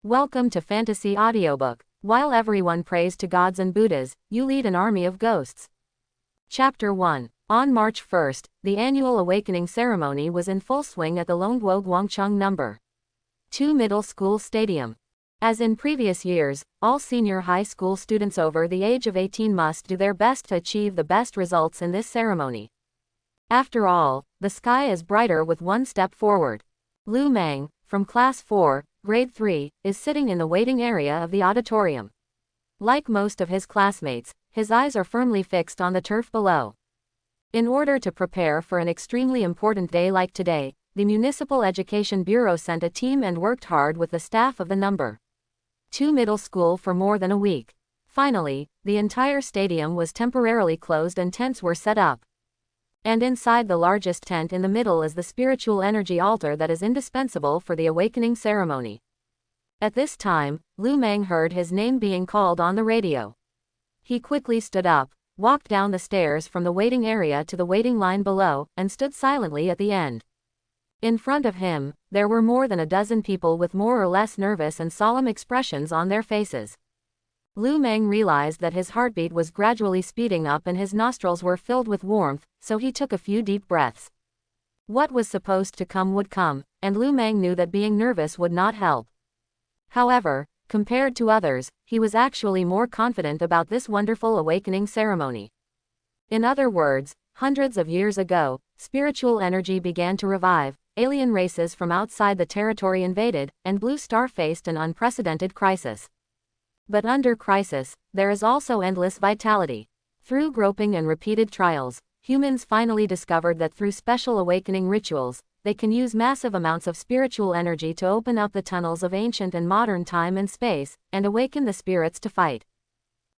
Welcome to Fantasy Audiobook. While everyone prays to gods and Buddhas, you lead an army of ghosts. Chapter 1. On March 1st, the annual awakening ceremony was in full swing at the Longguo Guangcheng No. 2 Middle School Stadium. As in previous years, all senior high school students over the age of 18 must do their best to achieve the best results in this ceremony. After all, the sky is brighter with one step forward. Lu Meng, from Class 4, Grade 3, is sitting in the waiting area of the auditorium. Like most of his classmates, his eyes are firmly fixed on the turf below. In order to prepare for an extremely important day like today, the Municipal Education Bureau sent a team and worked hard with the staff of the No. 2 Middle School for more than a week. Finally, the entire stadium was temporarily closed and tents were set up. And inside the largest tent in the middle is the spiritual energy altar that is indispensable for the awakening ceremony. At this time, Lu Meng heard his name being called on the radio. He quickly stood up, walked down the stairs from the waiting area to the waiting line below, and stood silently at the end. In front of him, there were more than a dozen people with more or less nervous and solemn expressions on their faces. Lu Meng realized that his heartbeat was gradually speeding up and his nostrils were filled with warmth, so he took a few deep breaths. What was supposed to come would come, and Lu Meng knew that being nervous would not help. However, compared to others, he was actually more confident about this wonderful awakening ceremony. In other words, hundreds of years ago, spiritual energy began to revive, alien races from outside the territory invaded, and Blue Star faced an unprecedented crisis. But under crisis, there is also endless vitality. Through groping and repeated trials, humans finally discovered that through special awakening rituals, they can use massive amounts of spiritual energy to open up the tunnels of ancient and modern time and space, and awaken the spirits to fight.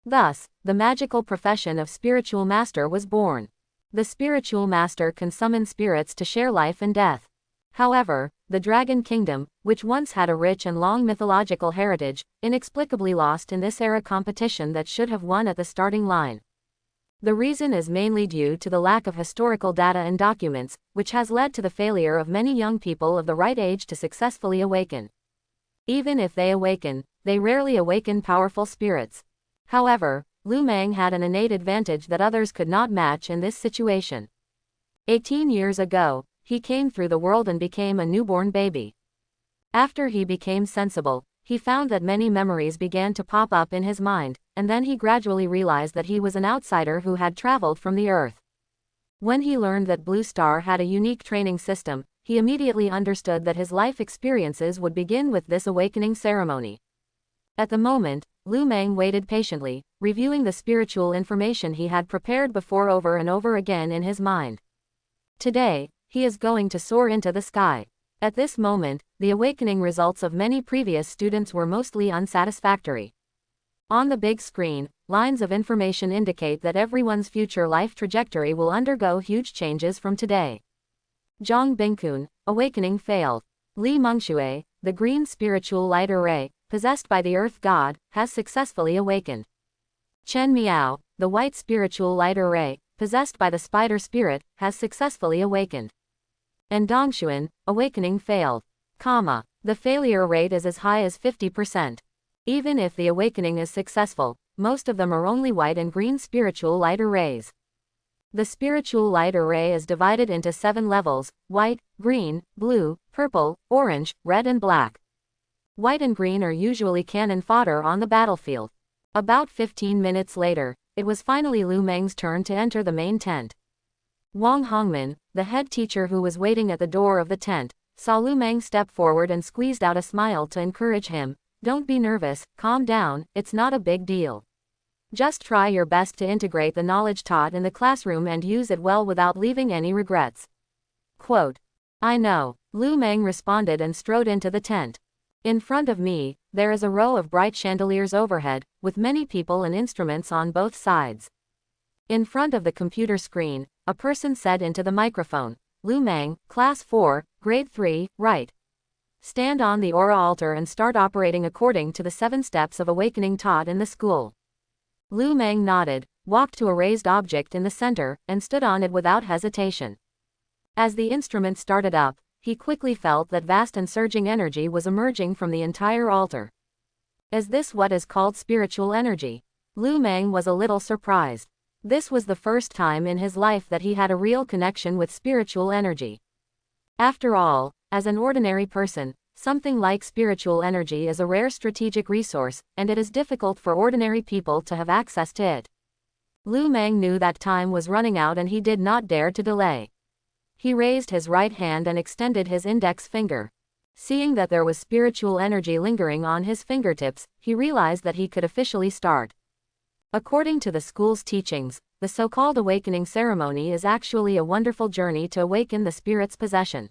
Thus, the magical profession of spiritual master was born. The spiritual master can summon spirits to share life and death. However, the Dragon Kingdom, which once had a rich and long mythological heritage, inexplicably lost in this era competition that should have won at the starting line. The reason is mainly due to the lack of historical data and documents, which has led to the failure of many young people of the right age to successfully awaken. Even if they awaken, they rarely awaken powerful spirits. However, Lu Meng had an innate advantage that others could not match in this situation. 18 years ago, he came through the world and became a newborn baby. After he became sensible, he found that many memories began to pop up in his mind, and then he gradually realized that he was an outsider who had traveled from the earth. When he learned that Blue Star had a unique training system, he immediately understood that his life experiences would begin with this awakening ceremony. At the moment, Lu Meng waited patiently, reviewing the spiritual information he had prepared before over and over again in his mind. Today, he is going to soar into the sky. At this moment, the awakening results of many previous students were mostly unsatisfactory. On the big screen, lines of information indicate that everyone's future life trajectory will undergo huge changes from today. Zhang Bingkun, awakening failed. Li Mengxue, the green spiritual light array, possessed by the earth god, has successfully awakened. Chen Miao, the white spiritual light array, possessed by the spider spirit, has successfully awakened. And Dongshuan, awakening failed. The failure rate is as high as 50%. Even if the awakening is successful, most of them are only white and green spiritual light arrays. The spiritual light array is divided into 7 levels: white, green, blue, purple, orange, red and black. White and green are usually cannon fodder on the battlefield. About 15 minutes later, it was finally Lu Meng's turn to enter the main tent. Wang Hongman, the head teacher who was waiting at the door of the tent, saw Lu Meng step forward and squeezed out a smile to encourage him. "Don't be nervous, calm down, it's not a big deal. Just try your best to integrate the knowledge taught in the classroom and use it well without leaving any regrets." Quote. "I know," Lu Meng responded and strode into the tent. In front of me, there is a row of bright chandeliers overhead, with many people and instruments on both sides. In front of the computer screen, a person said into the microphone, "Lu Meng, Class 4, Grade 3, right. Stand on the aura altar and start operating according to the 7 steps of awakening taught in the school." Lu Meng nodded, walked to a raised object in the center, and stood on it without hesitation. As the instrument started up, he quickly felt that vast and surging energy was emerging from the entire altar. Is this what is called spiritual energy? Lu Meng was a little surprised. This was the first time in his life that he had a real connection with spiritual energy. After all, as an ordinary person, something like spiritual energy is a rare strategic resource, and it is difficult for ordinary people to have access to it. Lu Meng knew that time was running out and he did not dare to delay. He raised his right hand and extended his index finger. Seeing that there was spiritual energy lingering on his fingertips, he realized that he could officially start. According to the school's teachings, the so-called awakening ceremony is actually a wonderful journey to awaken the spirit's possession.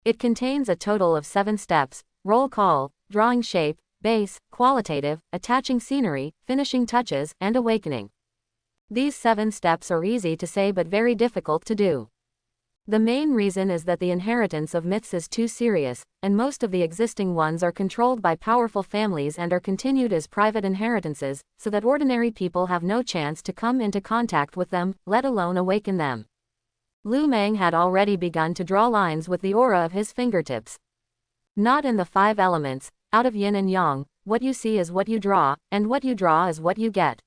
It contains a total of 7 steps: roll call, drawing shape, base, qualitative, attaching scenery, finishing touches, and awakening. These 7 steps are easy to say but very difficult to do. The main reason is that the inheritance of myths is too serious, and most of the existing ones are controlled by powerful families and are continued as private inheritances, so that ordinary people have no chance to come into contact with them, let alone awaken them. Lu Meng had already begun to draw lines with the aura of his fingertips. Not in the 5 elements, out of yin and yang, what you see is what you draw, and what you draw is what you get.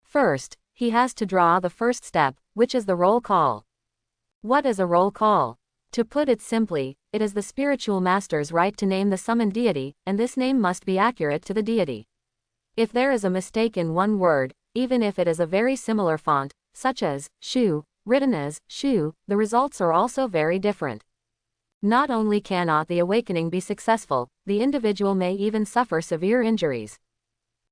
First, he has to draw the first step, which is the roll call. What is a roll call? To put it simply, it is the spiritual master's right to name the summoned deity, and this name must be accurate to the deity. If there is a mistake in one word, even if it is a very similar font, such as Shu, written as Shu, the results are also very different. Not only cannot the awakening be successful, the individual may even suffer severe injuries.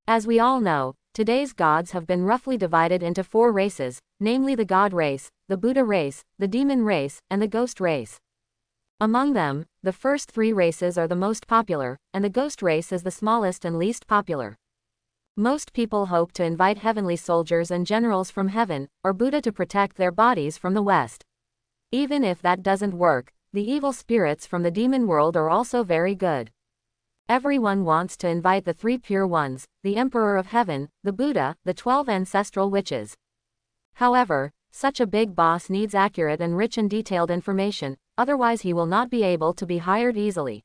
As we all know, today's gods have been roughly divided into 4 races, namely the God race, the Buddha race, the Demon race, and the Ghost race. Among them, the first 3 races are the most popular, and the Ghost race is the smallest and least popular. Most people hope to invite heavenly soldiers and generals from heaven, or Buddha to protect their bodies from the West. Even if that doesn't work, the evil spirits from the demon world are also very good. Everyone wants to invite the 3 pure ones, the Emperor of Heaven, the Buddha, the 12 ancestral witches. However, such a big boss needs accurate and rich and detailed information, otherwise he will not be able to be hired easily.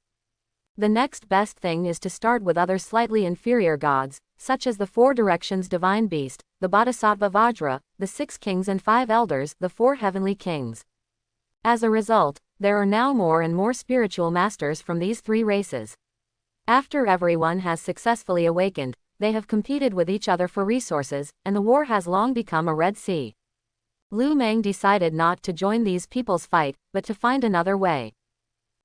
The next best thing is to start with other slightly inferior gods, such as the 4 directions divine beast, the Bodhisattva Vajra, the 6 kings and 5 elders, the 4 heavenly kings. As a result, there are now more and more spiritual masters from these 3 races. After everyone has successfully awakened, they have competed with each other for resources, and the war has long become a Red Sea. Lu Meng decided not to join these people's fight, but to find another way.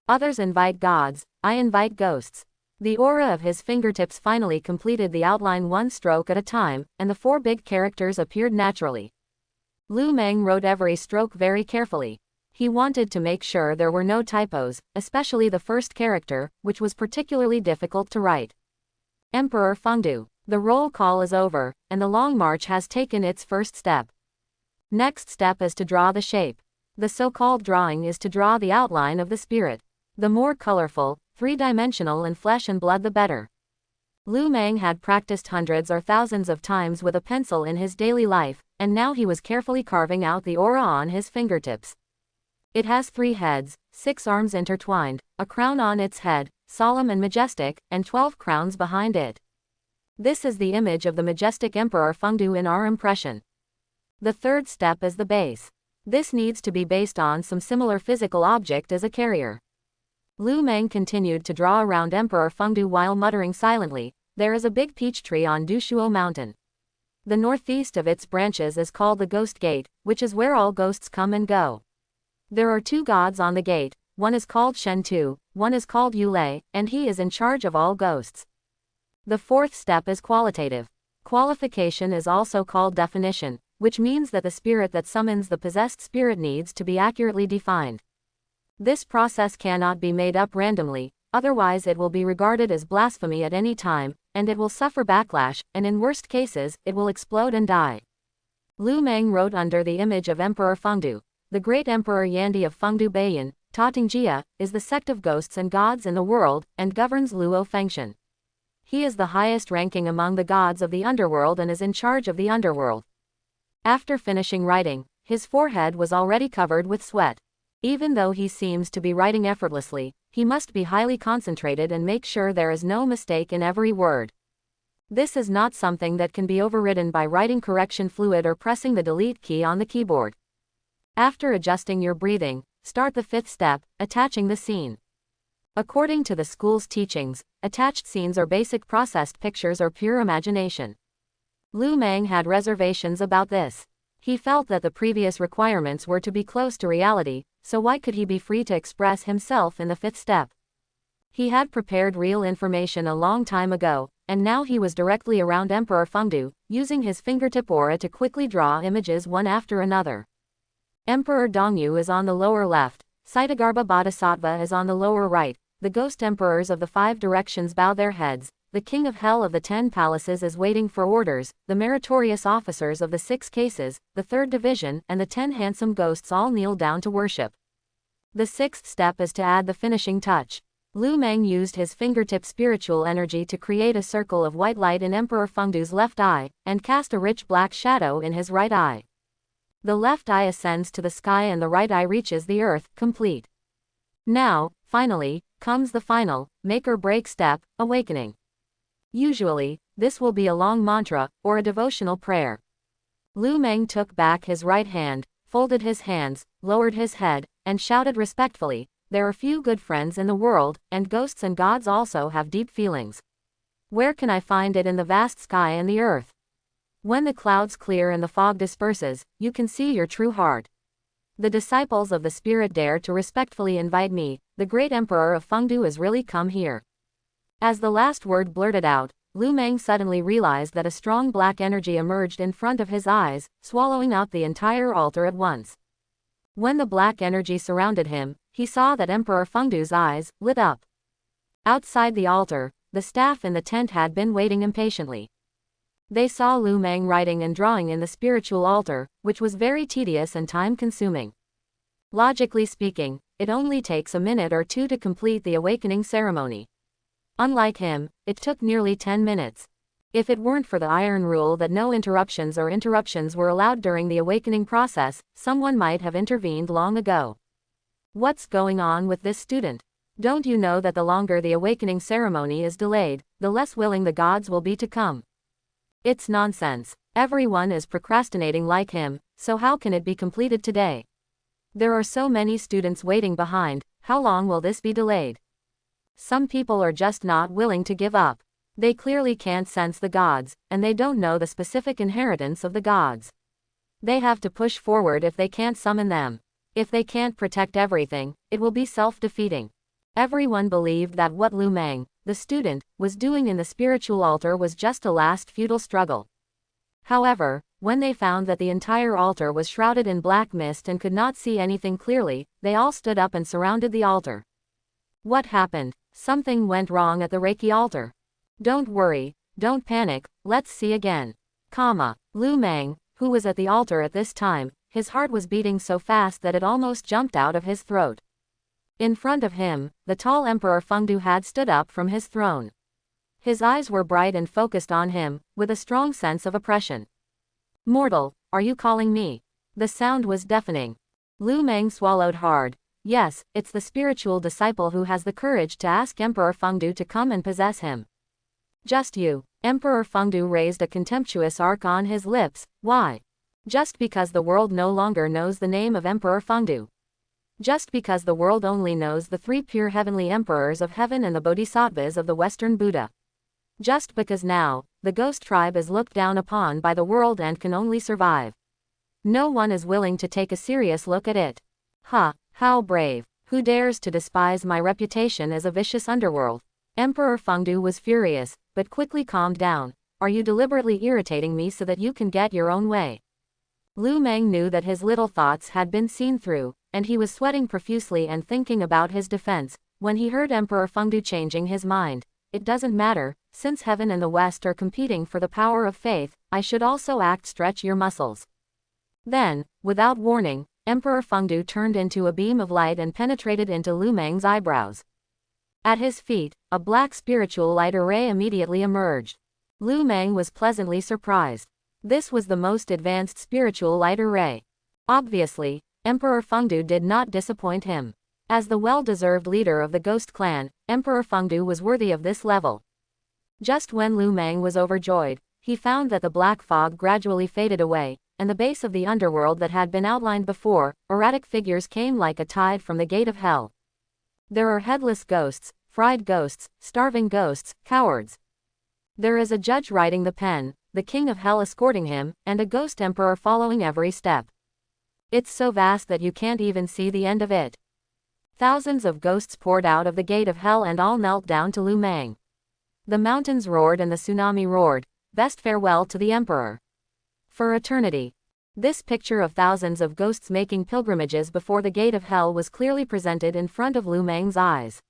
Others invite gods, I invite ghosts. The aura of his fingertips finally completed the outline 1 stroke at a time, and the 4 big characters appeared naturally. Lu Meng wrote every stroke very carefully. He wanted to make sure there were no typos, especially the first character, which was particularly difficult to write. Emperor Fengdu. The roll call is over, and the long march has taken its first step. Next step is to draw the shape. The so-called drawing is to draw the outline of the spirit. The more colorful, 3-dimensional and flesh and blood the better. Lu Meng had practiced hundreds or thousands of times with a pencil in his daily life, and now he was carefully carving out the aura on his fingertips. It has 3 heads, 6 arms intertwined, a crown on its head, solemn and majestic, and 12 crowns behind it. This is the image of the majestic Emperor Fengdu in our impression. The third step is the base. This needs to be based on some similar physical object as a carrier. Lu Meng continued to draw around Emperor Fengdu while muttering silently, "There is a big peach tree on Dushuo Mountain. The northeast of its branches is called the Ghost Gate, which is where all ghosts come and go. There are 2 gods on the gate, one is called Shen Tu, one is called Yulei, and he is in charge of all ghosts." The 4th step is qualitative. Qualification is also called definition, which means that the spirit that summons the possessed spirit needs to be accurately defined. This process cannot be made up randomly, otherwise it will be regarded as blasphemy at any time, and it will suffer backlash, and in worst cases, it will explode and die. Lu Meng wrote under the image of Emperor Fengdu, "The great Emperor Yandi of Fengdu Beiyan, Tatingjia, is the sect of ghosts and gods in the world, and governs Luo Fengshan. He is the highest ranking among the gods of the underworld and is in charge of the underworld." After finishing writing, his forehead was already covered with sweat. Even though he seems to be writing effortlessly, he must be highly concentrated and make sure there is no mistake in every word. This is not something that can be overridden by writing correction fluid or pressing the delete key on the keyboard. After adjusting your breathing, start the fifth step, attaching the scene. According to the school's teachings, attached scenes are basic processed pictures or pure imagination. Lu Meng had reservations about this. He felt that the previous requirements were to be close to reality, so why could he be free to express himself in the fifth step? He had prepared real information a long time ago, and now he was directly around Emperor Fengdu, using his fingertip aura to quickly draw images one after another. Emperor Dongyu is on the lower left, Saitagarbha Bodhisattva is on the lower right, the ghost emperors of the 5 directions bow their heads, the king of hell of the 10 palaces is waiting for orders, the meritorious officers of the 6 cases, the 3rd division and the 10 handsome ghosts all kneel down to worship. The 6th step is to add the finishing touch. Lu Meng used his fingertip spiritual energy to create a circle of white light in Emperor Fengdu's left eye, and cast a rich black shadow in his right eye. The left eye ascends to the sky and the right eye reaches the earth, complete. Now, finally, comes the final, make or break step, awakening. Usually, this will be a long mantra, or a devotional prayer. Lu Meng took back his right hand, folded his hands, lowered his head, and shouted respectfully, "There are few good friends in the world, and ghosts and gods also have deep feelings. Where can I find it in the vast sky and the earth? When the clouds clear and the fog disperses, you can see your true heart. The disciples of the spirit dare to respectfully invite me, the great emperor of Fengdu has really come here." As the last word blurted out, Lu Meng suddenly realized that a strong black energy emerged in front of his eyes, swallowing out the entire altar at once. When the black energy surrounded him, he saw that Emperor Fengdu's eyes lit up. Outside the altar, the staff in the tent had been waiting impatiently. They saw Lu Meng writing and drawing in the spiritual altar, which was very tedious and time-consuming. Logically speaking, it only takes a minute or two to complete the awakening ceremony. Unlike him, it took nearly 10 minutes. If it weren't for the iron rule that no interruptions were allowed during the awakening process, someone might have intervened long ago. What's going on with this student? Don't you know that the longer the awakening ceremony is delayed, the less willing the gods will be to come? It's nonsense. Everyone is procrastinating like him, so how can it be completed today? There are so many students waiting behind, how long will this be delayed? Some people are just not willing to give up. They clearly can't sense the gods, and they don't know the specific inheritance of the gods. They have to push forward if they can't summon them. If they can't protect everything, it will be self-defeating. Everyone believed that what Lu Meng, the student, was doing in the spiritual altar was just a last futile struggle. However, when they found that the entire altar was shrouded in black mist and could not see anything clearly, they all stood up and surrounded the altar. What happened? Something went wrong at the Reiki altar. Don't worry, don't panic, let's see again. Lu Meng, who was at the altar at this time, his heart was beating so fast that it almost jumped out of his throat. In front of him, the tall Emperor Fengdu had stood up from his throne. His eyes were bright and focused on him, with a strong sense of oppression. "Mortal, are you calling me?" The sound was deafening. Lu Meng swallowed hard. Yes, it's the spiritual disciple who has the courage to ask Emperor Fengdu to come and possess him. Just you. Emperor Fengdu raised a contemptuous arc on his lips. Why? Just because the world no longer knows the name of Emperor Fengdu. Just because the world only knows the 3 pure heavenly emperors of heaven and the bodhisattvas of the Western Buddha. Just because now, the ghost tribe is looked down upon by the world and can only survive. No one is willing to take a serious look at it. How brave. Who dares to despise my reputation as a vicious underworld? Emperor Fengdu was furious, but quickly calmed down. Are you deliberately irritating me so that you can get your own way? Lu Meng knew that his little thoughts had been seen through, and he was sweating profusely and thinking about his defense, when he heard Emperor Fengdu changing his mind. It doesn't matter, since heaven and the West are competing for the power of faith, I should also stretch your muscles. Then, without warning, Emperor Fengdu turned into a beam of light and penetrated into Lu Meng's eyebrows. At his feet, a black spiritual light array immediately emerged. Lu Meng was pleasantly surprised. This was the most advanced spiritual light array. Obviously, Emperor Fengdu did not disappoint him. As the well-deserved leader of the Ghost Clan, Emperor Fengdu was worthy of this level. Just when Lu Meng was overjoyed, he found that the black fog gradually faded away, and the base of the underworld that had been outlined before, erratic figures came like a tide from the gate of hell. There are headless ghosts, fried ghosts, starving ghosts, cowards. There is a judge writing the pen, the king of hell escorting him, and a ghost emperor following every step. It's so vast that you can't even see the end of it. Thousands of ghosts poured out of the gate of hell and all knelt down to Lu Meng. The mountains roared and the tsunami roared, best farewell to the emperor. For eternity. This picture of thousands of ghosts making pilgrimages before the gate of hell was clearly presented in front of Lu Meng's eyes.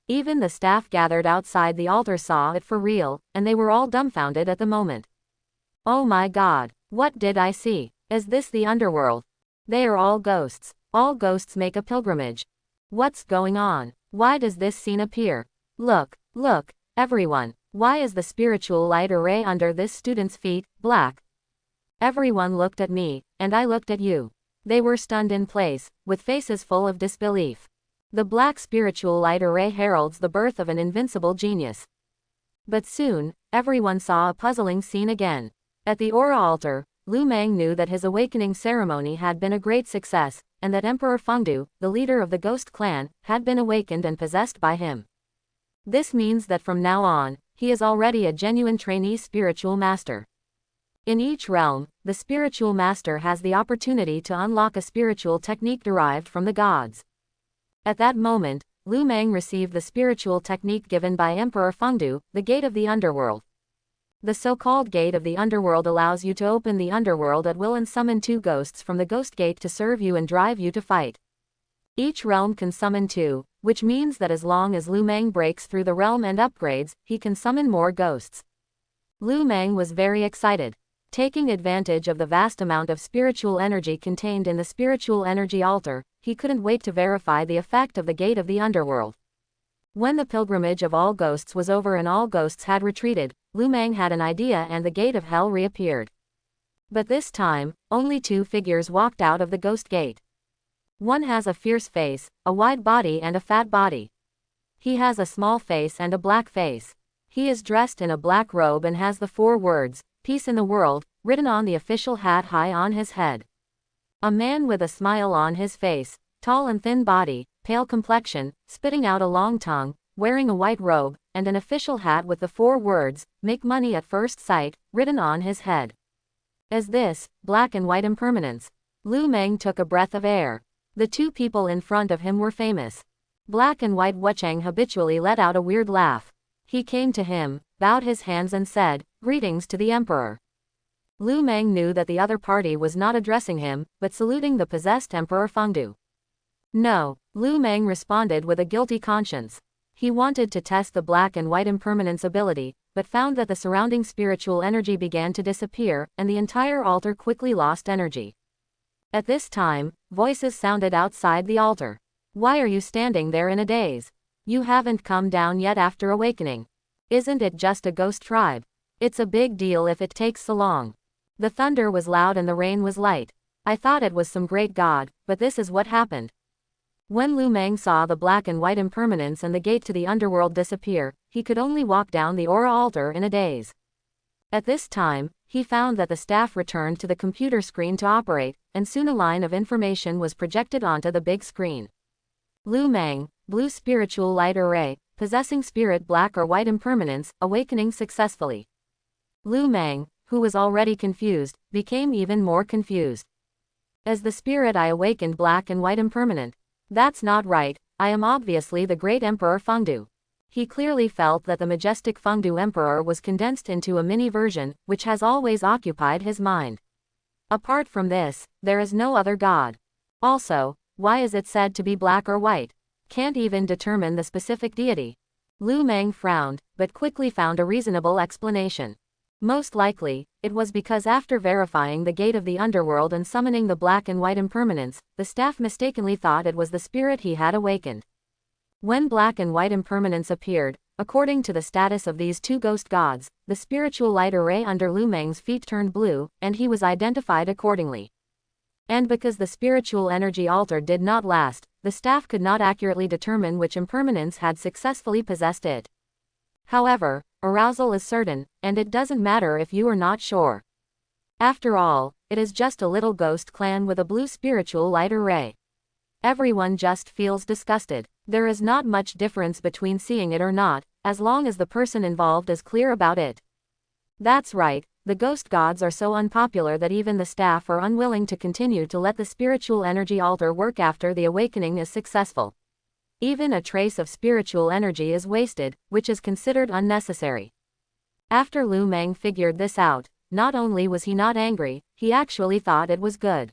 Even the staff gathered outside the altar saw it for real, and they were all dumbfounded at the moment. Oh my God, what did I see? Is this the underworld? They are all ghosts. All ghosts make a pilgrimage. What's going on? Why does this scene appear? Look, look, everyone. Why is the spiritual light array under this student's feet black? Everyone looked at me, and I looked at you. They were stunned in place, with faces full of disbelief. The black spiritual light array heralds the birth of an invincible genius. But soon, everyone saw a puzzling scene again. At the aura altar, Lu Meng knew that his awakening ceremony had been a great success, and that Emperor Fengdu, the leader of the Ghost Clan, had been awakened and possessed by him. This means that from now on, he is already a genuine trainee spiritual master. In each realm, the spiritual master has the opportunity to unlock a spiritual technique derived from the gods. At that moment, Lu Meng received the spiritual technique given by Emperor Fengdu, the Gate of the Underworld. The so-called Gate of the Underworld allows you to open the underworld at will and summon 2 ghosts from the Ghost Gate to serve you and drive you to fight. Each realm can summon 2, which means that as long as Lu Meng breaks through the realm and upgrades, he can summon more ghosts. Lu Meng was very excited. Taking advantage of the vast amount of spiritual energy contained in the spiritual energy altar, he couldn't wait to verify the effect of the Gate of the Underworld. When the pilgrimage of all ghosts was over and all ghosts had retreated, Lu Meng had an idea and the Gate of Hell reappeared. But this time, only 2 figures walked out of the Ghost Gate. One has a fierce face, a wide body and a fat body. He has a small face and a black face. He is dressed in a black robe and has the 4 words, "Peace in the world," written on the official hat high on his head. A man with a smile on his face, tall and thin body, pale complexion, spitting out a long tongue, wearing a white robe, and an official hat with the 4 words, "Make money at first sight," written on his head. As this, black and white impermanence. Lu Meng took a breath of air. The 2 people in front of him were famous. Black and white Wucheng habitually let out a weird laugh. He came to him, bowed his hands and said, "Greetings to the Emperor." Lu Meng knew that the other party was not addressing him, but saluting the possessed Emperor Fengdu. No, Lu Meng responded with a guilty conscience. He wanted to test the black and white impermanence ability, but found that the surrounding spiritual energy began to disappear, and the entire altar quickly lost energy. At this time, voices sounded outside the altar. "Why are you standing there in a daze? You haven't come down yet after awakening. Isn't it just a ghost tribe? It's a big deal if it takes so long." The thunder was loud and the rain was light. I thought it was some great god, but this is what happened. When Lu Meng saw the black and white impermanence and the gate to the underworld disappear, he could only walk down the aura altar in a daze. At this time, he found that the staff returned to the computer screen to operate, and soon a line of information was projected onto the big screen. Lu Meng, blue spiritual light array, possessing spirit black or white impermanence, awakening successfully. Lu Meng, who was already confused, became even more confused. As the spirit I awakened black and white impermanent. That's not right, I am obviously the great Emperor Fengdu. He clearly felt that the majestic Fengdu Emperor was condensed into a mini version, which has always occupied his mind. Apart from this, there is no other god. Also, why is it said to be black or white? Can't even determine the specific deity. Lu Meng frowned, but quickly found a reasonable explanation. Most likely, it was because after verifying the gate of the underworld and summoning the black and white impermanence, the staff mistakenly thought it was the spirit he had awakened. When black and white impermanence appeared, according to the status of these 2 ghost gods, the spiritual light array under Lu Meng's feet turned blue, and he was identified accordingly. And because the spiritual energy altar did not last, the staff could not accurately determine which impermanence had successfully possessed it. However, arousal is certain, and it doesn't matter if you are not sure. After all, it is just a little ghost clan with a blue spiritual light array. Everyone just feels disgusted. There is not much difference between seeing it or not, as long as the person involved is clear about it. That's right, the ghost gods are so unpopular that even the staff are unwilling to continue to let the spiritual energy altar work after the awakening is successful. Even a trace of spiritual energy is wasted, which is considered unnecessary. After Lu Meng figured this out, not only was he not angry, he actually thought it was good.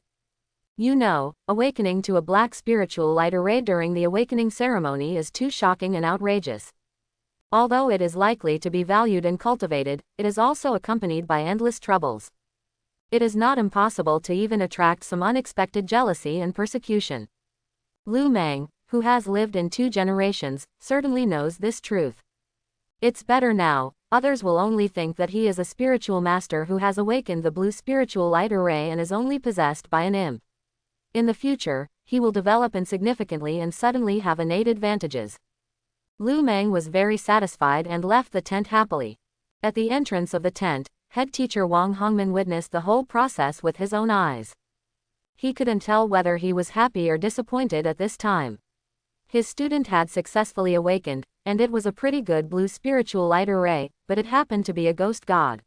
You know, awakening to a black spiritual light array during the awakening ceremony is too shocking and outrageous. Although it is likely to be valued and cultivated, it is also accompanied by endless troubles. It is not impossible to even attract some unexpected jealousy and persecution. Lu Meng, who has lived in 2 generations, certainly knows this truth. It's better now, others will only think that he is a spiritual master who has awakened the blue spiritual light array and is only possessed by an imp. In the future, he will develop insignificantly and suddenly have innate advantages. Lu Meng was very satisfied and left the tent happily. At the entrance of the tent, head teacher Wang Hongmin witnessed the whole process with his own eyes. He couldn't tell whether he was happy or disappointed at this time. His student had successfully awakened, and it was a pretty good blue spiritual light array, but it happened to be a ghost god.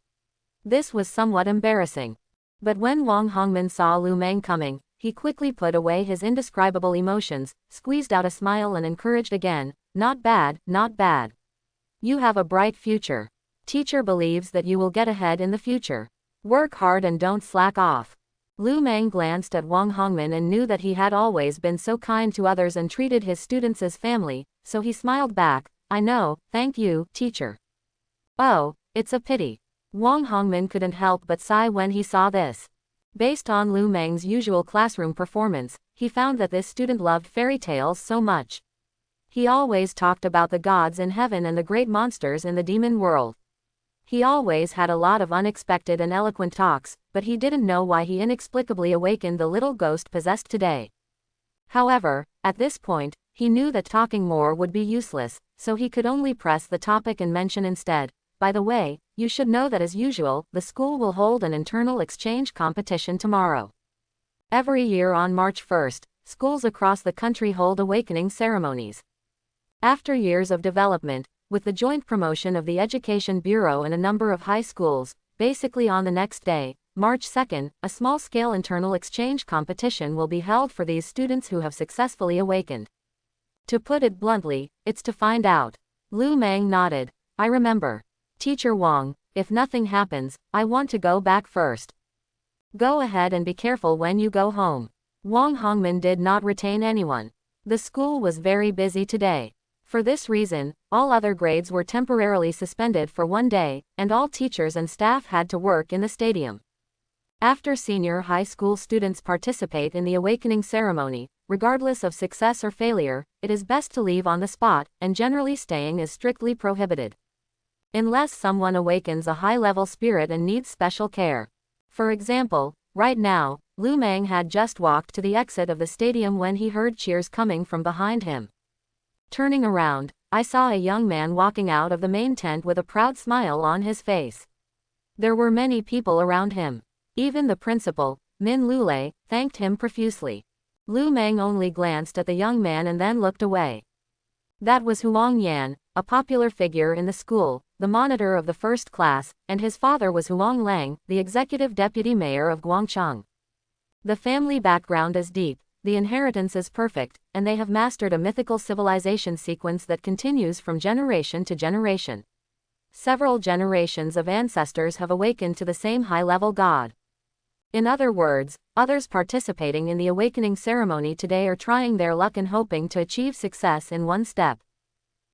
This was somewhat embarrassing. But when Wang Hongmin saw Lu Meng coming, he quickly put away his indescribable emotions, squeezed out a smile and encouraged again, "Not bad, not bad. You have a bright future. Teacher believes that you will get ahead in the future. Work hard and don't slack off." Lu Meng glanced at Wang Hongmin and knew that he had always been so kind to others and treated his students as family, so he smiled back, "I know, thank you, teacher." "Oh, it's a pity." Wang Hongmin couldn't help but sigh when he saw this. Based on Lu Meng's usual classroom performance, he found that this student loved fairy tales so much. He always talked about the gods in heaven and the great monsters in the demon world. He always had a lot of unexpected and eloquent talks, but he didn't know why he inexplicably awakened the little ghost possessed today. However, at this point, he knew that talking more would be useless, so he could only press the topic and mention instead, "By the way, you should know that as usual, the school will hold an internal exchange competition tomorrow. Every year on March 1st, schools across the country hold awakening ceremonies. After years of development, with the joint promotion of the Education Bureau and a number of high schools, basically on the next day, March 2nd, a small-scale internal exchange competition will be held for these students who have successfully awakened. To put it bluntly, it's to find out." Lu Meng nodded. "I remember. Teacher Wang, if nothing happens, I want to go back first." "Go ahead and be careful when you go home." Wang Hongmin did not retain anyone. The school was very busy today. For this reason, all other grades were temporarily suspended for 1 day, and all teachers and staff had to work in the stadium. After senior high school students participate in the awakening ceremony, regardless of success or failure, it is best to leave on the spot, and generally staying is strictly prohibited. Unless someone awakens a high-level spirit and needs special care. For example, right now, Lu Meng had just walked to the exit of the stadium when he heard cheers coming from behind him. Turning around, I saw a young man walking out of the main tent with a proud smile on his face. There were many people around him. Even the principal, Min Lulei, thanked him profusely. Lu Meng only glanced at the young man and then looked away. That was Huang Yan, a popular figure in the school, the monitor of the first class, and his father was Huang Lang, the executive deputy mayor of Guangcheng. The family background is deep, the inheritance is perfect, and they have mastered a mythical civilization sequence that continues from generation to generation. Several generations of ancestors have awakened to the same high-level god. In other words, others participating in the awakening ceremony today are trying their luck and hoping to achieve success in one step.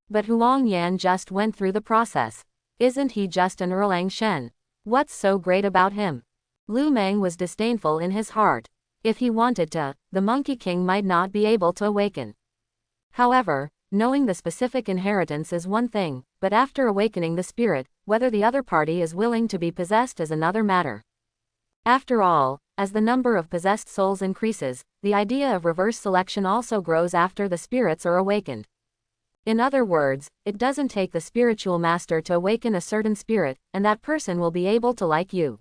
But Huang Yan just went through the process. Isn't he just an Erlang Shen? What's so great about him? Lu Meng was disdainful in his heart. If he wanted to, the Monkey King might not be able to awaken. However, knowing the specific inheritance is one thing, but after awakening the spirit, whether the other party is willing to be possessed is another matter. After all, as the number of possessed souls increases, the idea of reverse selection also grows after the spirits are awakened. In other words, it doesn't take the spiritual master to awaken a certain spirit, and that person will be able to like you.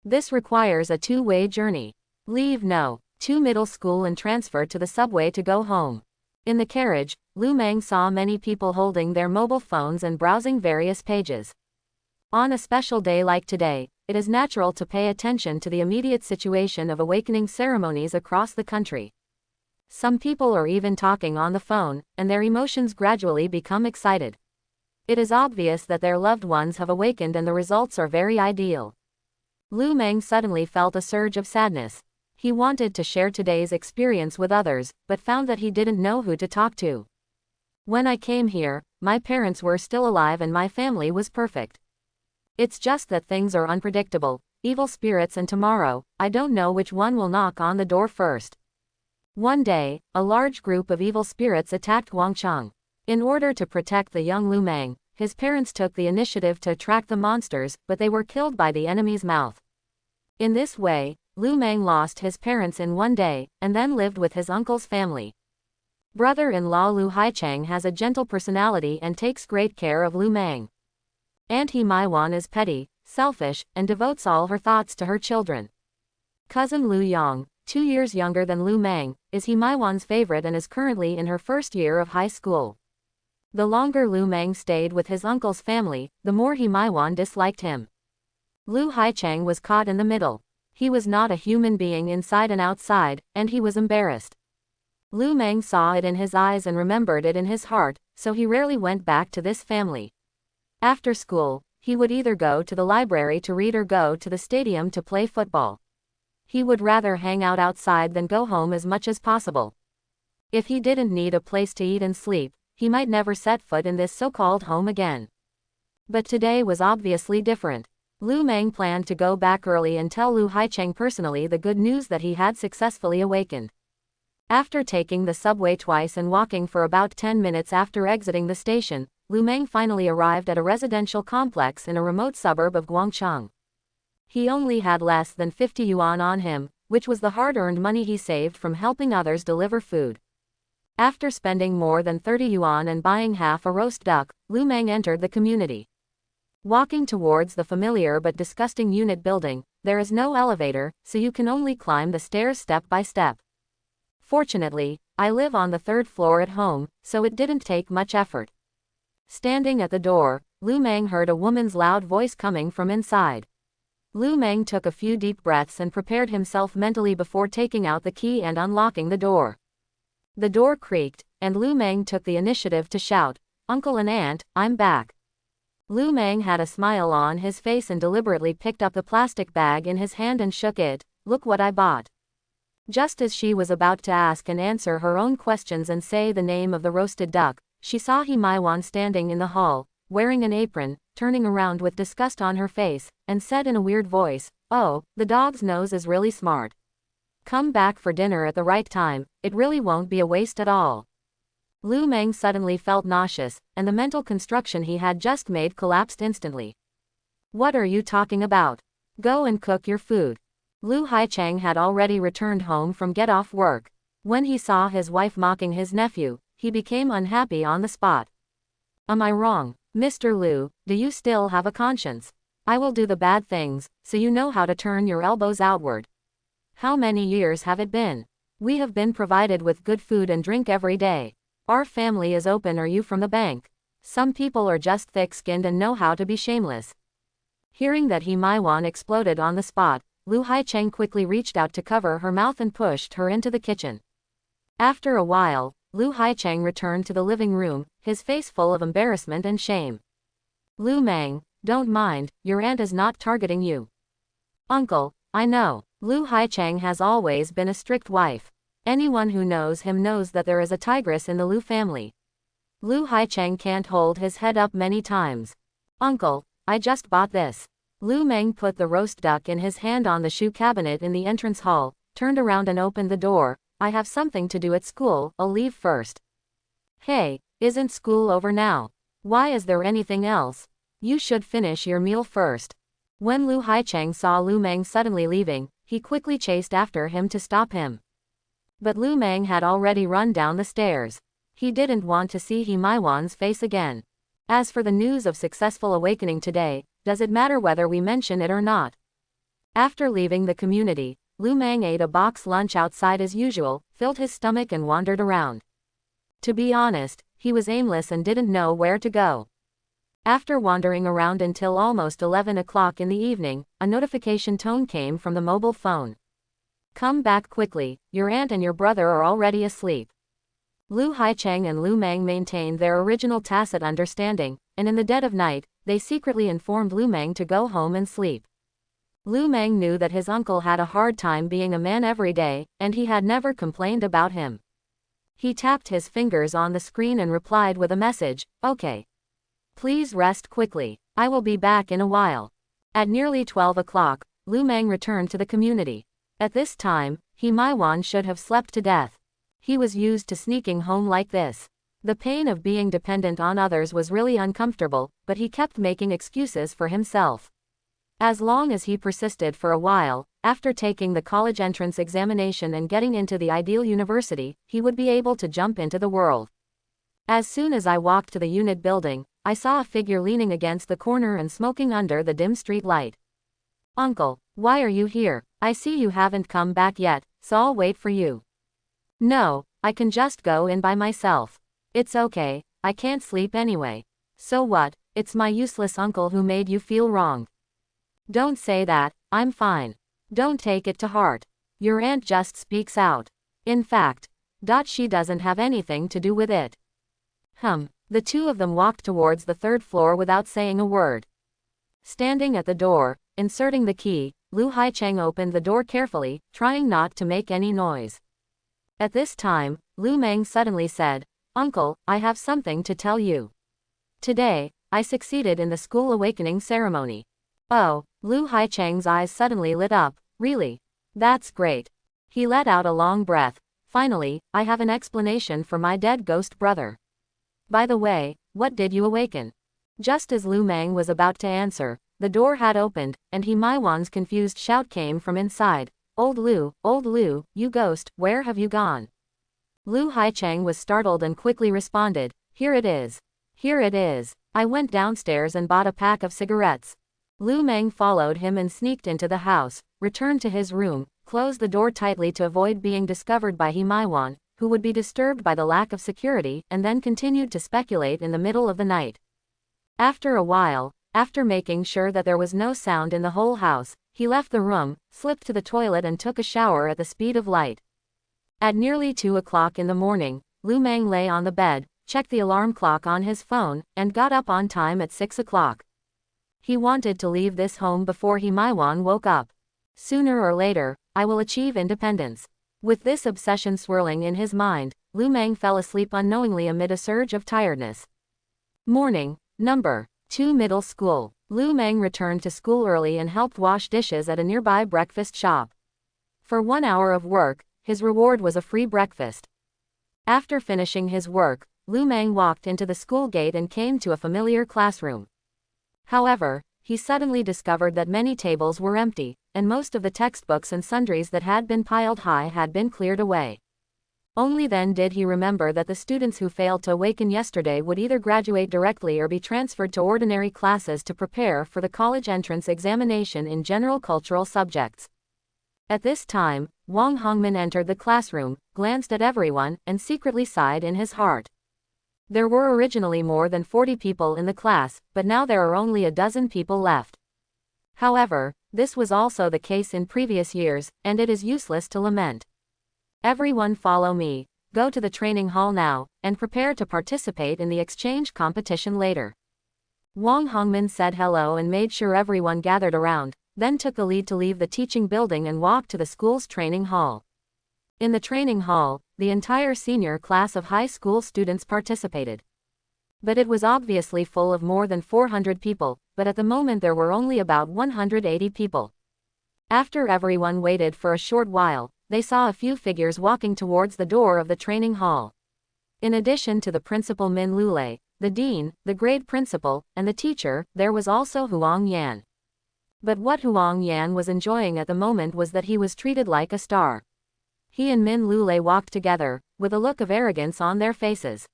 This requires a two-way journey. Leave no. 2 middle school and transfer to the subway to go home. In the carriage, Lu Meng saw many people holding their mobile phones and browsing various pages. On a special day like today, it is natural to pay attention to the immediate situation of awakening ceremonies across the country. Some people are even talking on the phone, and their emotions gradually become excited. It is obvious that their loved ones have awakened and the results are very ideal. Lu Meng suddenly felt a surge of sadness. He wanted to share today's experience with others, but found that he didn't know who to talk to. When I came here, my parents were still alive and my family was perfect. It's just that things are unpredictable, evil spirits, and tomorrow, I don't know which one will knock on the door first. One day, a large group of evil spirits attacked Guangchang. In order to protect the young Lu Meng, his parents took the initiative to attract the monsters, but they were killed by the enemy's mouth. In this way, Lu Meng lost his parents in one day, and then lived with his uncle's family. Brother-in-law Lu Haichang has a gentle personality and takes great care of Lu Meng. Aunt He Maiwan is petty, selfish, and devotes all her thoughts to her children. Cousin Lu Yang, 2 years younger than Lu Meng, is He Maiwan's favorite and is currently in her first year of high school. The longer Lu Meng stayed with his uncle's family, the more He Maiwan disliked him. Lu Haichang was caught in the middle. He was not a human being inside and outside, and he was embarrassed. Lu Meng saw it in his eyes and remembered it in his heart, so he rarely went back to this family. After school, he would either go to the library to read or go to the stadium to play football. He would rather hang out outside than go home as much as possible. If he didn't need a place to eat and sleep, he might never set foot in this so-called home again. But today was obviously different. Lu Meng planned to go back early and tell Lu Haichang personally the good news that he had successfully awakened. After taking the subway twice and walking for about 10 minutes after exiting the station, Lu Meng finally arrived at a residential complex in a remote suburb of Guangchang. He only had less than 50 yuan on him, which was the hard-earned money he saved from helping others deliver food. After spending more than 30 yuan and buying half a roast duck, Lu Meng entered the community. Walking towards the familiar but disgusting unit building, there is no elevator, so you can only climb the stairs step by step. Fortunately, I live on the 3rd floor at home, so it didn't take much effort. Standing at the door, Lu Meng heard a woman's loud voice coming from inside. Lu Meng took a few deep breaths and prepared himself mentally before taking out the key and unlocking the door. The door creaked, and Lu Meng took the initiative to shout, "Uncle and Aunt, I'm back." Lu Meng had a smile on his face and deliberately picked up the plastic bag in his hand and shook it. "Look what I bought." Just as she was about to ask and answer her own questions and say the name of the roasted duck, she saw He Maiwan standing in the hall, wearing an apron, turning around with disgust on her face, and said in a weird voice, "Oh, the dog's nose is really smart. Come back for dinner at the right time, it really won't be a waste at all." Lu Meng suddenly felt nauseous, and the mental construction he had just made collapsed instantly. "What are you talking about? Go and cook your food." Lu Haichang had already returned home from get-off work. When he saw his wife mocking his nephew, he became unhappy on the spot. "Am I wrong, Mr. Lu? Do you still have a conscience? I will do the bad things, so you know how to turn your elbows outward. How many years have it been? We have been provided with good food and drink every day. Our family is open. Are you from the bank? Some people are just thick-skinned and know how to be shameless." Hearing that He Maiwan exploded on the spot, Lu Haichang quickly reached out to cover her mouth and pushed her into the kitchen. After a while, Lu Haichang returned to the living room, his face full of embarrassment and shame. "Lu Meng, don't mind, your aunt is not targeting you." "Uncle, I know. Lu Haichang has always been a strict wife. Anyone who knows him knows that there is a tigress in the Lu family." Lu Haichang can't hold his head up many times. "Uncle, I just bought this." Lu Meng put the roast duck in his hand on the shoe cabinet in the entrance hall, turned around and opened the door. "I have something to do at school, I'll leave first." "Hey, isn't school over now? Why is there anything else? You should finish your meal first." When Lu Haicheng saw Lu Meng suddenly leaving, he quickly chased after him to stop him. But Lu Meng had already run down the stairs. He didn't want to see He Maiwan's face again. As for the news of successful awakening today, does it matter whether we mention it or not? After leaving the community, Lu Meng ate a box lunch outside as usual, filled his stomach and wandered around. To be honest, he was aimless and didn't know where to go. After wandering around until almost 11 o'clock in the evening, a notification tone came from the mobile phone. Come back quickly, your aunt and your brother are already asleep. Lu Haicheng and Lu Meng maintained their original tacit understanding, and in the dead of night, they secretly informed Lu Meng to go home and sleep. Lu Meng knew that his uncle had a hard time being a man every day, and he had never complained about him. He tapped his fingers on the screen and replied with a message, "Okay. Please rest quickly. I will be back in a while." At nearly 12 o'clock, Lu Meng returned to the community. At this time, He Maiwan should have slept to death. He was used to sneaking home like this. The pain of being dependent on others was really uncomfortable, but he kept making excuses for himself. As long as he persisted for a while, after taking the college entrance examination and getting into the ideal university, he would be able to jump into the world. As soon as I walked to the unit building, I saw a figure leaning against the corner and smoking under the dim street light. "Uncle, why are you here? I see you haven't come back yet, so I'll wait for you." "No, I can just go in by myself." "It's okay, I can't sleep anyway." "So what? It's my useless uncle who made you feel wrong." "Don't say that, I'm fine. Don't take it to heart. Your aunt just speaks out. In fact, she doesn't have anything to do with it." The two of them walked towards the third floor without saying a word. Standing at the door, inserting the key, Lu Haicheng opened the door carefully, trying not to make any noise. At this time, Lu Meng suddenly said, "Uncle, I have something to tell you. Today, I succeeded in the school awakening ceremony." "Oh," Lu Haicheng's eyes suddenly lit up. "Really? That's great." He let out a long breath. "Finally, I have an explanation for my dead ghost brother. By the way, what did you awaken?" Just as Lu Meng was about to answer, the door had opened, and He Maiwan's confused shout came from inside. Old Lu, you ghost, where have you gone?" Lu Haicheng was startled and quickly responded, "Here it is. Here it is. I went downstairs and bought a pack of cigarettes." Lu Meng followed him and sneaked into the house, returned to his room, closed the door tightly to avoid being discovered by He Maiwan, who would be disturbed by the lack of security, and then continued to speculate in the middle of the night. After a while, after making sure that there was no sound in the whole house, he left the room, slipped to the toilet and took a shower at the speed of light. At nearly 2 o'clock in the morning, Lu Meng lay on the bed, checked the alarm clock on his phone, and got up on time at 6 o'clock. He wanted to leave this home before He Maiwan woke up. Sooner or later, I will achieve independence. With this obsession swirling in his mind, Lu Meng fell asleep unknowingly amid a surge of tiredness. Morning, number 2 Middle School. Lu Meng returned to school early and helped wash dishes at a nearby breakfast shop. For 1 hour of work, his reward was a free breakfast. After finishing his work, Lu Meng walked into the school gate and came to a familiar classroom. However, he suddenly discovered that many tables were empty, and most of the textbooks and sundries that had been piled high had been cleared away. Only then did he remember that the students who failed to awaken yesterday would either graduate directly or be transferred to ordinary classes to prepare for the college entrance examination in general cultural subjects. At this time, Wang Hongmin entered the classroom, glanced at everyone, and secretly sighed in his heart. There were originally more than 40 people in the class, but now there are only a dozen people left. However, this was also the case in previous years, and it is useless to lament. Everyone follow me, go to the training hall now, and prepare to participate in the exchange competition later. Wang Hongmin said hello and made sure everyone gathered around, then took the lead to leave the teaching building and walk to the school's training hall. In the training hall, the entire senior class of high school students participated. But it was obviously full of more than 400 people, but at the moment there were only about 180 people. After everyone waited for a short while, they saw a few figures walking towards the door of the training hall. In addition to the principal Min Lulei, the dean, the grade principal, and the teacher, there was also Huang Yan. But what Huang Yan was enjoying at the moment was that he was treated like a star. He and Min Lulei walked together, with a look of arrogance on their faces.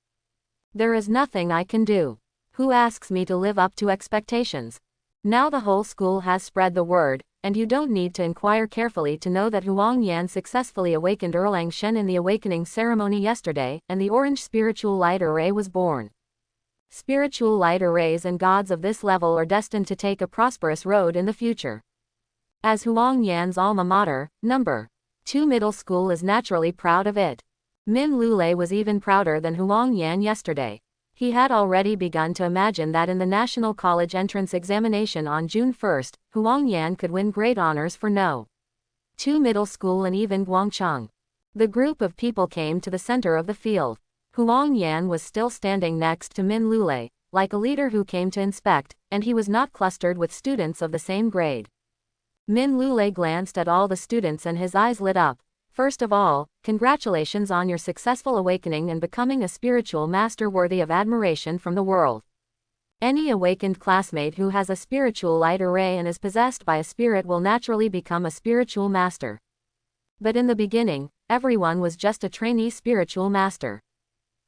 There is nothing I can do. Who asks me to live up to expectations? Now the whole school has spread the word, and you don't need to inquire carefully to know that Huang Yan successfully awakened Erlang Shen in the awakening ceremony yesterday, and the orange spiritual light array was born. Spiritual light arrays and gods of this level are destined to take a prosperous road in the future. As Huang Yan's alma mater, No. 2 Middle School is naturally proud of it. Min Lulei was even prouder than Huang Yan yesterday. He had already begun to imagine that in the National College Entrance Examination on June 1st, Huang Yan could win great honors for No. 2 Middle School and even Guangcheng. The group of people came to the center of the field. Huang Yan was still standing next to Min Lulei, like a leader who came to inspect, and he was not clustered with students of the same grade. Min Lulei glanced at all the students and his eyes lit up. First of all, congratulations on your successful awakening and becoming a spiritual master worthy of admiration from the world. Any awakened classmate who has a spiritual light array and is possessed by a spirit will naturally become a spiritual master. But in the beginning, everyone was just a trainee spiritual master.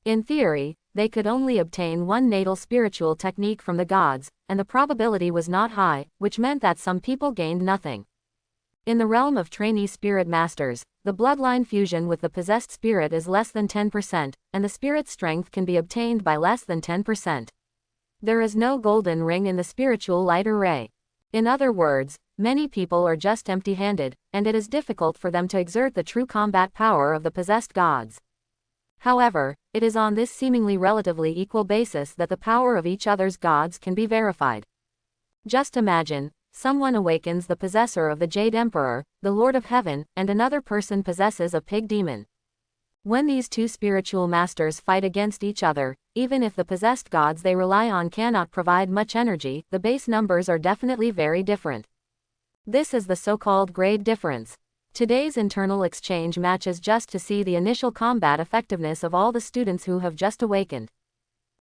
In theory, they could only obtain one natal spiritual technique from the gods, and the probability was not high, which meant that some people gained nothing. In the realm of trainee spirit masters, the bloodline fusion with the possessed spirit is less than 10%, and the spirit's strength can be obtained by less than 10%. There is no golden ring in the spiritual light array. In other words, many people are just empty-handed, and it is difficult for them to exert the true combat power of the possessed gods. However, it is on this seemingly relatively equal basis that the power of each other's gods can be verified. Just imagine, someone awakens the possessor of the Jade Emperor, the Lord of Heaven, and another person possesses a pig demon. When these two spiritual masters fight against each other, even if the possessed gods they rely on cannot provide much energy, the base numbers are definitely very different. This is the so-called grade difference. Today's internal exchange matches just to see the initial combat effectiveness of all the students who have just awakened.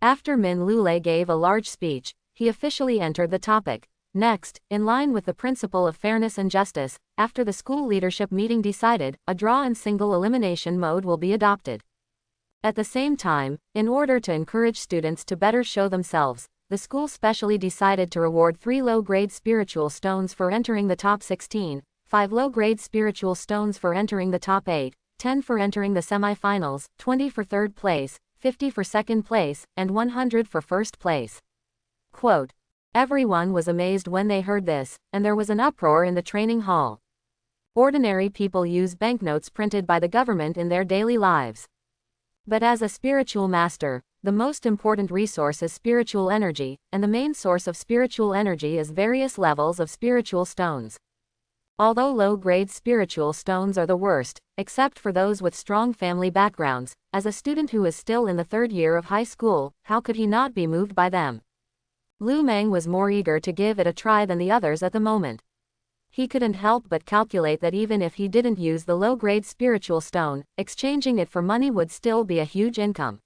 After Min Lulei gave a large speech, he officially entered the topic. Next, in line with the principle of fairness and justice, after the school leadership meeting decided, a draw and single elimination mode will be adopted. At the same time, in order to encourage students to better show themselves, the school specially decided to reward 3 low-grade spiritual stones for entering the top 16, 5 low-grade spiritual stones for entering the top 8, 10 for entering the semi-finals, 20 for third place, 50 for second place, and 100 for first place. Quote. Everyone was amazed when they heard this, and there was an uproar in the training hall. Ordinary people use banknotes printed by the government in their daily lives. But as a spiritual master, the most important resource is spiritual energy, and the main source of spiritual energy is various levels of spiritual stones. Although low-grade spiritual stones are the worst, except for those with strong family backgrounds, as a student who is still in the 3rd year of high school, how could he not be moved by them? Lu Meng was more eager to give it a try than the others at the moment. He couldn't help but calculate that even if he didn't use the low-grade spiritual stone, exchanging it for money would still be a huge income.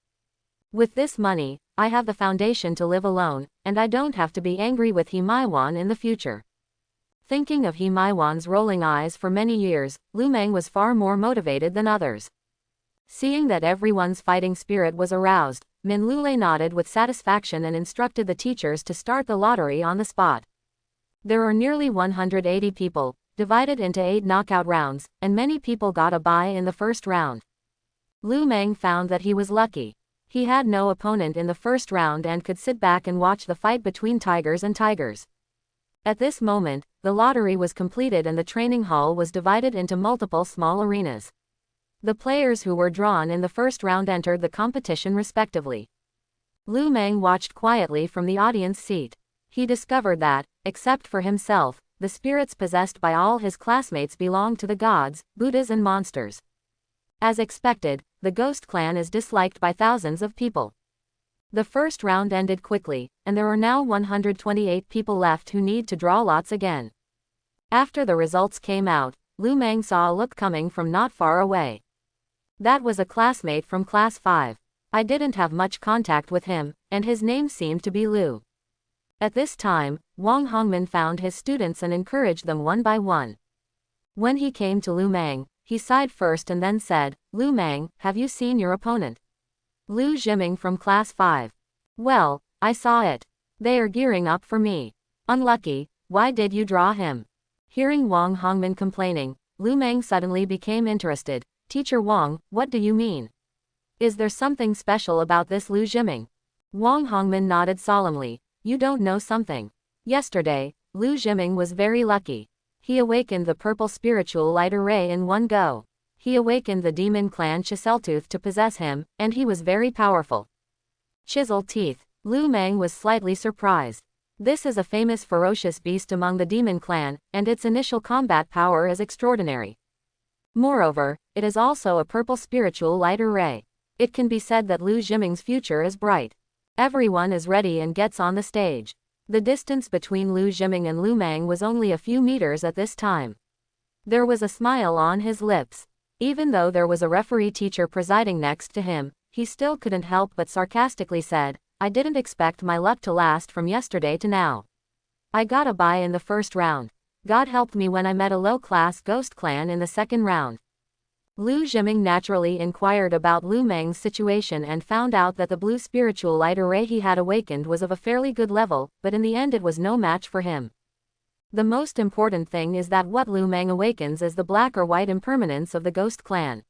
With this money, I have the foundation to live alone, and I don't have to be angry with He Maiwan in the future. Thinking of He Maiwan's rolling eyes for many years, Lu Meng was far more motivated than others. Seeing that everyone's fighting spirit was aroused, Min Lulei nodded with satisfaction and instructed the teachers to start the lottery on the spot. There are nearly 180 people, divided into 8 knockout rounds, and many people got a bye in the first round. Lu Meng found that he was lucky. He had no opponent in the first round and could sit back and watch the fight between tigers and tigers. At this moment, the lottery was completed and the training hall was divided into multiple small arenas. The players who were drawn in the first round entered the competition respectively. Lu Meng watched quietly from the audience seat. He discovered that, except for himself, the spirits possessed by all his classmates belonged to the gods, Buddhas and monsters. As expected, the ghost clan is disliked by thousands of people. The first round ended quickly, and there are now 128 people left who need to draw lots again. After the results came out, Lu Meng saw a look coming from not far away. That was a classmate from class 5. I didn't have much contact with him, and his name seemed to be Lu. At this time, Wang Hongman found his students and encouraged them one by one. When he came to Lu Mang, he sighed first and then said, "Lu Mang, have you seen your opponent?" "Lu Jiming from Class 5. Well, I saw it. They are gearing up for me. Unlucky, why did you draw him?" Hearing Wang Hongman complaining, Lu Mang suddenly became interested. "Teacher Wang, what do you mean? Is there something special about this Lu Jiming?" Wang Hongman nodded solemnly. "You don't know something. Yesterday, Lu Jiming was very lucky. He awakened the purple spiritual light array in one go. He awakened the demon clan Chiseltooth to possess him, and he was very powerful." Chisel teeth. Lu Mang was slightly surprised. This is a famous ferocious beast among the demon clan, and its initial combat power is extraordinary. Moreover, it is also a purple spiritual light array. It can be said that Lu Jiming's future is bright. Everyone is ready and gets on the stage. The distance between Lu Jiming and Lu Mang was only a few meters at this time. There was a smile on his lips. Even though there was a referee teacher presiding next to him, he still couldn't help but sarcastically said, "I didn't expect my luck to last from yesterday to now. I got a bye in the first round. God helped me when I met a low-class ghost clan in the second round." Lu Jiming naturally inquired about Lu Mang's situation and found out that the blue spiritual light array he had awakened was of a fairly good level, but in the end it was no match for him. The most important thing is that what Lu Mang awakens is the black or white impermanence of the ghost clan.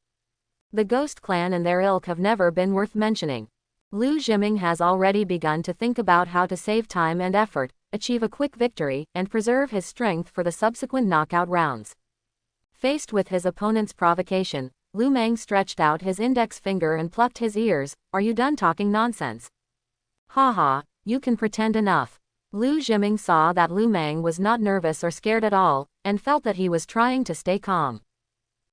The ghost clan and their ilk have never been worth mentioning. Lu Jiming has already begun to think about how to save time and effort, achieve a quick victory, and preserve his strength for the subsequent knockout rounds. Faced with his opponent's provocation, Lu Mang stretched out his index finger and plucked his ears. "Are you done talking nonsense? Ha, you can pretend enough." Lu Jiming saw that Lu Mang was not nervous or scared at all, and felt that he was trying to stay calm.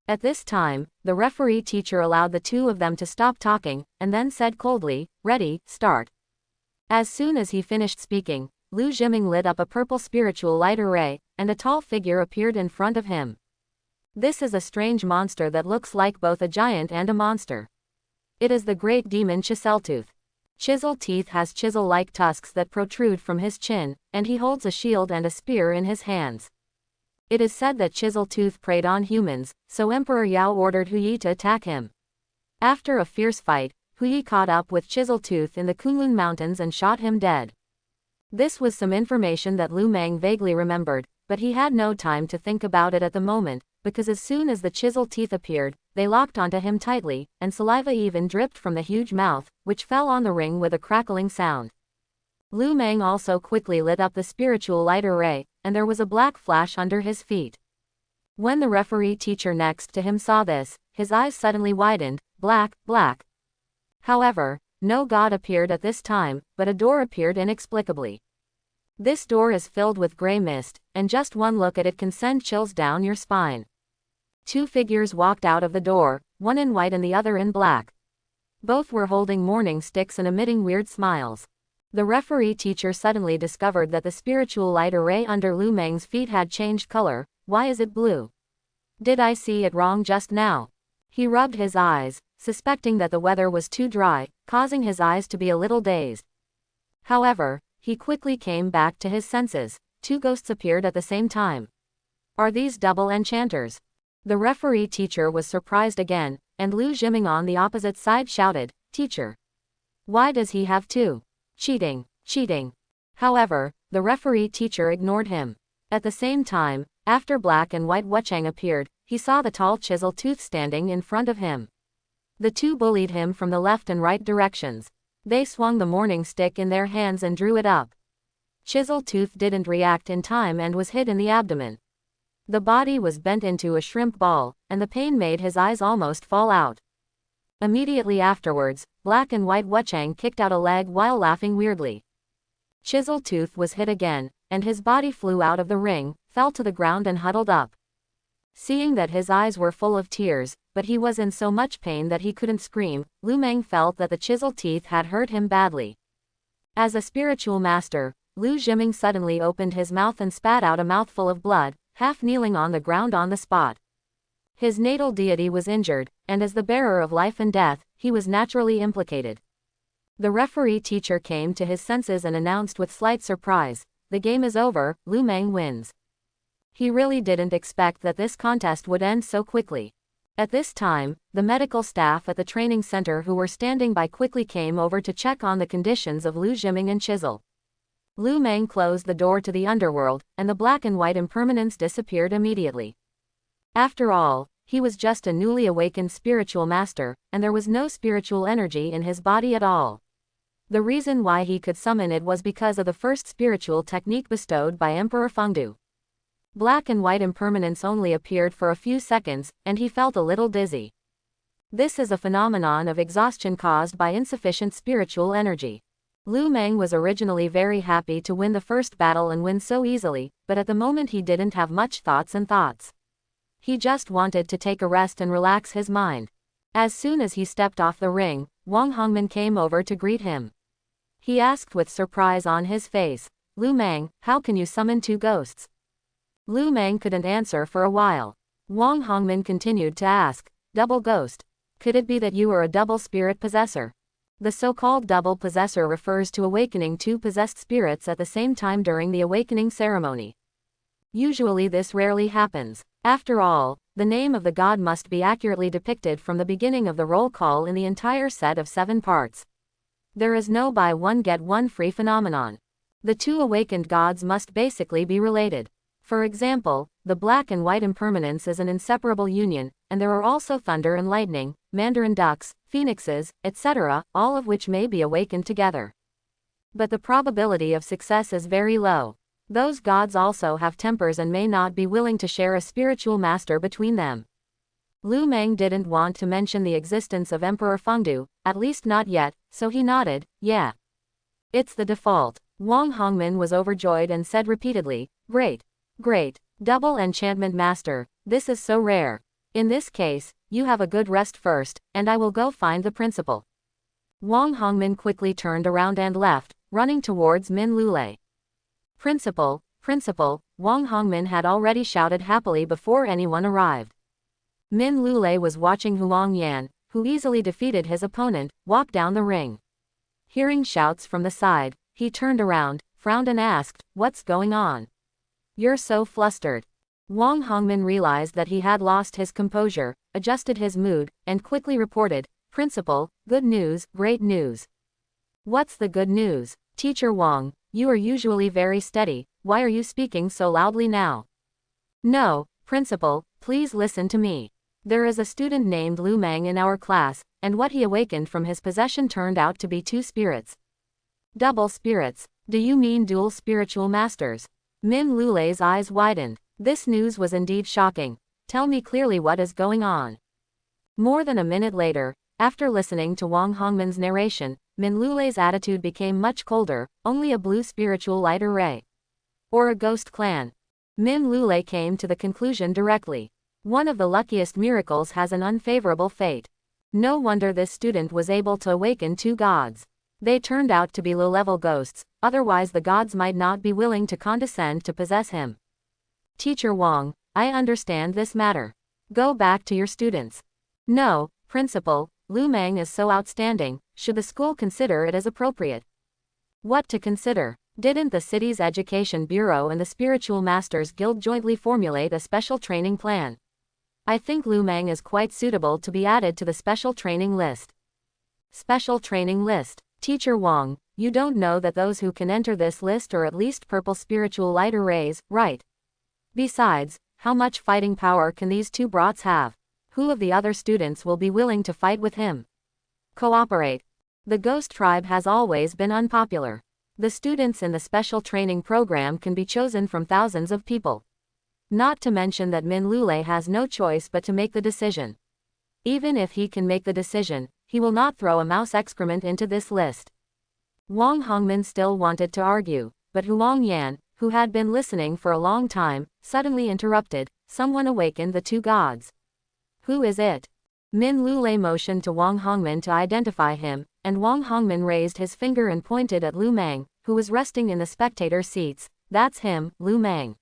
At this time, the referee teacher allowed the two of them to stop talking, and then said coldly, "Ready, start." As soon as he finished speaking, Lu Jiming lit up a purple spiritual light array, and a tall figure appeared in front of him. This is a strange monster that looks like both a giant and a monster. It is the great demon Chiseltooth. Chisel Teeth has chisel-like tusks that protrude from his chin, and he holds a shield and a spear in his hands. It is said that Chisel Tooth preyed on humans, so Emperor Yao ordered Huyi to attack him. After a fierce fight, Huyi caught up with Chisel Tooth in the Kunlun Mountains and shot him dead. This was some information that Lu Mang vaguely remembered, but he had no time to think about it at the moment, because as soon as the chisel teeth appeared, they locked onto him tightly, and saliva even dripped from the huge mouth, which fell on the ring with a crackling sound. Lu Mang also quickly lit up the spiritual light array, and there was a black flash under his feet. When the referee teacher next to him saw this, his eyes suddenly widened. Black. However, no god appeared at this time, but a door appeared inexplicably. This door is filled with gray mist, and just one look at it can send chills down your spine. Two figures walked out of the door, one in white and the other in black. Both were holding mourning sticks and emitting weird smiles. The referee teacher suddenly discovered that the spiritual light array under Lu Mang's feet had changed color. Why is it blue? Did I see it wrong just now? He rubbed his eyes, suspecting that the weather was too dry, causing his eyes to be a little dazed. However, he quickly came back to his senses. Two ghosts appeared at the same time. Are these double enchanters? The referee teacher was surprised again, and Lu Jiming on the opposite side shouted, "Teacher! Why does he have two? Cheating! However, the referee teacher ignored him. At the same time, after Black and White Wuchang appeared, he saw the tall Chisel Tooth standing in front of him. The two bullied him from the left and right directions. They swung the mourning stick in their hands and drew it up. Chisel Tooth didn't react in time and was hit in the abdomen. The body was bent into a shrimp ball, and the pain made his eyes almost fall out. Immediately afterwards, Black and White Wuchang kicked out a leg while laughing weirdly. Chisel Tooth was hit again, and his body flew out of the ring, fell to the ground and huddled up. Seeing that his eyes were full of tears, but he was in so much pain that he couldn't scream, Lu Mang felt that the Chisel Teeth had hurt him badly. As a spiritual master, Lu Jiming suddenly opened his mouth and spat out a mouthful of blood, half kneeling on the ground on the spot. His natal deity was injured, and as the bearer of life and death, he was naturally implicated. The referee teacher came to his senses and announced with slight surprise, the game is over, Lu Meng wins. He really didn't expect that this contest would end so quickly. At this time, the medical staff at the training center who were standing by quickly came over to check on the conditions of Lu Jiming and Chisel. Lu Meng closed the door to the underworld, and the black and white impermanence disappeared immediately. After all, he was just a newly awakened spiritual master, and there was no spiritual energy in his body at all. The reason why he could summon it was because of the first spiritual technique bestowed by Emperor Fengdu. Black and white impermanence only appeared for a few seconds, and he felt a little dizzy. This is a phenomenon of exhaustion caused by insufficient spiritual energy. Lu Meng was originally very happy to win the first battle and win so easily, but at the moment he didn't have much thoughts. He just wanted to take a rest and relax his mind. As soon as he stepped off the ring, Wang Hongmin came over to greet him. He asked with surprise on his face, "Lu Meng, how can you summon two ghosts?" Lu Meng couldn't answer for a while. Wang Hongmin continued to ask, "Double ghost? Could it be that you are a double spirit possessor?" The so-called double possessor refers to awakening two possessed spirits at the same time during the awakening ceremony. Usually this rarely happens. After all, the name of the god must be accurately depicted from the beginning of the roll call in the entire set of 7 parts. There is no buy one get one free phenomenon. The two awakened gods must basically be related. For example, the black and white impermanence is an inseparable union, and there are also thunder and lightning, mandarin ducks, phoenixes, etc., all of which may be awakened together. But the probability of success is very low. Those gods also have tempers and may not be willing to share a spiritual master between them. Lu Meng didn't want to mention the existence of Emperor Fengdu, at least not yet, so he nodded, "Yeah. It's the default." Wang Hongmin was overjoyed and said repeatedly, "Great. Great. Double enchantment master, this is so rare. In this case, you have a good rest first, and I will go find the principal." Wang Hongmin quickly turned around and left, running towards Min Lulei. "Principal, principal," Wang Hongmin had already shouted happily before anyone arrived. Min Lulei was watching Huang Yan, who easily defeated his opponent, walk down the ring. Hearing shouts from the side, he turned around, frowned and asked, "What's going on? You're so flustered." Wang Hongmin realized that he had lost his composure, adjusted his mood, and quickly reported, "Principal, good news, great news." "What's the good news? Teacher Wang, you are usually very steady, why are you speaking so loudly now?" "No, Principal, please listen to me. There is a student named Lu Meng in our class, and what he awakened from his possession turned out to be two spirits." "Double spirits? Do you mean dual spiritual masters?" Min Lulei's eyes widened. This news was indeed shocking. "Tell me clearly what is going on." More than a minute later, after listening to Wang Hongmin's narration, Min Lulei's attitude became much colder. "Only a blue spiritual light array? Or a ghost clan?" Min Lulei came to the conclusion directly. One of the luckiest miracles has an unfavorable fate. No wonder this student was able to awaken two gods. They turned out to be low-level ghosts, otherwise the gods might not be willing to condescend to possess him. "Teacher Wang, I understand this matter. Go back to your students." "No, Principal, Lu Meng is so outstanding, should the school consider it as appropriate?" "What to consider? Didn't the city's education bureau and the Spiritual Masters Guild jointly formulate a special training plan? I think Lu Meng is quite suitable to be added to the special training list." "Special training list? Teacher Wang, you don't know that those who can enter this list are at least purple spiritual light arrays, right? Besides, how much fighting power can these two brats have? Who of the other students will be willing to fight with him? Cooperate. The ghost tribe has always been unpopular. The students in the special training program can be chosen from thousands of people. Not to mention that Min Lulei has no choice but to make the decision. Even if he can make the decision, he will not throw a mouse excrement into this list." Wang Hongmin still wanted to argue, but Huang Yan, who had been listening for a long time, suddenly interrupted, "Someone awakened the two gods." "Who is it?" Min Lulei motioned to Wang Hongmin to identify him, and Wang Hongmin raised his finger and pointed at Lu Meng, who was resting in the spectator seats. "That's him, Lu Meng.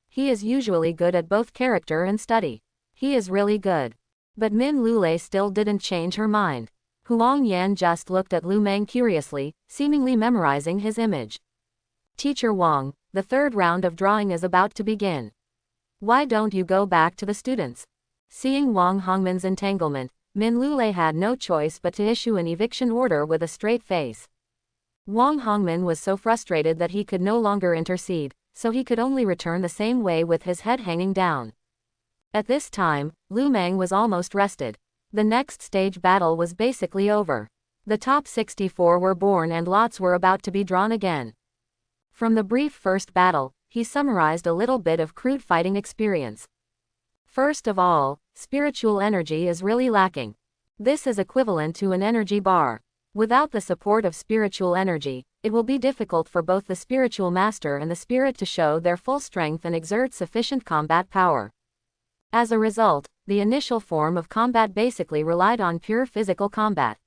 He is usually good at both character and study. He is really good." But Min Lulei still didn't change her mind. Huang Yan just looked at Lu Meng curiously, seemingly memorizing his image. "Teacher Wang, the third round of drawing is about to begin. Why don't you go back to the students? Seeing Wang Hongman's entanglement, Min Lulei had no choice but to issue an eviction order with a straight face. Wang Hongman was so frustrated that he could no longer intercede, so he could only return the same way with his head hanging down. At this time, Lu Meng was almost rested. The next stage battle was basically over. The top 64 were born and lots were about to be drawn again. From the brief first battle, he summarized a little bit of crude fighting experience. First of all, spiritual energy is really lacking. This is equivalent to an energy bar. Without the support of spiritual energy, it will be difficult for both the spiritual master and the spirit to show their full strength and exert sufficient combat power. As a result, the initial form of combat basically relied on pure physical combat.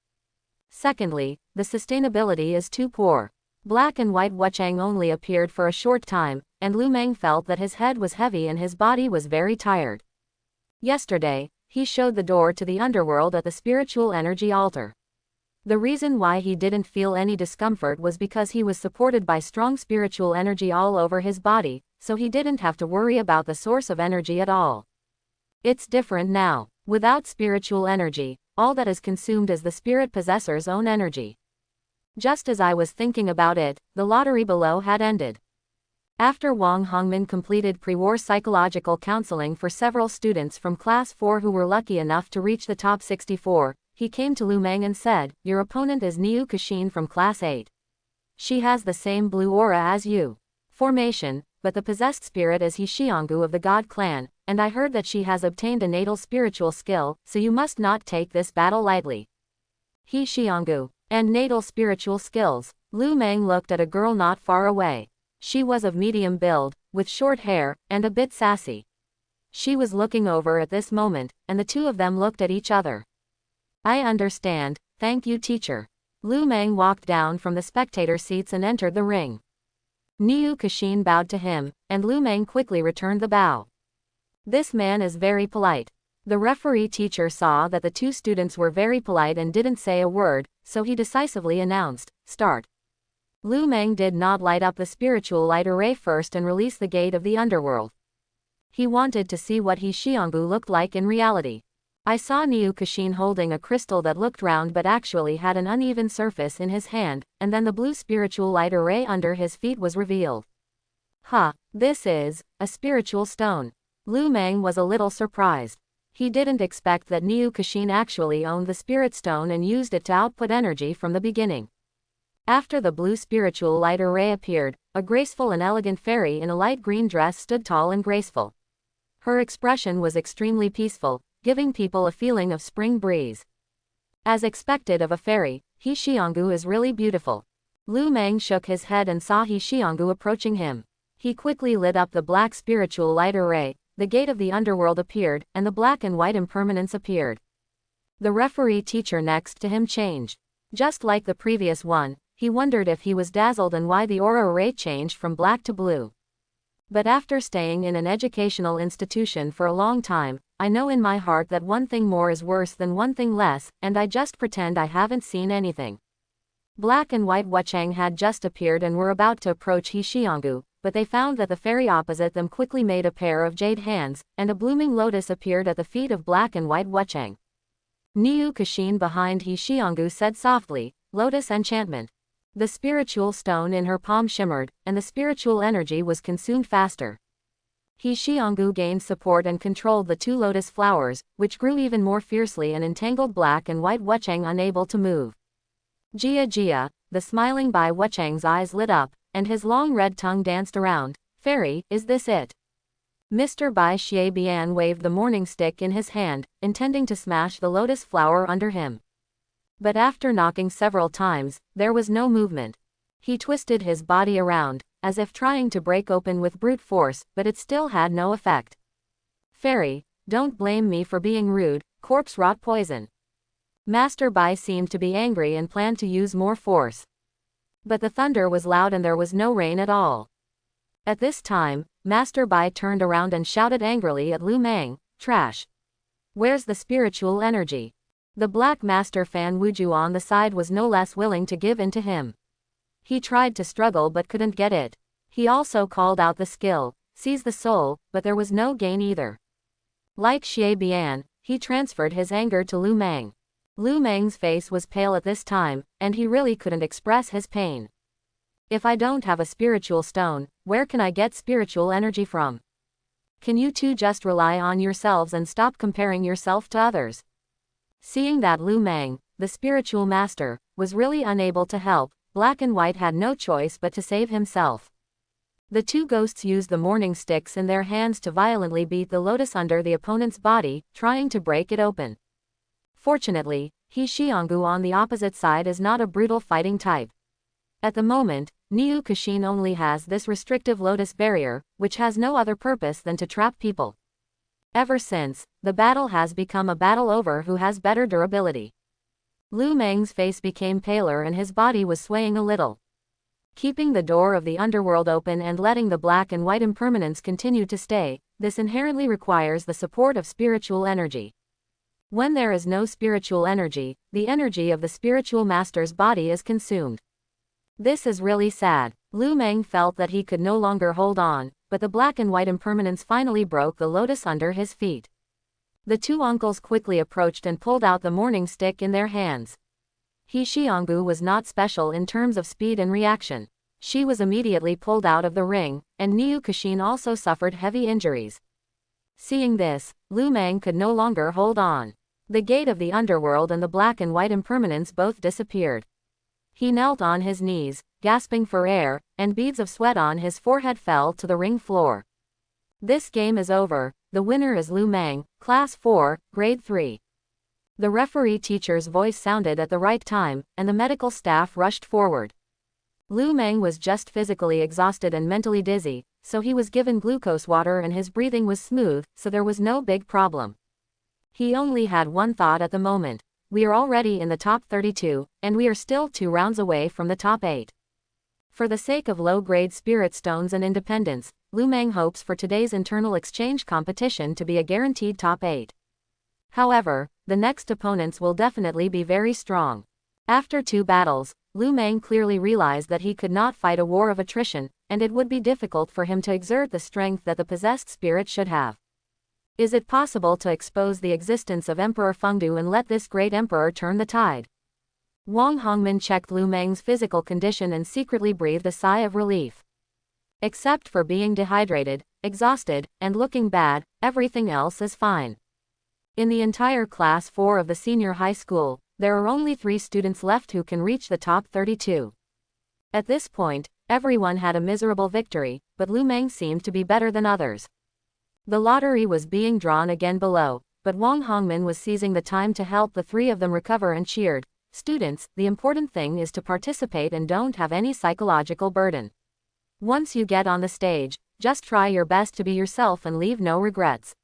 Secondly, the sustainability is too poor. Black and white Wuchang only appeared for a short time, and Lu Meng felt that his head was heavy and his body was very tired. Yesterday, he showed the door to the underworld at the spiritual energy altar. The reason why he didn't feel any discomfort was because he was supported by strong spiritual energy all over his body, so he didn't have to worry about the source of energy at all. It's different now. Without spiritual energy, all that is consumed is the spirit possessor's own energy. Just as I was thinking about it, the lottery below had ended. After Wang Hongman completed pre-war psychological counseling for several students from Class 4 who were lucky enough to reach the top 64, he came to Lu Meng and said, "Your opponent is Niu Kashin from Class 8. She has the same blue aura as you. Formation, but the possessed spirit is He Xianggu of the God clan, and I heard that she has obtained a natal spiritual skill, so you must not take this battle lightly." He Xianggu, and natal spiritual skills. Lu Meng looked at a girl not far away. She was of medium build, with short hair, and a bit sassy. She was looking over at this moment, and the two of them looked at each other. "I understand, thank you teacher." Lu Meng walked down from the spectator seats and entered the ring. Niu Kashin bowed to him, and Lu Meng quickly returned the bow. "This man is very polite." The referee teacher saw that the two students were very polite and didn't say a word, so he decisively announced, "Start." Lu Meng did not light up the spiritual light array first and release the gate of the underworld. He wanted to see what He Xianggu looked like in reality. I saw Niu Kashin holding a crystal that looked round but actually had an uneven surface in his hand, and then the blue spiritual light array under his feet was revealed. This is a spiritual stone. Lu Meng was a little surprised. He didn't expect that Niu Kashin actually owned the spirit stone and used it to output energy from the beginning. After the blue spiritual light array appeared, a graceful and elegant fairy in a light green dress stood tall and graceful. Her expression was extremely peaceful, giving people a feeling of spring breeze. As expected of a fairy, He Xianggu is really beautiful. Lu Meng shook his head and saw He Xianggu approaching him. He quickly lit up the black spiritual light array, the gate of the underworld appeared, and the black and white impermanence appeared. The referee teacher next to him changed. Just like the previous one, he wondered if he was dazzled and why the aura array changed from black to blue. But after staying in an educational institution for a long time, I know in my heart that one thing more is worse than one thing less, and I just pretend I haven't seen anything. Black and white Wuchang had just appeared and were about to approach He Xianggu, but they found that the fairy opposite them quickly made a pair of jade hands, and a blooming lotus appeared at the feet of black and white Wuchang. Niu Kashin behind He Xianggu said softly, "Lotus enchantment." The spiritual stone in her palm shimmered, and the spiritual energy was consumed faster. He Xianggu gained support and controlled the two lotus flowers, which grew even more fiercely and entangled black and white Wuchang unable to move. Jia Jia, the smiling Bai Wuchang's eyes lit up, and his long red tongue danced around. "Fairy, is this it?" Mr. Bai Xiabian waved the morning stick in his hand, intending to smash the lotus flower under him. But after knocking several times, there was no movement. He twisted his body around, as if trying to break open with brute force, but it still had no effect. "Fairy, don't blame me for being rude, corpse rot poison." Master Bai seemed to be angry and planned to use more force. But the thunder was loud and there was no rain at all. At this time, Master Bai turned around and shouted angrily at Lu Meng, "Trash! Where's the spiritual energy?" The black master Fan Wuju on the side was no less willing to give in to him. He tried to struggle but couldn't get it. He also called out the skill, seize the soul, but there was no gain either. Like Xie Bian, he transferred his anger to Lu Meng. Lu Meng's face was pale at this time, and he really couldn't express his pain. If I don't have a spiritual stone, where can I get spiritual energy from? Can you two just rely on yourselves and stop comparing yourself to others? Seeing that Lu Meng, the spiritual master, was really unable to help, Black and White had no choice but to save himself. The two ghosts used the morning sticks in their hands to violently beat the lotus under the opponent's body, trying to break it open. Fortunately, He Xianggu on the opposite side is not a brutal fighting type. At the moment, Niu Kashin only has this restrictive lotus barrier, which has no other purpose than to trap people. Ever since, the battle has become a battle over who has better durability. Lu Meng's face became paler and his body was swaying a little. Keeping the door of the underworld open and letting the black and white impermanence continue to stay, this inherently requires the support of spiritual energy. When there is no spiritual energy, the energy of the spiritual master's body is consumed. This is really sad. Lu Meng felt that he could no longer hold on, but the black and white impermanence finally broke the lotus under his feet. The two uncles quickly approached and pulled out the morning stick in their hands. He Xianggu was not special in terms of speed and reaction. She was immediately pulled out of the ring, and Niu Kashin also suffered heavy injuries. Seeing this, Lu Meng could no longer hold on. The gate of the underworld and the black and white impermanence both disappeared. He knelt on his knees, gasping for air, and beads of sweat on his forehead fell to the ring floor. This game is over. The winner is Lu Meng, Class 4, Grade 3. The referee teacher's voice sounded at the right time, and the medical staff rushed forward. Lu Meng was just physically exhausted and mentally dizzy, so he was given glucose water and his breathing was smooth, so there was no big problem. He only had one thought at the moment. We are already in the top 32, and we are still 2 rounds away from the top 8. For the sake of low-grade spirit stones and independence, Lu Meng hopes for today's internal exchange competition to be a guaranteed top 8. However, the next opponents will definitely be very strong. After 2 battles, Lu Meng clearly realized that he could not fight a war of attrition, and it would be difficult for him to exert the strength that the possessed spirit should have. Is it possible to expose the existence of Emperor Fengdu and let this great emperor turn the tide? Wang Hongmin checked Lu Meng's physical condition and secretly breathed a sigh of relief. Except for being dehydrated, exhausted, and looking bad, everything else is fine. In the entire Class 4 of the senior high school, there are only 3 students left who can reach the top 32. At this point, everyone had a miserable victory, but Lu Meng seemed to be better than others. The lottery was being drawn again below, but Wang Hongmin was seizing the time to help the 3 of them recover and cheered, "Students, the important thing is to participate and don't have any psychological burden. Once you get on the stage, just try your best to be yourself and leave no regrets."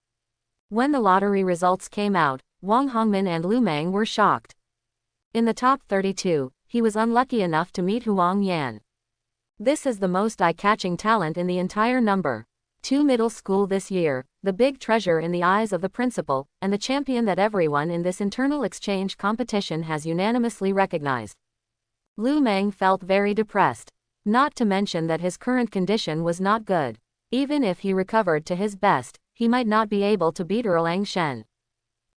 When the lottery results came out, Wang Hongmin and Lu Meng were shocked. In the top 32, he was unlucky enough to meet Huang Yan. This is the most eye-catching talent in the entire number 2 middle school this year, the big treasure in the eyes of the principal, and the champion that everyone in this internal exchange competition has unanimously recognized. Lu Meng felt very depressed. Not to mention that his current condition was not good. Even if he recovered to his best, he might not be able to beat Erlang Shen.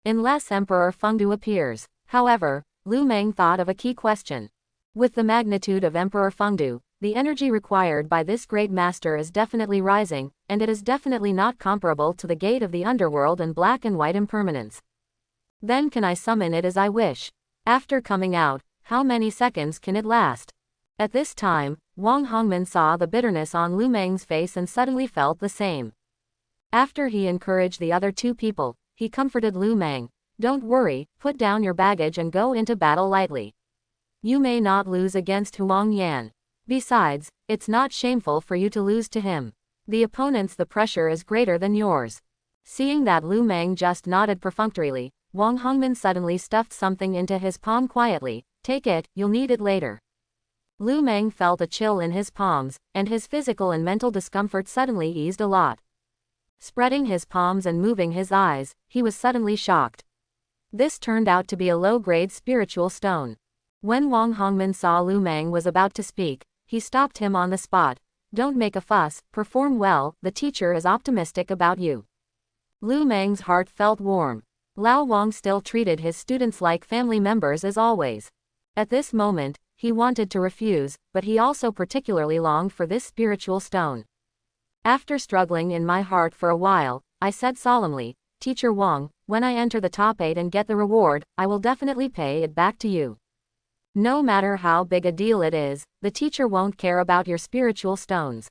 Unless Emperor Fengdu appears. However, Lu Meng thought of a key question. With the magnitude of Emperor Fengdu, the energy required by this great master is definitely rising, and it is definitely not comparable to the gate of the underworld and black and white impermanence. Then can I summon it as I wish? After coming out, how many seconds can it last? At this time, Wang Hongmin saw the bitterness on Lu Meng's face and suddenly felt the same. After he encouraged the other 2 people, he comforted Lu Meng. "Don't worry, put down your baggage and go into battle lightly. You may not lose against Huang Yan. Besides, it's not shameful for you to lose to him. The opponent's the pressure is greater than yours." Seeing that Lu Meng just nodded perfunctorily, Wang Hongmin suddenly stuffed something into his palm quietly. "Take it, you'll need it later." Lu Meng felt a chill in his palms, and his physical and mental discomfort suddenly eased a lot. Spreading his palms and moving his eyes, he was suddenly shocked. This turned out to be a low-grade spiritual stone. When Wang Hongmin saw Lu Meng was about to speak, he stopped him on the spot. Don't make a fuss, perform well, the teacher is optimistic about you. Lu Meng's heart felt warm. Lao Wang still treated his students like family members as always. At this moment, he wanted to refuse, but he also particularly longed for this spiritual stone. After struggling in my heart for a while, I said solemnly, Teacher Wang, when I enter the top 8 and get the reward, I will definitely pay it back to you. No matter how big a deal it is, the teacher won't care about your spiritual stones.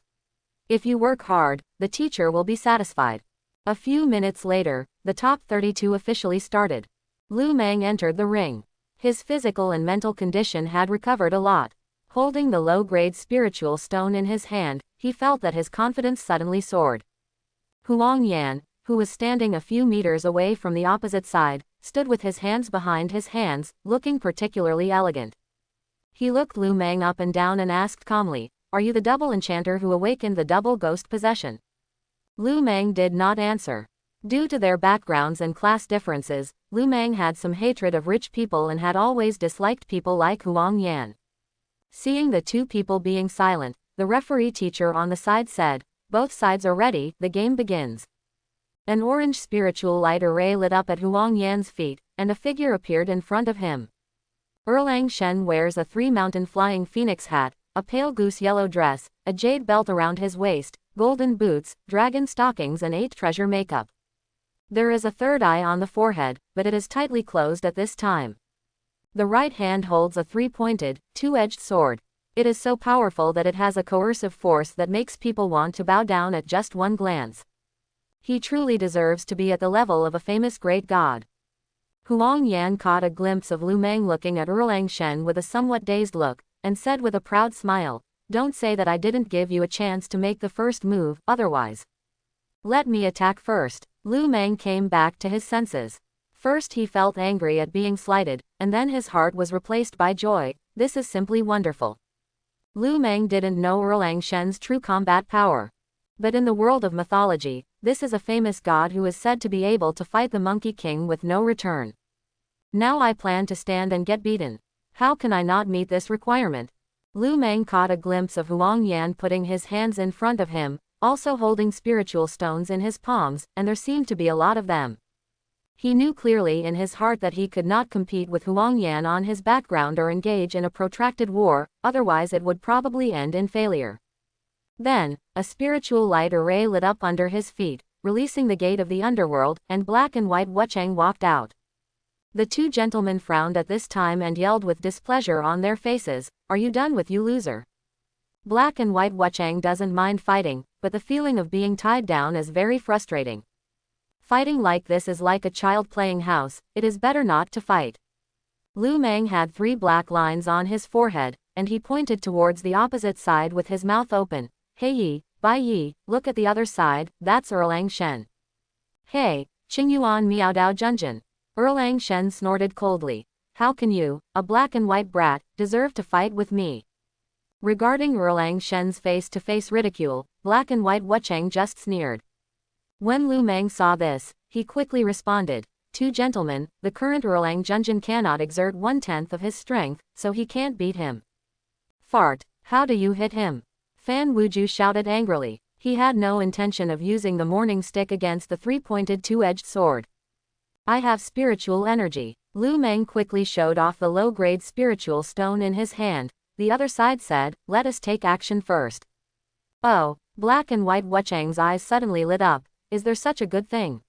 If you work hard, the teacher will be satisfied. A few minutes later, the top 32 officially started. Lu Meng entered the ring. His physical and mental condition had recovered a lot. Holding the low-grade spiritual stone in his hand, he felt that his confidence suddenly soared. Huang Yan, who was standing a few meters away from the opposite side, stood with his hands behind his hands, looking particularly elegant. He looked Lu Meng up and down and asked calmly, "Are you the double enchanter who awakened the double ghost possession?" Lu Meng did not answer. Due to their backgrounds and class differences, Lu Meng had some hatred of rich people and had always disliked people like Huang Yan. Seeing the two people being silent, the referee teacher on the side said, "Both sides are ready, the game begins." An orange spiritual light array lit up at Huang Yan's feet, and a figure appeared in front of him. Erlang Shen wears a three-mountain flying phoenix hat, a pale goose yellow dress, a jade belt around his waist, golden boots, dragon stockings and 8 treasure makeup. There is a third eye on the forehead, but it is tightly closed at this time. The right hand holds a 3-pointed, 2-edged sword. It is so powerful that it has a coercive force that makes people want to bow down at just one glance. He truly deserves to be at the level of a famous great god. Huang Yan caught a glimpse of Lu Meng looking at Erlang Shen with a somewhat dazed look, and said with a proud smile, "Don't say that I didn't give you a chance to make the first move, otherwise. Let me attack first." Lu Meng came back to his senses. First he felt angry at being slighted, and then his heart was replaced by joy. This is simply wonderful. Lu Meng didn't know Erlang Shen's true combat power. But in the world of mythology, this is a famous god who is said to be able to fight the Monkey King with no return. Now I plan to stand and get beaten. How can I not meet this requirement? Lu Meng caught a glimpse of Huang Yan putting his hands in front of him, also holding spiritual stones in his palms, and there seemed to be a lot of them. He knew clearly in his heart that he could not compete with Huang Yan on his background or engage in a protracted war, otherwise it would probably end in failure. Then, a spiritual light array lit up under his feet, releasing the gate of the underworld, and black and white Wucheng walked out. The two gentlemen frowned at this time and yelled with displeasure on their faces, "Are you done with you loser?" Black and white Wucheng doesn't mind fighting, but the feeling of being tied down is very frustrating. Fighting like this is like a child playing house, it is better not to fight. Lu Meng had 3 black lines on his forehead, and he pointed towards the opposite side with his mouth open. "Hey Yi, Bai Yi, look at the other side, that's Erlang Shen." "Hey, Qingyuan Miao Dao Junjin." Erlang Shen snorted coldly. "How can you, a black and white brat, deserve to fight with me?" Regarding Erlang Shen's face-to-face ridicule, black and white Wucheng just sneered. When Lu Meng saw this, he quickly responded, "Two gentlemen, the current Erlang Junjin cannot exert 1/10 of his strength, so he can't beat him." "Fart, how do you hit him?" Fan Wuju shouted angrily. He had no intention of using the morning stick against the 3-pointed 2-edged sword. "I have spiritual energy." Lu Meng quickly showed off the low-grade spiritual stone in his hand. The other side said, "Let us take action first." Oh, black and white Wucheng's eyes suddenly lit up. Is there such a good thing?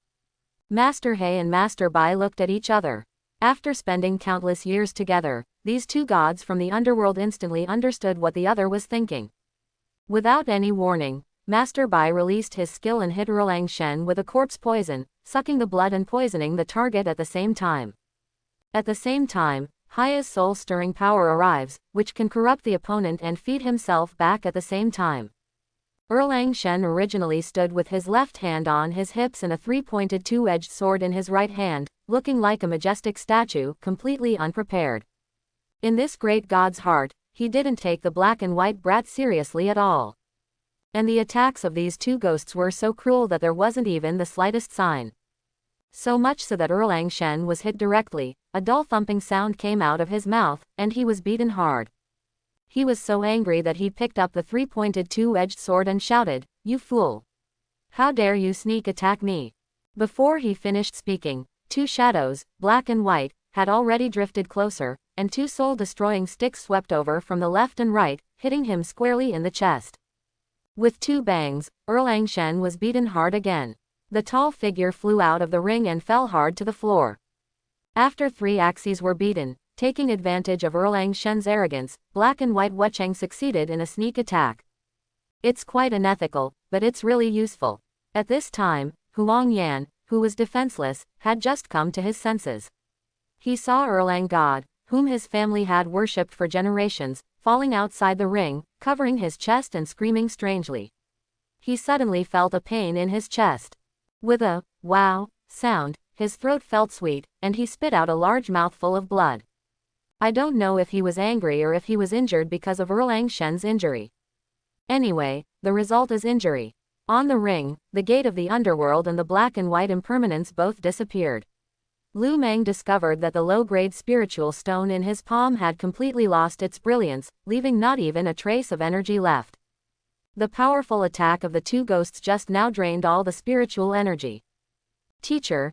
Master He and Master Bai looked at each other. After spending countless years together, these two gods from the underworld instantly understood what the other was thinking. Without any warning, Master Bai released his skill and hit Erlang Shen with a corpse poison, sucking the blood and poisoning the target at the same time. At the same time, Haya's soul-stirring power arrives, which can corrupt the opponent and feed himself back at the same time. Erlang Shen originally stood with his left hand on his hips and a 3-pointed 2-edged sword in his right hand, looking like a majestic statue, completely unprepared. In this great god's heart, he didn't take the black and white brat seriously at all. And the attacks of these two ghosts were so cruel that there wasn't even the slightest sign. So much so that Erlang Shen was hit directly, a dull thumping sound came out of his mouth, and he was beaten hard. He was so angry that he picked up the three-pointed two-edged sword and shouted, "You fool! How dare you sneak attack me?" Before he finished speaking, two shadows, black and white, had already drifted closer, and two soul-destroying sticks swept over from the left and right, hitting him squarely in the chest. With two bangs, Erlang Shen was beaten hard again. The tall figure flew out of the ring and fell hard to the floor. After 3 axes were beaten, taking advantage of Erlang Shen's arrogance, Black and White Wucheng succeeded in a sneak attack. It's quite unethical, but it's really useful. At this time, Huang Yan, who was defenseless, had just come to his senses. He saw Erlang God, whom his family had worshipped for generations, falling outside the ring, covering his chest and screaming strangely. He suddenly felt a pain in his chest. With a "wow" sound, his throat felt sweet, and he spit out a large mouthful of blood. I don't know if he was angry or if he was injured because of Erlang Shen's injury. Anyway, the result is injury. On the ring, the gate of the underworld and the black and white impermanence both disappeared. Lu Meng discovered that the low-grade spiritual stone in his palm had completely lost its brilliance, leaving not even a trace of energy left. The powerful attack of the two ghosts just now drained all the spiritual energy. Teacher,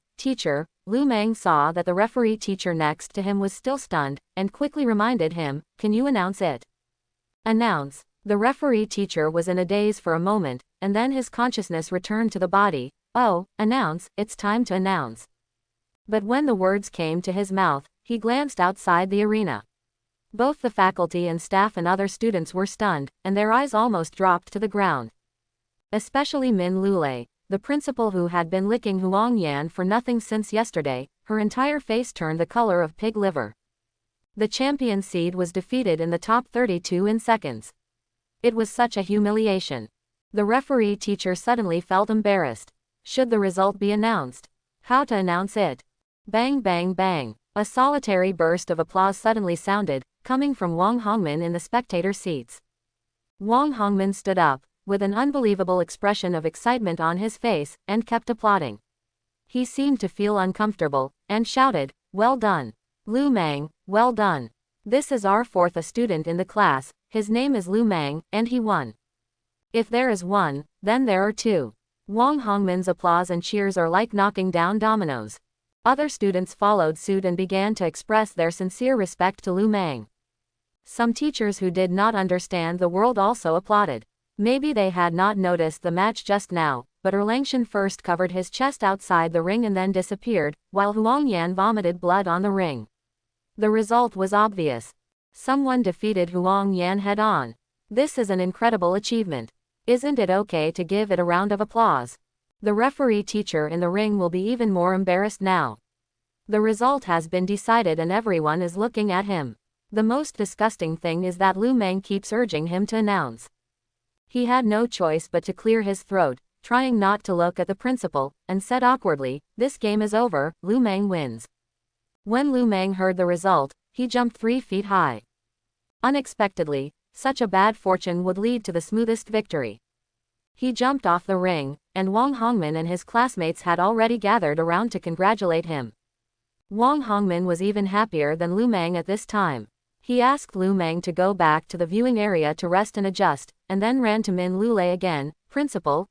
Lu Meng saw that the referee teacher next to him was still stunned, and quickly reminded him, "Can you announce it?" Announce. The referee teacher was in a daze for a moment, and then his consciousness returned to the body. "Oh, announce, it's time to announce." But when the words came to his mouth, he glanced outside the arena. Both the faculty and staff and other students were stunned, and their eyes almost dropped to the ground. Especially Min Lulei, the principal who had been licking Huang Yan for nothing since yesterday, her entire face turned the color of pig liver. The champion seed was defeated in the top 32 in seconds. It was such a humiliation. The referee teacher suddenly felt embarrassed. Should the result be announced? How to announce it? Bang bang bang. A solitary burst of applause suddenly sounded, coming from Wang Hongmin in the spectator seats. Wang Hongmin stood up, with an unbelievable expression of excitement on his face, and kept applauding. He seemed to feel uncomfortable, and shouted, "Well done. Lu Meng, well done. This is our fourth student in the class, his name is Lu Meng, and he won. If there is one, then there are two." Wang Hongmin's applause and cheers are like knocking down dominoes. Other students followed suit and began to express their sincere respect to Lu Meng. Some teachers who did not understand the world also applauded. Maybe they had not noticed the match just now, but Erlang Shen first covered his chest outside the ring and then disappeared, while Huang Yan vomited blood on the ring. The result was obvious. Someone defeated Huang Yan head-on. This is an incredible achievement. Isn't it okay to give it a round of applause? The referee teacher in the ring will be even more embarrassed now. The result has been decided and everyone is looking at him. The most disgusting thing is that Lu Meng keeps urging him to announce. He had no choice but to clear his throat, trying not to look at the principal, and said awkwardly, "This game is over, Lu Meng wins." When Lu Meng heard the result, he jumped 3 feet high. Unexpectedly, such a bad fortune would lead to the smoothest victory. He jumped off the ring, and Wang Hongmin and his classmates had already gathered around to congratulate him. Wang Hongmin was even happier than Lu Meng at this time. He asked Lu Meng to go back to the viewing area to rest and adjust, and then ran to Min Lulei again. Principal.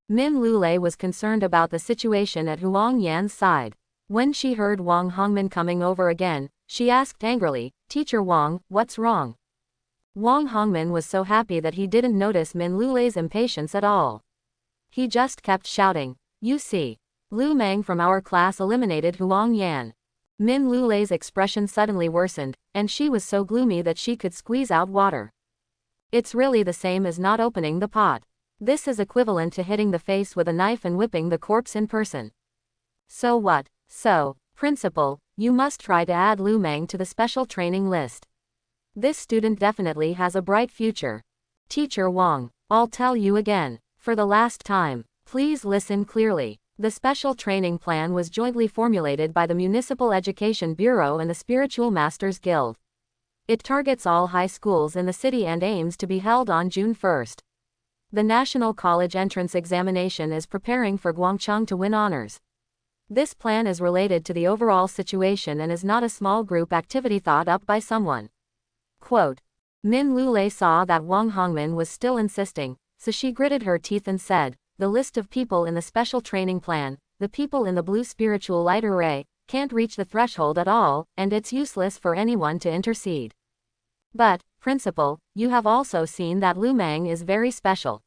Min Lulei was concerned about the situation at Huang Yan's side. When she heard Wang Hongmin coming over again, she asked angrily, "Teacher Wang, what's wrong?" Wang Hongmin was so happy that he didn't notice Min Lulei's impatience at all. He just kept shouting, "You see. Lu Meng from our class eliminated Huang Yan." Min Lulei's expression suddenly worsened, and she was so gloomy that she could squeeze out water. It's really the same as not opening the pot. This is equivalent to hitting the face with a knife and whipping the corpse in person. So what? So, principal, you must try to add Lu Meng to the special training list. This student definitely has a bright future. Teacher Wang, I'll tell you again, for the last time, please listen clearly. The special training plan was jointly formulated by the Municipal Education Bureau and the Spiritual Masters Guild. It targets all high schools in the city and aims to be held on June 1st. The National College Entrance Examination is preparing for Guangcheng to win honors. This plan is related to the overall situation and is not a small group activity thought up by someone. Quote, Min Lulei saw that Wang Hongmin was still insisting, so she gritted her teeth and said, the list of people in the special training plan, the people in the blue spiritual light array, can't reach the threshold at all, and it's useless for anyone to intercede. But, Principal, you have also seen that Lu Meng is very special.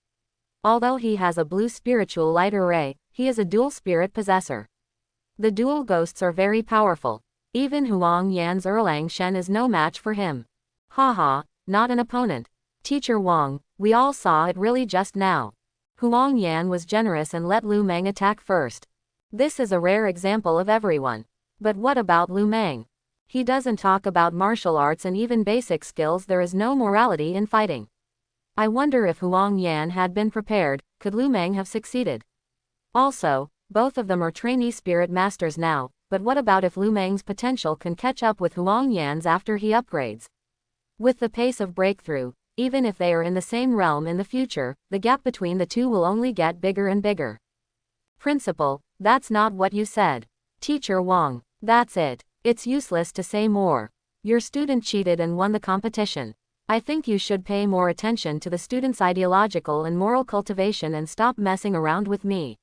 Although he has a blue spiritual light array, he is a dual spirit possessor. The dual ghosts are very powerful. Even Huang Yan's Erlang Shen is no match for him. Haha, not an opponent. Teacher Wang, we all saw it really just now. Huang Yan was generous and let Lu Meng attack first. This is a rare example of everyone. But what about Lu Meng? He doesn't talk about martial arts and even basic skills. There is no morality in fighting. I wonder if Huang Yan had been prepared, could Lu Meng have succeeded? Also, both of them are trainee spirit masters now, but what about if Lu Meng's potential can catch up with Huang Yan's after he upgrades? With the pace of breakthrough, even if they are in the same realm in the future, the gap between the two will only get bigger and bigger. Principal, that's not what you said. Teacher Wang, that's it. It's useless to say more. Your student cheated and won the competition. I think you should pay more attention to the student's ideological and moral cultivation and stop messing around with me.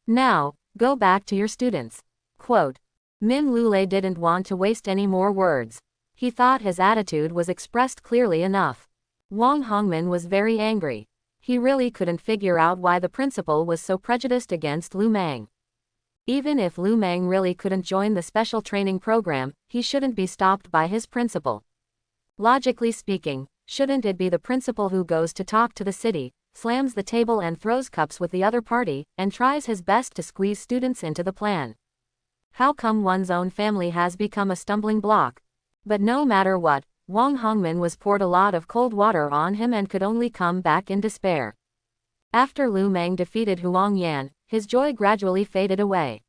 Now, go back to your students. Quote. Min Lulei didn't want to waste any more words. He thought his attitude was expressed clearly enough. Wang Hongmin was very angry. He really couldn't figure out why the principal was so prejudiced against Lu Meng. Even if Lu Meng really couldn't join the special training program, he shouldn't be stopped by his principal. Logically speaking, shouldn't it be the principal who goes to talk to the city, slams the table and throws cups with the other party, and tries his best to squeeze students into the plan? How come one's own family has become a stumbling block? But no matter what, Wang Hongmin was poured a lot of cold water on him and could only come back in despair. After Lu Meng defeated Huang Yan, his joy gradually faded away.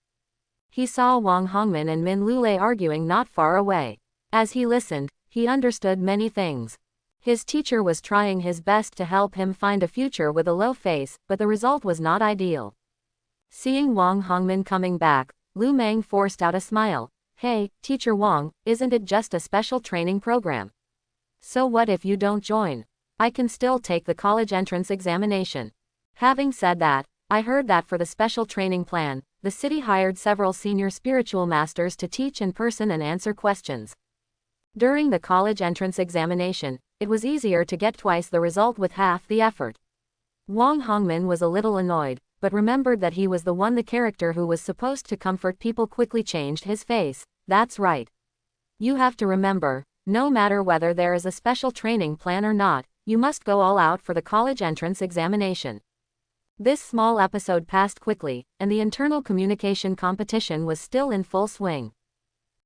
He saw Wang Hongmin and Min Lulei arguing not far away. As he listened, he understood many things. His teacher was trying his best to help him find a future with a low face, but the result was not ideal. Seeing Wang Hongmin coming back, Lu Meng forced out a smile. Hey, Teacher Wang, isn't it just a special training program? So what if you don't join? I can still take the college entrance examination. Having said that, I heard that for the special training plan, the city hired several senior spiritual masters to teach in person and answer questions. During the college entrance examination, it was easier to get twice the result with half the effort. Wang Hongmin was a little annoyed, but remembered that he was the character who was supposed to comfort people quickly changed his face. That's right. You have to remember, no matter whether there is a special training plan or not, you must go all out for the college entrance examination. This small episode passed quickly, and the internal communication competition was still in full swing.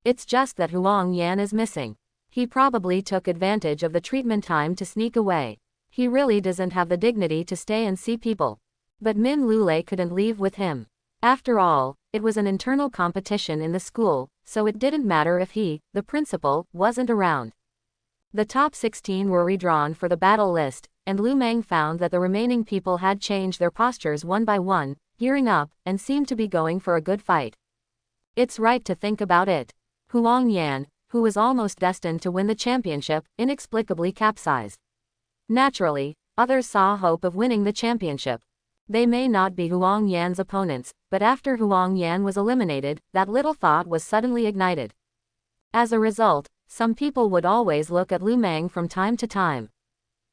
It's just that Huang Yan is missing. He probably took advantage of the treatment time to sneak away. He really doesn't have the dignity to stay and see people. But Min Lulei couldn't leave with him. After all, it was an internal competition in the school, so it didn't matter if he, the principal, wasn't around. The top 16 were redrawn for the battle list, and Lu Meng found that the remaining people had changed their postures one by one, gearing up, and seemed to be going for a good fight. It's right to think about it. Huang Yan, who was almost destined to win the championship, inexplicably capsized. Naturally, others saw hope of winning the championship. They may not be Huang Yan's opponents, but after Huang Yan was eliminated, that little thought was suddenly ignited. As a result, some people would always look at Lu Meng from time to time.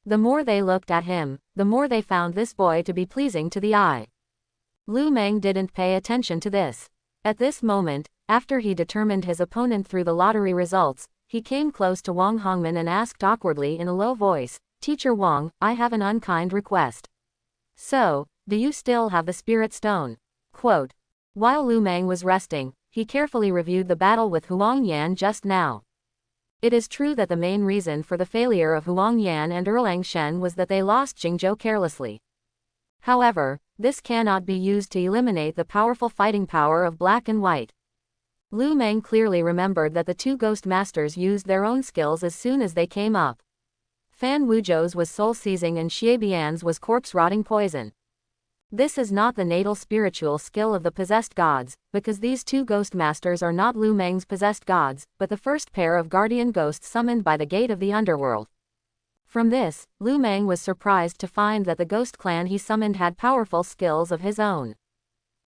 The more they looked at him, the more they found this boy to be pleasing to the eye. Lu Meng didn't pay attention to this. At this moment, after he determined his opponent through the lottery results, he came close to Wang Hongmin and asked awkwardly in a low voice, Teacher Wang, I have an unkind request. So, do you still have the spirit stone? Quote. While Lu Meng was resting, he carefully reviewed the battle with Huang Yan just now. It is true that the main reason for the failure of Huang Yan and Erlang Shen was that they lost Jingzhou carelessly. However, this cannot be used to eliminate the powerful fighting power of black and white. Lu Meng clearly remembered that the two ghost masters used their own skills as soon as they came up. Fan Wuzhou's was soul-seizing and Xiebian's was corpse-rotting poison. This is not the natal spiritual skill of the possessed gods, because these two ghost masters are not Lu Meng's possessed gods, but the first pair of guardian ghosts summoned by the gate of the underworld. From this, Lu Meng was surprised to find that the ghost clan he summoned had powerful skills of his own.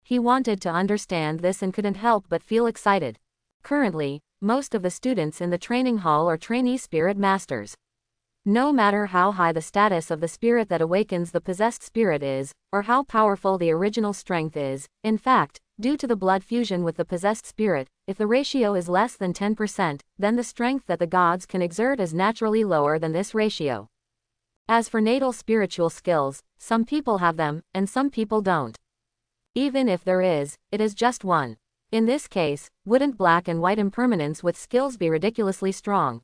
He wanted to understand this and couldn't help but feel excited. Currently, most of the students in the training hall are trainee spirit masters. No matter how high the status of the spirit that awakens the possessed spirit is, or how powerful the original strength is, in fact, due to the blood fusion with the possessed spirit, if the ratio is less than 10%, then the strength that the gods can exert is naturally lower than this ratio. As for natal spiritual skills, some people have them, and some people don't. Even if there is, it is just one. In this case, wouldn't black and white impermanence with skills be ridiculously strong?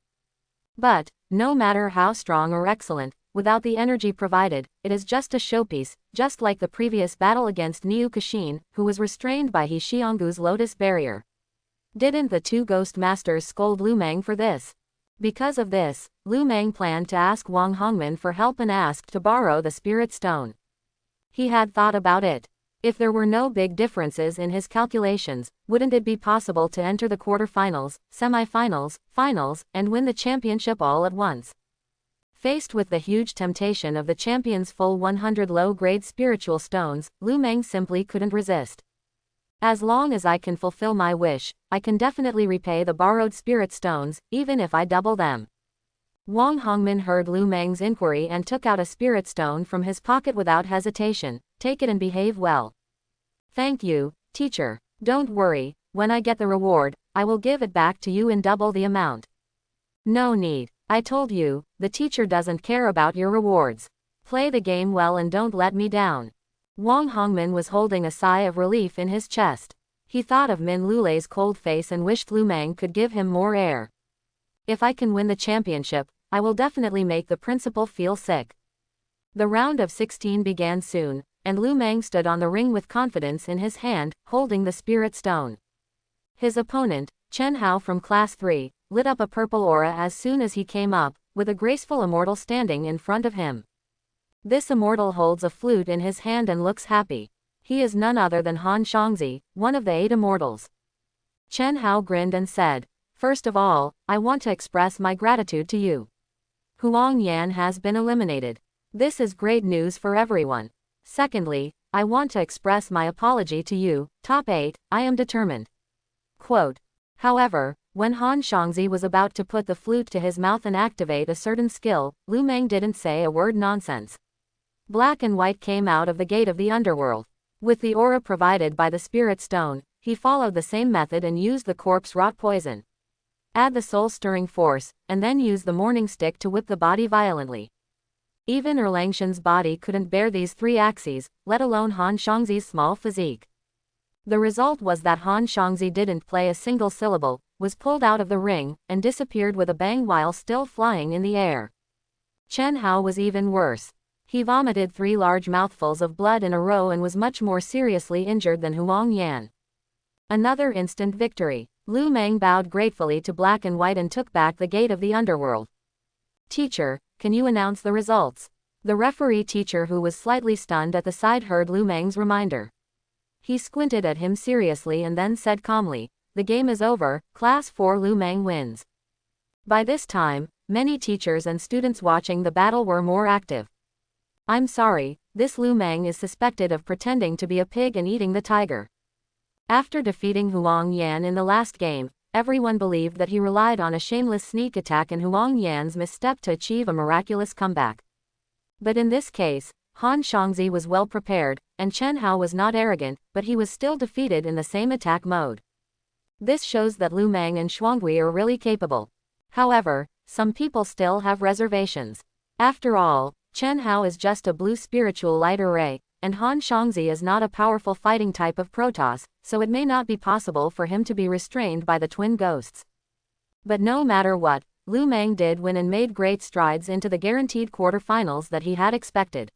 But, no matter how strong or excellent, without the energy provided, it is just a showpiece, just like the previous battle against Niu Kashin, who was restrained by He Xionggu's lotus barrier. Didn't the two ghost masters scold Lu Meng for this? Because of this, Lu Meng planned to ask Wang Hongman for help and asked to borrow the spirit stone. He had thought about it. If there were no big differences in his calculations, wouldn't it be possible to enter the quarterfinals, semifinals, finals, and win the championship all at once? Faced with the huge temptation of the champion's full 100 low-grade spiritual stones, Lu Meng simply couldn't resist. As long as I can fulfill my wish, I can definitely repay the borrowed spirit stones, even if I double them. Wang Hongman heard Lu Meng's inquiry and took out a spirit stone from his pocket without hesitation. Take it and behave well. Thank you, teacher. Don't worry, when I get the reward, I will give it back to you in double the amount. No need. I told you, the teacher doesn't care about your rewards. Play the game well and don't let me down. Wang Hongman was holding a sigh of relief in his chest. He thought of Min Lulei's cold face and wished Lu Meng could give him more air. If I can win the championship, I will definitely make the principal feel sick. The round of 16 began soon, and Lu Meng stood on the ring with confidence in his hand, holding the spirit stone. His opponent, Chen Hao from Class 3, lit up a purple aura as soon as he came up, with a graceful immortal standing in front of him. This immortal holds a flute in his hand and looks happy. He is none other than Han Shangzi, one of the 8 immortals. Chen Hao grinned and said, "First of all, I want to express my gratitude to you. Huang Yan has been eliminated. This is great news for everyone. Secondly, I want to express my apology to you, top 8, I am determined." Quote. However, when Han Shangzi was about to put the flute to his mouth and activate a certain skill, Lu Meng didn't say a word nonsense. Black and white came out of the gate of the underworld. With the aura provided by the spirit stone, he followed the same method and used the corpse-wrought poison. Add the soul-stirring force, and then use the morning stick to whip the body violently. Even Erlangshan's body couldn't bear these 3 axes, let alone Han Shangzi's small physique. The result was that Han Shangzi didn't play a single syllable, was pulled out of the ring, and disappeared with a bang while still flying in the air. Chen Hao was even worse. He vomited 3 large mouthfuls of blood in a row and was much more seriously injured than Huang Yan. Another instant victory. Lu Meng bowed gratefully to Black and White and took back the gate of the underworld. Teacher, can you announce the results? The referee teacher, who was slightly stunned at the sight, heard Lu Meng's reminder. He squinted at him seriously and then said calmly, "The game is over, Class 4 Lu Meng wins." By this time, many teachers and students watching the battle were more active. "I'm sorry, this Lu Meng is suspected of pretending to be a pig and eating the tiger." After defeating Huang Yan in the last game, everyone believed that he relied on a shameless sneak attack and Huang Yan's misstep to achieve a miraculous comeback. But in this case, Han Shangzi was well prepared, and Chen Hao was not arrogant, but he was still defeated in the same attack mode. This shows that Lu Meng and Shuanghui are really capable. However, some people still have reservations. After all, Chen Hao is just a blue spiritual light array, and Han Shangzi is not a powerful fighting type of Protoss, so it may not be possible for him to be restrained by the twin ghosts. But no matter what, Lu Meng did win and made great strides into the guaranteed quarterfinals that he had expected.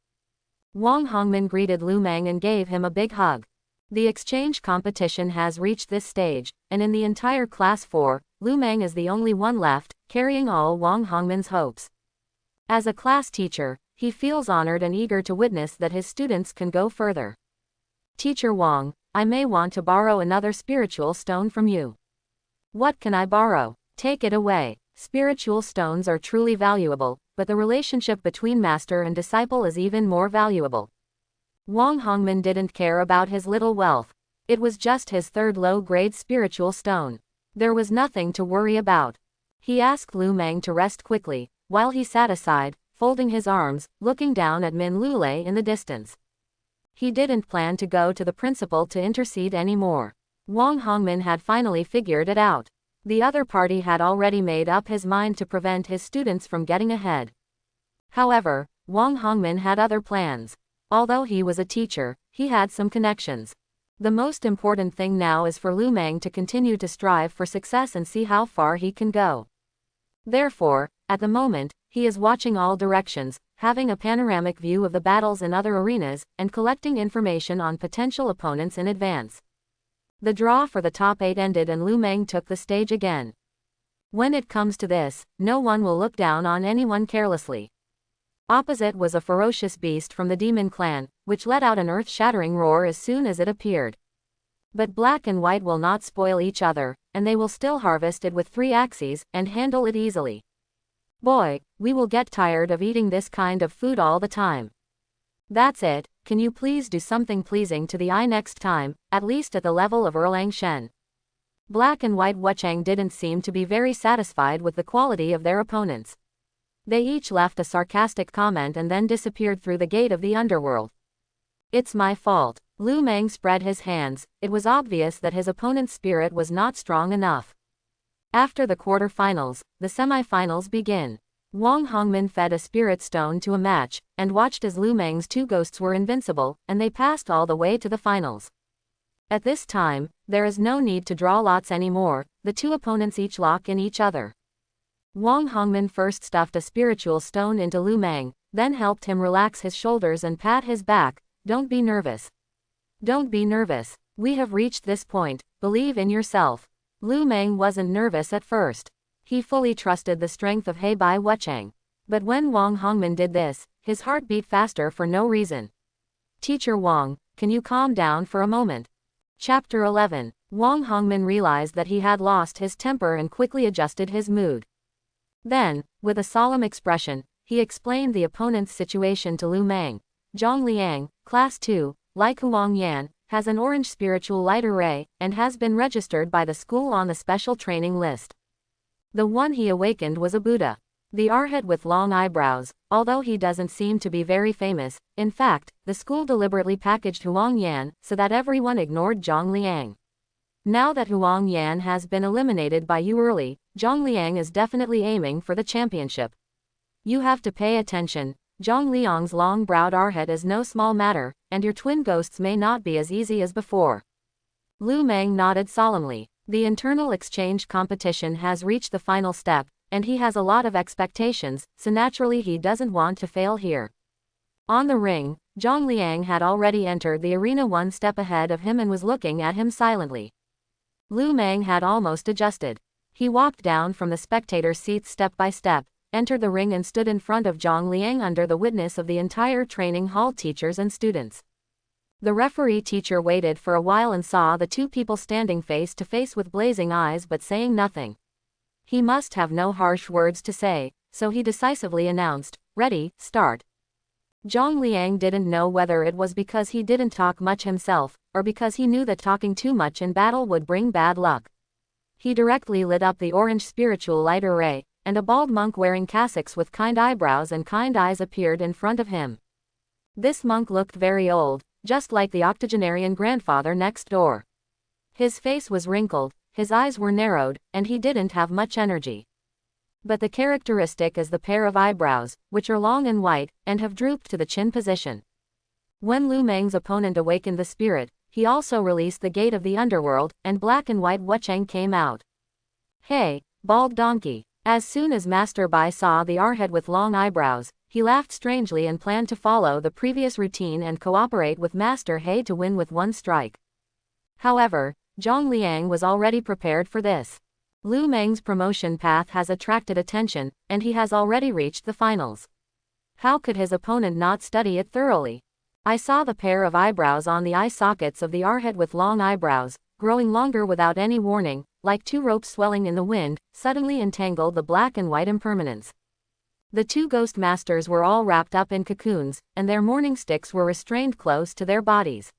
Wang Hongman greeted Lu Meng and gave him a big hug. The exchange competition has reached this stage, and in the entire Class 4, Lu Meng is the only one left, carrying all Wang Hongman's hopes. As a class teacher, he feels honored and eager to witness that his students can go further. "Teacher Wang, I may want to borrow another spiritual stone from you." "What can I borrow?" "Take it away. Spiritual stones are truly valuable, but the relationship between master and disciple is even more valuable. Wang Hongmin didn't care about his little wealth. It was just his third low-grade spiritual stone. There was nothing to worry about. He asked Lu Meng to rest quickly, while he sat aside, folding his arms, looking down at Min Lulei in the distance. He didn't plan to go to the principal to intercede anymore. Wang Hongmin had finally figured it out. The other party had already made up his mind to prevent his students from getting ahead. However, Wang Hongmin had other plans. Although he was a teacher, he had some connections. The most important thing now is for Lu Meng to continue to strive for success and see how far he can go. Therefore, at the moment, he is watching all directions, having a panoramic view of the battles in other arenas, and collecting information on potential opponents in advance. The draw for the top 8 ended and Lu Meng took the stage again. When it comes to this, no one will look down on anyone carelessly. Opposite was a ferocious beast from the demon clan, which let out an earth-shattering roar as soon as it appeared. But black and white will not spoil each other, and they will still harvest it with 3 axes, and handle it easily. Boy, we will get tired of eating this kind of food all the time. That's it, can you please do something pleasing to the eye next time, at least at the level of Erlang Shen. Black and white Wuchang didn't seem to be very satisfied with the quality of their opponents. They each left a sarcastic comment and then disappeared through the gate of the underworld. It's my fault. Lu Meng spread his hands. It was obvious that his opponent's spirit was not strong enough. After the quarterfinals, the semifinals begin. Wang Hongmin fed a spirit stone to a match, and watched as Lu Meng's 2 ghosts were invincible, and they passed all the way to the finals. At this time, there is no need to draw lots anymore, the 2 opponents each lock in each other. Wang Hongmin first stuffed a spiritual stone into Lu Meng, then helped him relax his shoulders and pat his back. Don't be nervous. Don't be nervous. We have reached this point, believe in yourself. Lu Meng wasn't nervous at first. He fully trusted the strength of Heibai Wuchang. But when Wang Hongmin did this, his heart beat faster for no reason. Teacher Wang, can you calm down for a moment? Chapter 11. Wang Hongmin realized that he had lost his temper and quickly adjusted his mood. Then, with a solemn expression, he explained the opponent's situation to Lu Meng. Zhang Liang, Class 2, like Huang Yan, has an orange spiritual light array, and has been registered by the school on the special training list. The one he awakened was a Buddha. The arhat with long eyebrows, although he doesn't seem to be very famous. In fact, the school deliberately packaged Huang Yan so that everyone ignored Zhang Liang. Now that Huang Yan has been eliminated by you early, Zhang Liang is definitely aiming for the championship. You have to pay attention. Zhang Liang's long-browed arhat is no small matter, and your twin ghosts may not be as easy as before. Lu Meng nodded solemnly. The internal exchange competition has reached the final step, and he has a lot of expectations, so naturally he doesn't want to fail here. On the ring, Zhang Liang had already entered the arena 1 step ahead of him and was looking at him silently. Lu Meng had almost adjusted. He walked down from the spectator seats step by step, entered the ring and stood in front of Zhang Liang under the witness of the entire training hall teachers and students. The referee teacher waited for a while and saw the 2 people standing face to face with blazing eyes but saying nothing. He must have no harsh words to say, so he decisively announced, "Ready, start." Zhang Liang didn't know whether it was because he didn't talk much himself, or because he knew that talking too much in battle would bring bad luck. He directly lit up the orange spiritual light array, and a bald monk wearing cassocks with kind eyebrows and kind eyes appeared in front of him. This monk looked very old, just like the octogenarian grandfather next door. His face was wrinkled, his eyes were narrowed, and he didn't have much energy. But the characteristic is the pair of eyebrows, which are long and white, and have drooped to the chin position. When Lu Meng's opponent awakened the spirit, he also released the gate of the underworld, and black and white Wuchang came out. "Hey, bald donkey." As soon as Master Bai saw the arhat with long eyebrows, he laughed strangely and planned to follow the previous routine and cooperate with Master He to win with 1 strike. However, Zhang Liang was already prepared for this. Lu Meng's promotion path has attracted attention, and he has already reached the finals. How could his opponent not study it thoroughly? I saw the pair of eyebrows on the eye sockets of the arhat with long eyebrows, growing longer without any warning, like 2 ropes swelling in the wind, suddenly entangled the black and white impermanence. The two ghost masters were all wrapped up in cocoons, and their morning sticks were restrained close to their bodies.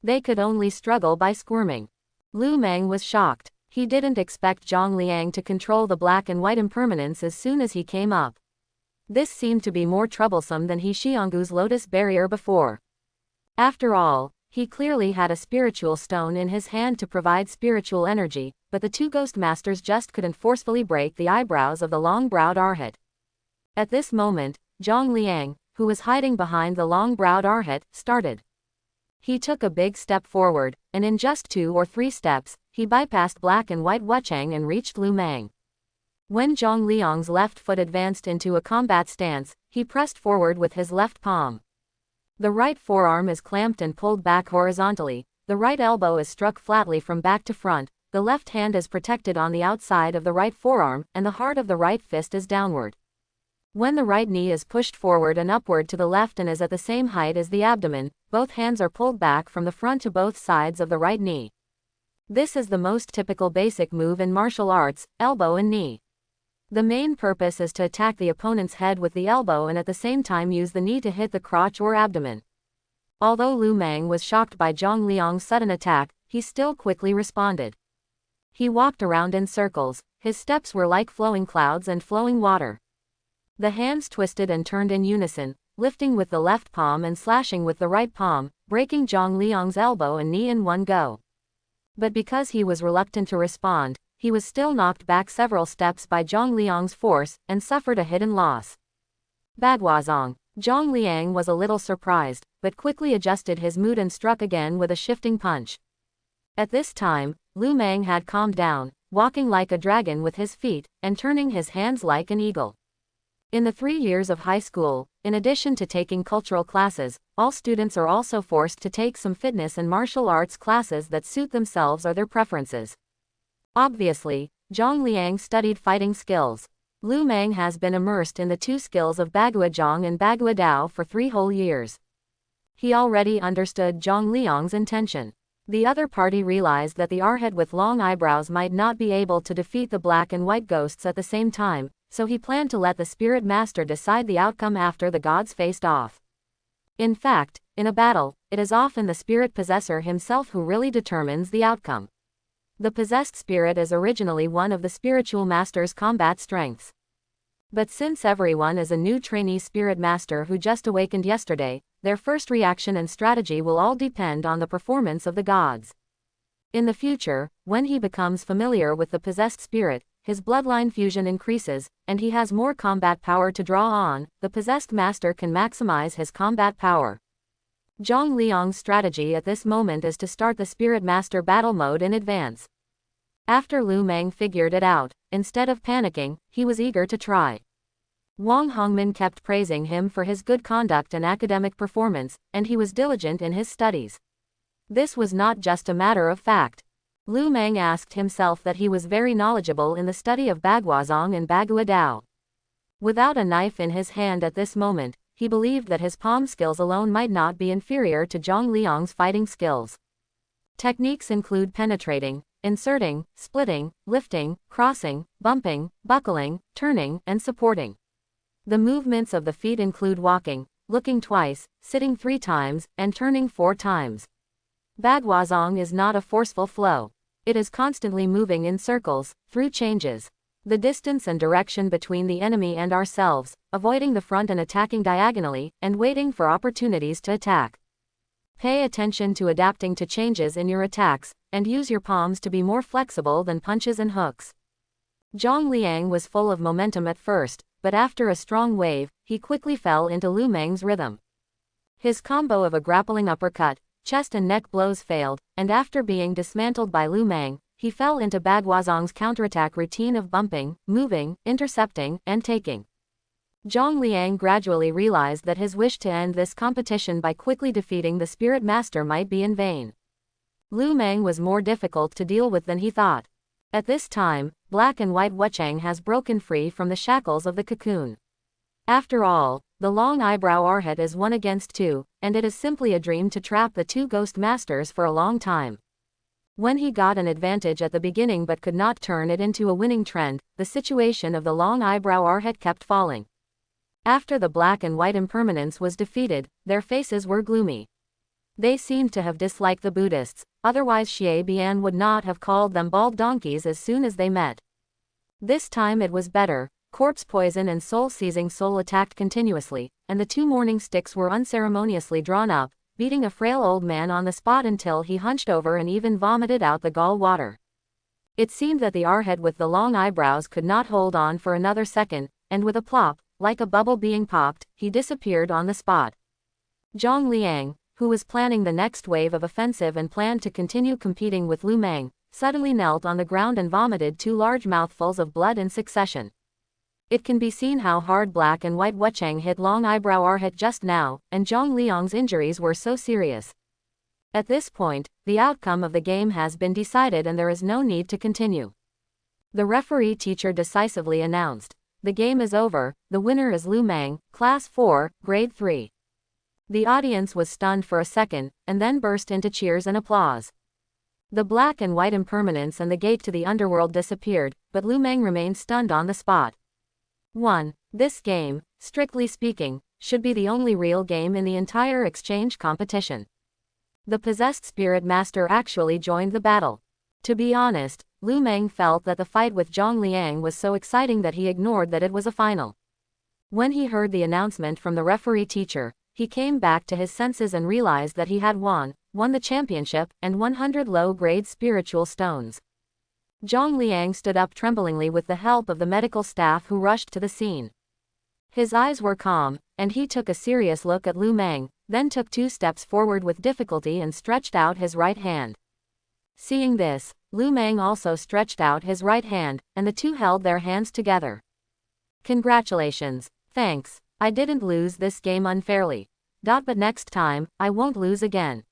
They could only struggle by squirming. Lu Meng was shocked. He didn't expect Zhang Liang to control the black and white impermanence as soon as he came up. This seemed to be more troublesome than He Xianggu's lotus barrier before. After all, he clearly had a spiritual stone in his hand to provide spiritual energy, but the two ghost masters just couldn't forcefully break the eyebrows of the long-browed Arhat. At this moment, Zhang Liang, who was hiding behind the long-browed Arhat, started. He took a big step forward, and in just 2 or 3 steps, he bypassed black and white Wuchang and reached Lu Meng. When Zhang Liang's left foot advanced into a combat stance, he pressed forward with his left palm. The right forearm is clamped and pulled back horizontally, the right elbow is struck flatly from back to front, the left hand is protected on the outside of the right forearm, and the heart of the right fist is downward. When the right knee is pushed forward and upward to the left and is at the same height as the abdomen, both hands are pulled back from the front to both sides of the right knee. This is the most typical basic move in martial arts, elbow and knee. The main purpose is to attack the opponent's head with the elbow and at the same time use the knee to hit the crotch or abdomen. Although Lu Meng was shocked by Zhang Liang's sudden attack, he still quickly responded. He walked around in circles, his steps were like flowing clouds and flowing water. The hands twisted and turned in unison, lifting with the left palm and slashing with the right palm, breaking Zhang Liang's elbow and knee in one go. But because he was reluctant to respond, he was still knocked back several steps by Zhang Liang's force, and suffered a hidden loss. Baguazhang. Zhang Liang was a little surprised, but quickly adjusted his mood and struck again with a shifting punch. At this time, Lu Meng had calmed down, walking like a dragon with his feet, and turning his hands like an eagle. In the 3 years of high school, in addition to taking cultural classes, all students are also forced to take some fitness and martial arts classes that suit themselves or their preferences. Obviously, Zhang Liang studied fighting skills. Lu Meng has been immersed in the 2 skills of Baguazhang and Baguadao for 3 whole years. He already understood Zhang Liang's intention. The other party realized that the Arhat with long eyebrows might not be able to defeat the black and white ghosts at the same time, so he planned to let the spirit master decide the outcome after the gods faced off. In fact, in a battle, it is often the spirit possessor himself who really determines the outcome. The possessed spirit is originally one of the spiritual master's combat strengths. But since everyone is a new trainee spirit master who just awakened yesterday, their first reaction and strategy will all depend on the performance of the gods. In the future, when he becomes familiar with the possessed spirit, his bloodline fusion increases, and he has more combat power to draw on. The possessed master can maximize his combat power. Zhang Liang's strategy at this moment is to start the spirit master battle mode in advance. After Lu Meng figured it out, instead of panicking, he was eager to try. Wang Hongmin kept praising him for his good conduct and academic performance, and he was diligent in his studies. This was not just a matter of fact. Lu Meng asked himself that he was very knowledgeable in the study of Baguazhang and Baguadao. Without a knife in his hand at this moment, he believed that his palm skills alone might not be inferior to Zhang Liang's fighting skills. Techniques include penetrating, inserting, splitting, lifting, crossing, bumping, buckling, turning, and supporting. The movements of the feet include walking, looking twice, sitting 3 times, and turning 4 times. Baguazhang is not a forceful flow. It is constantly moving in circles, through changes. The distance and direction between the enemy and ourselves, avoiding the front and attacking diagonally, and waiting for opportunities to attack. Pay attention to adapting to changes in your attacks, and use your palms to be more flexible than punches and hooks. Zhang Liang was full of momentum at first, but after a strong wave, he quickly fell into Lu Meng's rhythm. His combo of a grappling uppercut, chest and neck blows failed, and after being dismantled by Lu Meng, he fell into Baguazhang's counterattack routine of bumping, moving, intercepting, and taking. Zhang Liang gradually realized that his wish to end this competition by quickly defeating the spirit master might be in vain. Lu Meng was more difficult to deal with than he thought. At this time, black and white Wuchang has broken free from the shackles of the cocoon. After all, the long eyebrow Arhat is 1 against 2, and it is simply a dream to trap the 2 ghost masters for a long time. When he got an advantage at the beginning but could not turn it into a winning trend, the situation of the long eyebrow Arhat kept falling. After the black and white impermanence was defeated, their faces were gloomy. They seemed to have disliked the Buddhists, otherwise Xie Bian would not have called them bald donkeys as soon as they met. This time it was better. Corpse poison and soul-seizing soul attacked continuously, and the two morning sticks were unceremoniously drawn up, beating a frail old man on the spot until he hunched over and even vomited out the gall water. It seemed that the arhat with the long eyebrows could not hold on for another second, and with a plop, like a bubble being popped, he disappeared on the spot. Zhang Liang, who was planning the next wave of offensive and planned to continue competing with Lu Meng, suddenly knelt on the ground and vomited 2 large mouthfuls of blood in succession. It can be seen how hard black and white Wuchang hit long eyebrow arhat just now, and Zhang Liang's injuries were so serious. At this point, the outcome of the game has been decided and there is no need to continue. The referee teacher decisively announced, "The game is over, the winner is Lu Meng, Class 4, Grade 3. The audience was stunned for a second, and then burst into cheers and applause. The black and white impermanence and the gate to the underworld disappeared, but Lu Meng remained stunned on the spot. 1. This game, strictly speaking, should be the only real game in the entire exchange competition. The possessed spirit master actually joined the battle. To be honest, Lu Meng felt that the fight with Zhang Liang was so exciting that he ignored that it was a final. When he heard the announcement from the referee teacher, he came back to his senses and realized that he had won the championship, and 100 low-grade spiritual stones. Zhang Liang stood up tremblingly with the help of the medical staff who rushed to the scene. His eyes were calm, and he took a serious look at Lu Meng, then took 2 steps forward with difficulty and stretched out his right hand. Seeing this, Lu Meng also stretched out his right hand, and the two held their hands together. Congratulations. Thanks. I didn't lose this game unfairly. But next time, I won't lose again.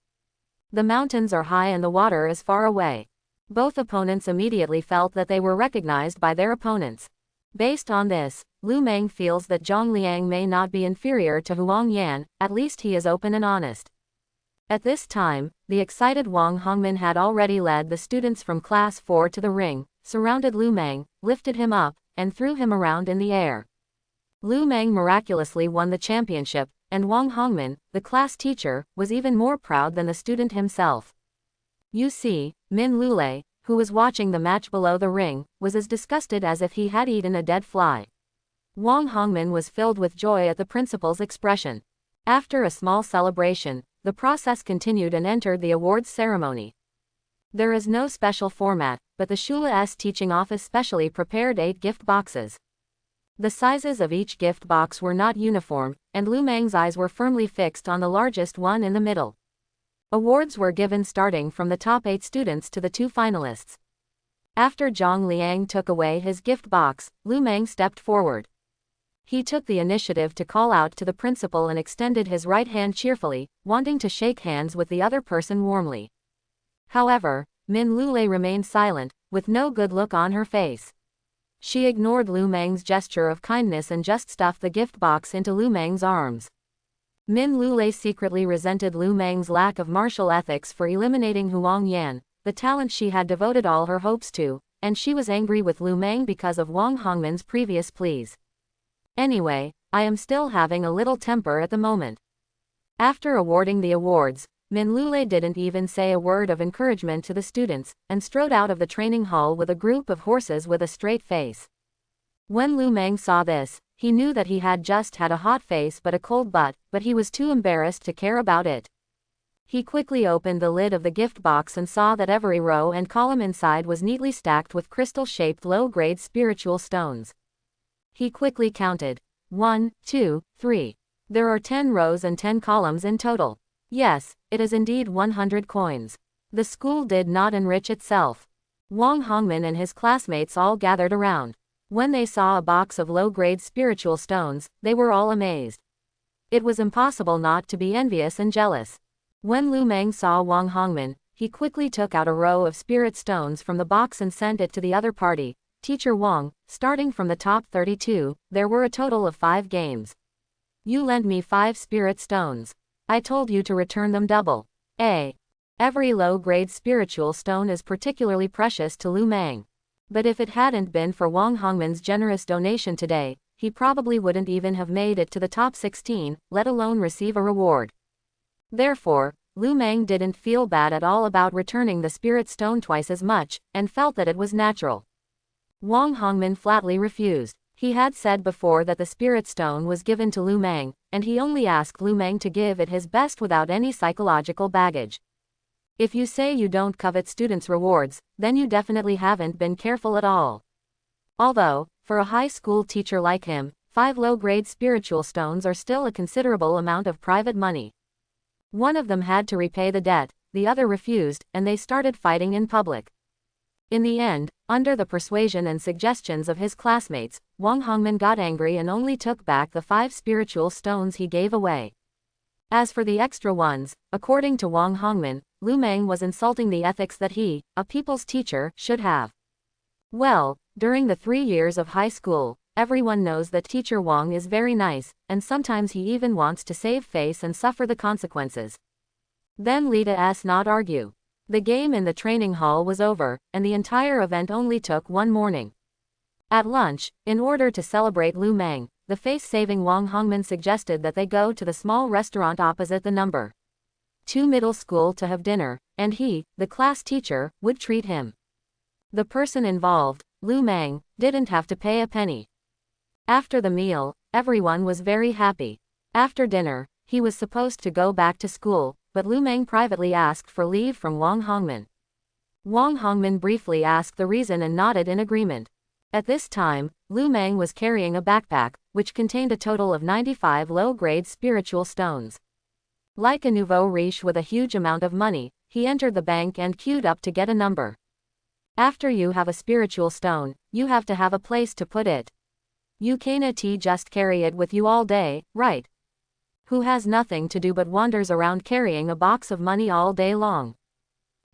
The mountains are high and the water is far away. Both opponents immediately felt that they were recognized by their opponents. Based on this, Lu Meng feels that Zhang Liang may not be inferior to Huang Yan, at least he is open and honest. At this time, the excited Wang Hongmin had already led the students from Class 4 to the ring, surrounded Lu Meng, lifted him up, and threw him around in the air. Lu Meng miraculously won the championship, and Wang Hongmin, the class teacher, was even more proud than the student himself. You see, Min Lulei, who was watching the match below the ring, was as disgusted as if he had eaten a dead fly. Wang Hongmin was filled with joy at the principal's expression. After a small celebration, the process continued and entered the awards ceremony. There is no special format, but the Shula's teaching office specially prepared 8 gift boxes. The sizes of each gift box were not uniform, and Lu Meng's eyes were firmly fixed on the largest one in the middle. Awards were given starting from the top 8 students to the 2 finalists. After Zhang Liang took away his gift box, Lu Meng stepped forward. He took the initiative to call out to the principal and extended his right hand cheerfully, wanting to shake hands with the other person warmly. However, Min Lulei remained silent, with no good look on her face. She ignored Lu Meng's gesture of kindness and just stuffed the gift box into Lu Meng's arms. Min Lulei secretly resented Lu Meng's lack of martial ethics for eliminating Huang Yan, the talent she had devoted all her hopes to, and she was angry with Lu Meng because of Wang Hongmin's previous pleas. Anyway, I am still having a little temper at the moment. After awarding the awards, Min Lulei didn't even say a word of encouragement to the students, and strode out of the training hall with a group of horses with a straight face. When Lu Meng saw this, he knew that he had just had a hot face but a cold butt, but he was too embarrassed to care about it. He quickly opened the lid of the gift box and saw that every row and column inside was neatly stacked with crystal-shaped low-grade spiritual stones. He quickly counted. 1, 2, 3. There are 10 rows and 10 columns in total. Yes, it is indeed 100 coins. The school did not enrich itself. Wang Hongmin and his classmates all gathered around. When they saw a box of low-grade spiritual stones, they were all amazed. It was impossible not to be envious and jealous. When Lu Meng saw Wang Hongmin, he quickly took out a row of spirit stones from the box and sent it to the other party. Teacher Wang, starting from the top 32, there were a total of 5 games. You lent me 5 spirit stones. I told you to return them double. Every low-grade spiritual stone is particularly precious to Lu Meng. But if it hadn't been for Wang Hongmin's generous donation today, he probably wouldn't even have made it to the top 16, let alone receive a reward. Therefore, Lu Meng didn't feel bad at all about returning the spirit stone twice as much, and felt that it was natural. Wang Hongmin flatly refused. He had said before that the spirit stone was given to Lu Meng, and he only asked Lu Meng to give it his best without any psychological baggage. If you say you don't covet students' rewards, then you definitely haven't been careful at all. Although, for a high school teacher like him, 5 low-grade spiritual stones are still a considerable amount of private money. One of them had to repay the debt, the other refused, and they started fighting in public. In the end, under the persuasion and suggestions of his classmates, Wang Hongmin got angry and only took back the 5 spiritual stones he gave away. As for the extra ones, according to Wang Hongmin, Lu Meng was insulting the ethics that he, a people's teacher, should have. Well, during the 3 years of high school, everyone knows that teacher Wang is very nice, and sometimes he even wants to save face and suffer the consequences. Then let us not argue. The game in the training hall was over, and the entire event only took one morning. At lunch, in order to celebrate Lu Meng, the face-saving Wang Hongmin suggested that they go to the small restaurant opposite the number 2 middle school to have dinner, and he, the class teacher, would treat him. The person involved, Lu Meng, didn't have to pay a penny. After the meal, everyone was very happy. After dinner, he was supposed to go back to school, but Lu Meng privately asked for leave from Wang Hongmin. Wang Hongmin briefly asked the reason and nodded in agreement. At this time, Lu Meng was carrying a backpack, which contained a total of 95 low-grade spiritual stones. Like a nouveau riche with a huge amount of money, he entered the bank and queued up to get a number. After you have a spiritual stone, you have to have a place to put it. You can't just carry it with you all day, right? Who has nothing to do but wanders around carrying a box of money all day long?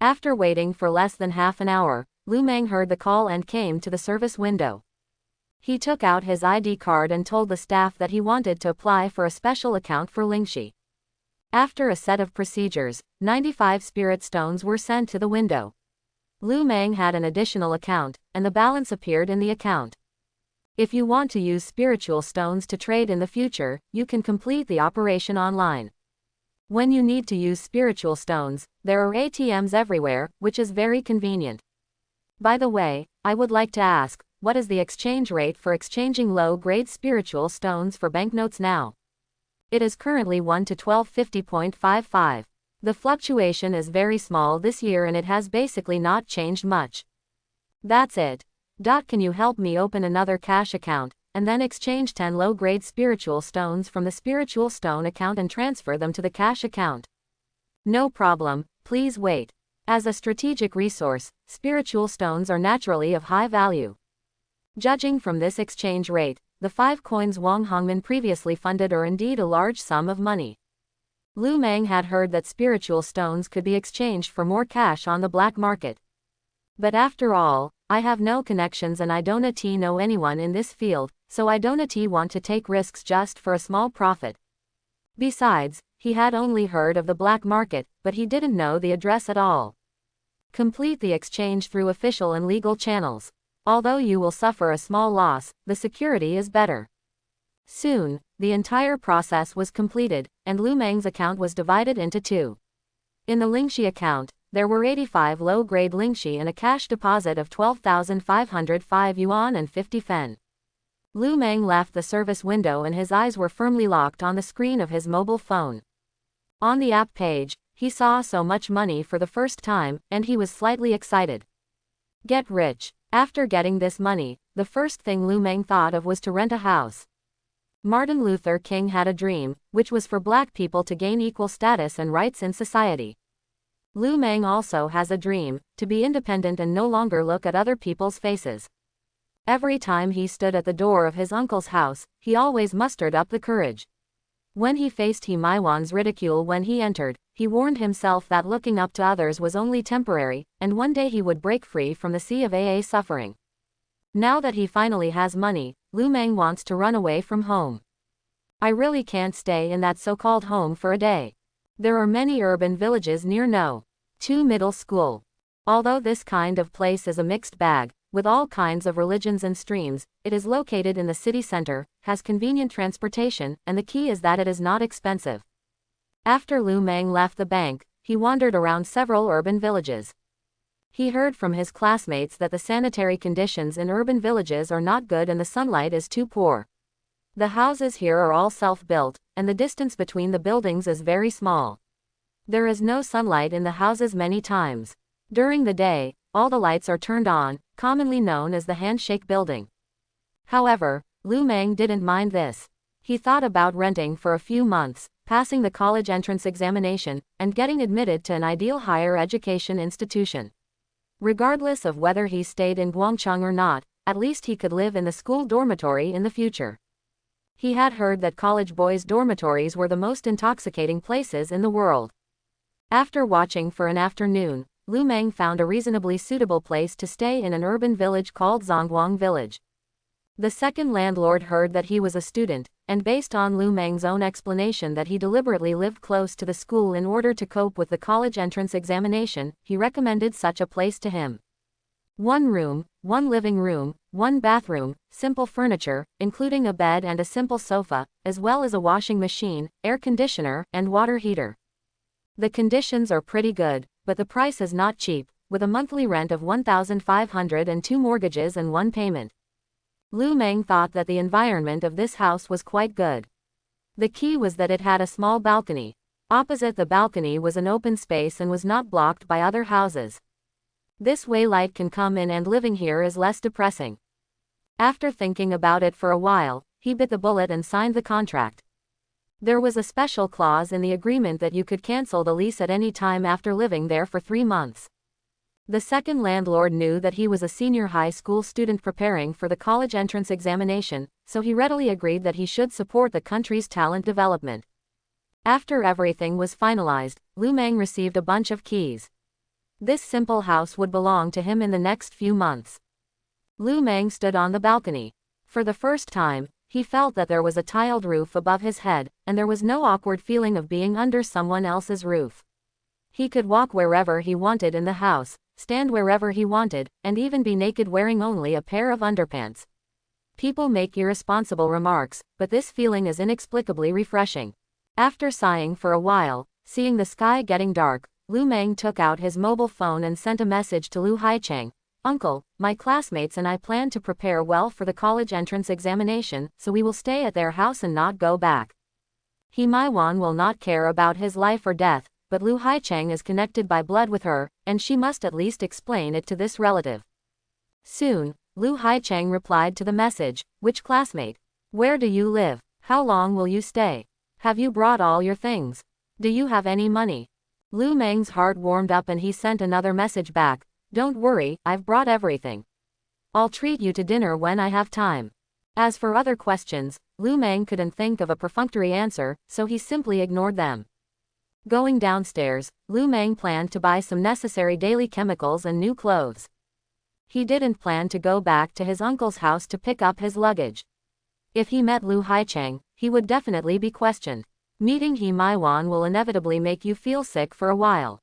After waiting for less than half an hour, Lu Meng heard the call and came to the service window. He took out his ID card and told the staff that he wanted to apply for a special account for Lingxi. After a set of procedures, 95 spirit stones were sent to the window. Lu Meng had an additional account, and the balance appeared in the account. If you want to use spiritual stones to trade in the future, you can complete the operation online. When you need to use spiritual stones, there are ATMs everywhere, which is very convenient. By the way, I would like to ask, what is the exchange rate for exchanging low-grade spiritual stones for banknotes now? It is currently 1 to 1250.55. The fluctuation is very small this year and it has basically not changed much. That's it. Can you help me open another cash account, and then exchange 10 low-grade spiritual stones from the spiritual stone account and transfer them to the cash account? No problem, please wait. As a strategic resource, spiritual stones are naturally of high value. Judging from this exchange rate, the 5 coins Wang Hongmin previously funded are indeed a large sum of money. Lu Meng had heard that spiritual stones could be exchanged for more cash on the black market. But after all, I have no connections and I don't know anyone in this field, so I don't want to take risks just for a small profit. Besides, he had only heard of the black market, but he didn't know the address at all. Complete the exchange through official and legal channels. Although you will suffer a small loss, the security is better. Soon, the entire process was completed, and Lu Meng's account was divided into 2. In the Lingxi account, there were 85 low-grade Lingxi and a cash deposit of 12,505 yuan and 50 fen. Lu Meng left the service window and his eyes were firmly locked on the screen of his mobile phone. On the app page, he saw so much money for the first time, and he was slightly excited. Get rich. After getting this money, the first thing Lu Meng thought of was to rent a house. Martin Luther King had a dream, which was for black people to gain equal status and rights in society. Lu Meng also has a dream, to be independent and no longer look at other people's faces. Every time he stood at the door of his uncle's house, he always mustered up the courage. When he faced He Maiwan's ridicule when he entered, he warned himself that looking up to others was only temporary, and one day he would break free from the sea of suffering. Now that he finally has money, Lu Meng wants to run away from home. I really can't stay in that so-called home for a day. There are many urban villages near No. 2 middle school. Although this kind of place is a mixed bag, with all kinds of religions and streams. It is located in the city center, has convenient transportation, and the key is that it is not expensive. After Lu Meng left the bank, he wandered around several urban villages. He heard from his classmates that the sanitary conditions in urban villages are not good and the sunlight is too poor. The houses here are all self-built, and the distance between the buildings is very small. There is no sunlight in the houses many times. During the day, all the lights are turned on, commonly known as the handshake building. However, Lu Meng didn't mind this. He thought about renting for a few months, passing the college entrance examination, and getting admitted to an ideal higher education institution. Regardless of whether he stayed in Guangcheng or not, at least he could live in the school dormitory in the future. He had heard that college boys' dormitories were the most intoxicating places in the world. After watching for an afternoon, Lu Meng found a reasonably suitable place to stay in an urban village called Zongguang Village. The second landlord heard that he was a student, and based on Lu Meng's own explanation that he deliberately lived close to the school in order to cope with the college entrance examination, he recommended such a place to him. 1 room, 1 living room, 1 bathroom, simple furniture, including a bed and a simple sofa, as well as a washing machine, air conditioner, and water heater. The conditions are pretty good, but the price is not cheap, with a monthly rent of 1,500 and 2 mortgages and 1 payment. Lu Meng thought that the environment of this house was quite good. The key was that it had a small balcony. Opposite the balcony was an open space and was not blocked by other houses. This way light can come in and living here is less depressing. After thinking about it for a while, he bit the bullet and signed the contract. There was a special clause in the agreement that you could cancel the lease at any time after living there for 3 months. The second landlord knew that he was a senior high school student preparing for the college entrance examination, so he readily agreed that he should support the country's talent development. After everything was finalized, Lu Meng received a bunch of keys. This simple house would belong to him in the next few months. Lu Meng stood on the balcony. For the first time, he felt that there was a tiled roof above his head, and there was no awkward feeling of being under someone else's roof. He could walk wherever he wanted in the house, stand wherever he wanted, and even be naked wearing only a pair of underpants. People make irresponsible remarks, but this feeling is inexplicably refreshing. After sighing for a while, seeing the sky getting dark, Lu Meng took out his mobile phone and sent a message to Lu Haicheng. "Uncle, my classmates and I plan to prepare well for the college entrance examination, so we will stay at their house and not go back." He Maiwan will not care about his life or death, but Lu Haicheng is connected by blood with her, and she must at least explain it to this relative. Soon, Lu Haicheng replied to the message, "Which classmate? Where do you live? How long will you stay? Have you brought all your things? Do you have any money?" Lu Meng's heart warmed up and he sent another message back, "Don't worry, I've brought everything. I'll treat you to dinner when I have time." As for other questions, Lu Meng couldn't think of a perfunctory answer, so he simply ignored them. Going downstairs, Lu Meng planned to buy some necessary daily chemicals and new clothes. He didn't plan to go back to his uncle's house to pick up his luggage. If he met Lu Haicheng, he would definitely be questioned. Meeting He Maiwan will inevitably make you feel sick for a while.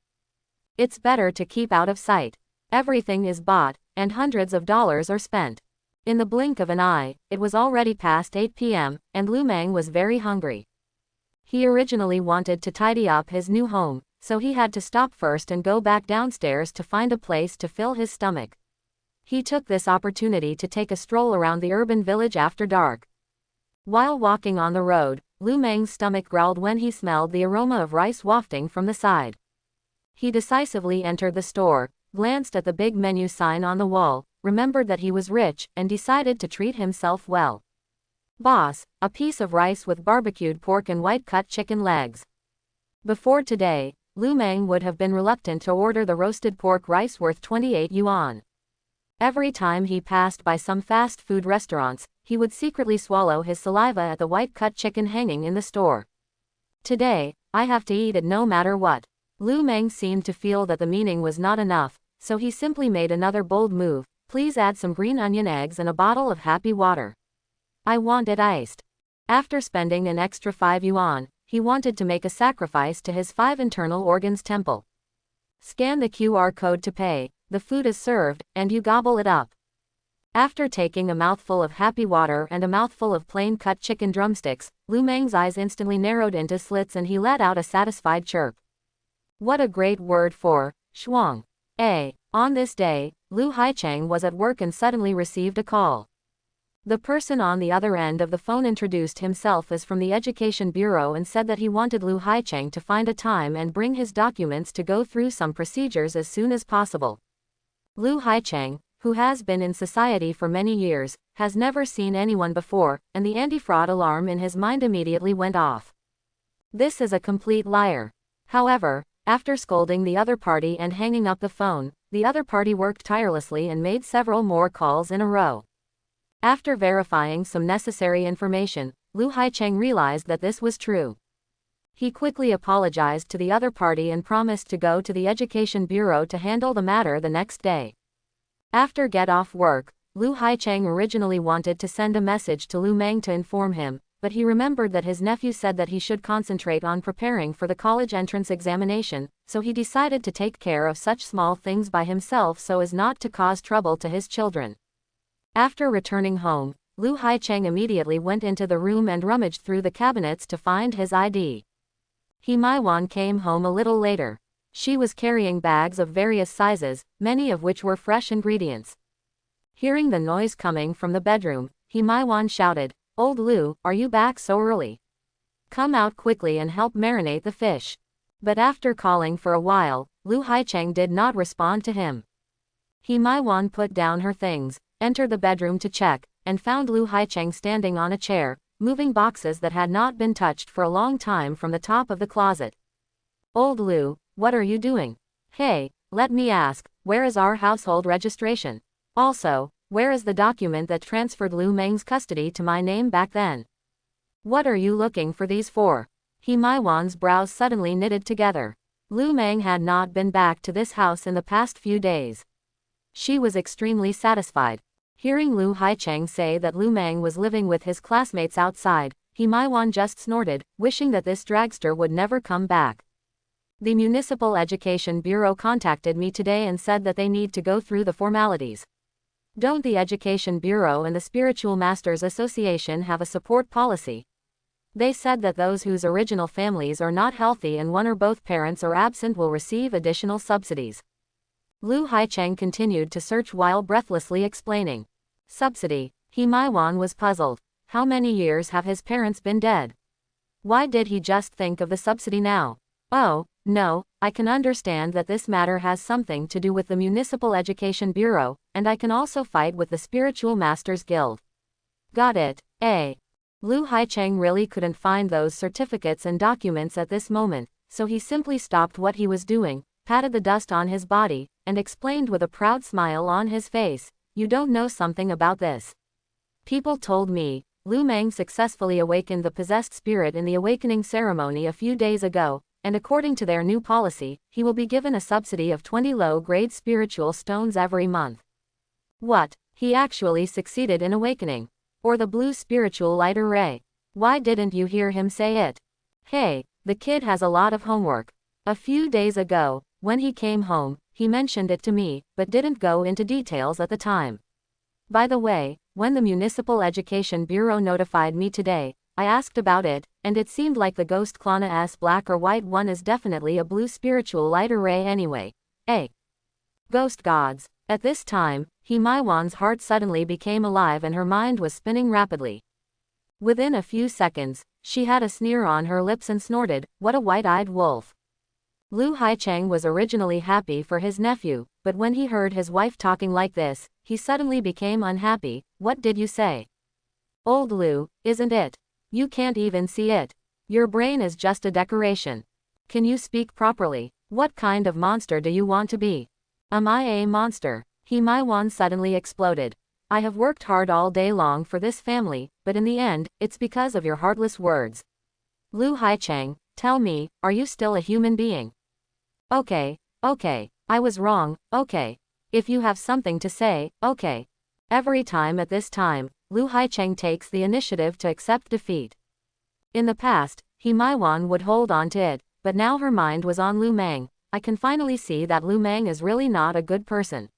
It's better to keep out of sight. Everything is bought, and hundreds of dollars are spent. In the blink of an eye, it was already past 8 p.m., and Lu Meng was very hungry. He originally wanted to tidy up his new home, so he had to stop first and go back downstairs to find a place to fill his stomach. He took this opportunity to take a stroll around the urban village after dark. While walking on the road, Lu Meng's stomach growled when he smelled the aroma of rice wafting from the side. He decisively entered the store, glanced at the big menu sign on the wall, remembered that he was rich, and decided to treat himself well. "Boss, a piece of rice with barbecued pork and white-cut chicken legs." Before today, Lu Meng would have been reluctant to order the roasted pork rice worth 28 yuan. Every time he passed by some fast food restaurants, he would secretly swallow his saliva at the white-cut chicken hanging in the store. "Today, I have to eat it no matter what." Lu Meng seemed to feel that the meaning was not enough, so he simply made another bold move. "Please add some green onion eggs and a bottle of happy water. I want it iced." After spending an extra 5 yuan, he wanted to make a sacrifice to his 5 internal organs temple. Scan the QR code to pay, the food is served, and you gobble it up. After taking a mouthful of happy water and a mouthful of plain-cut chicken drumsticks, Lu Meng's eyes instantly narrowed into slits and he let out a satisfied chirp. What a great word for shuang. On this day, Lu Haicheng was at work and suddenly received a call. The person on the other end of the phone introduced himself as from the Education Bureau and said that he wanted Lu Haicheng to find a time and bring his documents to go through some procedures as soon as possible. Lu Haicheng, who has been in society for many years, has never seen anyone before, and the anti-fraud alarm in his mind immediately went off. This is a complete liar. However, after scolding the other party and hanging up the phone, the other party worked tirelessly and made several more calls in a row. After verifying some necessary information, Lu Haicheng realized that this was true. He quickly apologized to the other party and promised to go to the Education Bureau to handle the matter the next day. After get off work, Lu Haicheng originally wanted to send a message to Lu Meng to inform him, but he remembered that his nephew said that he should concentrate on preparing for the college entrance examination, so he decided to take care of such small things by himself so as not to cause trouble to his children. After returning home, Lu Haicheng immediately went into the room and rummaged through the cabinets to find his ID. He Maiwan came home a little later. She was carrying bags of various sizes, many of which were fresh ingredients. Hearing the noise coming from the bedroom, He Maiwan shouted, "Old Lu, are you back so early? Come out quickly and help marinate the fish." But after calling for a while, Lu Haicheng did not respond to him. He Maiwan put down her things, entered the bedroom to check, and found Lu Haicheng standing on a chair, moving boxes that had not been touched for a long time from the top of the closet. "Old Lu, what are you doing? Hey, let me ask, where is our household registration? Also, where is the document that transferred Lu Meng's custody to my name back then? What are you looking for these for?" He Maiwan's brows suddenly knitted together. Lu Meng had not been back to this house in the past few days. She was extremely satisfied. Hearing Lu Haicheng say that Lu Meng was living with his classmates outside, He Maiwan just snorted, wishing that this dragster would never come back. The Municipal Education Bureau contacted me today and said that they need to go through the formalities. Don't the Education Bureau and the Spiritual Masters Association have a support policy? They said that those whose original families are not healthy and one or both parents are absent will receive additional subsidies. Lu Haicheng continued to search while breathlessly explaining. Subsidy. He Maiwan was puzzled. How many years have his parents been dead? Why did he just think of the subsidy now? Oh, no, I can understand that this matter has something to do with the Municipal Education Bureau, and I can also fight with the Spiritual Masters Guild. Got it, Lu Haicheng really couldn't find those certificates and documents at this moment, so he simply stopped what he was doing, patted the dust on his body, and explained with a proud smile on his face, "You don't know something about this. People told me, Lu Meng successfully awakened the possessed spirit in the awakening ceremony a few days ago, and according to their new policy, he will be given a subsidy of 20 low-grade spiritual stones every month." What? He actually succeeded in awakening? Or the blue spiritual light array? Why didn't you hear him say it? Hey, the kid has a lot of homework. A few days ago, when he came home, he mentioned it to me, but didn't go into details at the time. By the way, when the Municipal Education Bureau notified me today, I asked about it, and it seemed like the ghost Klana's black or white one is definitely a blue spiritual light array anyway. Ghost gods. At this time, He Maiwan's heart suddenly became alive and her mind was spinning rapidly. Within a few seconds, she had a sneer on her lips and snorted, "What a white-eyed wolf." Lu Haicheng was originally happy for his nephew, but when he heard his wife talking like this, he suddenly became unhappy. "What did you say? Old Lu, isn't it? You can't even see it. Your brain is just a decoration. Can you speak properly? What kind of monster do you want to be? Am I a monster?" He Maiwan suddenly exploded. "I have worked hard all day long for this family, but in the end, it's because of your heartless words. Lu Haicheng, tell me, are you still a human being?" Okay, I was wrong, okay. If you have something to say, okay. Every time at this time, Lu Haicheng takes the initiative to accept defeat. In the past, He Maiwan would hold on to it, but now her mind was on Lu Meng. I can finally see that Lu Meng is really not a good person.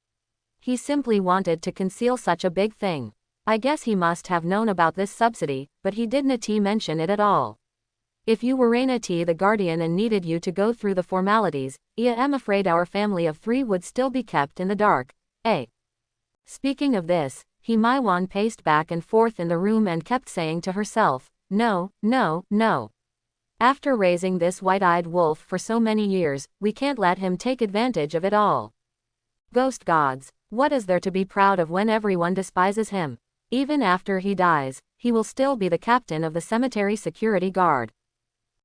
He simply wanted to conceal such a big thing. I guess he must have known about this subsidy, but he didn't mention it at all. If you were the guardian and needed you to go through the formalities, I am afraid our family of 3 would still be kept in the dark. Speaking of this, Wan paced back and forth in the room and kept saying to herself, no, no, no. After raising this white-eyed wolf for so many years, we can't let him take advantage of it all. Ghost gods, what is there to be proud of when everyone despises him? Even after he dies, he will still be the captain of the cemetery security guard.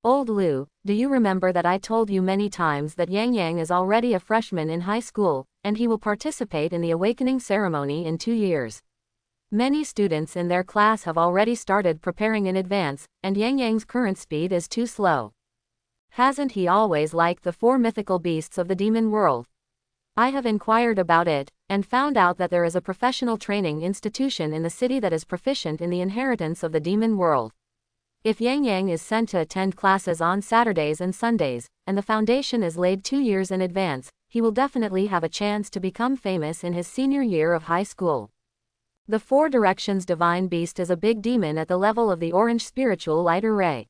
Old Lu, do you remember that I told you many times that Yang is already a freshman in high school, and he will participate in the awakening ceremony in 2 years? Many students in their class have already started preparing in advance, and Yang's current speed is too slow. Hasn't he always liked the 4 mythical beasts of the demon world? I have inquired about it, and found out that there is a professional training institution in the city that is proficient in the inheritance of the demon world. If Yang is sent to attend classes on Saturdays and Sundays, and the foundation is laid 2 years in advance, he will definitely have a chance to become famous in his senior year of high school. The 4 Directions Divine Beast is a big demon at the level of the orange spiritual light array.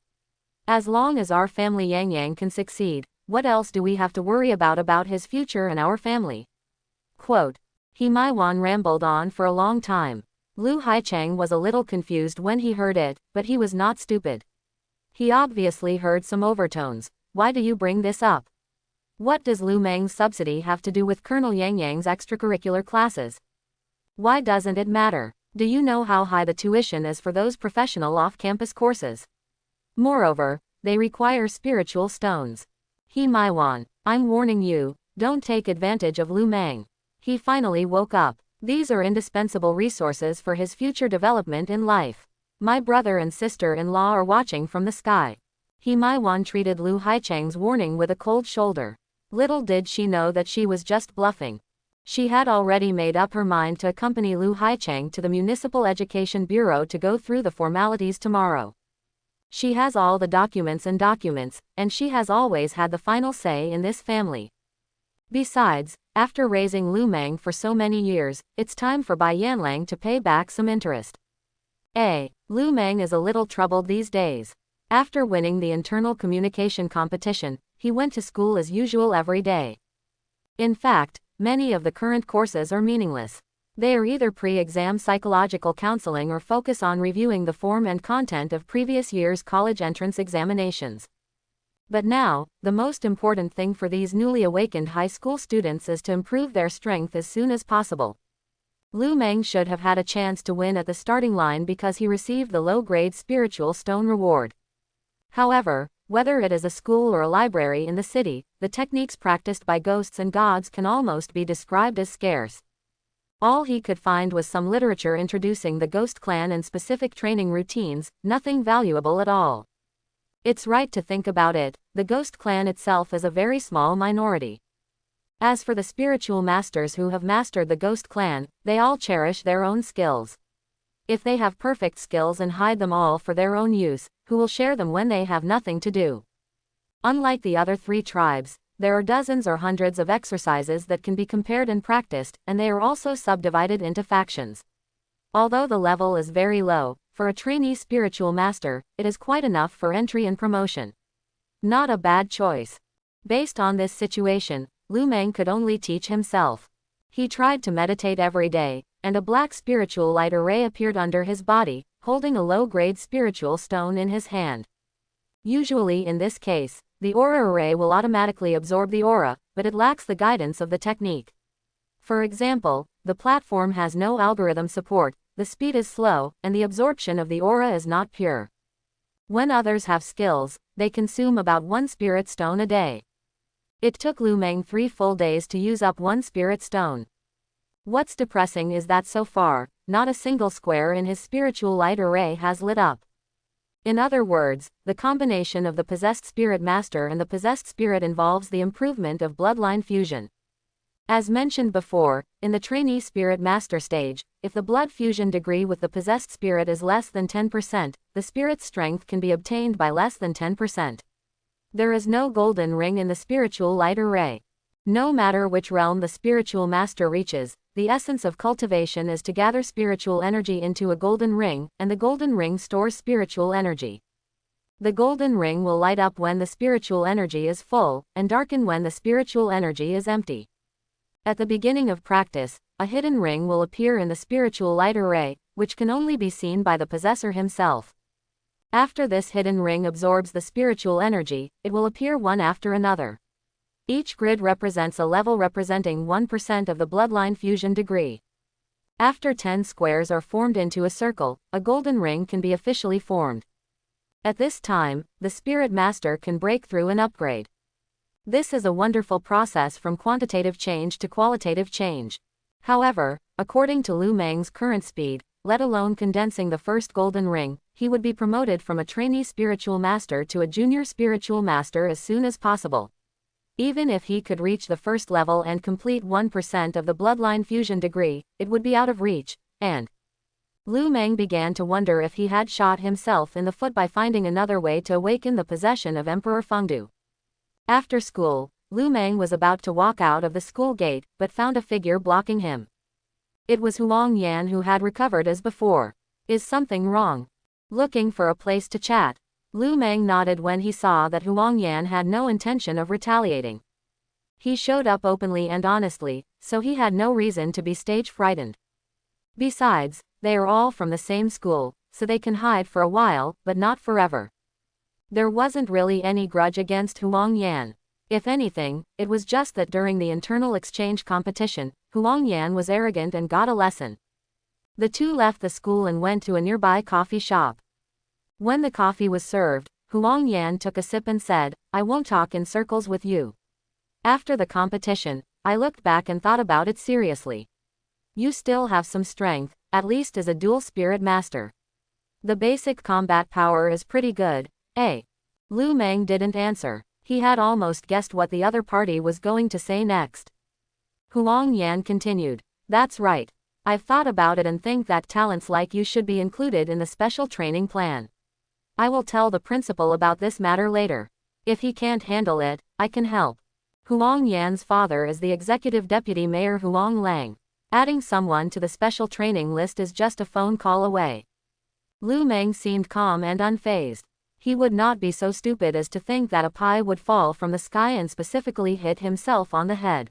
As long as our family Yang can succeed, what else do we have to worry about his future and our family? Quote. Wan rambled on for a long time. Lu Haicheng was a little confused when he heard it, but he was not stupid. He obviously heard some overtones. Why do you bring this up? What does Lu Meng's subsidy have to do with Colonel Yang's extracurricular classes? Why doesn't it matter? Do you know how high the tuition is for those professional off-campus courses? Moreover, they require spiritual stones. Wan, I'm warning you, don't take advantage of Lu Meng. He finally woke up. These are indispensable resources for his future development in life. My brother and sister-in-law are watching from the sky. Wan treated Lu Haicheng's warning with a cold shoulder. Little did she know that she was just bluffing. She had already made up her mind to accompany Lu Haicheng to the Municipal Education Bureau to go through the formalities tomorrow. She has all the documents, and she has always had the final say in this family. Besides, after raising Lu Meng for so many years, it's time for Bai Yanlang to pay back some interest. Lu Meng is a little troubled these days. After winning the internal communication competition, he went to school as usual every day. In fact, many of the current courses are meaningless. They are either pre-exam psychological counseling or focus on reviewing the form and content of previous year's college entrance examinations. But now, the most important thing for these newly awakened high school students is to improve their strength as soon as possible. Lu Meng should have had a chance to win at the starting line because he received the low-grade spiritual stone reward. However, whether it is a school or a library in the city, the techniques practiced by ghosts and gods can almost be described as scarce. All he could find was some literature introducing the ghost clan and specific training routines, nothing valuable at all. It's right to think about it, the ghost clan itself is a very small minority. As for the spiritual masters who have mastered the ghost clan, they all cherish their own skills. If they have perfect skills and hide them all for their own use, who will share them when they have nothing to do? Unlike the other 3 tribes, there are dozens or hundreds of exercises that can be compared and practiced, and they are also subdivided into factions. Although the level is very low, for a trainee spiritual master, it is quite enough for entry and promotion. Not a bad choice. Based on this situation, Lu Meng could only teach himself. He tried to meditate every day, and a black spiritual light array appeared under his body, holding a low-grade spiritual stone in his hand. Usually in this case, the aura array will automatically absorb the aura, but it lacks the guidance of the technique. For example, the platform has no algorithm support, the speed is slow, and the absorption of the aura is not pure. When others have skills, they consume about 1 spirit stone a day. It took Lu Meng 3 full days to use up 1 spirit stone. What's depressing is that so far, not a single square in his spiritual light array has lit up. In other words, the combination of the possessed spirit master and the possessed spirit involves the improvement of bloodline fusion. As mentioned before, in the trainee spirit master stage, if the blood fusion degree with the possessed spirit is less than 10%, the spirit's strength can be obtained by less than 10%. There is no golden ring in the spiritual light array. No matter which realm the spiritual master reaches, the essence of cultivation is to gather spiritual energy into a golden ring, and the golden ring stores spiritual energy. The golden ring will light up when the spiritual energy is full, and darken when the spiritual energy is empty. At the beginning of practice, a hidden ring will appear in the spiritual light array, which can only be seen by the possessor himself. After this hidden ring absorbs the spiritual energy, it will appear one after another. Each grid represents a level representing 1% of the bloodline fusion degree. After 10 squares are formed into a circle, a golden ring can be officially formed. At this time, the spirit master can break through and upgrade. This is a wonderful process from quantitative change to qualitative change. However, according to Lu Meng's current speed, let alone condensing the first golden ring, he would be promoted from a trainee spiritual master to a junior spiritual master as soon as possible. Even if he could reach the first level and complete 1% of the bloodline fusion degree, it would be out of reach, and Lu Meng began to wonder if he had shot himself in the foot by finding another way to awaken the possession of Emperor Fengdu. After school, Lu Meng was about to walk out of the school gate, but found a figure blocking him. It was Huang Yan, who had recovered as before. Is something wrong? Looking for a place to chat. Lu Meng nodded when he saw that Huang Yan had no intention of retaliating. He showed up openly and honestly, so he had no reason to be stage frightened. Besides, they are all from the same school, so they can hide for a while, but not forever. There wasn't really any grudge against Huang Yan. If anything, it was just that during the internal exchange competition, Huang Yan was arrogant and got a lesson. The two left the school and went to a nearby coffee shop. When the coffee was served, Huang Yan took a sip and said, "I won't talk in circles with you. After the competition, I looked back and thought about it seriously. You still have some strength, at least as a dual spirit master. The basic combat power is pretty good, eh?" Lu Meng didn't answer. He had almost guessed what the other party was going to say next. Huang Yan continued, "That's right. I've thought about it and think that talents like you should be included in the special training plan. I will tell the principal about this matter later. If he can't handle it, I can help." Huang Yan's father is the executive deputy mayor Huang Lang. Adding someone to the special training list is just a phone call away. Lu Meng seemed calm and unfazed. He would not be so stupid as to think that a pie would fall from the sky and specifically hit himself on the head.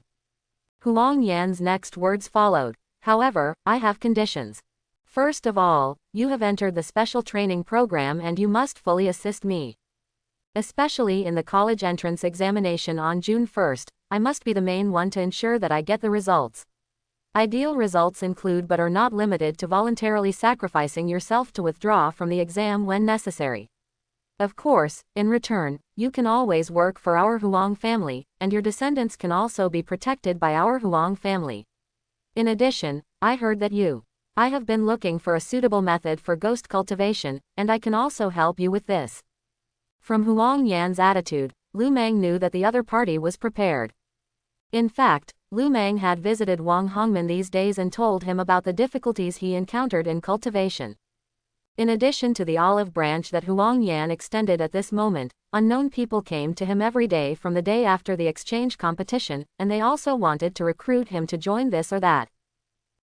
Huang Yan's next words followed. "However, I have conditions. First of all, you have entered the special training program and you must fully assist me. Especially in the college entrance examination on June 1st, I must be the main one to ensure that I get the results. Ideal results include but are not limited to voluntarily sacrificing yourself to withdraw from the exam when necessary. Of course, in return, you can always work for our Huang family, and your descendants can also be protected by our Huang family. In addition, I heard that I have been looking for a suitable method for ghost cultivation, and I can also help you with this." From Huang Yan's attitude, Lu Meng knew that the other party was prepared. In fact, Lu Meng had visited Wang Hongman these days and told him about the difficulties he encountered in cultivation. In addition to the olive branch that Huang Yan extended at this moment, unknown people came to him every day from the day after the exchange competition, and they also wanted to recruit him to join this or that.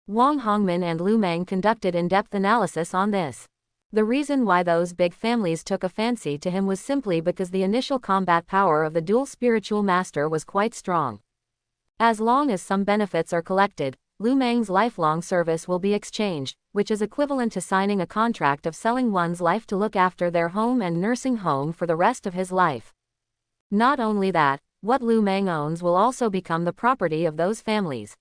Wang Hongman and Lu Meng conducted in-depth analysis on this. The reason why those big families took a fancy to him was simply because the initial combat power of the dual spiritual master was quite strong. As long as some benefits are collected, Lu Meng's lifelong service will be exchanged, which is equivalent to signing a contract of selling one's life to look after their home and nursing home for the rest of his life. Not only that, what Lu Meng owns will also become the property of those families.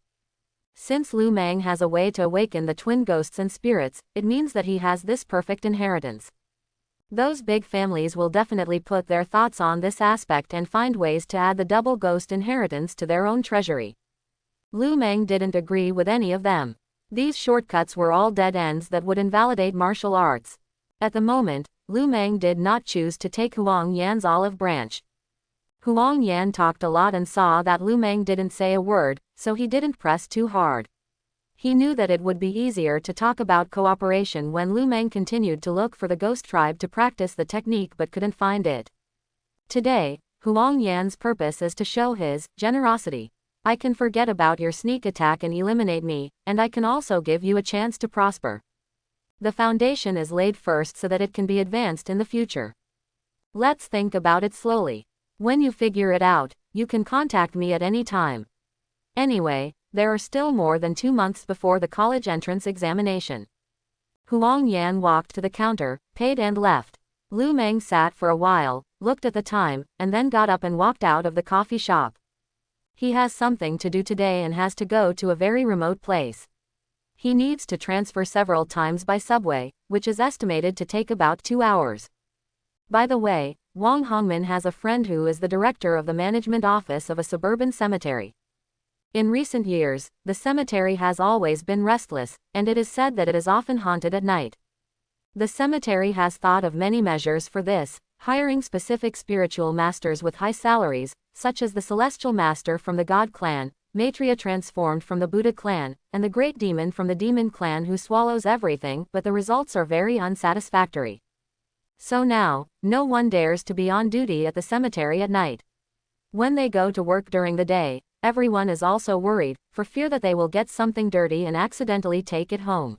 Since Lu Meng has a way to awaken the twin ghosts and spirits, it means that he has this perfect inheritance. Those big families will definitely put their thoughts on this aspect and find ways to add the double ghost inheritance to their own treasury. Lu Meng didn't agree with any of them. These shortcuts were all dead ends that would invalidate martial arts. At the moment, Lu Meng did not choose to take Huang Yan's olive branch. Huang Yan talked a lot and saw that Lu Meng didn't say a word, so he didn't press too hard. He knew that it would be easier to talk about cooperation when Lu Meng continued to look for the ghost tribe to practice the technique but couldn't find it. Today, Huang Yan's purpose is to show his generosity. I can forget about your sneak attack and eliminate me, and I can also give you a chance to prosper. The foundation is laid first so that it can be advanced in the future. Let's think about it slowly. When you figure it out, you can contact me at any time. Anyway, there are still more than 2 months before the college entrance examination. Huang Yan walked to the counter, paid and left. Lu Meng sat for a while, looked at the time, and then got up and walked out of the coffee shop. He has something to do today and has to go to a very remote place. He needs to transfer several times by subway, which is estimated to take about 2 hours. By the way, Wang Hongmin has a friend who is the director of the management office of a suburban cemetery. In recent years, the cemetery has always been restless, and it is said that it is often haunted at night. The cemetery has thought of many measures for this, hiring specific spiritual masters with high salaries, such as the celestial master from the God clan, Maitreya transformed from the Buddha clan, and the great demon from the demon clan who swallows everything, but the results are very unsatisfactory. So now, no one dares to be on duty at the cemetery at night. When they go to work during the day, everyone is also worried, for fear that they will get something dirty and accidentally take it home.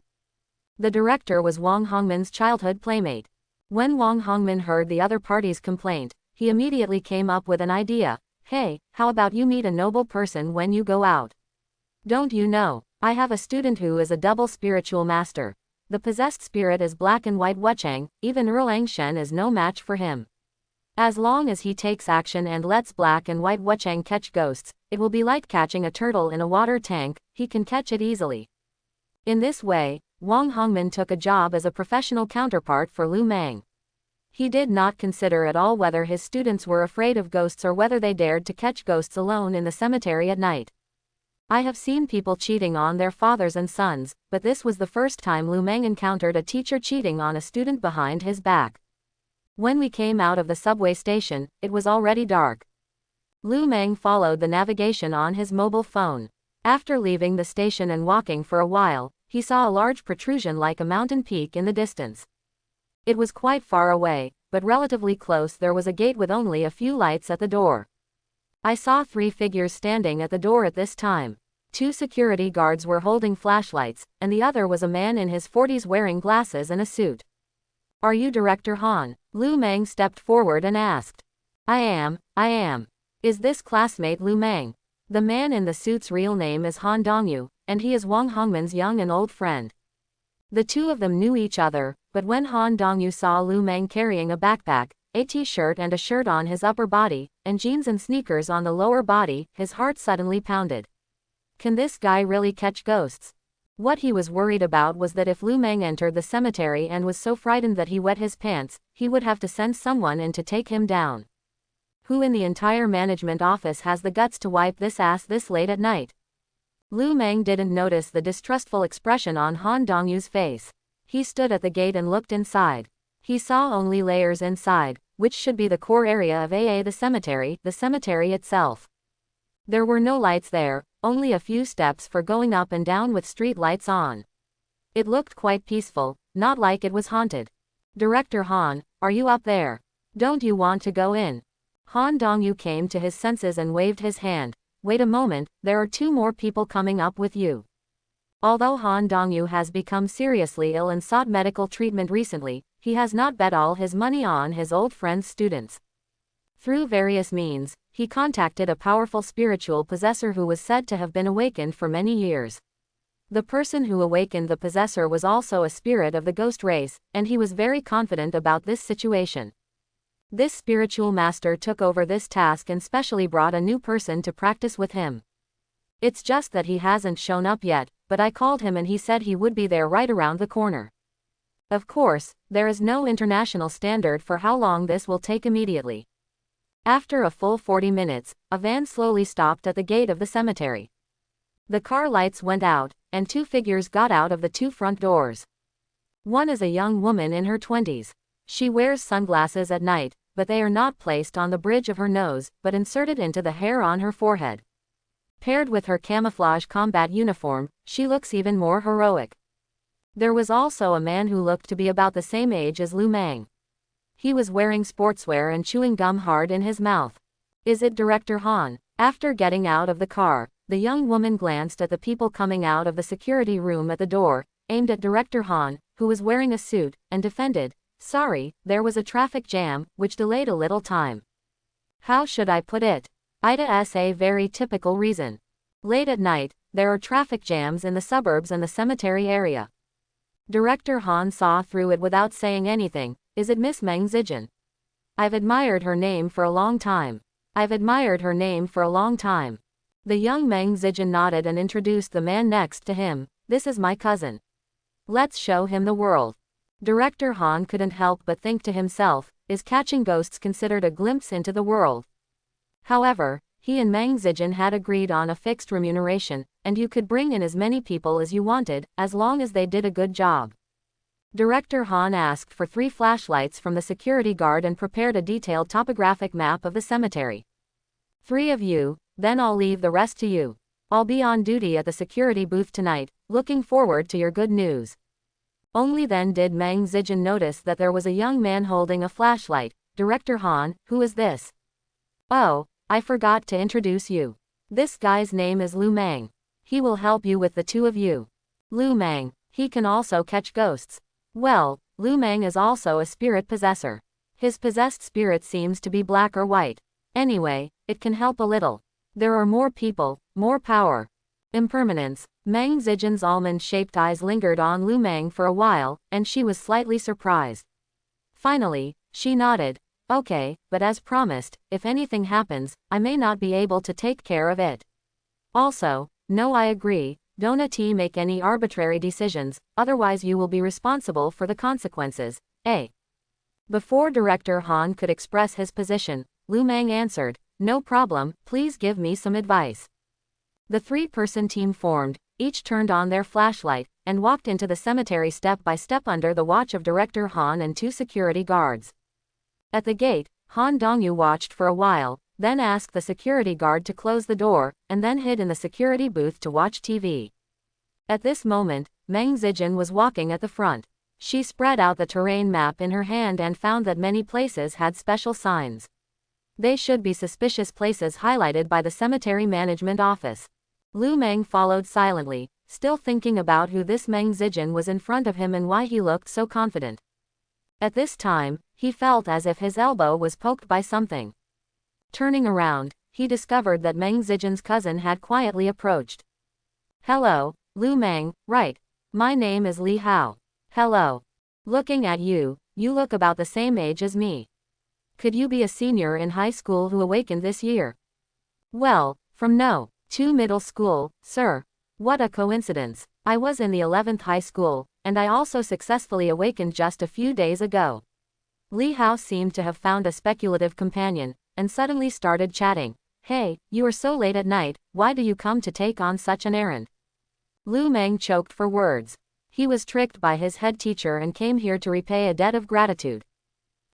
The director was Wang Hongmin's childhood playmate. When Wang Hongmin heard the other party's complaint, he immediately came up with an idea. Hey, how about you meet a noble person when you go out? Don't you know, I have a student who is a double spiritual master. The possessed spirit is black and white Wuchang, even Erlang Shen is no match for him. As long as he takes action and lets black and white Wuchang catch ghosts, it will be like catching a turtle in a water tank, he can catch it easily. In this way, Wang Hongmin took a job as a professional counterpart for Lu Meng. He did not consider at all whether his students were afraid of ghosts or whether they dared to catch ghosts alone in the cemetery at night. I have seen people cheating on their fathers and sons, but this was the first time Lu Meng encountered a teacher cheating on a student behind his back. When we came out of the subway station, it was already dark. Lu Meng followed the navigation on his mobile phone. After leaving the station and walking for a while, he saw a large protrusion like a mountain peak in the distance. It was quite far away, but relatively close there was a gate with only a few lights at the door. I saw 3 figures standing at the door at this time. 2 security guards were holding flashlights, and the other was a man in his 40s wearing glasses and a suit. Are you Director Han? Lu Meng stepped forward and asked. I am. Is this classmate Lu Meng? The man in the suit's real name is Han Dongyu, and he is Wang Hongmin's young and old friend. The two of them knew each other, but when Han Dongyu saw Lu Meng carrying a backpack, a t-shirt and a shirt on his upper body, and jeans and sneakers on the lower body, his heart suddenly pounded. Can this guy really catch ghosts? What he was worried about was that if Lu Meng entered the cemetery and was so frightened that he wet his pants, he would have to send someone in to take him down. Who in the entire management office has the guts to wipe this ass this late at night? Lu Meng didn't notice the distrustful expression on Han Dongyu's face. He stood at the gate and looked inside. He saw only layers inside, which should be the core area of the cemetery itself. There were no lights there, only a few steps for going up and down with street lights on. It looked quite peaceful, not like it was haunted. Director Han, are you up there? Don't you want to go in? Han Dongyu came to his senses and waved his hand. Wait a moment, there are 2 more people coming up with you. Although Han Dongyu has become seriously ill and sought medical treatment recently, he has not bet all his money on his old friend's students. Through various means, he contacted a powerful spiritual possessor who was said to have been awakened for many years. The person who awakened the possessor was also a spirit of the ghost race, and he was very confident about this situation. This spiritual master took over this task and specially brought a new person to practice with him. It's just that he hasn't shown up yet, but I called him and he said he would be there right around the corner. Of course, there is no international standard for how long this will take immediately. After a full 40 minutes, a van slowly stopped at the gate of the cemetery. The car lights went out, and 2 figures got out of the 2 front doors. One is a young woman in her 20s. She wears sunglasses at night, but they are not placed on the bridge of her nose, but inserted into the hair on her forehead. Paired with her camouflage combat uniform, she looks even more heroic. There was also a man who looked to be about the same age as Lu Meng. He was wearing sportswear and chewing gum hard in his mouth. Is it Director Han? After getting out of the car, the young woman glanced at the people coming out of the security room at the door, aimed at Director Han, who was wearing a suit, and defended, "Sorry, there was a traffic jam, which delayed a little time." How should I put it? It's a very typical reason. Late at night, there are traffic jams in the suburbs and the cemetery area. Director Han saw through it without saying anything. "Is it Miss Meng Zijin? I've admired her name for a long time. I've admired her name for a long time." The young Meng Zijin nodded and introduced the man next to him. "This is my cousin. Let's show him the world." Director Han couldn't help but think to himself, is catching ghosts considered a glimpse into the world? However, he and Meng Zijin had agreed on a fixed remuneration, and you could bring in as many people as you wanted, as long as they did a good job. Director Han asked for 3 flashlights from the security guard and prepared a detailed topographic map of the cemetery. "3 of you, then I'll leave the rest to you. I'll be on duty at the security booth tonight, looking forward to your good news." Only then did Meng Zijin notice that there was a young man holding a flashlight. "Director Han, who is this?" "Oh, I forgot to introduce you. This guy's name is Lu Meng. He will help you with the 2 of you." Lu Meng, he can also catch ghosts. Well, Lu Meng is also a spirit possessor. His possessed spirit seems to be black or white. Anyway, it can help a little. There are more people, more power. Impermanence. Meng Zijin's almond-shaped eyes lingered on Lu Meng for a while, and she was slightly surprised. Finally, she nodded. "Okay, but as promised, if anything happens, I may not be able to take care of it. Also, no, I agree, don't make any arbitrary decisions, otherwise you will be responsible for the consequences, eh?" Before Director Han could express his position, Lu Meng answered, "No problem, please give me some advice." The 3-person team formed, each turned on their flashlight, and walked into the cemetery step by step under the watch of Director Han and 2 security guards. At the gate, Han Dongyu watched for a while, then asked the security guard to close the door, and then hid in the security booth to watch TV. At this moment, Meng Zijin was walking at the front. She spread out the terrain map in her hand and found that many places had special signs. They should be suspicious places highlighted by the cemetery management office. Lu Meng followed silently, still thinking about who this Meng Zijin was in front of him and why he looked so confident. At this time, he felt as if his elbow was poked by something. Turning around, he discovered that Meng Zijin's cousin had quietly approached. "Hello, Lu Meng, right. My name is Li Hao. Hello. Looking at you, you look about the same age as me. Could you be a senior in high school who awakened this year?" "Well, from no. 2 middle school, sir. What a coincidence. I was in the 11th high school, and I also successfully awakened just a few days ago." Li Hao seemed to have found a speculative companion, and suddenly started chatting. "Hey, you are so late at night, why do you come to take on such an errand?" Lu Meng choked for words. He was tricked by his head teacher and came here to repay a debt of gratitude.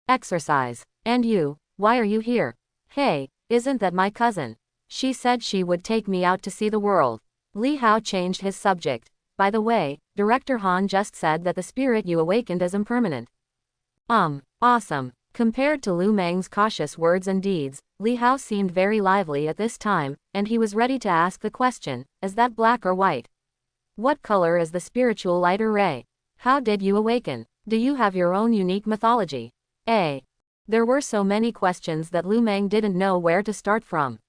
"Exercise. And you, why are you here?" "Hey, isn't that my cousin? She said she would take me out to see the world." Li Hao changed his subject. "By the way, Director Han just said that the spirit you awakened is impermanent." Awesome. Compared to Lu Meng's cautious words and deeds, Li Hao seemed very lively at this time, and he was ready to ask the question, "Is that black or white? What color is the spiritual light or ray? How did you awaken? Do you have your own unique mythology?" There were so many questions that Lu Meng didn't know where to start from.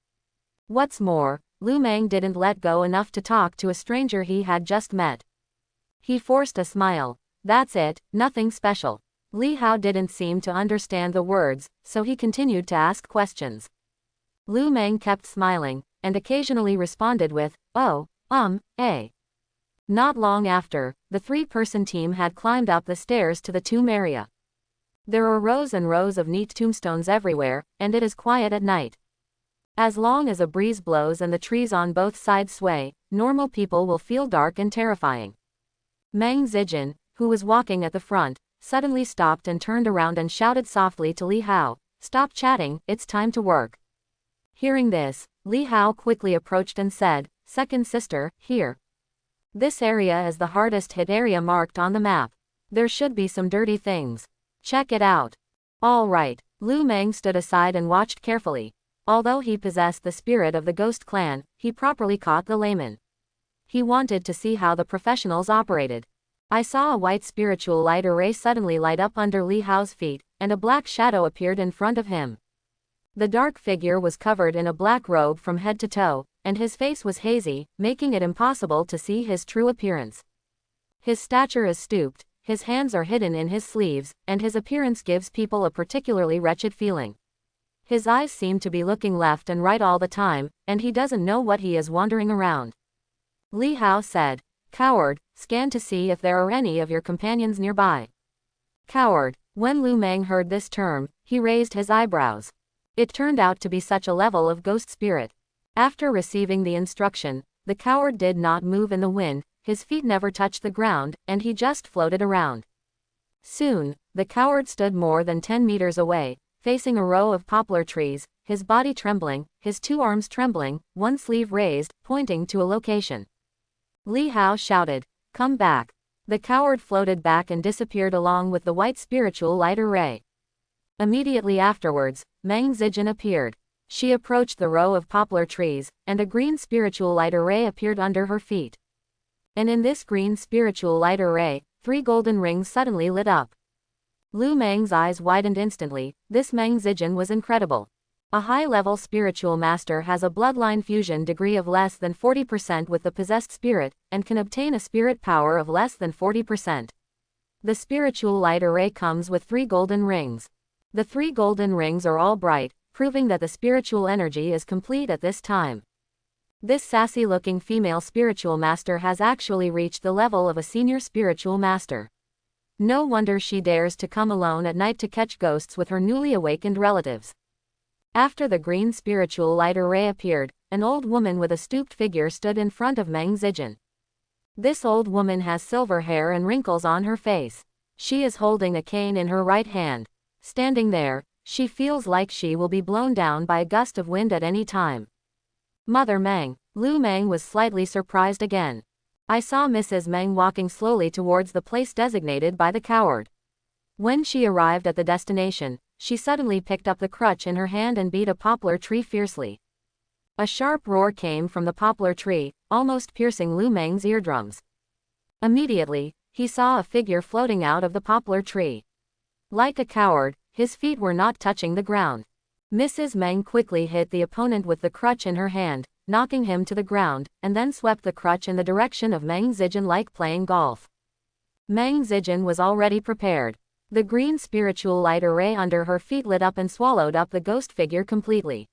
What's more, Lu Meng didn't let go enough to talk to a stranger he had just met. He forced a smile. "That's it, nothing special." Li Hao didn't seem to understand the words, so he continued to ask questions. Lu Meng kept smiling, and occasionally responded with, "Oh, Not long after, the 3-person team had climbed up the stairs to the tomb area. There are rows and rows of neat tombstones everywhere, and it is quiet at night. As long as a breeze blows and the trees on both sides sway, normal people will feel dark and terrifying. Meng Zijin, who was walking at the front, suddenly stopped and turned around and shouted softly to Li Hao, "Stop chatting, it's time to work." Hearing this, Li Hao quickly approached and said, "Second sister, here. This area is the hardest hit area marked on the map. There should be some dirty things. Check it out." "All right." Lu Meng stood aside and watched carefully. Although he possessed the spirit of the ghost clan, he properly caught the layman. He wanted to see how the professionals operated. I saw a white spiritual light array suddenly light up under Li Hao's feet, and a black shadow appeared in front of him. The dark figure was covered in a black robe from head to toe, and his face was hazy, making it impossible to see his true appearance. His stature is stooped, his hands are hidden in his sleeves, and his appearance gives people a particularly wretched feeling. His eyes seem to be looking left and right all the time, and he doesn't know what he is wandering around. Li Hao said, "Coward, scan to see if there are any of your companions nearby." Coward. When Lu Meng heard this term, he raised his eyebrows. It turned out to be such a level of ghost spirit. After receiving the instruction, the coward did not move in the wind, his feet never touched the ground, and he just floated around. Soon, the coward stood more than 10 meters away, facing a row of poplar trees, his body trembling, his two arms trembling, one sleeve raised, pointing to a location. Li Hao shouted, "Come back." The coward floated back and disappeared along with the white spiritual light array. Immediately afterwards, Meng Zijin appeared. She approached the row of poplar trees, and a green spiritual light array appeared under her feet. And in this green spiritual light array, 3 golden rings suddenly lit up. Lu Meng's eyes widened instantly. This Meng Zijin was incredible. A high-level spiritual master has a bloodline fusion degree of less than 40% with the possessed spirit, and can obtain a spirit power of less than 40%. The spiritual light array comes with 3 golden rings. The 3 golden rings are all bright, proving that the spiritual energy is complete at this time. This sassy-looking female spiritual master has actually reached the level of a senior spiritual master. No wonder she dares to come alone at night to catch ghosts with her newly awakened relatives. After the green spiritual light array appeared, an old woman with a stooped figure stood in front of Meng Zijin. This old woman has silver hair and wrinkles on her face. She is holding a cane in her right hand. Standing there, she feels like she will be blown down by a gust of wind at any time. Mother Meng. Lu Meng was slightly surprised again. I saw Mrs. Meng walking slowly towards the place designated by the coward. When she arrived at the destination, she suddenly picked up the crutch in her hand and beat a poplar tree fiercely. A sharp roar came from the poplar tree, almost piercing Lu Meng's eardrums. Immediately, he saw a figure floating out of the poplar tree. Like a coward, his feet were not touching the ground. Mrs. Meng quickly hit the opponent with the crutch in her hand, knocking him to the ground, and then swept the crutch in the direction of Meng Zijin like playing golf. Meng Zijin was already prepared. The green spiritual light array under her feet lit up and swallowed up the ghost figure completely.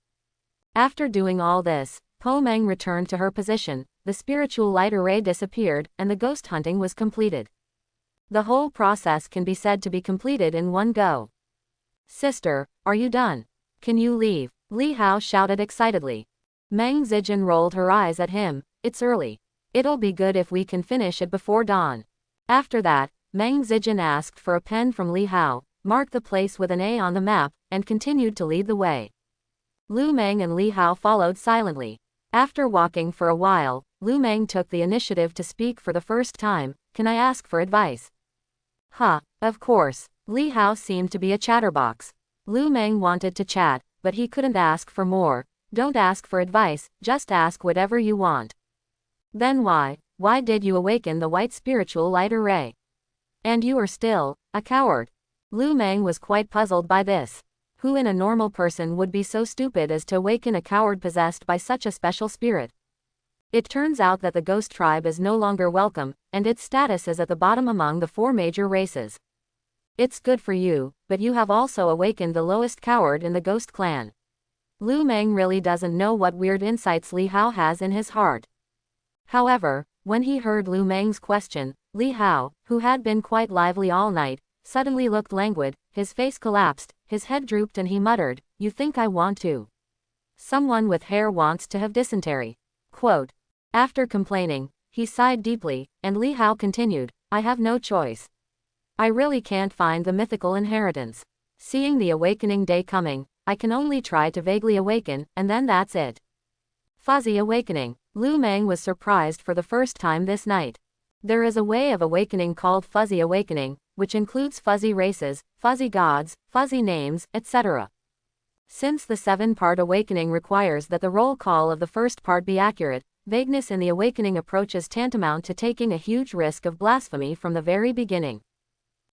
After doing all this, Po Meng returned to her position, the spiritual light array disappeared, and the ghost hunting was completed. The whole process can be said to be completed in one go. "Sister, are you done? Can you leave?" Li Hao shouted excitedly. Meng Zijin rolled her eyes at him. "It's early. It'll be good if we can finish it before dawn." After that, Meng Zijin asked for a pen from Li Hao, marked the place with an A on the map, and continued to lead the way. Lu Meng and Li Hao followed silently. After walking for a while, Lu Meng took the initiative to speak for the first time. "Can I ask for advice?" "Huh, of course." Li Hao seemed to be a chatterbox. Lu Meng wanted to chat, but he couldn't ask for more. "Don't ask for advice, just ask whatever you want." "Then why did you awaken the white spiritual light array? And you are still a coward." Lu Meng was quite puzzled by this. Who in a normal person would be so stupid as to awaken a coward possessed by such a special spirit? It turns out that the ghost tribe is no longer welcome, and its status is at the bottom among the 4 major races. It's good for you, but you have also awakened the lowest coward in the ghost clan. Lu Meng really doesn't know what weird insights Li Hao has in his heart. However, when he heard Lu Meng's question, Li Hao, who had been quite lively all night, suddenly looked languid, his face collapsed, his head drooped, and he muttered, "You think I want to? Someone with hair wants to have dysentery." Quote. After complaining, he sighed deeply, and Li Hao continued, "I have no choice. I really can't find the mythical inheritance. Seeing the awakening day coming, I can only try to vaguely awaken, and then that's it." Fuzzy awakening. Lu Meng was surprised for the first time this night. There is a way of awakening called fuzzy awakening, which includes fuzzy races, fuzzy gods, fuzzy names, etc. Since the 7-part awakening requires that the roll call of the first part be accurate, vagueness in the awakening approach is tantamount to taking a huge risk of blasphemy from the very beginning.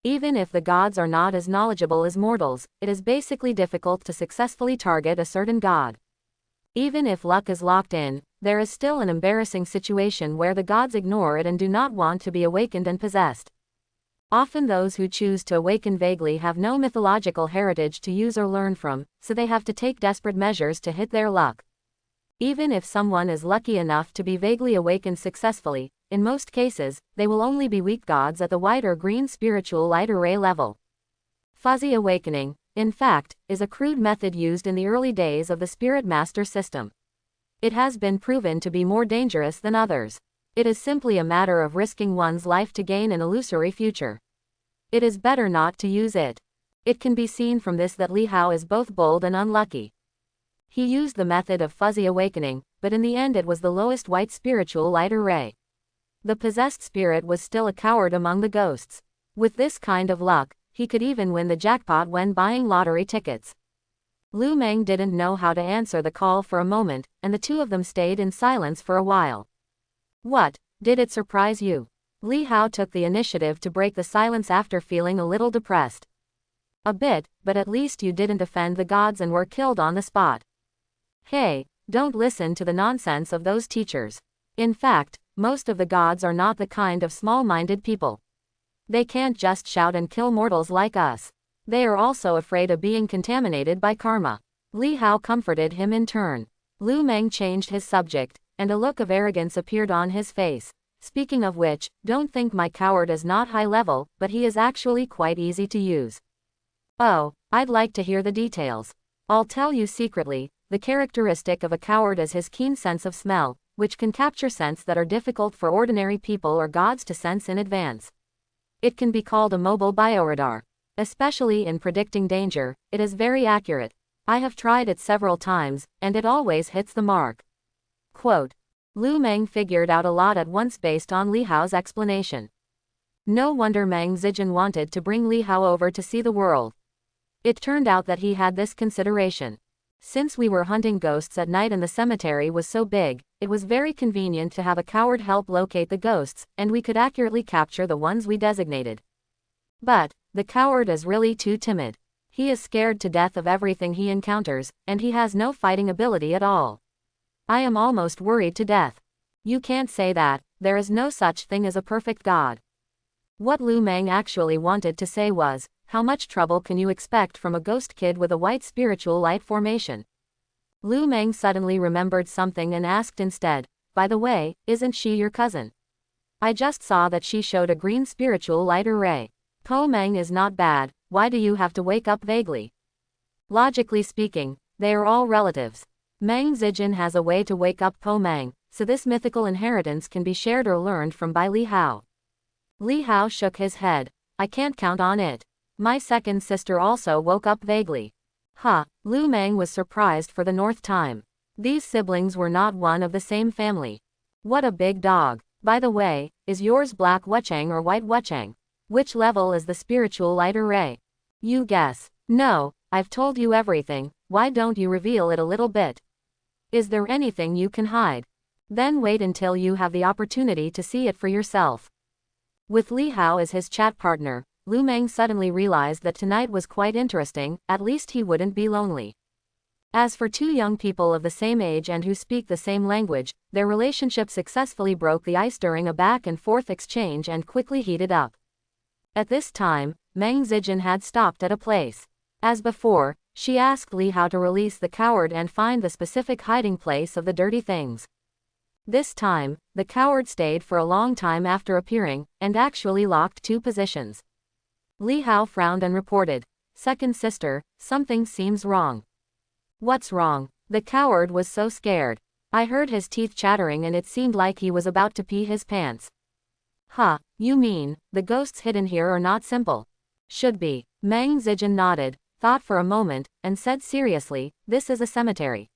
Even if the gods are not as knowledgeable as mortals, it is basically difficult to successfully target a certain god. Even if luck is locked in, there is still an embarrassing situation where the gods ignore it and do not want to be awakened and possessed. Often those who choose to awaken vaguely have no mythological heritage to use or learn from, so they have to take desperate measures to hit their luck. Even if someone is lucky enough to be vaguely awakened successfully, in most cases, they will only be weak gods at the white or green spiritual light array level. Fuzzy awakening, in fact, is a crude method used in the early days of the Spirit Master system. It has been proven to be more dangerous than others. It is simply a matter of risking one's life to gain an illusory future. It is better not to use it. It can be seen from this that Li Hao is both bold and unlucky. He used the method of fuzzy awakening, but in the end it was the lowest white spiritual light array. The possessed spirit was still a coward among the ghosts. With this kind of luck, he could even win the jackpot when buying lottery tickets. Lu Meng didn't know how to answer the call for a moment, and the two of them stayed in silence for a while. What, did it surprise you? Li Hao took the initiative to break the silence after feeling a little depressed. A bit, but at least you didn't offend the gods and were killed on the spot. Hey, don't listen to the nonsense of those teachers. In fact, most of the gods are not the kind of small-minded people. They can't just shout and kill mortals like us. They are also afraid of being contaminated by karma. Li Hao comforted him in turn. Lu Meng changed his subject, and a look of arrogance appeared on his face. Speaking of which, don't think my coward is not high level, but he is actually quite easy to use. Oh, I'd like to hear the details. I'll tell you secretly, the characteristic of a coward is his keen sense of smell, which can capture scents that are difficult for ordinary people or gods to sense in advance. It can be called a mobile bioradar. Especially in predicting danger, it is very accurate. I have tried it several times, and it always hits the mark. Quote. Lu Meng figured out a lot at once based on Li Hao's explanation. No wonder Meng Zijin wanted to bring Li Hao over to see the world. It turned out that he had this consideration. Since we were hunting ghosts at night and the cemetery was so big, it was very convenient to have a coward help locate the ghosts, and we could accurately capture the ones we designated. But the coward is really too timid. He is scared to death of everything he encounters, and he has no fighting ability at all. I am almost worried to death. You can't say that, there is no such thing as a perfect god. What Lu Meng actually wanted to say was, how much trouble can you expect from a ghost kid with a white spiritual light formation? Lu Meng suddenly remembered something and asked instead, by the way, isn't she your cousin? I just saw that she showed a green spiritual light array. Po Meng is not bad, why do you have to wake up vaguely? Logically speaking, they are all relatives. Meng Zijin has a way to wake up Po Meng, so this mythical inheritance can be shared or learned from by Li Hao. Li Hao shook his head. I can't count on it. My second sister also woke up vaguely. Lu Meng was surprised for the 4th time. These siblings were not one of the same family. What a big dog. By the way, is yours black Wuchang or white Wuchang? Which level is the spiritual light array? You guess. No, I've told you everything, why don't you reveal it a little bit? Is there anything you can hide? Then wait until you have the opportunity to see it for yourself. With Li Hao as his chat partner, Lu Meng suddenly realized that tonight was quite interesting, at least he wouldn't be lonely. As for two young people of the same age and who speak the same language, their relationship successfully broke the ice during a back-and-forth exchange and quickly heated up. At this time, Meng Zijin had stopped at a place. As before, she asked Li Hao to release the coward and find the specific hiding place of the dirty things. This time, the coward stayed for a long time after appearing, and actually locked 2 positions. Li Hao frowned and reported, "Second sister, something seems wrong." "What's wrong?" The coward was so scared. I heard his teeth chattering and it seemed like he was about to pee his pants. You mean, the ghosts hidden here are not simple? Should be. Meng Zijin nodded, thought for a moment, and said seriously, this is a cemetery.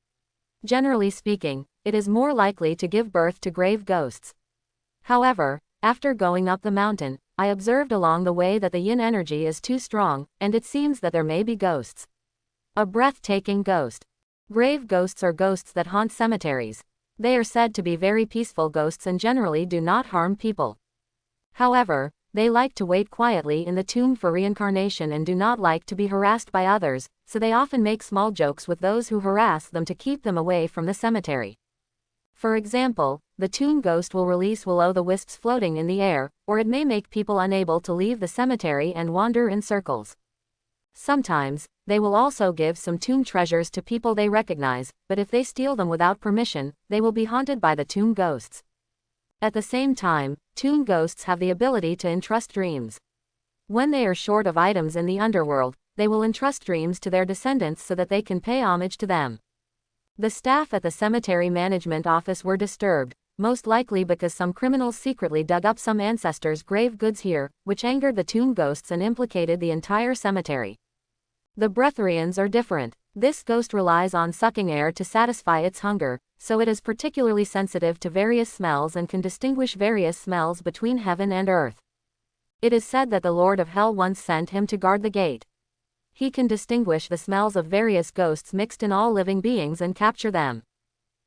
Generally speaking, it is more likely to give birth to grave ghosts. However, after going up the mountain, I observed along the way that the yin energy is too strong, and it seems that there may be ghosts. A breathtaking ghost. Grave ghosts are ghosts that haunt cemeteries. They are said to be very peaceful ghosts and generally do not harm people. However, they like to wait quietly in the tomb for reincarnation and do not like to be harassed by others, so they often make small jokes with those who harass them to keep them away from the cemetery. For example, the tomb ghost will release will-o'-the-wisps floating in the air, or it may make people unable to leave the cemetery and wander in circles. Sometimes, they will also give some tomb treasures to people they recognize, but if they steal them without permission, they will be haunted by the tomb ghosts. At the same time, tomb ghosts have the ability to entrust dreams. When they are short of items in the underworld, they will entrust dreams to their descendants so that they can pay homage to them. The staff at the cemetery management office were disturbed, most likely because some criminals secretly dug up some ancestors' grave goods here, which angered the tomb ghosts and implicated the entire cemetery. The Breatharians are different. This ghost relies on sucking air to satisfy its hunger, so it is particularly sensitive to various smells and can distinguish various smells between heaven and earth. It is said that the Lord of Hell once sent him to guard the gate. He can distinguish the smells of various ghosts mixed in all living beings and capture them.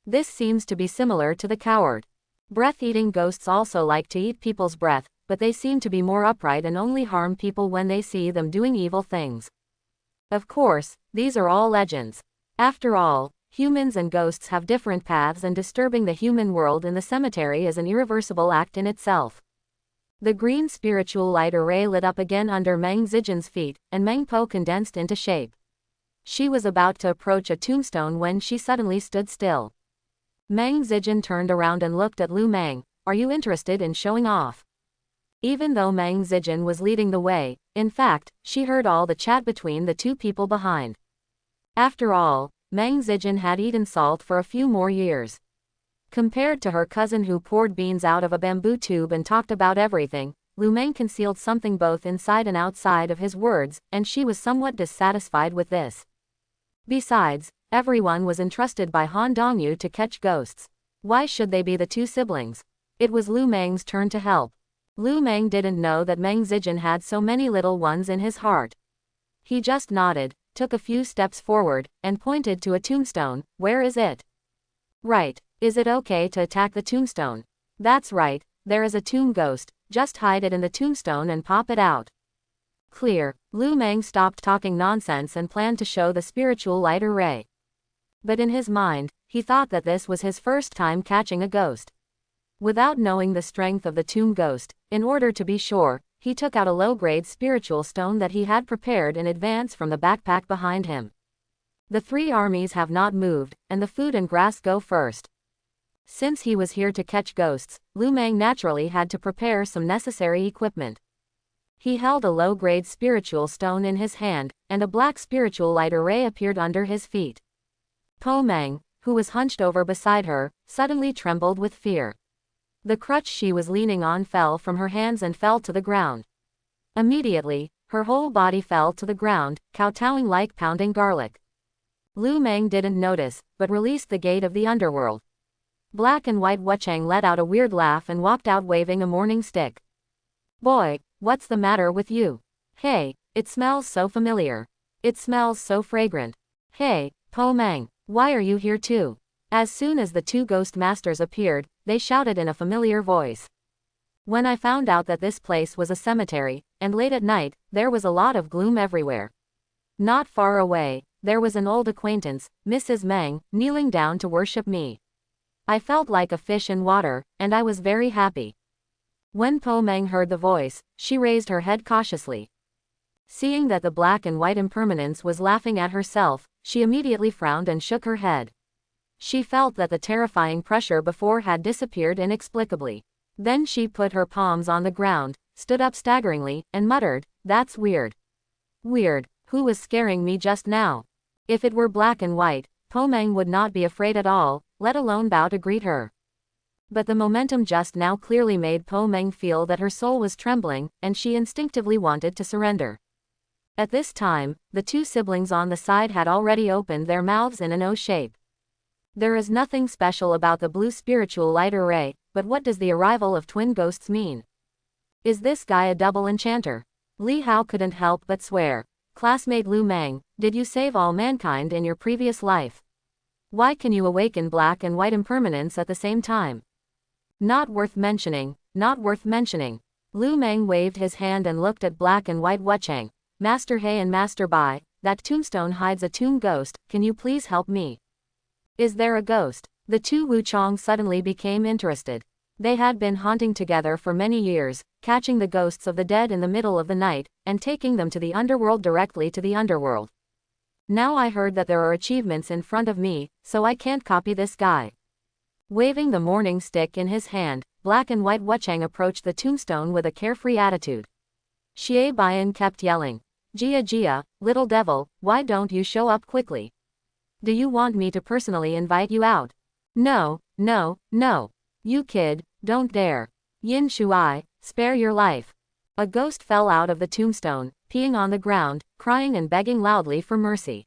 This seems to be similar to the coward. Breath-eating ghosts also like to eat people's breath, but they seem to be more upright and only harm people when they see them doing evil things. Of course, these are all legends. After all, humans and ghosts have different paths, and disturbing the human world in the cemetery is an irreversible act in itself. The green spiritual light array lit up again under Meng Zijin's feet, and Meng Po condensed into shape. She was about to approach a tombstone when she suddenly stood still. Meng Zijin turned around and looked at Lu Meng. "Are you interested in showing off?" Even though Meng Zijin was leading the way, in fact, she heard all the chat between the two people behind. After all, Meng Zijin had eaten salt for a few more years. Compared to her cousin who poured beans out of a bamboo tube and talked about everything, Lu Meng concealed something both inside and outside of his words, and she was somewhat dissatisfied with this. Besides, everyone was entrusted by Han Dongyu to catch ghosts. Why should they be the two siblings? It was Lu Meng's turn to help. Lu Meng didn't know that Meng Zijin had so many little ones in his heart. He just nodded, took a few steps forward, and pointed to a tombstone. "Where is it?" "Right. Is it okay to attack the tombstone?" "That's right, there is a tomb ghost, just hide it in the tombstone and pop it out." Clear. Lu Meng stopped talking nonsense and planned to show the spiritual light array. But in his mind, he thought that this was his first time catching a ghost. Without knowing the strength of the tomb ghost, in order to be sure, he took out a low-grade spiritual stone that he had prepared in advance from the backpack behind him. The three armies have not moved, and the food and grass go first. Since he was here to catch ghosts, Lu Meng naturally had to prepare some necessary equipment. He held a low-grade spiritual stone in his hand, and a black spiritual light array appeared under his feet. Po Meng, who was hunched over beside her, suddenly trembled with fear. The crutch she was leaning on fell from her hands and fell to the ground. Immediately, her whole body fell to the ground, kowtowing like pounding garlic. Lu Meng didn't notice, but released the gate of the underworld. Black and White Wuchang let out a weird laugh and walked out waving a mourning stick. "Boy, what's the matter with you? Hey, it smells so familiar. It smells so fragrant. Hey, Po Meng, why are you here too?" As soon as the two ghost masters appeared, they shouted in a familiar voice. When I found out that this place was a cemetery, and late at night, there was a lot of gloom everywhere. Not far away, there was an old acquaintance, Mrs. Meng, kneeling down to worship me. I felt like a fish in water, and I was very happy. When Po Meng heard the voice, she raised her head cautiously. Seeing that the black and white impermanence was laughing at herself, she immediately frowned and shook her head. She felt that the terrifying pressure before had disappeared inexplicably. Then she put her palms on the ground, stood up staggeringly, and muttered, "That's weird. Weird, who was scaring me just now?" If it were black and white, Po Meng would not be afraid at all, let alone bow to greet her. But the momentum just now clearly made Po Meng feel that her soul was trembling, and she instinctively wanted to surrender. At this time, the two siblings on the side had already opened their mouths in an O shape. There is nothing special about the blue spiritual light array, but what does the arrival of twin ghosts mean? Is this guy a double enchanter? Li Hao couldn't help but swear. Classmate Lu Meng, Did you save all mankind in your previous life? Why can you awaken black and white impermanence at the same time? Not worth mentioning, not worth mentioning. Lu Meng waved his hand and looked at black and white Wuchang. Master He and Master Bai, that tombstone hides a tomb ghost, can you please help me? Is there a ghost? The two Wuchang suddenly became interested. They had been haunting together for many years, catching the ghosts of the dead in the middle of the night, and taking them to the underworld directly to the underworld. Now I heard that there are achievements in front of me, so I can't copy this guy. Waving the morning stick in his hand, black and white Wuchang approached the tombstone with a carefree attitude. Xie Bian kept yelling, Jia Jia, little devil, why don't you show up quickly? Do you want me to personally invite you out? No, no, no. You kid, don't dare. Yin Shuai, spare your life. A ghost fell out of the tombstone, peeing on the ground, crying and begging loudly for mercy.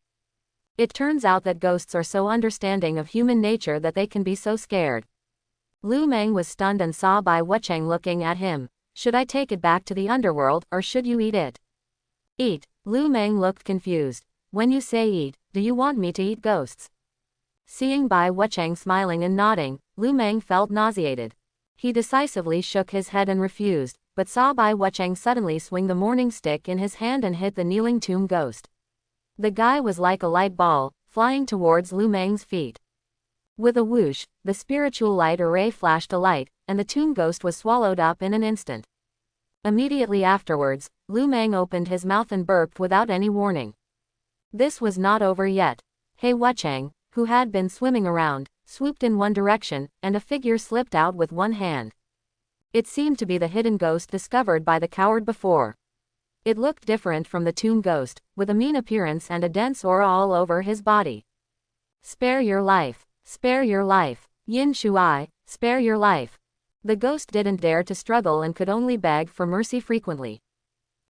It turns out that ghosts are so understanding of human nature that they can be so scared. Lu Meng was stunned and saw Bai Wuchang looking at him. Should I take it back to the underworld, or should you eat it? Eat. Lu Meng looked confused. When you say eat, do you want me to eat ghosts? Seeing Bai Wuchang smiling and nodding, Lu Meng felt nauseated. He decisively shook his head and refused, but saw Bai Wuchang suddenly swing the morning stick in his hand and hit the kneeling tomb ghost. The guy was like a light ball, flying towards Lu Meng's feet. With a whoosh, the spiritual light array flashed a light, and the tomb ghost was swallowed up in an instant. Immediately afterwards, Lu Meng opened his mouth and burped without any warning. This was not over yet. He Wuchang, who had been swimming around, swooped in one direction, and a figure slipped out with one hand. It seemed to be the hidden ghost discovered by the coward before. It looked different from the tomb ghost, with a mean appearance and a dense aura all over his body. Spare your life. Spare your life. Yin Shuai, spare your life. The ghost didn't dare to struggle and could only beg for mercy frequently.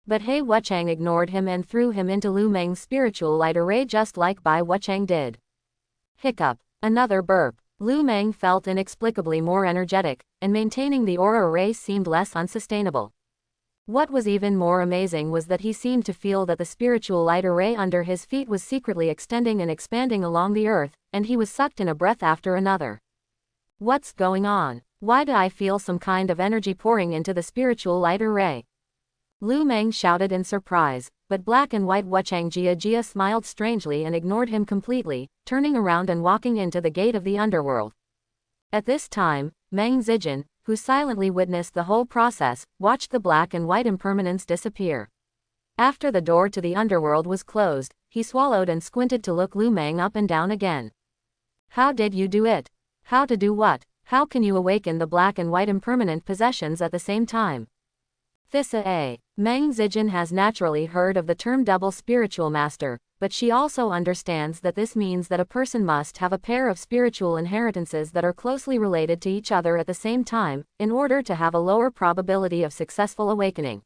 But He Wuchang ignored him and threw him into Lu Meng's spiritual light array just like Bai Wuchang did. Hiccup. Another burp. Lu Meng felt inexplicably more energetic, and maintaining the aura array seemed less unsustainable. What was even more amazing was that he seemed to feel that the spiritual light array under his feet was secretly extending and expanding along the earth, and he was sucked in a breath after another. What's going on? Why do I feel some kind of energy pouring into the spiritual light array? Lu Meng shouted in surprise, but black and white Wuchang Jia smiled strangely and ignored him completely, turning around and walking into the gate of the underworld. At this time, Meng Zijin, who silently witnessed the whole process, watched the black and white impermanence disappear. After the door to the underworld was closed, he swallowed and squinted to look Lu Meng up and down again. How did you do it? How to do what? How can you awaken the black and white impermanent possessions at the same time? Thissa A. Meng Zijin has naturally heard of the term double spiritual master, but she also understands that this means that a person must have a pair of spiritual inheritances that are closely related to each other at the same time, in order to have a lower probability of successful awakening.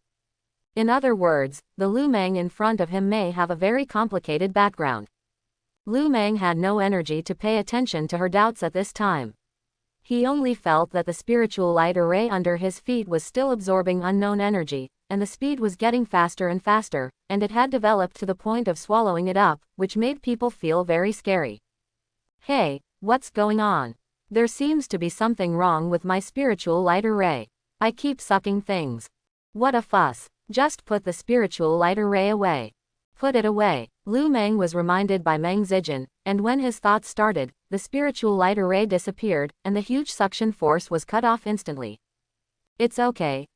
In other words, the Lu Meng in front of him may have a very complicated background. Lu Meng had no energy to pay attention to her doubts at this time. He only felt that the spiritual light array under his feet was still absorbing unknown energy, and the speed was getting faster and faster, and it had developed to the point of swallowing it up, which made people feel very scary. Hey, what's going on? There seems to be something wrong with my spiritual light array. I keep sucking things. What a fuss. Just put the spiritual light array away. Put it away. Lu Meng was reminded by Meng Zijin, and when his thoughts started, the spiritual light array disappeared, and the huge suction force was cut off instantly. It's okay,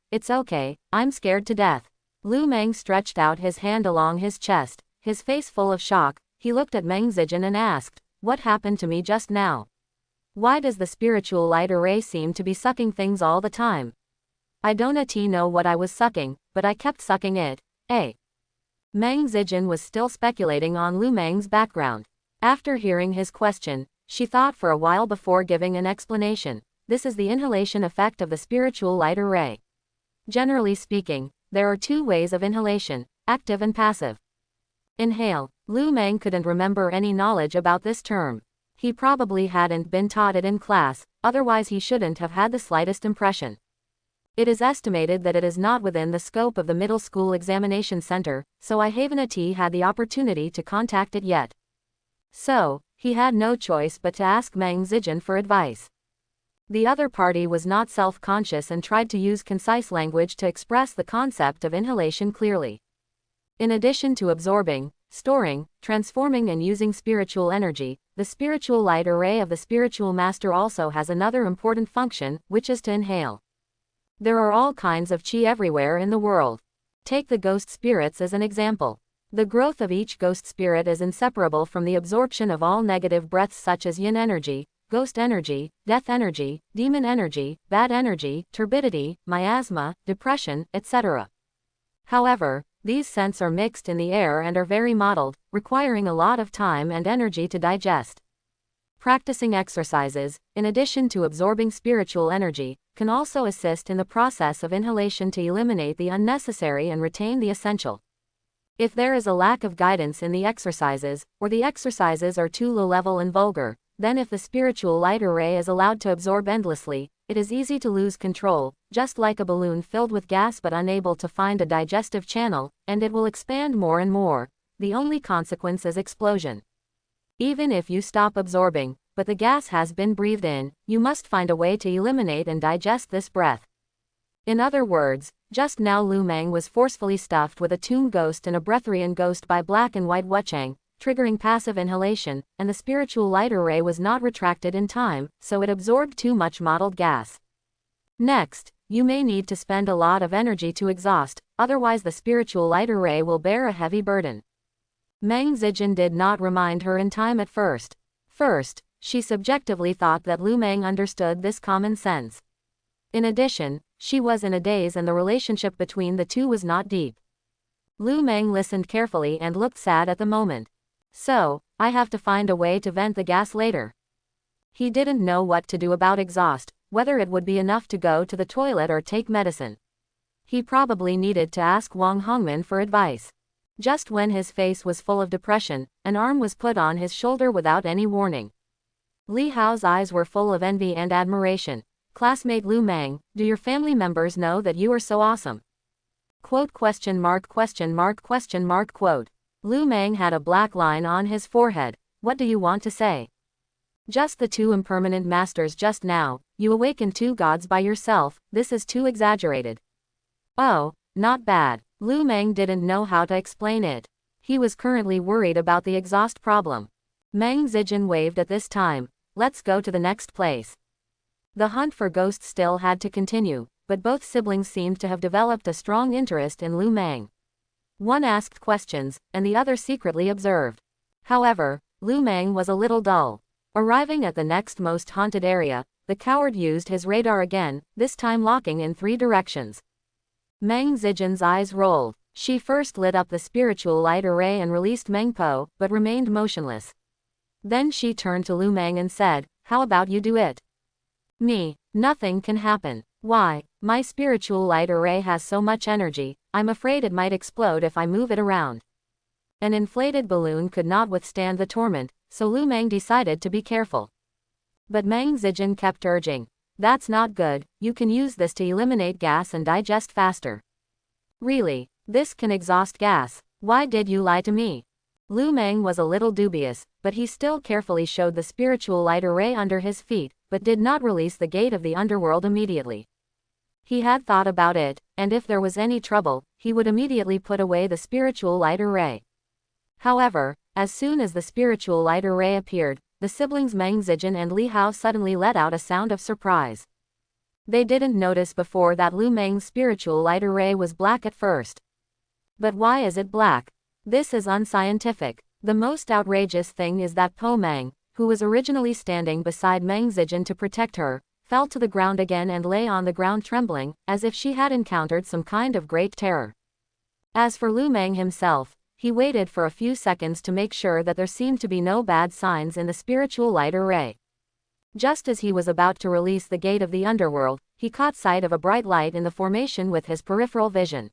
I'm scared to death. Lu Meng stretched out his hand along his chest, his face full of shock. He looked at Meng Zijin and asked, what happened to me just now? Why does the spiritual light array seem to be sucking things all the time? I don't know what I was sucking, but I kept sucking it, eh? Meng Zijin was still speculating on Lu Meng's background. After hearing his question, she thought for a while before giving an explanation. This is the inhalation effect of the spiritual light array. Generally speaking, there are two ways of inhalation, active and passive. Inhale. Lu Meng couldn't remember any knowledge about this term. He probably hadn't been taught it in class, otherwise he shouldn't have had the slightest impression. It is estimated that it is not within the scope of the middle school examination center, so I haven't had the opportunity to contact it yet. So, he had no choice but to ask Meng Zijin for advice. The other party was not self-conscious and tried to use concise language to express the concept of inhalation clearly. In addition to absorbing, storing, transforming and using spiritual energy, the spiritual light array of the spiritual master also has another important function, which is to inhale. There are all kinds of qi everywhere in the world. Take the ghost spirits as an example. The growth of each ghost spirit is inseparable from the absorption of all negative breaths such as yin energy, ghost energy, death energy, demon energy, bad energy, turbidity, miasma, depression, etc. However, these scents are mixed in the air and are very mottled, requiring a lot of time and energy to digest. Practicing exercises, in addition to absorbing spiritual energy, can also assist in the process of inhalation to eliminate the unnecessary and retain the essential. If there is a lack of guidance in the exercises, or the exercises are too low-level and vulgar, then if the spiritual light array is allowed to absorb endlessly, it is easy to lose control, just like a balloon filled with gas but unable to find a digestive channel, and it will expand more and more. The only consequence is explosion. Even if you stop absorbing, but the gas has been breathed in, you must find a way to eliminate and digest this breath. In other words, just now Lu Meng was forcefully stuffed with a tomb ghost and a breatharian ghost by black and white Wuchang, triggering passive inhalation, and the spiritual light array was not retracted in time, so it absorbed too much mottled gas. Next, you may need to spend a lot of energy to exhaust, otherwise the spiritual light array will bear a heavy burden. Meng Zijin did not remind her in time at first. First, she subjectively thought that Lu Meng understood this common sense. In addition, she was in a daze and the relationship between the two was not deep. Lu Meng listened carefully and looked sad at the moment. So, I have to find a way to vent the gas later. He didn't know what to do about exhaust, whether it would be enough to go to the toilet or take medicine. He probably needed to ask Wang Hongman for advice. Just when his face was full of depression, an arm was put on his shoulder without any warning. Li Hao's eyes were full of envy and admiration. Classmate Lu Meng, do your family members know that you are so awesome? Quote question mark question mark question mark quote. Lu Meng had a black line on his forehead. What do you want to say? Just the two impermanent masters just now, you awakened two gods by yourself, this is too exaggerated. Oh, not bad. Lu Meng didn't know how to explain it. He was currently worried about the exhaust problem. Meng Zijin waved at this time. Let's go to the next place. The hunt for ghosts still had to continue, but both siblings seemed to have developed a strong interest in Lu Meng. One asked questions, and the other secretly observed. However, Lu Meng was a little dull. Arriving at the next most haunted area, the coward used his radar again, this time locking in 3 directions. Meng Zijin's eyes rolled. She first lit up the spiritual light array and released Meng Po, but remained motionless. Then she turned to Lu Meng and said, "How about you do it?" "Me, nothing can happen. Why, my spiritual light array has so much energy, I'm afraid it might explode if I move it around." An inflated balloon could not withstand the torment, so Lu Meng decided to be careful. But Meng Zijin kept urging, "That's not good, you can use this to eliminate gas and digest faster." "Really? This can exhaust gas? Why did you lie to me?" Lu Meng was a little dubious, but he still carefully showed the spiritual light array under his feet, but did not release the gate of the underworld immediately. He had thought about it, and if there was any trouble, he would immediately put away the spiritual light array. However, as soon as the spiritual light array appeared, the siblings Meng Zijin and Li Hao suddenly let out a sound of surprise. They didn't notice before that Lu Meng's spiritual light array was black at first. But why is it black? This is unscientific. The most outrageous thing is that Po Meng, who was originally standing beside Meng Zijin to protect her, fell to the ground again and lay on the ground trembling, as if she had encountered some kind of great terror. As for Lu Meng himself, he waited for a few seconds to make sure that there seemed to be no bad signs in the spiritual light array. Just as he was about to release the gate of the underworld, he caught sight of a bright light in the formation with his peripheral vision.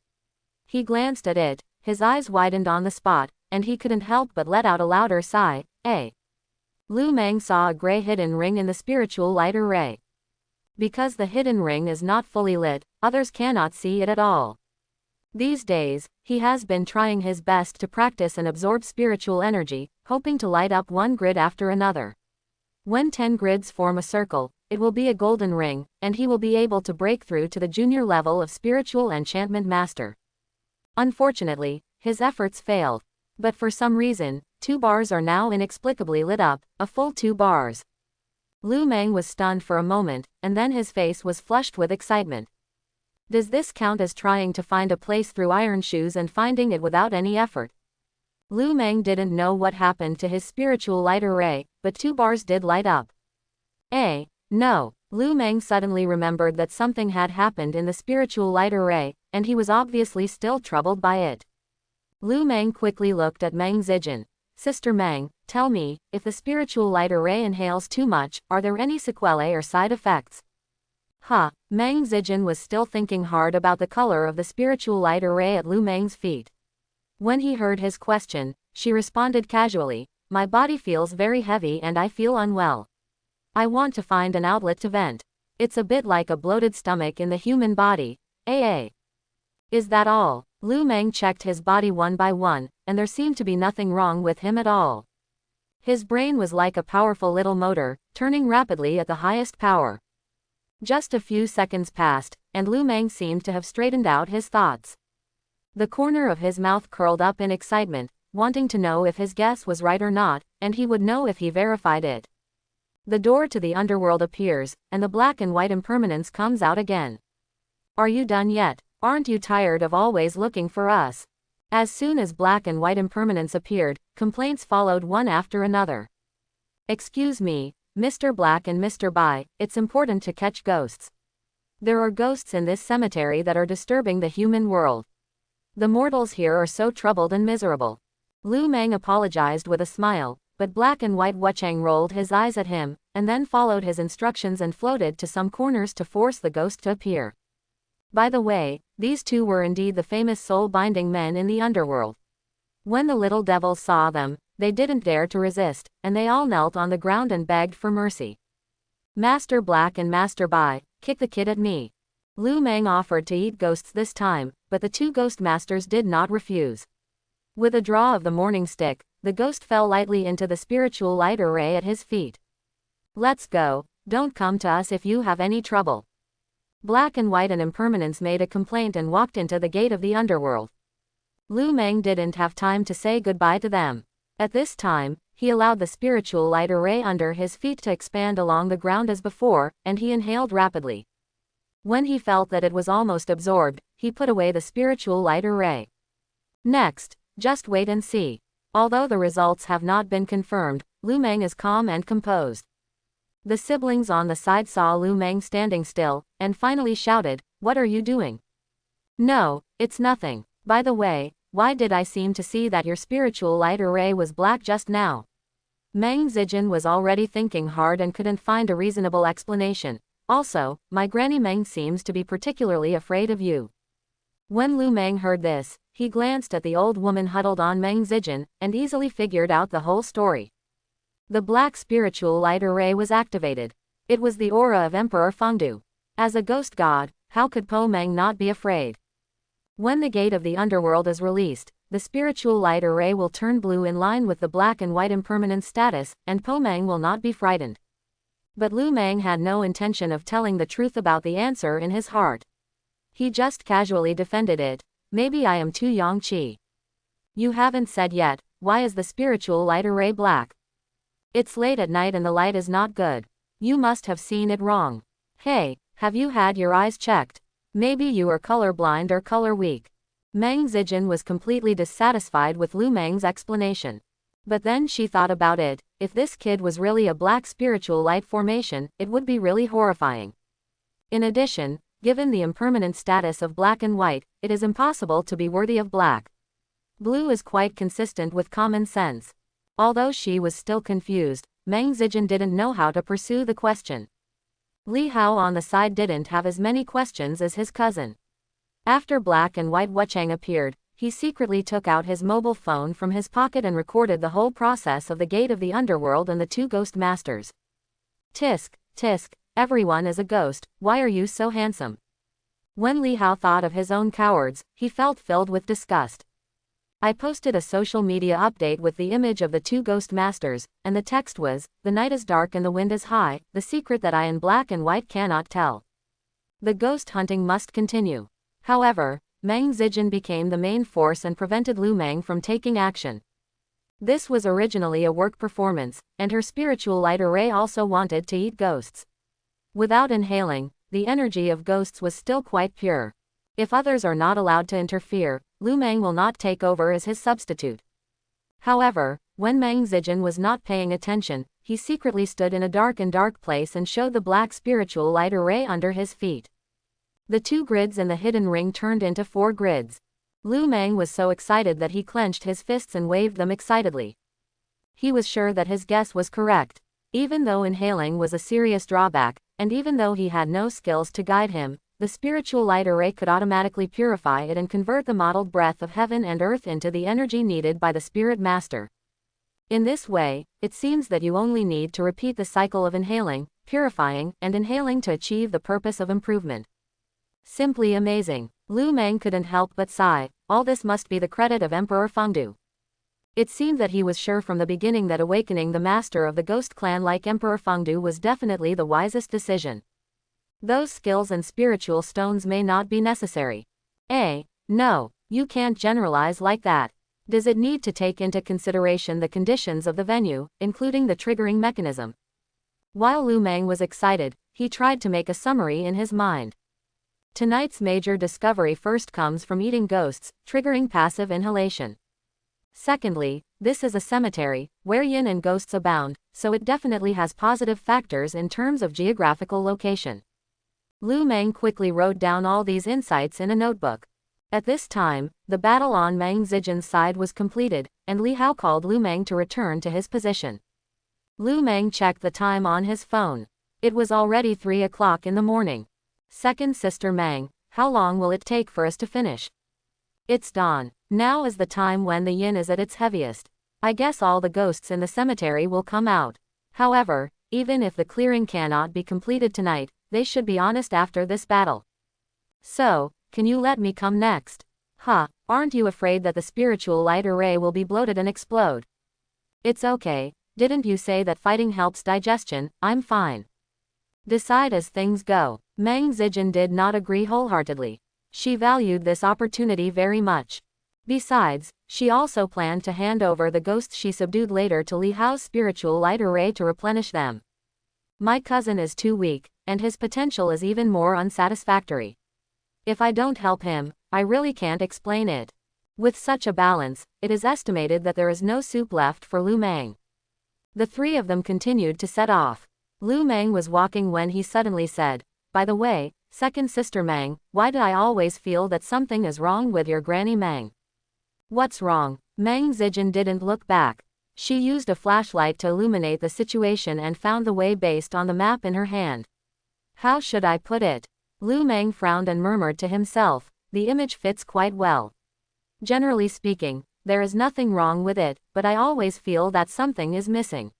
He glanced at it, his eyes widened on the spot, and he couldn't help but let out a louder sigh. Lu Meng saw a gray hidden ring in the spiritual light array. Because the hidden ring is not fully lit, others cannot see it at all. These days, he has been trying his best to practice and absorb spiritual energy, hoping to light up one grid after another. When 10 grids form a circle, it will be a golden ring, and he will be able to break through to the junior level of spiritual enchantment master. Unfortunately, his efforts failed. But for some reason, 2 bars are now inexplicably lit up, a full 2 bars. Lu Meng was stunned for a moment, and then his face was flushed with excitement. Does this count as trying to find a place through iron shoes and finding it without any effort? Lu Meng didn't know what happened to his spiritual light array, but 2 bars did light up. No. Lu Meng suddenly remembered that something had happened in the spiritual light array, and he was obviously still troubled by it. Lu Meng quickly looked at Meng Zijin. Sister Meng, tell me, if the spiritual light array inhales too much, are there any sequelae or side effects? Meng Zijin was still thinking hard about the color of the spiritual light array at Lu Meng's feet. When he heard his question, she responded casually, my body feels very heavy and I feel unwell. I want to find an outlet to vent. It's a bit like a bloated stomach in the human body. Is that all? Lu Meng checked his body one by one, and there seemed to be nothing wrong with him at all. His brain was like a powerful little motor, turning rapidly at the highest power. Just a few seconds passed, and Lu Meng seemed to have straightened out his thoughts. The corner of his mouth curled up in excitement, wanting to know if his guess was right or not, and he would know if he verified it. The door to the underworld appears, and the black and white impermanence comes out again. Are you done yet? Aren't you tired of always looking for us? As soon as black and white impermanence appeared, complaints followed one after another. Excuse me, Mr. Black and Mr. Bai, it's important to catch ghosts. There are ghosts in this cemetery that are disturbing the human world. The mortals here are so troubled and miserable. Lu Meng apologized with a smile, but black and white Wuchang rolled his eyes at him, and then followed his instructions and floated to some corners to force the ghost to appear. By the way, these 2 were indeed the famous soul-binding men in the underworld. When the little devils saw them, they didn't dare to resist, and they all knelt on the ground and begged for mercy. Master Black and Master Bai, kick the kid at me. Lu Meng offered to eat ghosts this time, but the 2 ghost masters did not refuse. With a draw of the morning stick, the ghost fell lightly into the spiritual light array at his feet. Let's go, don't come to us if you have any trouble. Black and white and impermanence made a complaint and walked into the gate of the underworld. Lu Meng didn't have time to say goodbye to them. At this time, he allowed the spiritual light array under his feet to expand along the ground as before, and he inhaled rapidly. When he felt that it was almost absorbed, he put away the spiritual light array. Next, just wait and see. Although the results have not been confirmed, Lu Meng is calm and composed. The siblings on the side saw Lu Meng standing still, and finally shouted, "What are you doing?" "No, it's nothing. By the way, why did I seem to see that your spiritual light array was black just now?" Meng Zijin was already thinking hard and couldn't find a reasonable explanation. Also, my granny Meng seems to be particularly afraid of you. When Lu Meng heard this, he glanced at the old woman huddled on Meng Zijin, and easily figured out the whole story. The black spiritual light array was activated. It was the aura of Emperor Fengdu. As a ghost god, how could Po Meng not be afraid? When the gate of the underworld is released, the spiritual light array will turn blue in line with the black and white impermanence status, and Po Meng will not be frightened. But Lu Meng had no intention of telling the truth about the answer in his heart. He just casually defended it. Maybe I am too young Qi. You haven't said yet, why is the spiritual light array black? It's late at night and the light is not good. You must have seen it wrong. Hey, have you had your eyes checked? Maybe you are colorblind or color weak. Meng Zijin was completely dissatisfied with Lu Meng's explanation. But then she thought about it, if this kid was really a black spiritual light formation, it would be really horrifying. In addition, given the impermanent status of black and white, it is impossible to be worthy of black. Blue is quite consistent with common sense. Although she was still confused, Meng Zijin didn't know how to pursue the question. Li Hao on the side didn't have as many questions as his cousin. After black and white Wuchang appeared, he secretly took out his mobile phone from his pocket and recorded the whole process of the gate of the underworld and the 2 ghost masters. Tisk, tisk, everyone is a ghost, why are you so handsome? When Li Hao thought of his own cowards, he felt filled with disgust. I posted a social media update with the image of the two ghost masters, and the text was, "The night is dark and the wind is high, the secret that I in black and white cannot tell." The ghost hunting must continue. However, Meng Zijin became the main force and prevented Lu Meng from taking action. This was originally a work performance, and her spiritual light array also wanted to eat ghosts. Without inhaling, the energy of ghosts was still quite pure. If others are not allowed to interfere, Lu Meng will not take over as his substitute. However, when Meng Zijin was not paying attention, he secretly stood in a dark place and showed the black spiritual light array under his feet. The 2 grids in the hidden ring turned into 4 grids. Lu Meng was so excited that he clenched his fists and waved them excitedly. He was sure that his guess was correct. Even though inhaling was a serious drawback, and even though he had no skills to guide him, the spiritual light array could automatically purify it and convert the modeled breath of heaven and earth into the energy needed by the spirit master. In this way, it seems that you only need to repeat the cycle of inhaling, purifying, and inhaling to achieve the purpose of improvement. Simply amazing. Lu Meng couldn't help but sigh. All this must be the credit of Emperor Fengdu. It seemed that he was sure from the beginning that awakening the master of the ghost clan like Emperor Fengdu was definitely the wisest decision. Those skills and spiritual stones may not be necessary. No, you can't generalize like that. Does it need to take into consideration the conditions of the venue, including the triggering mechanism? While Lu Meng was excited, he tried to make a summary in his mind. Tonight's major discovery first comes from eating ghosts, triggering passive inhalation. Secondly, this is a cemetery, where yin and ghosts abound, so it definitely has positive factors in terms of geographical location. Lu Meng quickly wrote down all these insights in a notebook. At this time, the battle on Meng Zijin's side was completed, and Li Hao called Lu Meng to return to his position. Lu Meng checked the time on his phone. It was already 3 o'clock in the morning. Second Sister Meng, how long will it take for us to finish? It's dawn. Now is the time when the yin is at its heaviest. I guess all the ghosts in the cemetery will come out. However, even if the clearing cannot be completed tonight, they should be honest after this battle. So, can you let me come next? Aren't you afraid that the spiritual light array will be bloated and explode? It's okay, didn't you say that fighting helps digestion? I'm fine. Decide as things go. Meng Zijin did not agree wholeheartedly. She valued this opportunity very much. Besides, she also planned to hand over the ghosts she subdued later to Li Hao's spiritual light array to replenish them. My cousin is too weak, and his potential is even more unsatisfactory. If I don't help him, I really can't explain it. With such a balance, it is estimated that there is no soup left for Lu Meng. The 3 of them continued to set off. Lu Meng was walking when he suddenly said, "By the way, Second Sister Meng, why do I always feel that something is wrong with your Granny Meng?" "What's wrong?" Meng Zijin didn't look back. She used a flashlight to illuminate the situation and found the way based on the map in her hand. "How should I put it?" Lu Meng frowned and murmured to himself, "The image fits quite well. Generally speaking, there is nothing wrong with it, but I always feel that something is missing."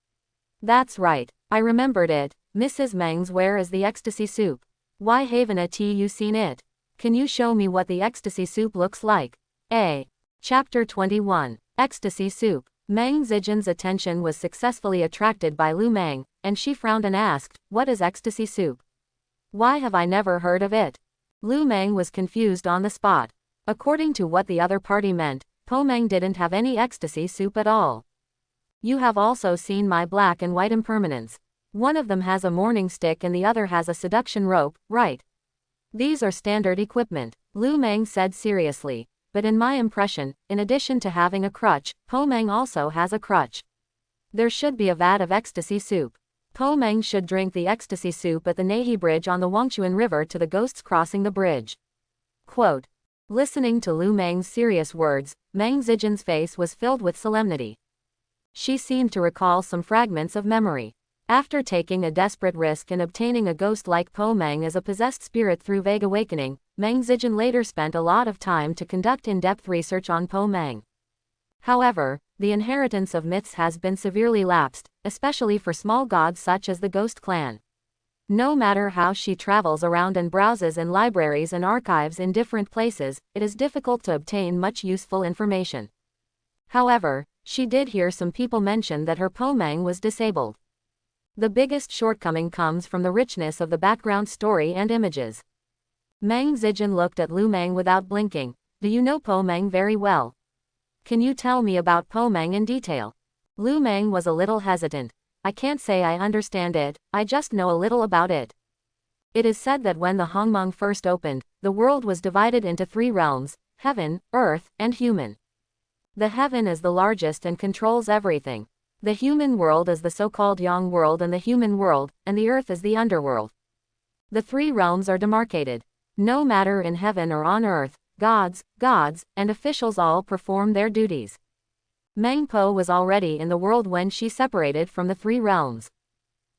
"That's right, I remembered it. Mrs. Meng's, where is the ecstasy soup? Why haven't you seen it? Can you show me what the ecstasy soup looks like?" Chapter 21. Ecstasy Soup. Meng Zijin's attention was successfully attracted by Lu Meng, and she frowned and asked, "What is ecstasy soup? Why have I never heard of it?" Lu Meng was confused on the spot. According to what the other party meant, Po Meng didn't have any ecstasy soup at all. "You have also seen my black and white impermanence. One of them has a mourning stick and the other has a seduction rope, right? These are standard equipment," Lu Meng said seriously. "But in my impression, in addition to having a crutch, Po Meng also has a crutch. There should be a vat of ecstasy soup. Po Meng should drink the ecstasy soup at the Nahi Bridge on the Wangchuan River to the ghosts crossing the bridge." Quote. Listening to Lu Meng's serious words, Meng Zijin's face was filled with solemnity. She seemed to recall some fragments of memory. After taking a desperate risk in obtaining a ghost like Po Meng as a possessed spirit through vague awakening, Meng Zijin later spent a lot of time to conduct in-depth research on Po Meng. However, the inheritance of myths has been severely lapsed, especially for small gods such as the Ghost Clan. No matter how she travels around and browses in libraries and archives in different places, it is difficult to obtain much useful information. However, she did hear some people mention that her Pomang was disabled. The biggest shortcoming comes from the richness of the background story and images. Meng Zijin looked at Lu Meng without blinking. Do you know Pomang very well? Can you tell me about Pomang in detail? Lu Meng was a little hesitant. I can't say I understand it, I just know a little about it. It is said that when the Hongmeng first opened, the world was divided into 3 realms, heaven, earth, and human. The heaven is the largest and controls everything. The human world is the so-called Yang world and the human world, and the earth is the underworld. The 3 realms are demarcated. No matter in heaven or on earth, gods, and officials all perform their duties. Meng Po was already in the world when she separated from the 3 realms.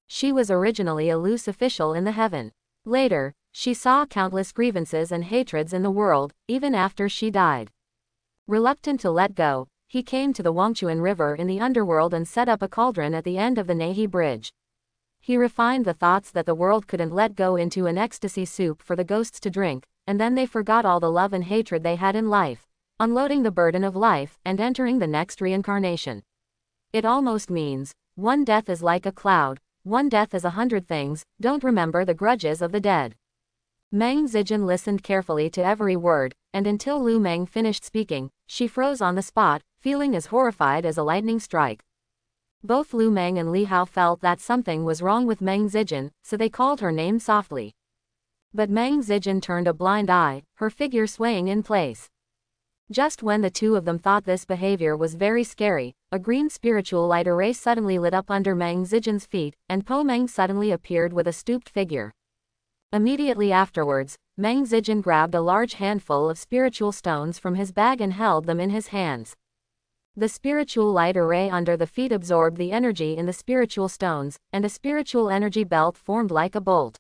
She was originally a loose official in the heaven. Later, she saw countless grievances and hatreds in the world, even after she died. Reluctant to let go, he came to the Wangchuan River in the underworld and set up a cauldron at the end of the Nehi Bridge. He refined the thoughts that the world couldn't let go into an ecstasy soup for the ghosts to drink, and then they forgot all the love and hatred they had in life, unloading the burden of life and entering the next reincarnation. It almost means, one death is like a cloud, one death is 100 things, don't remember the grudges of the dead. Meng Zijin listened carefully to every word, and until Lu Meng finished speaking, she froze on the spot, feeling as horrified as a lightning strike. Both Lu Meng and Li Hao felt that something was wrong with Meng Zijin, so they called her name softly. But Meng Zijin turned a blind eye, her figure swaying in place. Just when the two of them thought this behavior was very scary, a green spiritual light array suddenly lit up under Meng Zijin's feet, and Po Meng suddenly appeared with a stooped figure. Immediately afterwards, Meng Zijin grabbed a large handful of spiritual stones from his bag and held them in his hands. The spiritual light array under the feet absorbed the energy in the spiritual stones, and a spiritual energy belt formed like a bolt.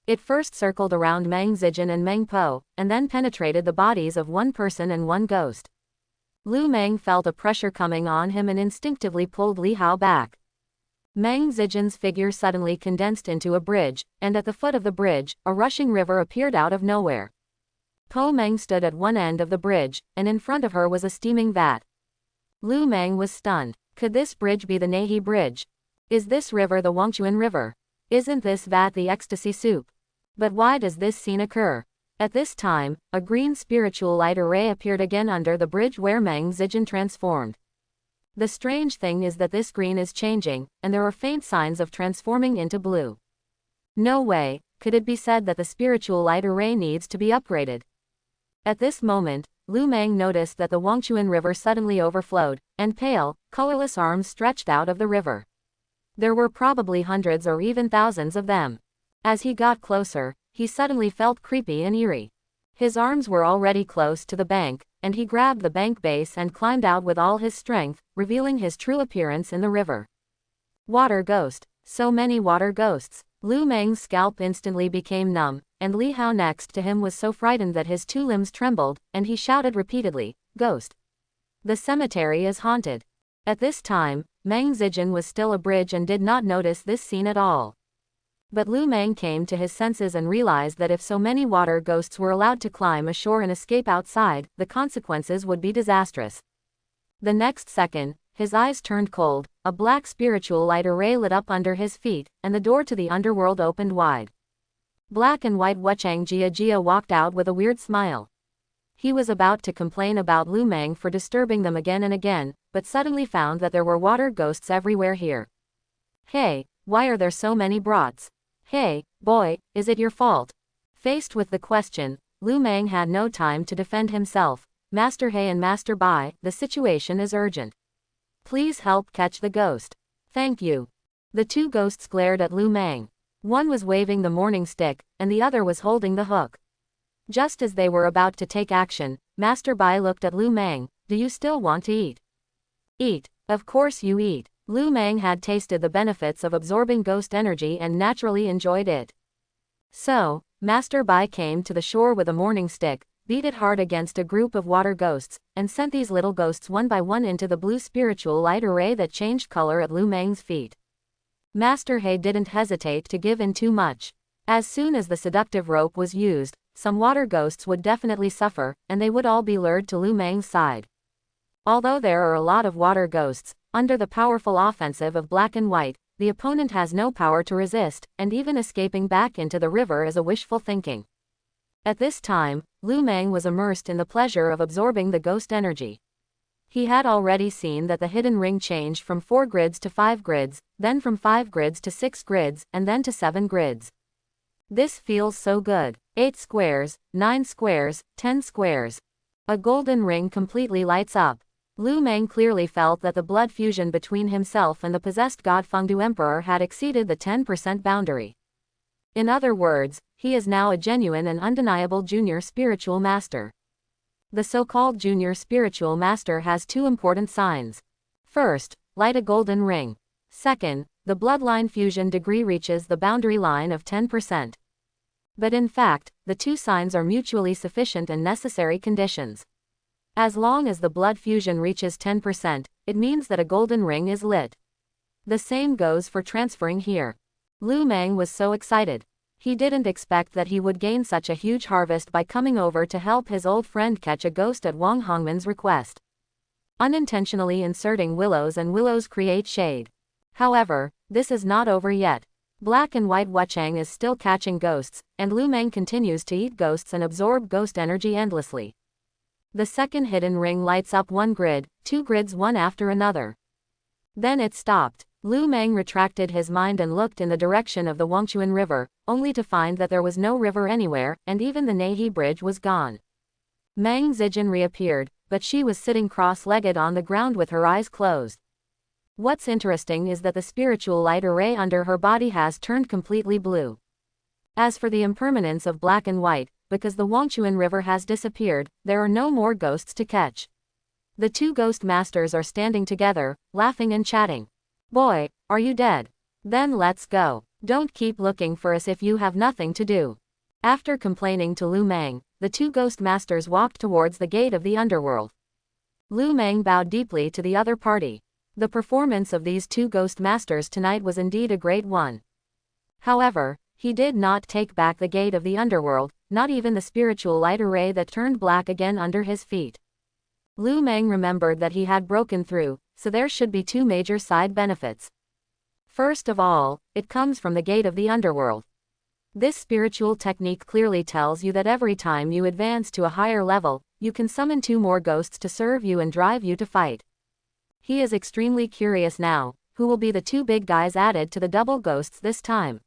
It first circled around Meng Zijin and Meng Po, and then penetrated the bodies of one person and one ghost. Lu Meng felt a pressure coming on him and instinctively pulled Li Hao back. Meng Zijin's figure suddenly condensed into a bridge, and at the foot of the bridge, a rushing river appeared out of nowhere. Po Meng stood at one end of the bridge, and in front of her was a steaming vat. Lu Meng was stunned. Could this bridge be the Nehi Bridge? Is this river the Wangchuan River? Isn't this vat the ecstasy soup? But why does this scene occur? At this time, a green spiritual light array appeared again under the bridge where Meng Zijin transformed. The strange thing is that this green is changing, and there are faint signs of transforming into blue. No way, could it be said that the spiritual light array needs to be upgraded? At this moment, Lu Meng noticed that the Wangchuan River suddenly overflowed, and pale, colorless arms stretched out of the river. There were probably hundreds or even thousands of them. As he got closer, he suddenly felt creepy and eerie. His arms were already close to the bank, and he grabbed the bank base and climbed out with all his strength, revealing his true appearance in the river. Water ghost. So many water ghosts. Lu Meng's scalp instantly became numb, and Li Hao next to him was so frightened that his 2 limbs trembled, and he shouted repeatedly, "Ghost! The cemetery is haunted." At this time, Meng Zijin was still a bridge and did not notice this scene at all. But Lu Meng came to his senses and realized that if so many water ghosts were allowed to climb ashore and escape outside, the consequences would be disastrous. The next second, his eyes turned cold, a black spiritual light array lit up under his feet, and the door to the underworld opened wide. Black and white Wuchang Jia walked out with a weird smile. He was about to complain about Lu Meng for disturbing them again and again, but suddenly found that there were water ghosts everywhere here. "Hey, why are there so many brats? Hey, boy, is it your fault?" Faced with the question, Lu Meng had no time to defend himself. "Master He and Master Bai, the situation is urgent. Please help catch the ghost." "Thank you." The 2 ghosts glared at Lu Meng. One was waving the morning stick, and the other was holding the hook. Just as they were about to take action, Master Bai looked at Lu Meng. "Do you still want to eat?" "Eat? Of course you eat." Lu Meng had tasted the benefits of absorbing ghost energy and naturally enjoyed it. So, Master Bai came to the shore with a morning stick, beat it hard against a group of water ghosts, and sent these little ghosts one by one into the blue spiritual light array that changed color at Lu Meng's feet. Master He didn't hesitate to give in too much. As soon as the seductive rope was used, some water ghosts would definitely suffer, and they would all be lured to Lu Meng's side. Although there are a lot of water ghosts, under the powerful offensive of black and white, the opponent has no power to resist, and even escaping back into the river is a wishful thinking. At this time, Lu Meng was immersed in the pleasure of absorbing the ghost energy. He had already seen that the hidden ring changed from 4 grids to 5 grids, then from 5 grids to 6 grids, and then to 7 grids. This feels so good. 8 squares, 9 squares, 10 squares. A golden ring completely lights up. Lu Meng clearly felt that the blood fusion between himself and the possessed god Fengdu Emperor had exceeded the 10% boundary. In other words, he is now a genuine and undeniable junior spiritual master. The so-called junior spiritual master has 2 important signs. First, light a golden ring. Second, the bloodline fusion degree reaches the boundary line of 10%. But in fact, the 2 signs are mutually sufficient and necessary conditions. As long as the blood fusion reaches 10%, it means that a golden ring is lit. The same goes for transferring here. Lu Meng was so excited. He didn't expect that he would gain such a huge harvest by coming over to help his old friend catch a ghost at Wang Hongman's request. Unintentionally inserting willows and willows create shade. However, this is not over yet. Black and white Wuchang is still catching ghosts, and Lu Meng continues to eat ghosts and absorb ghost energy endlessly. The second hidden ring lights up 1 grid, 2 grids one after another. Then it stopped. Lu Meng retracted his mind and looked in the direction of the Wangchuan River, only to find that there was no river anywhere, and even the Neihe Bridge was gone. Meng Zijin reappeared, but she was sitting cross-legged on the ground with her eyes closed. What's interesting is that the spiritual light array under her body has turned completely blue. As for the impermanence of black and white, because the Wangchuan River has disappeared, there are no more ghosts to catch. The 2 ghost masters are standing together, laughing and chatting. Boy, are you dead? Then let's go. Don't keep looking for us if you have nothing to do. After complaining to Lu Meng, the 2 ghost masters walked towards the gate of the underworld. Lu Meng bowed deeply to the other party. The performance of these 2 ghost masters tonight was indeed a great one. However, he did not take back the gate of the underworld, not even the spiritual light array that turned black again under his feet. Lu Meng remembered that he had broken through, so there should be 2 major side benefits. First of all, it comes from the gate of the underworld. This spiritual technique clearly tells you that every time you advance to a higher level, you can summon 2 more ghosts to serve you and drive you to fight. He is extremely curious now, who will be the 2 big guys added to the double ghosts this time.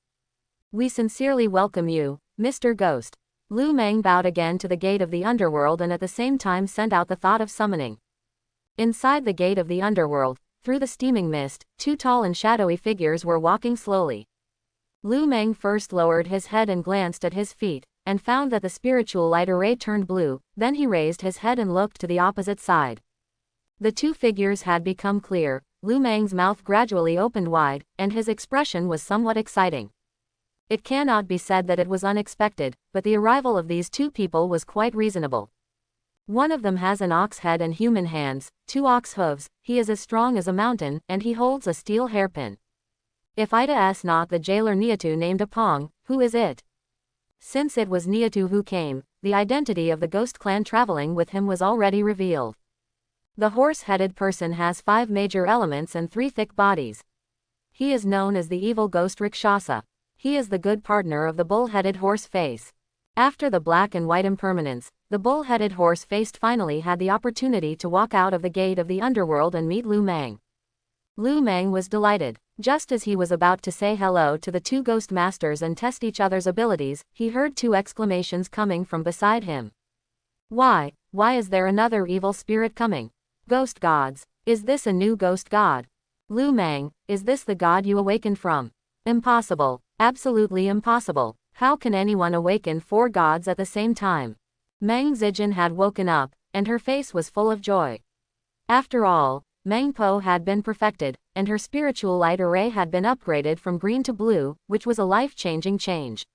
We sincerely welcome you, Mr. Ghost. Lu Meng bowed again to the gate of the underworld and at the same time sent out the thought of summoning. Inside the gate of the underworld, through the steaming mist, 2 tall and shadowy figures were walking slowly. Lu Meng first lowered his head and glanced at his feet, and found that the spiritual light array turned blue, then he raised his head and looked to the opposite side. The 2 figures had become clear, Lu Meng's mouth gradually opened wide, and his expression was somewhat exciting. It cannot be said that it was unexpected, but the arrival of these 2 people was quite reasonable. One of them has an ox head and human hands, 2 ox hooves, he is as strong as a mountain, and he holds a steel hairpin. If Ida not the jailer Niatu named Apong, who is it? Since it was Niatu who came, the identity of the ghost clan traveling with him was already revealed. The horse-headed person has 5 major elements and 3 thick bodies. He is known as the evil ghost Rakshasa. He is the good partner of the bull-headed horse face. After the black and white impermanence, the bull-headed horse-faced finally had the opportunity to walk out of the gate of the underworld and meet Lu Meng. Lu Meng was delighted. Just as he was about to say hello to the 2 ghost masters and test each other's abilities, he heard 2 exclamations coming from beside him. Why is there another evil spirit coming? Ghost gods. Is this a new ghost god? Lu Meng, is this the god you awakened from? Impossible. Absolutely impossible. How can anyone awaken 4 gods at the same time? Meng Zijin had woken up, and her face was full of joy. After all, Meng Po had been perfected, and her spiritual light array had been upgraded from green to blue, which was a life-changing change.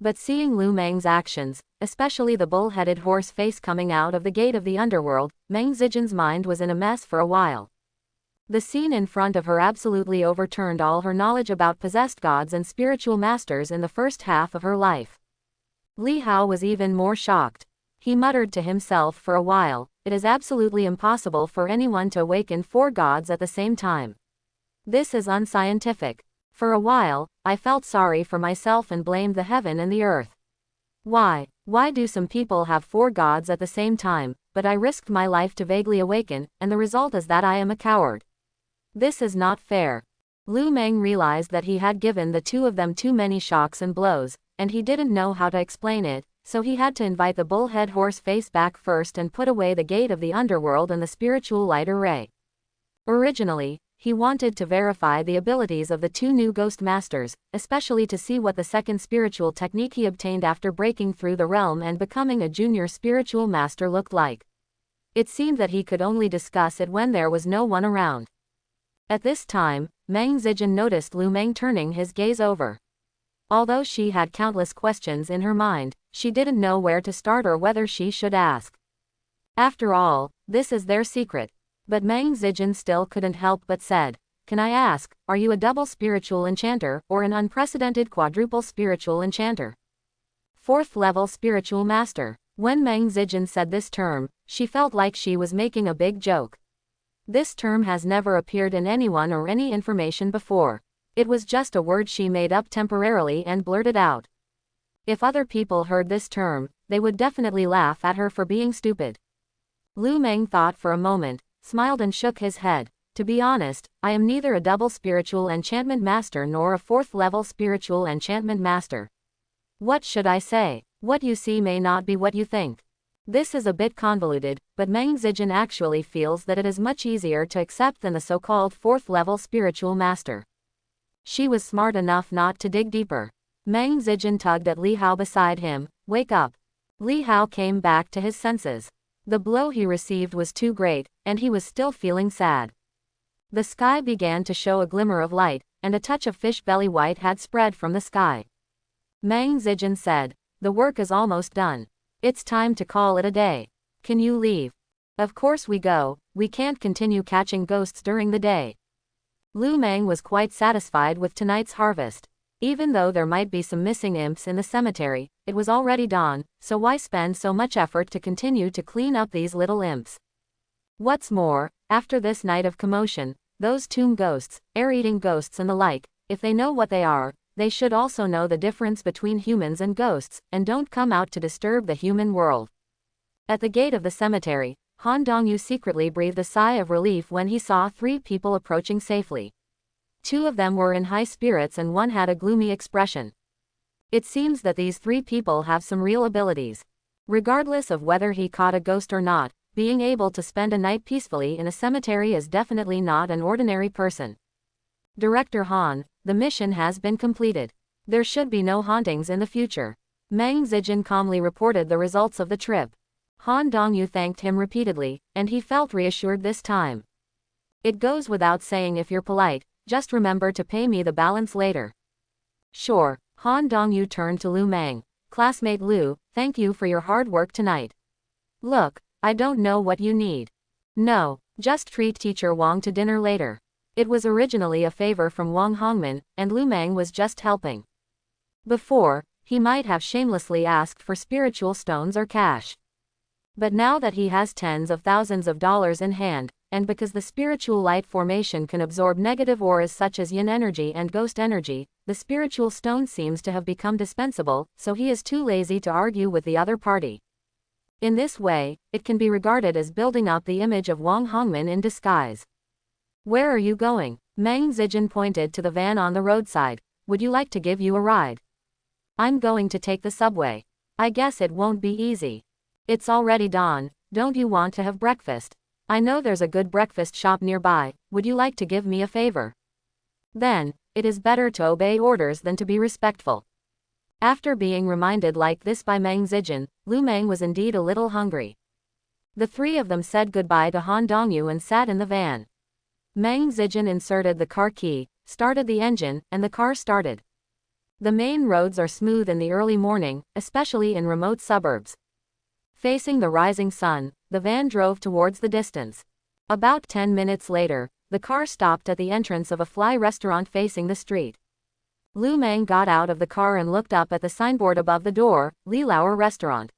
But seeing Lu Meng's actions, especially the bull-headed horse face coming out of the gate of the underworld, Meng Zijin's mind was in a mess for a while. The scene in front of her absolutely overturned all her knowledge about possessed gods and spiritual masters in the first half of her life. Li Hao was even more shocked. He muttered to himself for a while, "It is absolutely impossible for anyone to awaken 4 gods at the same time. This is unscientific." For a while, I felt sorry for myself and blamed the heaven and the earth. Why do some people have 4 gods at the same time, but I risked my life to vaguely awaken, and the result is that I am a coward. This is not fair. Lu Meng realized that he had given the 2 of them too many shocks and blows, and he didn't know how to explain it, so he had to invite the bullhead horse face back first and put away the gate of the underworld and the spiritual light array. Originally, he wanted to verify the abilities of the 2 new ghost masters, especially to see what the second spiritual technique he obtained after breaking through the realm and becoming a junior spiritual master looked like. It seemed that he could only discuss it when there was no one around. At this time, Meng Zijin noticed Lu Meng turning his gaze over. Although she had countless questions in her mind, she didn't know where to start or whether she should ask. After all, this is their secret. But Meng Zijin still couldn't help but said, "Can I ask, are you a double spiritual enchanter or an unprecedented quadruple spiritual enchanter?" 4th level spiritual master. When Meng Zijin said this term, she felt like she was making a big joke. This term has never appeared in anyone or any information before. It was just a word she made up temporarily and blurted out. If other people heard this term, they would definitely laugh at her for being stupid. Lu Meng thought for a moment, smiled and shook his head. "To be honest, I am neither a double spiritual enchantment master nor a 4th level spiritual enchantment master. What should I say? What you see may not be what you think." This is a bit convoluted, but Meng Zijin actually feels that it is much easier to accept than the so-called 4th level spiritual master. She was smart enough not to dig deeper. Meng Zijin tugged at Li Hao beside him. "Wake up." Li Hao came back to his senses. The blow he received was too great, and he was still feeling sad. The sky began to show a glimmer of light, and a touch of fish belly white had spread from the sky. Meng Zijin said, "The work is almost done. It's time to call it a day. Can you leave?" "Of course we go, we can't continue catching ghosts during the day." Lu Meng was quite satisfied with tonight's harvest. Even though there might be some missing imps in the cemetery, it was already dawn, so why spend so much effort to continue to clean up these little imps? What's more, after this night of commotion, those tomb ghosts, air-eating ghosts and the like, if they know what they are, they should also know the difference between humans and ghosts, and don't come out to disturb the human world. At the gate of the cemetery, Han Dongyu secretly breathed a sigh of relief when he saw 3 people approaching safely. 2 of them were in high spirits and 1 had a gloomy expression. It seems that these 3 people have some real abilities. Regardless of whether he caught a ghost or not, being able to spend a night peacefully in a cemetery is definitely not an ordinary person. "Director Han, the mission has been completed. There should be no hauntings in the future." Meng Zijin calmly reported the results of the trip. Han Dongyu thanked him repeatedly, and he felt reassured this time. "It goes without saying if you're polite, just remember to pay me the balance later." "Sure." Han Dongyu turned to Lu Meng. "Classmate Lu, thank you for your hard work tonight. Look, I don't know what you need." "No, just treat Teacher Wang to dinner later." It was originally a favor from Wang Hongman, and Lu Meng was just helping. Before, he might have shamelessly asked for spiritual stones or cash. But now that he has tens of thousands of dollars in hand, and because the spiritual light formation can absorb negative auras such as yin energy and ghost energy, the spiritual stone seems to have become dispensable, so he is too lazy to argue with the other party. In this way, it can be regarded as building up the image of Wang Hongman in disguise. "Where are you going?" Meng Zijin pointed to the van on the roadside. "Would you like to give you a ride?" "I'm going to take the subway. I guess it won't be easy. It's already dawn, don't you want to have breakfast? I know there's a good breakfast shop nearby, would you like to give me a favor?" Then, it is better to obey orders than to be respectful. After being reminded like this by Meng Zijin, Lu Meng was indeed a little hungry. The 3 of them said goodbye to Han Dongyu and sat in the van. Meng Zijin inserted the car key, started the engine, and the car started. The main roads are smooth in the early morning, especially in remote suburbs. Facing the rising sun, the van drove towards the distance. About 10 minutes later, the car stopped at the entrance of a fly restaurant facing the street. Lu Meng got out of the car and looked up at the signboard above the door, Li Lauer Restaurant.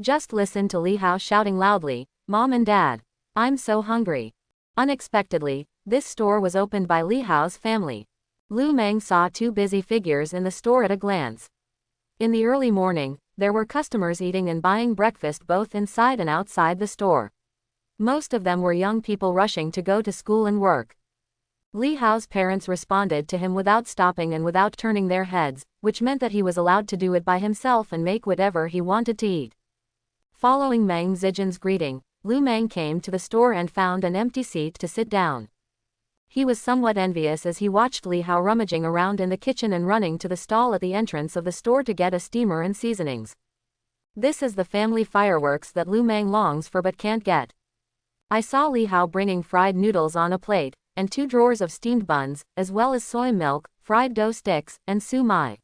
Just listen to Li Hao shouting loudly, "Mom and Dad, I'm so hungry." Unexpectedly, this store was opened by Li Hao's family. Lu Meng saw two busy figures in the store at a glance. In the early morning, there were customers eating and buying breakfast both inside and outside the store. Most of them were young people rushing to go to school and work. Li Hao's parents responded to him without stopping and without turning their heads, which meant that he was allowed to do it by himself and make whatever he wanted to eat. Following Meng Zijin's greeting, Lu Meng came to the store and found an empty seat to sit down. He was somewhat envious as he watched Li Hao rummaging around in the kitchen and running to the stall at the entrance of the store to get a steamer and seasonings. This is the family fireworks that Lu Meng longs for but can't get. I saw Li Hao bringing fried noodles on a plate, and 2 drawers of steamed buns, as well as soy milk, fried dough sticks, and su mai.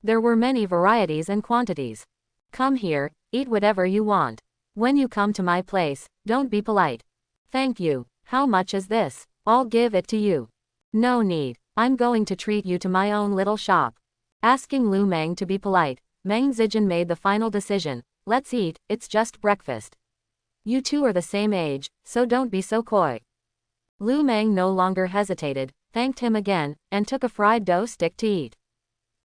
There were many varieties and quantities. Come here, eat whatever you want. When you come to my place, don't be polite. Thank you. How much is this? I'll give it to you. No need. I'm going to treat you to my own little shop. Asking Lu Meng to be polite, Meng Zijin made the final decision. Let's eat, it's just breakfast. You two are the same age, so don't be so coy. Lu Meng no longer hesitated, thanked him again, and took a fried dough stick to eat.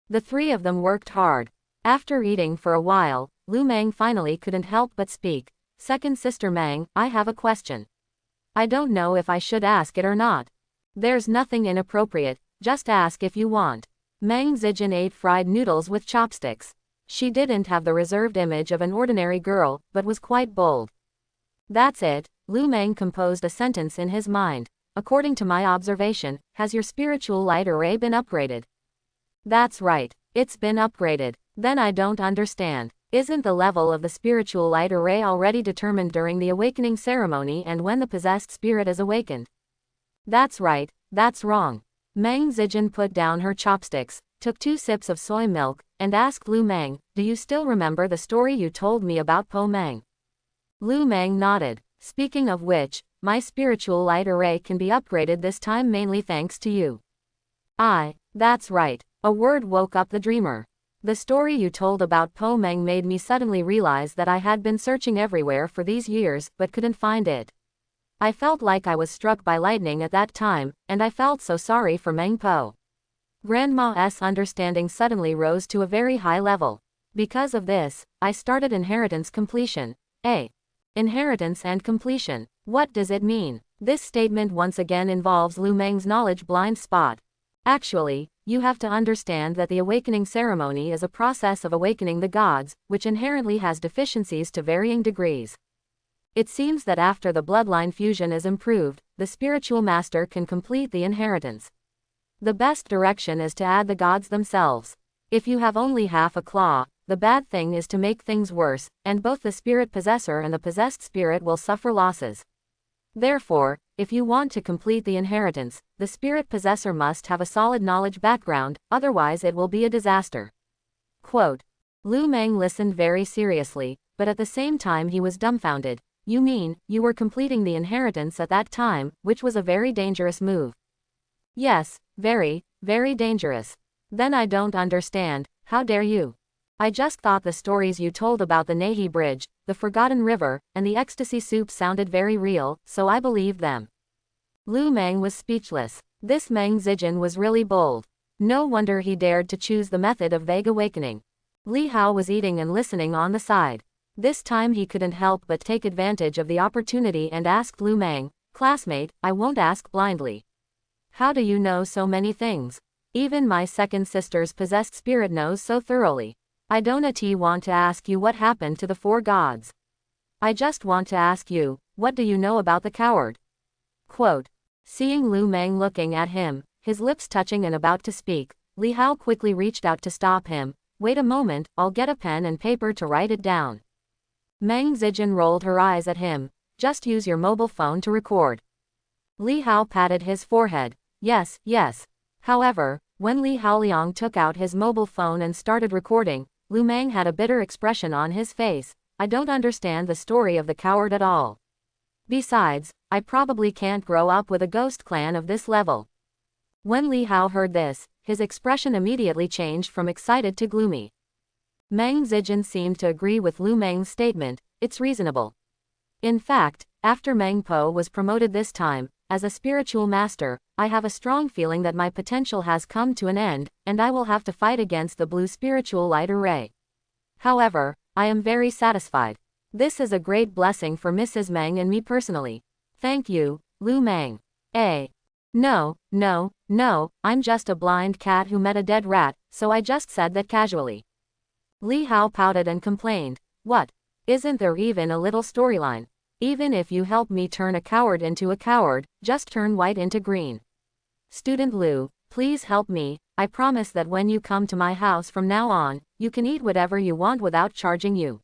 The three of them worked hard. After eating for a while, Lu Meng finally couldn't help but speak. Second sister Meng, I have a question. I don't know if I should ask it or not. There's nothing inappropriate, just ask if you want. Meng Zijin ate fried noodles with chopsticks. She didn't have the reserved image of an ordinary girl, but was quite bold. That's it, Lu Meng composed a sentence in his mind. According to my observation, has your spiritual light array been upgraded? That's right, it's been upgraded. Then I don't understand. Isn't the level of the spiritual light array already determined during the awakening ceremony and when the possessed spirit is awakened? That's right, that's wrong. Meng Zijin put down her chopsticks, took 2 sips of soy milk, and asked Lu Meng, do you still remember the story you told me about Po Meng? Lu Meng nodded. Speaking of which, my spiritual light array can be upgraded this time mainly thanks to you. That's right. A word woke up the dreamer. The story you told about Po Meng made me suddenly realize that I had been searching everywhere for these years but couldn't find it. I felt like I was struck by lightning at that time, and I felt so sorry for Meng Po. Grandma's understanding suddenly rose to a very high level. Because of this, I started inheritance completion. Inheritance and completion. What does it mean? This statement once again involves Lu Meng's knowledge blind spot. Actually, you have to understand that the awakening ceremony is a process of awakening the gods, which inherently has deficiencies to varying degrees. It seems that after the bloodline fusion is improved, the spiritual master can complete the inheritance. The best direction is to add the gods themselves. If you have only half a claw, the bad thing is to make things worse, and both the spirit possessor and the possessed spirit will suffer losses. Therefore, if you want to complete the inheritance, the spirit possessor must have a solid knowledge background, otherwise it will be a disaster. Quote. Lu Meng listened very seriously, but at the same time he was dumbfounded. You mean, you were completing the inheritance at that time, which was a very dangerous move? Yes, very, very dangerous. Then I don't understand, how dare you? I just thought the stories you told about the Nahi Bridge, the Forgotten River, and the ecstasy soup sounded very real, so I believed them. Lu Meng was speechless. This Meng Zijin was really bold. No wonder he dared to choose the method of vague awakening. Li Hao was eating and listening on the side. This time he couldn't help but take advantage of the opportunity and asked Lu Meng, classmate, I won't ask blindly. How do you know so many things? Even my second sister's possessed spirit knows so thoroughly. I don't want to ask you what happened to the 4 gods. I just want to ask you, what do you know about the coward? Quote. Seeing Lu Meng looking at him, his lips touching and about to speak, Li Hao quickly reached out to stop him. Wait a moment, I'll get a pen and paper to write it down. Meng Zijin rolled her eyes at him. Just use your mobile phone to record. Li Hao patted his forehead. Yes, yes. However, when Li Haoliang took out his mobile phone and started recording, Lu Meng had a bitter expression on his face. I don't understand the story of the coward at all. Besides, I probably can't grow up with a ghost clan of this level. When Li Hao heard this, his expression immediately changed from excited to gloomy. Meng Zijin seemed to agree with Lu Meng's statement, it's reasonable. In fact, after Meng Po was promoted this time, as a spiritual master, I have a strong feeling that my potential has come to an end, and I will have to fight against the blue spiritual light array. However, I am very satisfied. This is a great blessing for Mrs. Meng and me personally. Thank you, Lu Meng. No, I'm just a blind cat who met a dead rat, so I just said that casually. Li Hao pouted and complained, what? Isn't there even a little storyline? Even if you help me turn a coward into a coward, just turn white into green. Student Lu, please help me, I promise that when you come to my house from now on, you can eat whatever you want without charging you.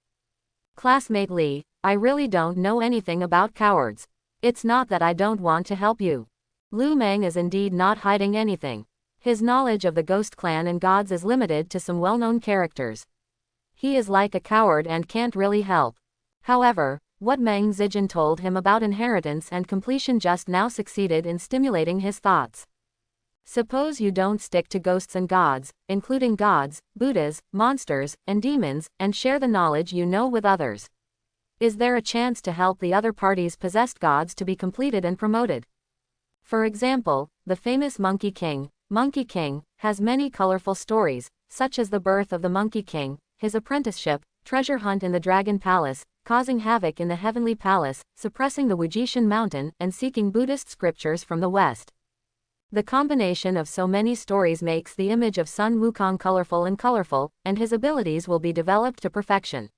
Classmate Li, I really don't know anything about cowards. It's not that I don't want to help you. Lu Meng is indeed not hiding anything. His knowledge of the ghost clan and gods is limited to some well-known characters. He is like a coward and can't really help. However, what Meng Zijin told him about inheritance and completion just now succeeded in stimulating his thoughts. Suppose you don't stick to ghosts and gods, including gods, Buddhas, monsters, and demons, and share the knowledge you know with others. Is there a chance to help the other party's possessed gods to be completed and promoted? For example, the famous Monkey King, has many colorful stories, such as the birth of the Monkey King, his apprenticeship, treasure hunt in the Dragon Palace, causing havoc in the Heavenly Palace, suppressing the Wujishan Mountain, and seeking Buddhist scriptures from the West. The combination of so many stories makes the image of Sun Wukong colorful, and his abilities will be developed to perfection.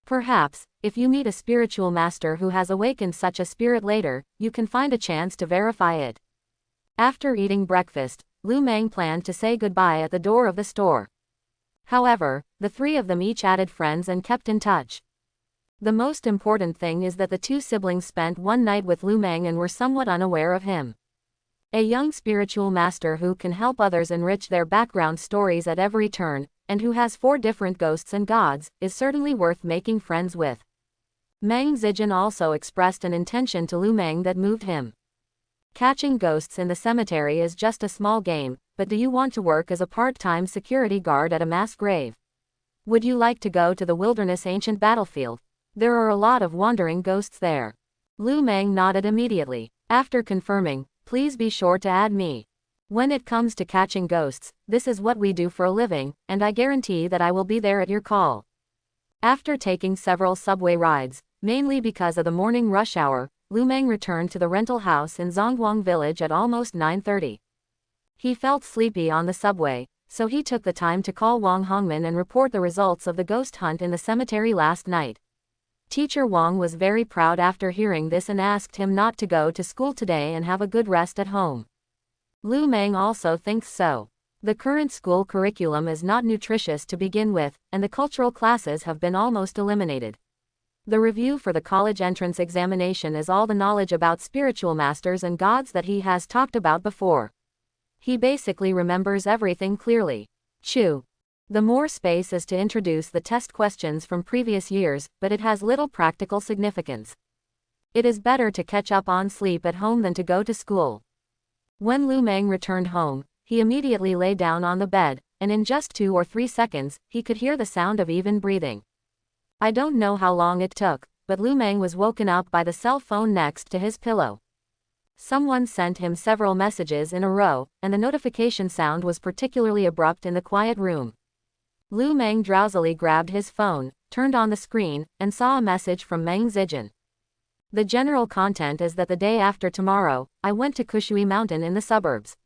Perhaps, if you meet a spiritual master who has awakened such a spirit later, you can find a chance to verify it. After eating breakfast, Lu Meng planned to say goodbye at the door of the store. However, the three of them each added friends and kept in touch. The most important thing is that the two siblings spent one night with Lu Meng and were somewhat unaware of him. A young spiritual master who can help others enrich their background stories at every turn, and who has 4 different ghosts and gods, is certainly worth making friends with. Meng Zijin also expressed an intention to Lu Meng that moved him. Catching ghosts in the cemetery is just a small game, but do you want to work as a part-time security guard at a mass grave? Would you like to go to the wilderness ancient battlefield? There are a lot of wandering ghosts there. Lu Meng nodded immediately. After confirming, please be sure to add me. When it comes to catching ghosts, this is what we do for a living, and I guarantee that I will be there at your call. After taking several subway rides, mainly because of the morning rush hour, Lu Meng returned to the rental house in Zhongguang village at almost 9:30. He felt sleepy on the subway, so he took the time to call Wang Hongman and report the results of the ghost hunt in the cemetery last night. Teacher Wang was very proud after hearing this and asked him not to go to school today and have a good rest at home. Lu Meng also thinks so. The current school curriculum is not nutritious to begin with, and the cultural classes have been almost eliminated. The review for the college entrance examination is all the knowledge about spiritual masters and gods that he has talked about before. He basically remembers everything clearly. The more space is to introduce the test questions from previous years, but it has little practical significance. It is better to catch up on sleep at home than to go to school. When Lu Meng returned home, he immediately lay down on the bed, and in just 2 or 3 seconds, he could hear the sound of even breathing. I don't know how long it took, but Lu Meng was woken up by the cell phone next to his pillow. Someone sent him several messages in a row, and the notification sound was particularly abrupt in the quiet room. Lu Meng drowsily grabbed his phone, turned on the screen, and saw a message from Meng Zijin. The general content is that the day after tomorrow, I went to Kushui Mountain in the suburbs.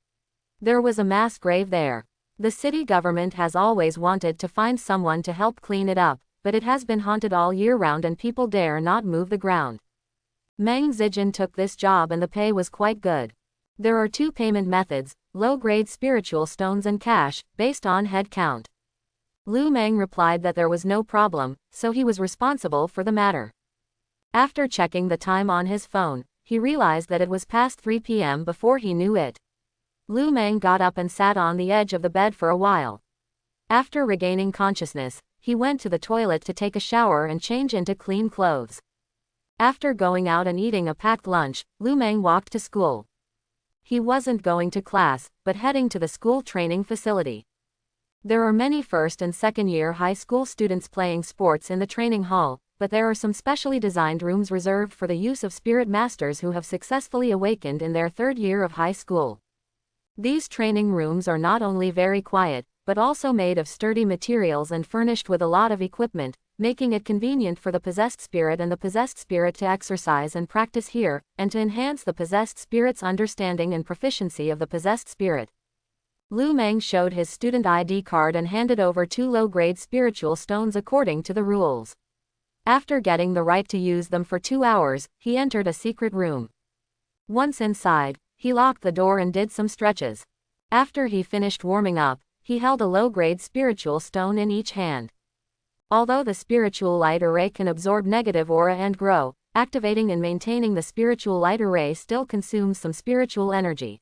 There was a mass grave there. The city government has always wanted to find someone to help clean it up, but it has been haunted all year round and people dare not move the ground. Meng Zijin took this job and the pay was quite good. There are 2 payment methods, low-grade spiritual stones and cash, based on head count. Lu Meng replied that there was no problem, so he was responsible for the matter. After checking the time on his phone, he realized that it was past 3 p.m. before he knew it. Lu Meng got up and sat on the edge of the bed for a while. After regaining consciousness, he went to the toilet to take a shower and change into clean clothes. After going out and eating a packed lunch, Lu Meng walked to school. He wasn't going to class, but heading to the school training facility. There are many first and second year high school students playing sports in the training hall, but there are some specially designed rooms reserved for the use of spirit masters who have successfully awakened in their third year of high school. These training rooms are not only very quiet, but also made of sturdy materials and furnished with a lot of equipment, making it convenient for the possessed spirit and the possessed spirit to exercise and practice here, and to enhance the possessed spirit's understanding and proficiency of the possessed spirit. Lu Meng showed his student ID card and handed over 2 low-grade spiritual stones according to the rules. After getting the right to use them for 2 hours, he entered a secret room. Once inside, he locked the door and did some stretches. After he finished warming up, he held a low-grade spiritual stone in each hand. Although the spiritual light array can absorb negative aura and grow, activating and maintaining the spiritual light array still consumes some spiritual energy.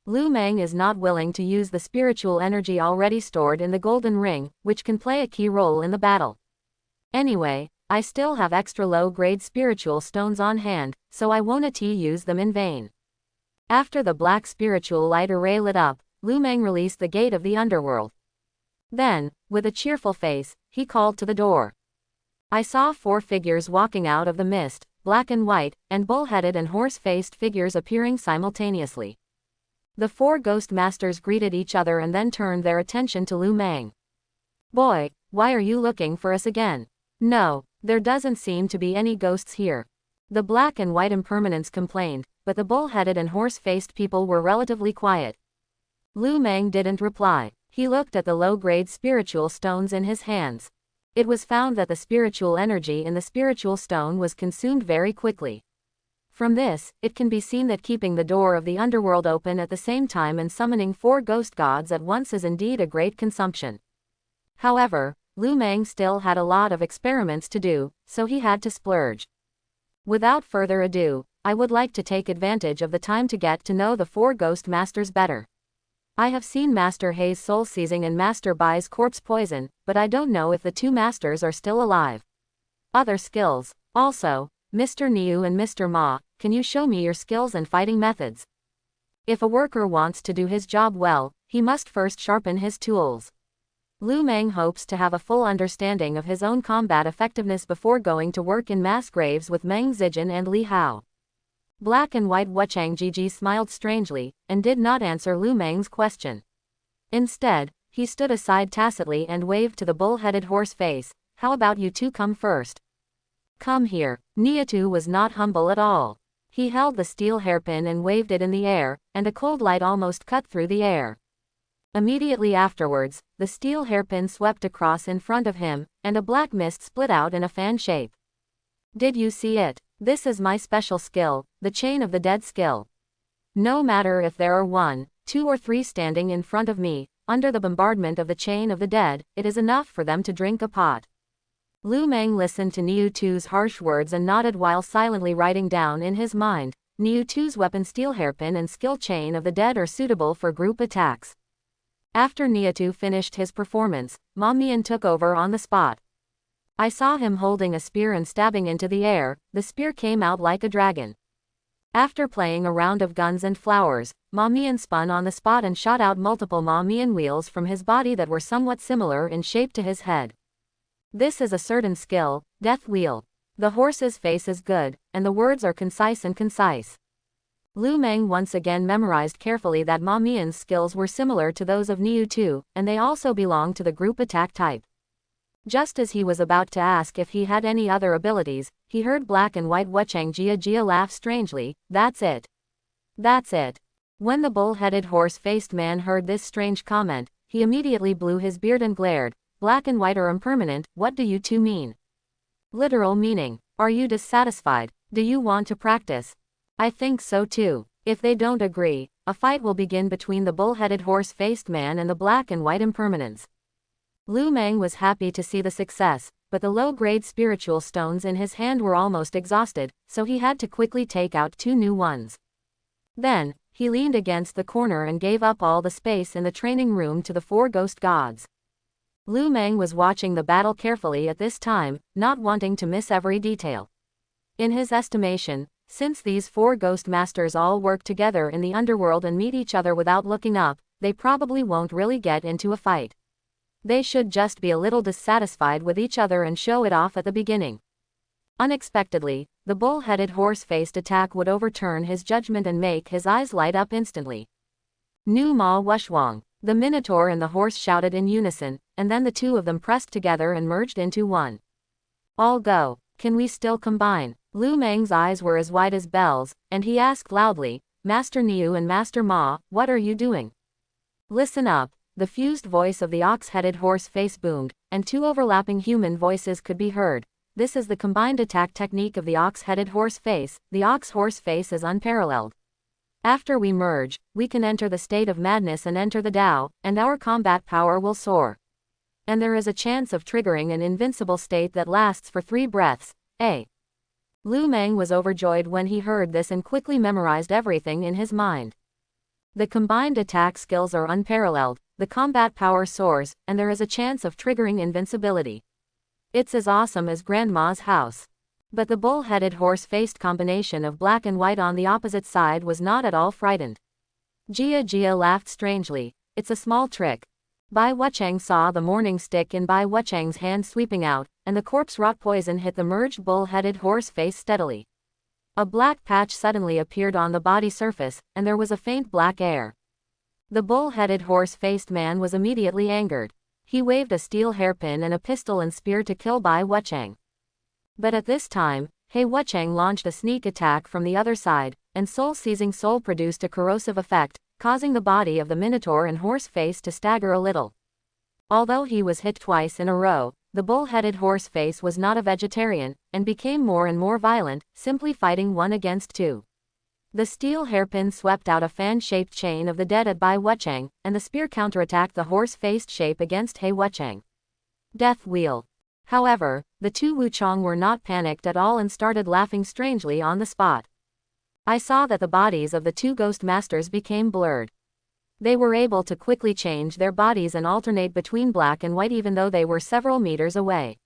Lu Meng is not willing to use the spiritual energy already stored in the golden ring, which can play a key role in the battle. Anyway, I still have extra low-grade spiritual stones on hand, so I won't use them in vain. After the black spiritual light array lit up, Lu Meng released the gate of the underworld. Then, with a cheerful face, he called to the door. I saw 4 figures walking out of the mist, black and white, and bull-headed and horse-faced figures appearing simultaneously. The 4 ghost masters greeted each other and then turned their attention to Lu Meng. "Boy, why are you looking for us again?" "No, there doesn't seem to be any ghosts here," the black and white impermanence complained, but the bull-headed and horse-faced people were relatively quiet. Lu Meng didn't reply. He looked at the low-grade spiritual stones in his hands. It was found that the spiritual energy in the spiritual stone was consumed very quickly. From this, it can be seen that keeping the door of the underworld open at the same time and summoning 4 ghost gods at once is indeed a great consumption. However, Lu Meng still had a lot of experiments to do, so he had to splurge. Without further ado, I would like to take advantage of the time to get to know the 4 ghost masters better. I have seen Master Hei's soul seizing and Master Bai's corpse poison, but I don't know if the 2 masters are still alive. Other skills. Also, Mr. Niu and Mr. Ma, can you show me your skills and fighting methods? If a worker wants to do his job well, he must first sharpen his tools. Lu Meng hopes to have a full understanding of his own combat effectiveness before going to work in mass graves with Meng Zijin and Li Hao. Black and white Wuchang Jiji smiled strangely, and did not answer Lu Meng's question. Instead, he stood aside tacitly and waved to the bull-headed horse face. "How about you 2 come first?" "Come here." Niatu was not humble at all. He held the steel hairpin and waved it in the air, and a cold light almost cut through the air. Immediately afterwards, the steel hairpin swept across in front of him, and a black mist split out in a fan shape. "Did you see it? This is my special skill, the Chain of the Dead skill. No matter if there are 1, 2 or 3 standing in front of me, under the bombardment of the Chain of the Dead, it is enough for them to drink a pot." Lu Meng listened to Niu Tu's harsh words and nodded while silently writing down in his mind, Niu Tu's weapon steel hairpin and skill Chain of the Dead are suitable for group attacks. After Niatu finished his performance, Ma Mian took over on the spot. I saw him holding a spear and stabbing into the air. The spear came out like a dragon. After playing a round of guns and flowers, Ma Mian spun on the spot and shot out multiple Ma Mian wheels from his body that were somewhat similar in shape to his head. This is a certain skill, Death Wheel. The horse's face is good, and the words are concise and concise. Lu Meng once again memorized carefully that Ma Mian's skills were similar to those of Niu Tu, and they also belong to the group attack type. Just as he was about to ask if he had any other abilities, he heard black and white Wuchang Jia laugh strangely. "That's it. That's it." When the bull-headed horse-faced man heard this strange comment, he immediately blew his beard and glared. "Black and white are impermanent, what do you 2 mean?" Literal meaning. Are you dissatisfied? Do you want to practice? I think so too. If they don't agree, a fight will begin between the bull-headed horse-faced man and the black and white impermanents. Lu Meng was happy to see the success, but the low-grade spiritual stones in his hand were almost exhausted, so he had to quickly take out 2 new ones. Then, he leaned against the corner and gave up all the space in the training room to the 4 ghost gods. Lu Meng was watching the battle carefully at this time, not wanting to miss every detail. In his estimation, since these 4 ghost masters all work together in the underworld and meet each other without looking up, they probably won't really get into a fight. They should just be a little dissatisfied with each other and show it off at the beginning. Unexpectedly, the bull-headed horse-faced attack would overturn his judgment and make his eyes light up instantly. Nu Ma Wushwang. The Minotaur and the horse shouted in unison, and then the two of them pressed together and merged into one. All go. Can we still combine? Lu Meng's eyes were as wide as bells, and he asked loudly, Master Niu and Master Ma, what are you doing? Listen up. The fused voice of the ox-headed horse face boomed, and 2 overlapping human voices could be heard. This is the combined attack technique of the ox-headed horse face. The ox-horse face is unparalleled. After we merge, we can enter the state of madness and enter the Tao, and our combat power will soar. And there is a chance of triggering an invincible state that lasts for 3 breaths. Lu Meng was overjoyed when he heard this and quickly memorized everything in his mind. The combined attack skills are unparalleled, the combat power soars, and there is a chance of triggering invincibility. It's as awesome as Grandma's house. But the bull-headed horse-faced combination of black and white on the opposite side was not at all frightened. Jia laughed strangely. It's a small trick. Bai Wucheng saw the morning stick in Bai Wucheng's hand sweeping out, and the corpse-wrought poison hit the merged bull-headed horse face steadily. A black patch suddenly appeared on the body surface, and there was a faint black air. The bull-headed horse-faced man was immediately angered. He waved a steel hairpin and a pistol and spear to kill Bai Wucheng. But at this time, He Wucheng launched a sneak attack from the other side, and soul-seizing soul produced a corrosive effect, causing the body of the Minotaur and horse face to stagger a little. Although he was hit twice in a row, the bull-headed horse face was not a vegetarian, and became more and more violent, simply fighting 1 against 2. The steel hairpin swept out a fan-shaped chain of the dead at Bai Wucheng, and the spear counterattacked the horse-faced shape against He Wucheng. Death wheel. However, the 2 Wuchong were not panicked at all and started laughing strangely on the spot. I saw that the bodies of the 2 ghost masters became blurred. They were able to quickly change their bodies and alternate between black and white even though they were several meters away.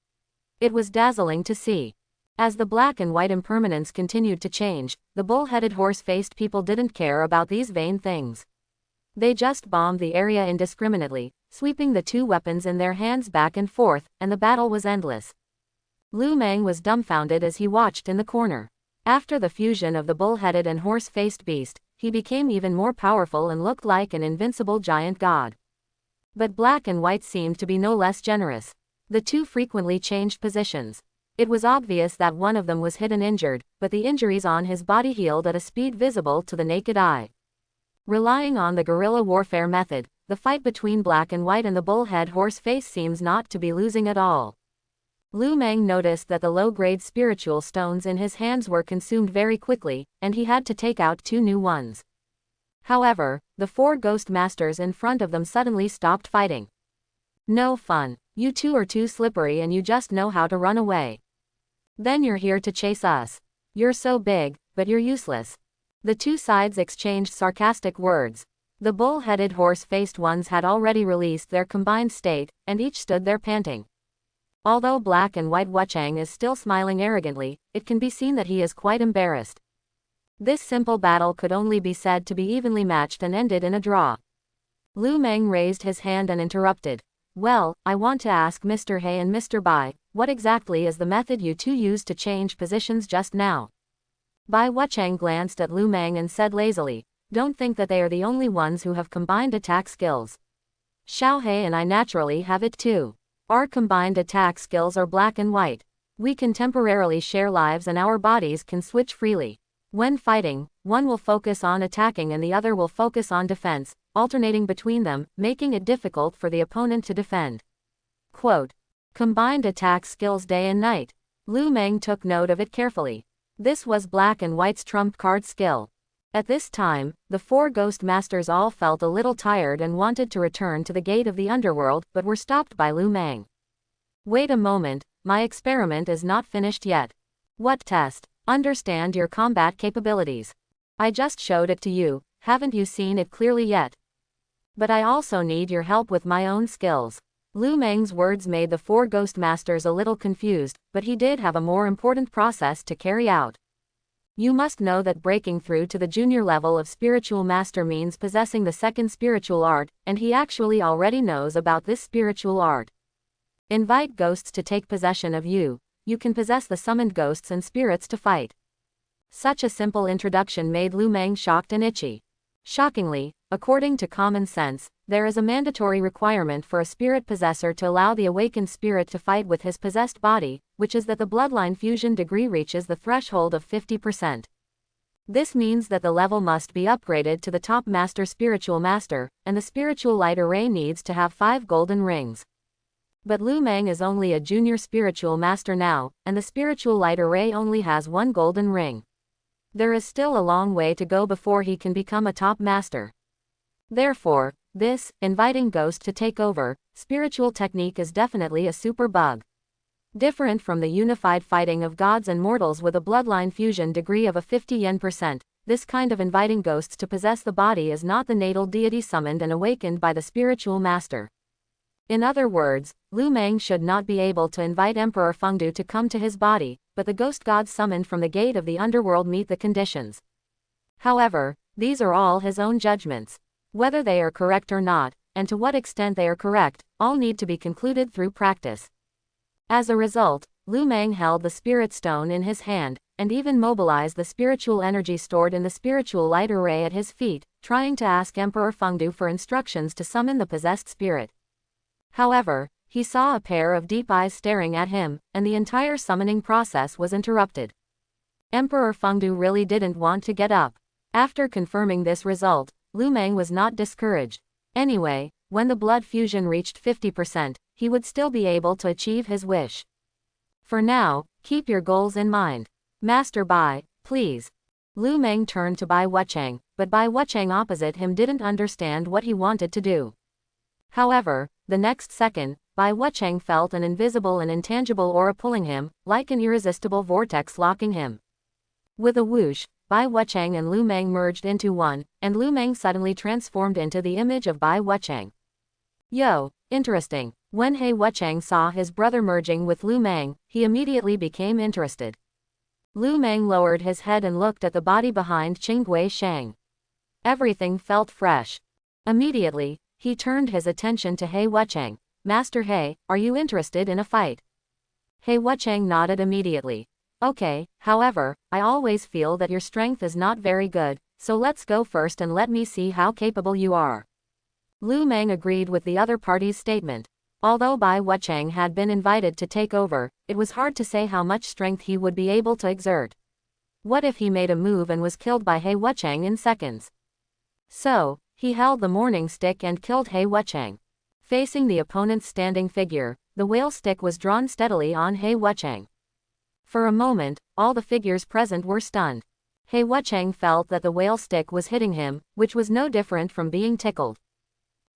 It was dazzling to see. As the black and white impermanence continued to change, the bull-headed horse-faced people didn't care about these vain things. They just bombed the area indiscriminately, sweeping the 2 weapons in their hands back and forth, and the battle was endless. Lu Meng was dumbfounded as he watched in the corner. After the fusion of the bull-headed and horse-faced beast, he became even more powerful and looked like an invincible giant god. But black and white seemed to be no less generous. The 2 frequently changed positions. It was obvious that one of them was hit and injured, but the injuries on his body healed at a speed visible to the naked eye. Relying on the guerrilla warfare method, the fight between black and white and the bull-head horse face seems not to be losing at all. Lu Meng noticed that the low-grade spiritual stones in his hands were consumed very quickly, and he had to take out 2 new ones. However, the 4 ghost masters in front of them suddenly stopped fighting. No fun. You 2 are too slippery and you just know how to run away. Then you're here to chase us. You're so big, but you're useless. The 2 sides exchanged sarcastic words. The bull-headed horse-faced ones had already released their combined state, and each stood there panting. Although black and white Wucheng is still smiling arrogantly, it can be seen that he is quite embarrassed. This simple battle could only be said to be evenly matched and ended in a draw. Lu Meng raised his hand and interrupted. Well, I want to ask Mr. He and Mr. Bai, what exactly is the method you 2 used to change positions just now? Bai Wucheng glanced at Lu Meng and said lazily, don't think that they are the only ones who have combined attack skills. Xiao He and I naturally have it too. Our combined attack skills are black and white. We can temporarily share lives and our bodies can switch freely. When fighting, one will focus on attacking and the other will focus on defense, alternating between them, making it difficult for the opponent to defend. Quote. Combined attack skills day and night. Lu Meng took note of it carefully. This was black and white's trump card skill. At this time, the 4 ghost masters all felt a little tired and wanted to return to the gate of the underworld but were stopped by Lu Meng. Wait a moment, my experiment is not finished yet. What test? Understand your combat capabilities. I just showed it to you, haven't you seen it clearly yet? But I also need your help with my own skills. Lu Meng's words made the four ghost masters a little confused, but he did have a more important process to carry out. You must know that breaking through to the junior level of spiritual master means possessing the second spiritual art, and he actually already knows about this spiritual art. Invite ghosts to take possession of you. You can possess the summoned ghosts and spirits to fight. Such a simple introduction made Lu Meng shocked and itchy. Shockingly, according to common sense, there is a mandatory requirement for a spirit possessor to allow the awakened spirit to fight with his possessed body, which is that the bloodline fusion degree reaches the threshold of 50%. This means that the level must be upgraded to the top master spiritual master, and the spiritual light array needs to have 5 golden rings. But Lu Meng is only a junior spiritual master now, and the spiritual light array only has 1 golden ring. There is still a long way to go before he can become a top master. Therefore, this, inviting ghost to take over, spiritual technique is definitely a super bug. Different from the unified fighting of gods and mortals with a bloodline fusion degree of a 50%, this kind of inviting ghosts to possess the body is not the natal deity summoned and awakened by the spiritual master. In other words, Lu Meng should not be able to invite Emperor Fengdu to come to his body, but the ghost gods summoned from the gate of the underworld meet the conditions. However, these are all his own judgments. Whether they are correct or not, and to what extent they are correct, all need to be concluded through practice. As a result, Lu Meng held the spirit stone in his hand, and even mobilized the spiritual energy stored in the spiritual light array at his feet, trying to ask Emperor Fengdu for instructions to summon the possessed spirit. However, he saw a pair of deep eyes staring at him, and the entire summoning process was interrupted. Emperor Fengdu really didn't want to get up. After confirming this result, Lu Meng was not discouraged. Anyway, when the blood fusion reached 50%, he would still be able to achieve his wish. For now, keep your goals in mind. Master Bai, please. Lu Meng turned to Bai Wucheng, but Bai Wucheng opposite him didn't understand what he wanted to do. However, the next second, Bai Wucheng felt an invisible and intangible aura pulling him, like an irresistible vortex locking him. With a whoosh, Bai Wucheng and Lu Meng merged into one, and Lu Meng suddenly transformed into the image of Bai Wucheng. Yo, interesting. When He Wucheng saw his brother merging with Lu Meng, he immediately became interested. Lu Meng lowered his head and looked at the body behind Qinggui Shang. Everything felt fresh. Immediately, he turned his attention to He Wucheng. Master He, are you interested in a fight? He Wucheng nodded immediately. Okay, however, I always feel that your strength is not very good, so let's go first and let me see how capable you are. Lu Meng agreed with the other party's statement. Although Bai Wucheng had been invited to take over, it was hard to say how much strength he would be able to exert. What if he made a move and was killed by He Wucheng in seconds? So, he held the morning stick and killed He Wucheng. Facing the opponent's standing figure, the whale stick was drawn steadily on He Wucheng. For a moment, all the figures present were stunned. He Wucheng felt that the whale stick was hitting him, which was no different from being tickled.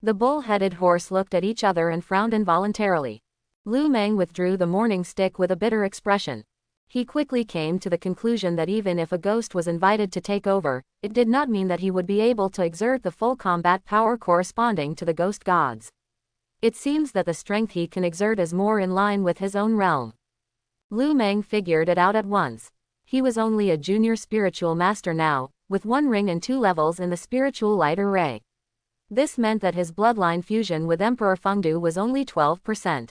The bull-headed horse looked at each other and frowned involuntarily. Lu Meng withdrew the morning stick with a bitter expression. He quickly came to the conclusion that even if a ghost was invited to take over, it did not mean that he would be able to exert the full combat power corresponding to the ghost gods. It seems that the strength he can exert is more in line with his own realm. Lu Meng figured it out at once. He was only a junior spiritual master now, with 1 ring and 2 levels in the spiritual light array. This meant that his bloodline fusion with Emperor Fengdu was only 12%.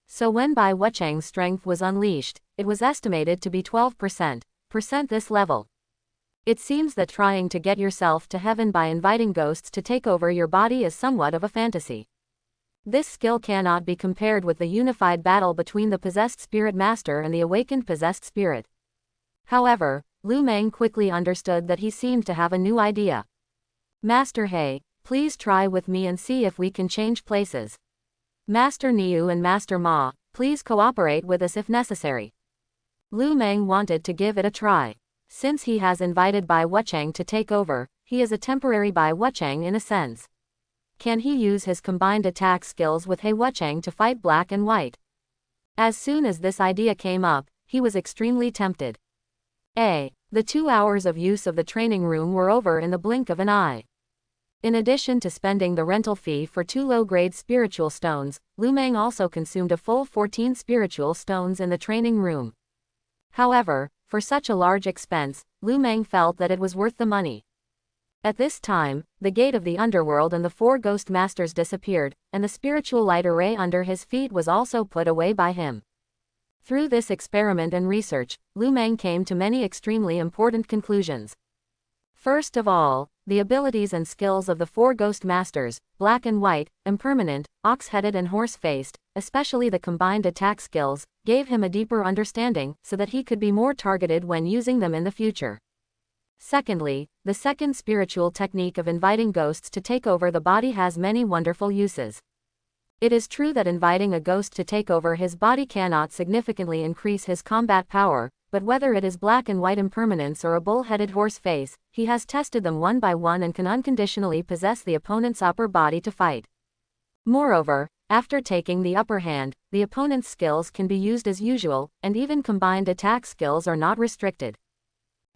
So when Bai Wucheng's strength was unleashed, it was estimated to be 12% this level. It seems that trying to get yourself to heaven by inviting ghosts to take over your body is somewhat of a fantasy. This skill cannot be compared with the unified battle between the possessed spirit master and the awakened possessed spirit. However, Lu Meng quickly understood that he seemed to have a new idea. Master He, please try with me and see if we can change places. Master Niu and Master Ma, please cooperate with us if necessary. Lu Meng wanted to give it a try. Since he has invited Bai Wucheng to take over, he is a temporary Bai Wucheng in a sense. Can he use his combined attack skills with He Wucheng to fight black and white? As soon as this idea came up, he was extremely tempted. The 2 hours of use of the training room were over in the blink of an eye. In addition to spending the rental fee for 2 low-grade spiritual stones, Lu Meng also consumed a full 14 spiritual stones in the training room. However, for such a large expense, Lu Meng felt that it was worth the money. At this time, the gate of the underworld and the 4 ghost masters disappeared, and the spiritual light array under his feet was also put away by him. Through this experiment and research, Lu Meng came to many extremely important conclusions. First of all, the abilities and skills of the 4 ghost masters, black and white, impermanent, ox-headed and horse-faced, especially the combined attack skills, gave him a deeper understanding so that he could be more targeted when using them in the future. Secondly, the second spiritual technique of inviting ghosts to take over the body has many wonderful uses. It is true that inviting a ghost to take over his body cannot significantly increase his combat power, but whether it is black and white impermanence or a bull-headed horse face, he has tested them one by one and can unconditionally possess the opponent's upper body to fight. Moreover, after taking the upper hand, the opponent's skills can be used as usual, and even combined attack skills are not restricted.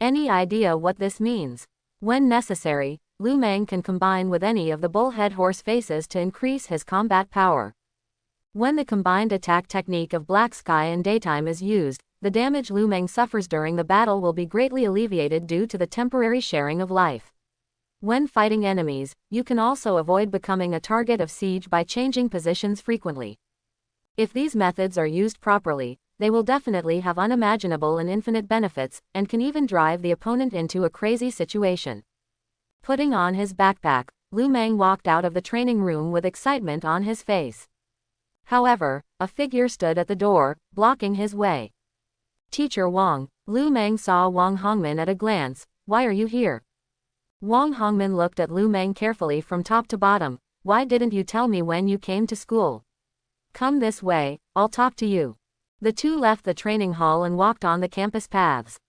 Any idea what this means? When necessary, Lu Meng can combine with any of the bullhead horse faces to increase his combat power. When the combined attack technique of Black Sky in daytime is used, the damage Lu Meng suffers during the battle will be greatly alleviated due to the temporary sharing of life. When fighting enemies, you can also avoid becoming a target of siege by changing positions frequently. If these methods are used properly, they will definitely have unimaginable and infinite benefits, and can even drive the opponent into a crazy situation. Putting on his backpack, Lu Meng walked out of the training room with excitement on his face. However, a figure stood at the door, blocking his way. Teacher Wang. Lu Meng saw Wang Hongmin at a glance. Why are you here? Wang Hongmin looked at Lu Meng carefully from top to bottom. Why didn't you tell me when you came to school? Come this way, I'll talk to you. The two left the training hall and walked on the campus paths.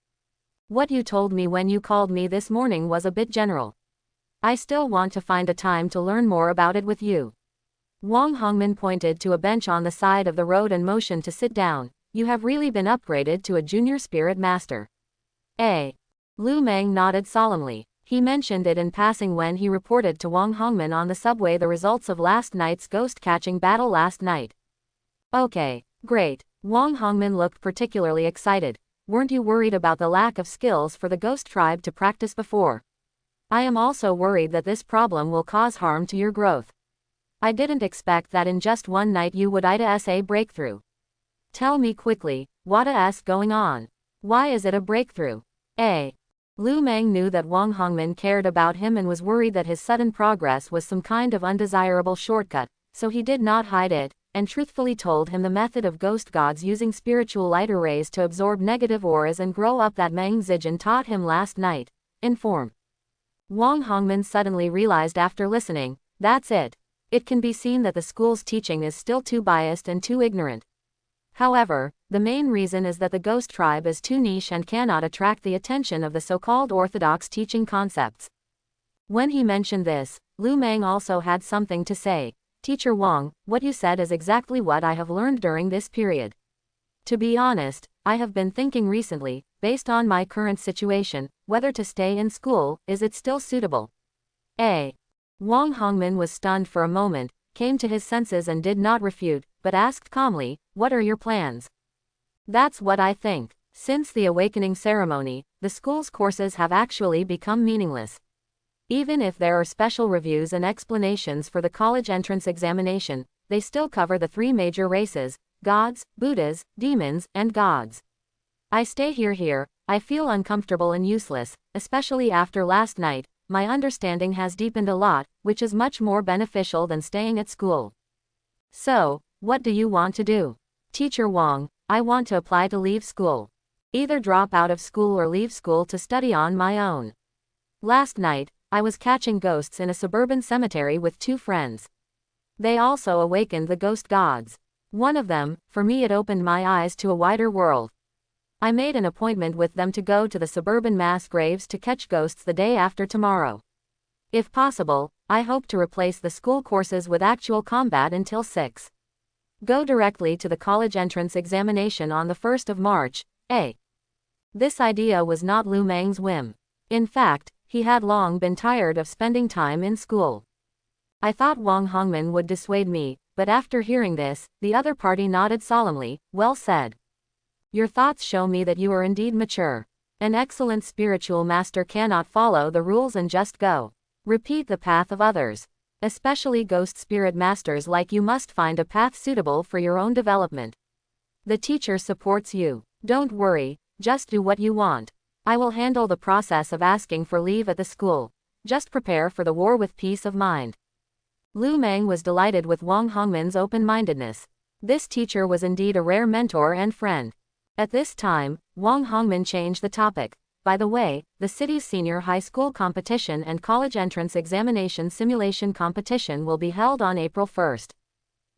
What you told me when you called me this morning was a bit general. I still want to find a time to learn more about it with you. Wang Hongmin pointed to a bench on the side of the road and motioned to sit down. You have really been upgraded to a junior spirit master. Lu Meng nodded solemnly. He mentioned it in passing when he reported to Wang Hongmin on the subway the results of last night's ghost-catching battle last night. Okay, great. Wang Hongmin looked particularly excited. Weren't you worried about the lack of skills for the ghost tribe to practice before? I am also worried that this problem will cause harm to your growth. I didn't expect that in just one night you would IDA a breakthrough. Tell me quickly, what is going on? Why is it a breakthrough? Lu Meng knew that Wang Hongmin cared about him and was worried that his sudden progress was some kind of undesirable shortcut, so he did not hide it, and truthfully told him the method of ghost gods using spiritual light arrays to absorb negative auras and grow up that Meng Zijin taught him last night. Inform. Wang Hongmin suddenly realized after listening, that's it. It can be seen that the school's teaching is still too biased and too ignorant. However, the main reason is that the ghost tribe is too niche and cannot attract the attention of the so-called orthodox teaching concepts. When he mentioned this, Lu Meng also had something to say. Teacher Wang, what you said is exactly what I have learned during this period. To be honest, I have been thinking recently, based on my current situation, whether to stay in school, is it still suitable? Wang Hongmin was stunned for a moment, came to his senses and did not refute, but asked calmly, what are your plans? That's what I think. Since the awakening ceremony, the school's courses have actually become meaningless. Even if there are special reviews and explanations for the college entrance examination, they still cover the 3 major races: gods, Buddhas, demons, and gods. I stay here, I feel uncomfortable and useless, especially after last night. My understanding has deepened a lot, which is much more beneficial than staying at school. So, what do you want to do? Teacher Wang, I want to apply to leave school. Either drop out of school or leave school to study on my own. Last night, I was catching ghosts in a suburban cemetery with 2 friends. They also awakened the ghost gods. One of them, for me it opened my eyes to a wider world. I made an appointment with them to go to the suburban mass graves to catch ghosts the day after tomorrow. If possible, I hope to replace the school courses with actual combat until 6. Go directly to the college entrance examination on the 1st of March. This idea was not Lu Meng's whim. In fact, He had long been tired of spending time in school. I thought Wang Hongman would dissuade me, but after hearing this, the other party nodded solemnly. Well said. Your thoughts show me that you are indeed mature. An excellent spiritual master cannot follow the rules and just go. Repeat the path of others. Especially ghost spirit masters like you must find a path suitable for your own development. The teacher supports you. Don't worry, just do what you want. I will handle the process of asking for leave at the school. Just prepare for the war with peace of mind. Lu Meng was delighted with Wang Hongman's open-mindedness. This teacher was indeed a rare mentor and friend. At this time, Wang Hongman changed the topic. By the way, the city's senior high school competition and college entrance examination simulation competition will be held on April 1st.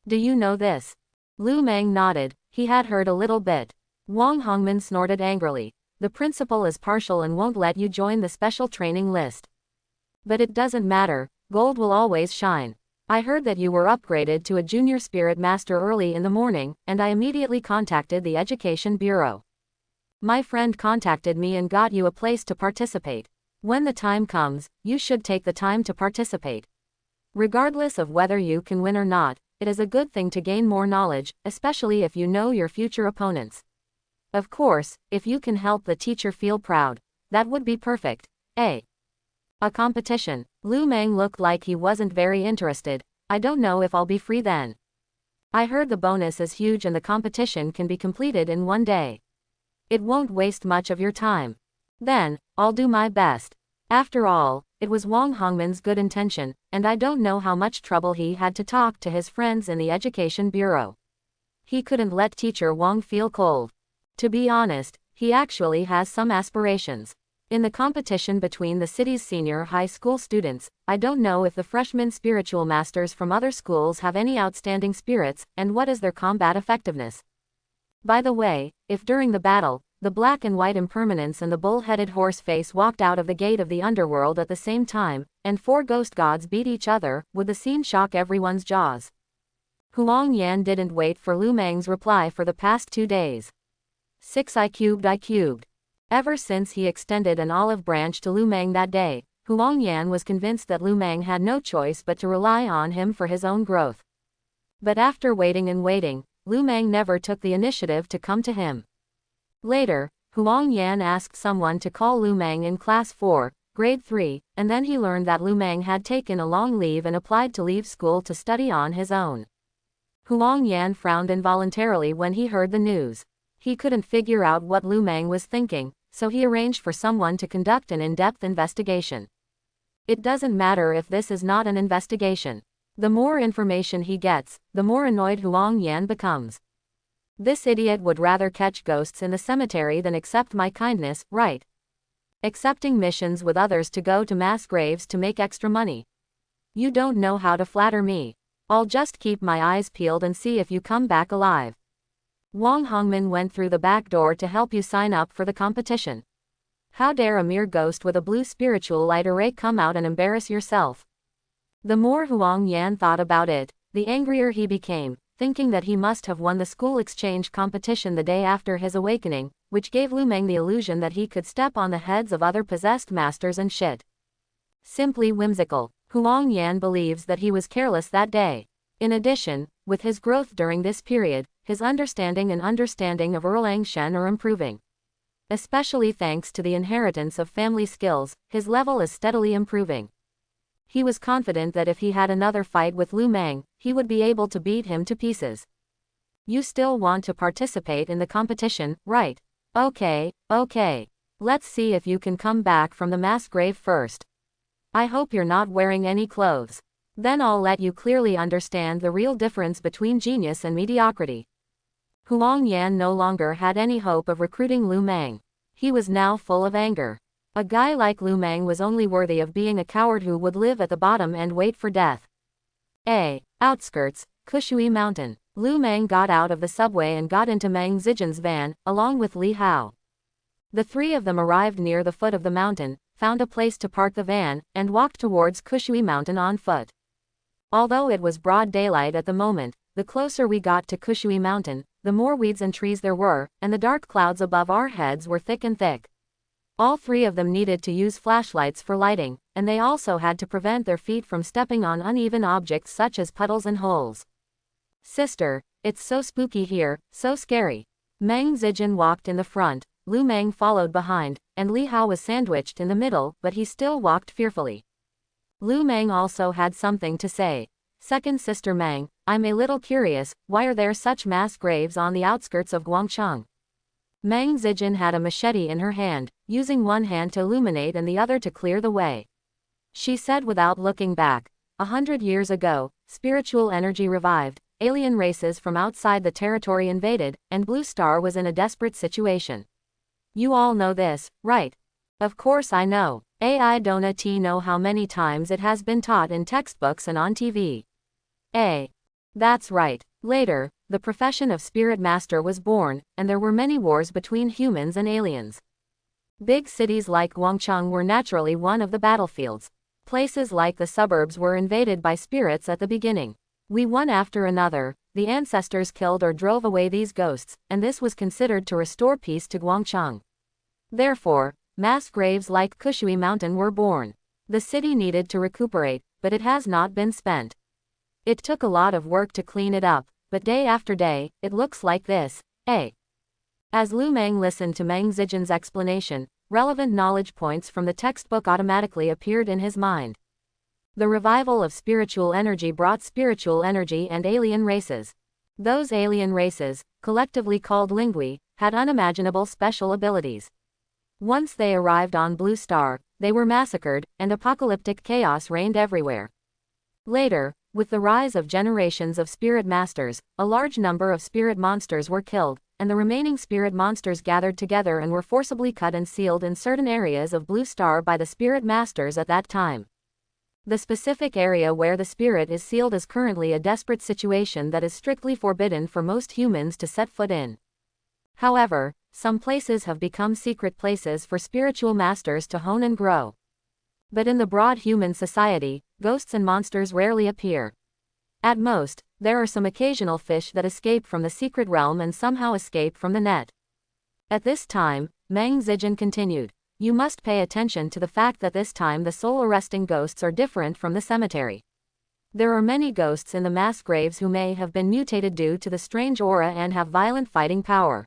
Do you know this? Lu Meng nodded. He had heard a little bit. Wang Hongman snorted angrily. The principal is partial and won't let you join the special training list. But it doesn't matter, gold will always shine. I heard that you were upgraded to a junior spirit master early in the morning, and I immediately contacted the Education Bureau. My friend contacted me and got you a place to participate. When the time comes, you should take the time to participate. Regardless of whether you can win or not, it is a good thing to gain more knowledge, especially if you know your future opponents. Of course, if you can help the teacher feel proud, that would be perfect. A competition. Lu Meng looked like he wasn't very interested. I don't know if I'll be free then. I heard the bonus is huge and the competition can be completed in one day. It won't waste much of your time. Then, I'll do my best. After all, it was Wang Hongman's good intention, and I don't know how much trouble he had to talk to his friends in the Education Bureau. He couldn't let teacher Wang feel cold. To be honest, he actually has some aspirations. In the competition between the city's senior high school students, I don't know if the freshman spiritual masters from other schools have any outstanding spirits, and what is their combat effectiveness. By the way, if during the battle, the black and white impermanence and the bull-headed horse face walked out of the gate of the underworld at the same time, and 4 ghost gods beat each other, would the scene shock everyone's jaws? Huang Yan didn't wait for Lu Meng's reply for the past 2 days. 6 I cubed. Ever since he extended an olive branch to Lu Meng that day, Huang Yan was convinced that Lu Meng had no choice but to rely on him for his own growth. But after waiting and waiting, Lu Meng never took the initiative to come to him. Later, Huang Yan asked someone to call Lu Meng in class 4, grade 3, and then he learned that Lu Meng had taken a long leave and applied to leave school to study on his own. Huang Yan frowned involuntarily when he heard the news. He couldn't figure out what Lu Meng was thinking, so he arranged for someone to conduct an in-depth investigation. It doesn't matter if this is not an investigation. The more information he gets, the more annoyed Huang Yan becomes. This idiot would rather catch ghosts in the cemetery than accept my kindness, right? Accepting missions with others to go to mass graves to make extra money. You don't know how to flatter me. I'll just keep my eyes peeled and see if you come back alive. Wang Hongman went through the back door to help you sign up for the competition. How dare a mere ghost with a blue spiritual light array come out and embarrass yourself? The more Huang Yan thought about it, the angrier he became, thinking that he must have won the school exchange competition the day after his awakening, which gave Lu Meng the illusion that he could step on the heads of other possessed masters and shit. Simply whimsical. Huang Yan believes that he was careless that day. In addition, with his growth during this period, his understanding of Erlang Shen are improving. Especially thanks to the inheritance of family skills, his level is steadily improving. He was confident that if he had another fight with Lu Meng, he would be able to beat him to pieces. You still want to participate in the competition, right? Okay. Let's see if you can come back from the mass grave first. I hope you're not wearing any clothes. Then I'll let you clearly understand the real difference between genius and mediocrity. Huang Yan no longer had any hope of recruiting Lu Meng. He was now full of anger. A guy like Lu Meng was only worthy of being a coward who would live at the bottom and wait for death. Outskirts, Kushui Mountain. Lu Meng got out of the subway and got into Meng Zijian's van, along with Li Hao. The 3 of them arrived near the foot of the mountain, found a place to park the van, and walked towards Kushui Mountain on foot. Although it was broad daylight at the moment, the closer we got to Kushui Mountain, the more weeds and trees there were, and the dark clouds above our heads were thick and thick. All three of them needed to use flashlights for lighting, and they also had to prevent their feet from stepping on uneven objects such as puddles and holes. Sister, it's so spooky here, so scary. Meng Zijin walked in the front, Lu Meng followed behind, and Li Hao was sandwiched in the middle, but he still walked fearfully. Lu Meng also had something to say. Second sister Meng, I'm a little curious, why are there such mass graves on the outskirts of Guangcheng? Meng Zijin had a machete in her hand, using one hand to illuminate and the other to clear the way. She said without looking back, 100 years ago, spiritual energy revived, alien races from outside the territory invaded, and Blue Star was in a desperate situation. You all know this, right? Of course I know. I don't know how many times it has been taught in textbooks and on TV. That's right. Later, the profession of spirit master was born, and there were many wars between humans and aliens. Big cities like Guangcheng were naturally one of the battlefields. Places like the suburbs were invaded by spirits at the beginning. One after another, the ancestors killed or drove away these ghosts, and this was considered to restore peace to Guangcheng. Therefore, mass graves like Kushui Mountain were born. The city needed to recuperate, but it has not been spent. It took a lot of work to clean it up, but day after day, it looks like this. As Lu Meng listened to Meng Zijin's explanation, relevant knowledge points from the textbook automatically appeared in his mind. The revival of spiritual energy brought spiritual energy and alien races. Those alien races, collectively called Lingui, had unimaginable special abilities. Once they arrived on Blue Star, they were massacred, and apocalyptic chaos reigned everywhere. Later, with the rise of generations of spirit masters, a large number of spirit monsters were killed, and the remaining spirit monsters gathered together and were forcibly cut and sealed in certain areas of Blue Star by the spirit masters at that time. The specific area where the spirit is sealed is currently a desperate situation that is strictly forbidden for most humans to set foot in. However, some places have become secret places for spiritual masters to hone and grow. But in the broad human society, ghosts and monsters rarely appear. At most, there are some occasional fish that escape from the secret realm and somehow escape from the net. At this time, Meng Zijin continued, you must pay attention to the fact that this time the soul-arresting ghosts are different from the cemetery. There are many ghosts in the mass graves who may have been mutated due to the strange aura and have violent fighting power.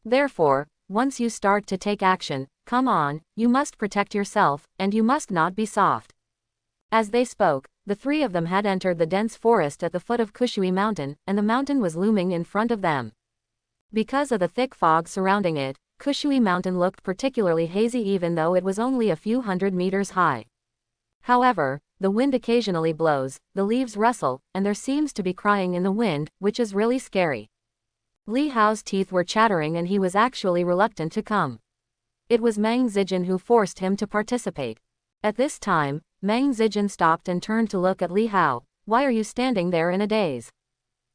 Therefore, once you start to take action, come on, you must protect yourself, and you must not be soft. As they spoke, the three of them had entered the dense forest at the foot of Kushui Mountain, and the mountain was looming in front of them. Because of the thick fog surrounding it, Kushui Mountain looked particularly hazy even though it was only a few hundred meters high. However, the wind occasionally blows, the leaves rustle, and there seems to be crying in the wind, which is really scary. Li Hao's teeth were chattering and he was actually reluctant to come. It was Meng Zijin who forced him to participate. At this time, Meng Zijin stopped and turned to look at Li Hao. Why are you standing there in a daze?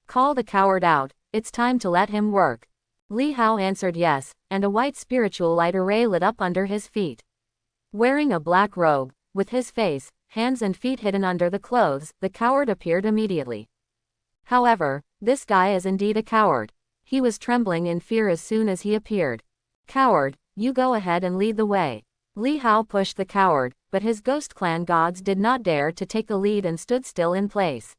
Call the coward out, it's time to let him work. Li Hao answered yes, and a white spiritual light array lit up under his feet. Wearing a black robe, with his face, hands and feet hidden under the clothes, the coward appeared immediately. However, this guy is indeed a coward. He was trembling in fear as soon as he appeared. Coward, you go ahead and lead the way. Li Hao pushed the coward, but his ghost clan gods did not dare to take the lead and stood still in place.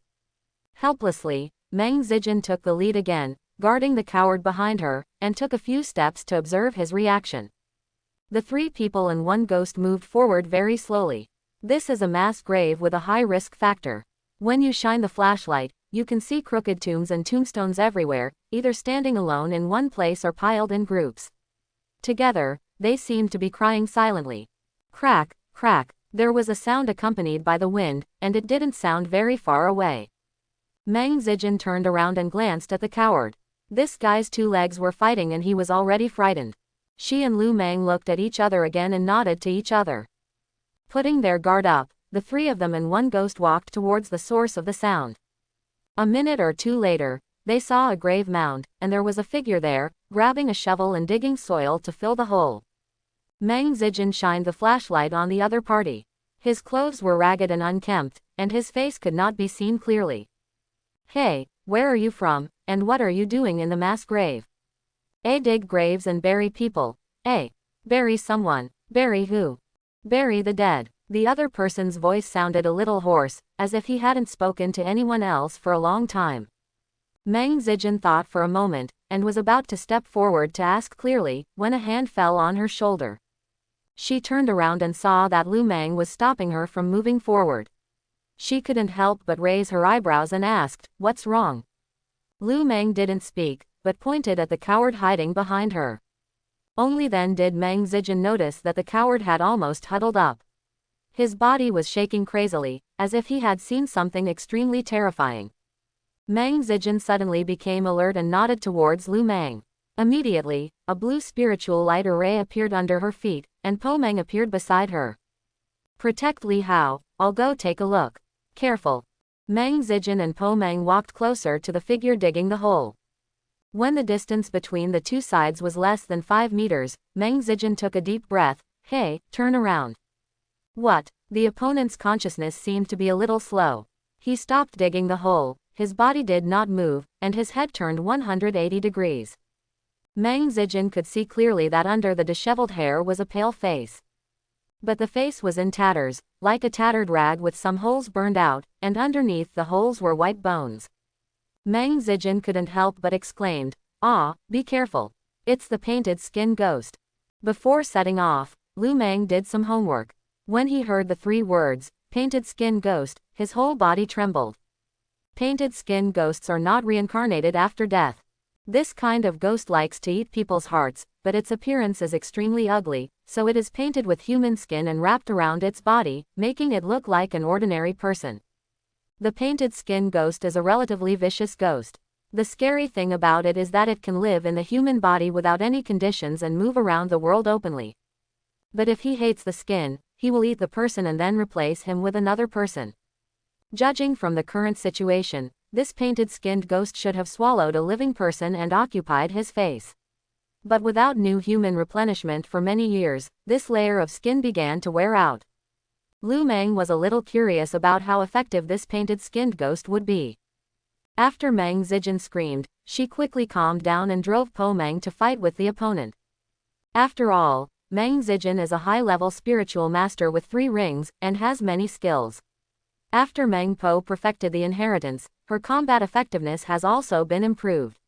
Helplessly, Meng Zijin took the lead again, guarding the coward behind her, and took a few steps to observe his reaction. The three people and one ghost moved forward very slowly. This is a mass grave with a high risk factor. When you shine the flashlight, you can see crooked tombs and tombstones everywhere, either standing alone in one place or piled in groups. Together, they seemed to be crying silently. Crack, crack, there was a sound accompanied by the wind, and it didn't sound very far away. Meng Zijin turned around and glanced at the coward. This guy's two legs were fighting and he was already frightened. She and Lu Meng looked at each other again and nodded to each other. Putting their guard up, the three of them and one ghost walked towards the source of the sound. A minute or two later, they saw a grave mound, and there was a figure there, grabbing a shovel and digging soil to fill the hole. Meng Zijin shined the flashlight on the other party. His clothes were ragged and unkempt, and his face could not be seen clearly. Hey, where are you from, and what are you doing in the mass grave? Dig graves and bury people. Bury someone. Bury who? Bury the dead. The other person's voice sounded a little hoarse, as if he hadn't spoken to anyone else for a long time. Meng Zijin thought for a moment, and was about to step forward to ask clearly, when a hand fell on her shoulder. She turned around and saw that Lu Meng was stopping her from moving forward. She couldn't help but raise her eyebrows and asked, "What's wrong?" Lu Meng didn't speak, but pointed at the coward hiding behind her. Only then did Meng Zijin notice that the coward had almost huddled up. His body was shaking crazily, as if he had seen something extremely terrifying. Meng Zijin suddenly became alert and nodded towards Lu Meng. Immediately, a blue spiritual light array appeared under her feet, and Po Meng appeared beside her. "Protect Li Hao, I'll go take a look." "Careful." Meng Zijin and Po Meng walked closer to the figure digging the hole. When the distance between the two sides was less than 5 meters, Meng Zijin took a deep breath. "Hey, turn around." "What?" The opponent's consciousness seemed to be a little slow. He stopped digging the hole, his body did not move, and his head turned 180 degrees. Meng Zijin could see clearly that under the disheveled hair was a pale face. But the face was in tatters, like a tattered rag with some holes burned out, and underneath the holes were white bones. Meng Zijin couldn't help but exclaimed, "Ah, be careful. It's the painted skin ghost." Before setting off, Lu Meng did some homework. When he heard the 3 words, "painted skin ghost," his whole body trembled. Painted skin ghosts are not reincarnated after death. This kind of ghost likes to eat people's hearts, but its appearance is extremely ugly, so it is painted with human skin and wrapped around its body, making it look like an ordinary person. The painted skin ghost is a relatively vicious ghost. The scary thing about it is that it can live in the human body without any conditions and move around the world openly. But if he hates the skin, he will eat the person and then replace him with another person. Judging from the current situation, this painted-skinned ghost should have swallowed a living person and occupied his face. But without new human replenishment for many years, this layer of skin began to wear out. Lu Meng was a little curious about how effective this painted-skinned ghost would be. After Meng Zijin screamed, she quickly calmed down and drove Po Meng to fight with the opponent. After all, Meng Zijin is a high-level spiritual master with 3 rings, and has many skills. After Meng Po perfected the inheritance, her combat effectiveness has also been improved.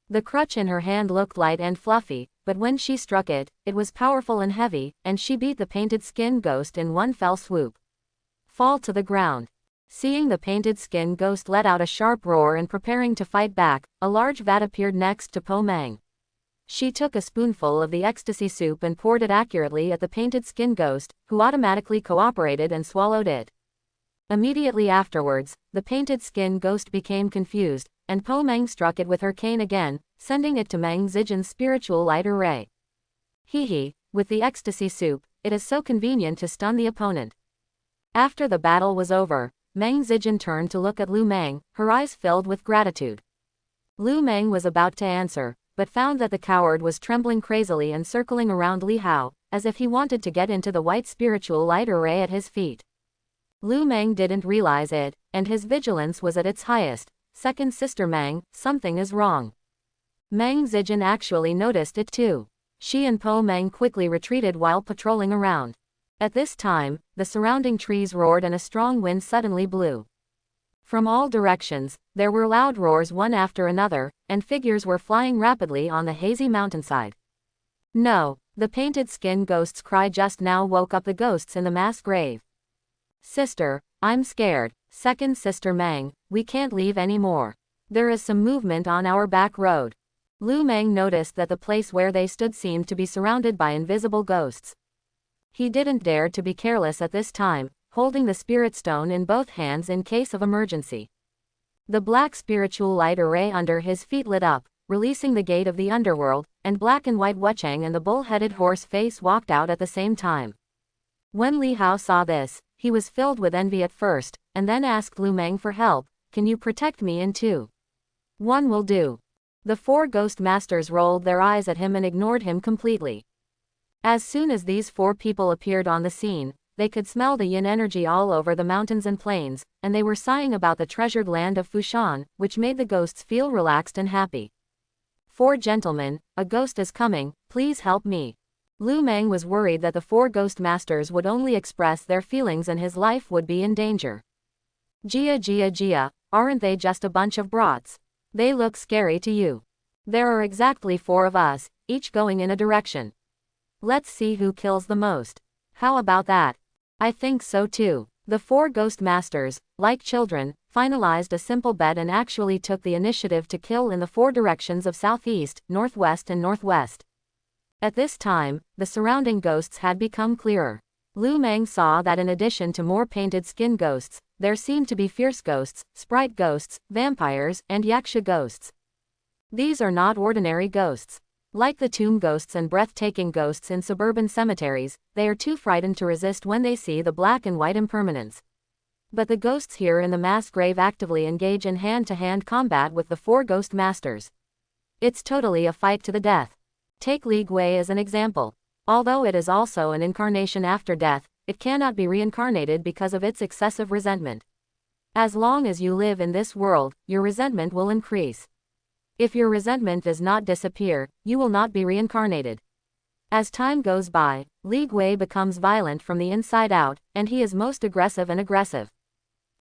The crutch in her hand looked light and fluffy, but when she struck it, it was powerful and heavy, and she beat the painted skin ghost in one fell swoop. Fall to the ground. Seeing the painted skin ghost let out a sharp roar and preparing to fight back, a large vat appeared next to Po Meng. She took a spoonful of the ecstasy soup and poured it accurately at the painted skin ghost, who automatically cooperated and swallowed it. Immediately afterwards, the painted skin ghost became confused, and Po Meng struck it with her cane again, sending it to Meng Zijin's spiritual light array. Hee, with the ecstasy soup, it is so convenient to stun the opponent. After the battle was over, Meng Zijin turned to look at Lu Meng, her eyes filled with gratitude. Lu Meng was about to answer, but found that the coward was trembling crazily and circling around Li Hao, as if he wanted to get into the white spiritual light array at his feet. Lu Meng didn't realize it, and his vigilance was at its highest. "Second sister Meng, something is wrong." Meng Zijin actually noticed it too. She and Po Meng quickly retreated while patrolling around. At this time, the surrounding trees roared and a strong wind suddenly blew. From all directions, there were loud roars one after another, and figures were flying rapidly on the hazy mountainside. No, the painted skin ghost's cry just now woke up the ghosts in the mass grave. "Sister, I'm scared. Second sister Meng, we can't leave anymore. There is some movement on our back road." Lu Meng noticed that the place where they stood seemed to be surrounded by invisible ghosts. He didn't dare to be careless at this time, holding the spirit stone in both hands in case of emergency. The black spiritual light array under his feet lit up, releasing the gate of the underworld, and black and white Wuchang and the bull-headed horse face walked out at the same time. When Li Hao saw this, he was filled with envy at first, and then asked Lu Meng for help. "Can you protect me in 2? One will do." The 4 ghost masters rolled their eyes at him and ignored him completely. As soon as these 4 people appeared on the scene, they could smell the yin energy all over the mountains and plains, and they were sighing about the treasured land of Fushan, which made the ghosts feel relaxed and happy. "4 gentlemen, a ghost is coming, please help me." Lu Meng was worried that the four ghost masters would only express their feelings and his life would be in danger. Gia, aren't they just a bunch of brats? They look scary to you. There are exactly 4 of us, each going in a direction. Let's see who kills the most. How about that? I think so too. The 4 ghost masters, like children, finalized a simple bet and actually took the initiative to kill in the 4 directions of southeast, northwest and northwest. At this time, the surrounding ghosts had become clearer. Lu Meng saw that in addition to more painted skin ghosts, there seemed to be fierce ghosts, sprite ghosts, vampires, and yaksha ghosts. These are not ordinary ghosts. Like the tomb ghosts and breathtaking ghosts in suburban cemeteries, they are too frightened to resist when they see the black and white impermanence. But the ghosts here in the mass grave actively engage in hand-to-hand combat with the 4 ghost masters. It's totally a fight to the death. Take Li Gui as an example. Although it is also an incarnation after death, it cannot be reincarnated because of its excessive resentment. As long as you live in this world, your resentment will increase. If your resentment does not disappear, you will not be reincarnated. As time goes by, Li Gui becomes violent from the inside out, and he is most aggressive and aggressive.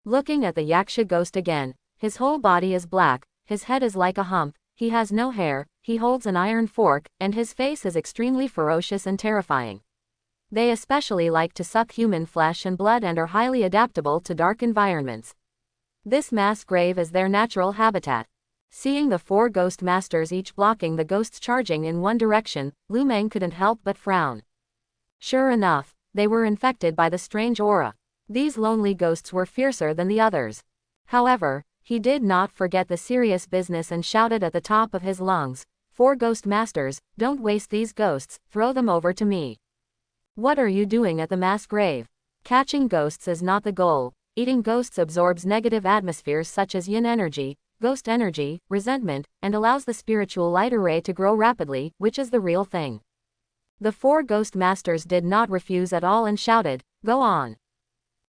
Looking at the yaksha ghost again, his whole body is black, his head is like a hump, he has no hair, he holds an iron fork, and his face is extremely ferocious and terrifying. They especially like to suck human flesh and blood and are highly adaptable to dark environments. This mass grave is their natural habitat. Seeing the 4 ghost masters each blocking the ghosts charging in one direction, Lu Meng couldn't help but frown. Sure enough, they were infected by the strange aura. These lonely ghosts were fiercer than the others. However, he did not forget the serious business and shouted at the top of his lungs, 4 ghost masters, don't waste these ghosts, throw them over to me. What are you doing at the mass grave? Catching ghosts is not the goal. Eating ghosts absorbs negative atmospheres such as yin energy, ghost energy, resentment, and allows the spiritual light array to grow rapidly, which is the real thing. The 4 ghost masters did not refuse at all and shouted, go on.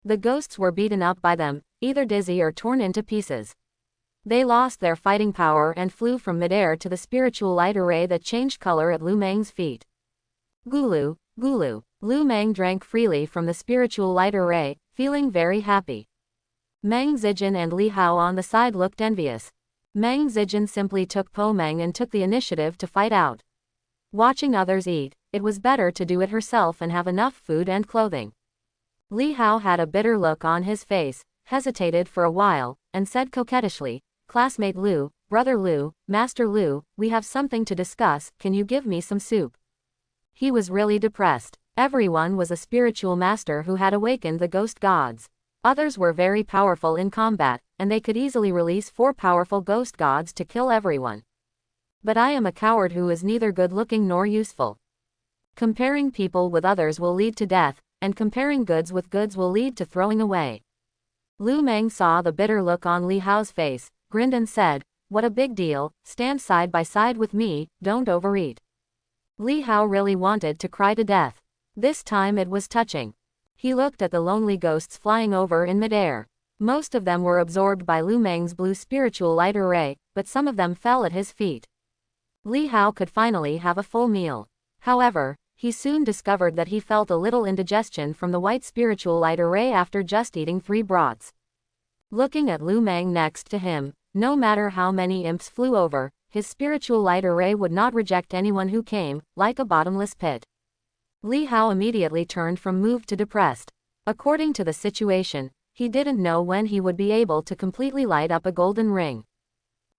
The ghosts were beaten up by them, either dizzy or torn into pieces. They lost their fighting power and flew from midair to the spiritual light array that changed color at Lu Meng's feet. Gulu, Gulu. Lu Meng drank freely from the spiritual light array, feeling very happy. Meng Zijin and Li Hao on the side looked envious. Meng Zijin simply took Po Meng and took the initiative to fight out. Watching others eat, it was better to do it herself and have enough food and clothing. Li Hao had a bitter look on his face, hesitated for a while, and said coquettishly, classmate Lu, brother Lu, master Lu, we have something to discuss, can you give me some soup? He was really depressed. Everyone was a spiritual master who had awakened the ghost gods. Others were very powerful in combat, and they could easily release 4 powerful ghost gods to kill everyone. But I am a coward who is neither good-looking nor useful. Comparing people with others will lead to death, and comparing goods with goods will lead to throwing away. Lu Meng saw the bitter look on Li Hao's face, grinned and said, what a big deal, stand side by side with me, don't overeat. Li Hao really wanted to cry to death. This time it was touching. He looked at the lonely ghosts flying over in midair. Most of them were absorbed by Lu Meng's blue spiritual light array, but some of them fell at his feet. Li Hao could finally have a full meal. However, he soon discovered that he felt a little indigestion from the white spiritual light array after just eating 3 brats. Looking at Lu Meng next to him, no matter how many imps flew over, his spiritual light array would not reject anyone who came, like a bottomless pit. Li Hao immediately turned from moved to depressed. According to the situation, he didn't know when he would be able to completely light up a golden ring.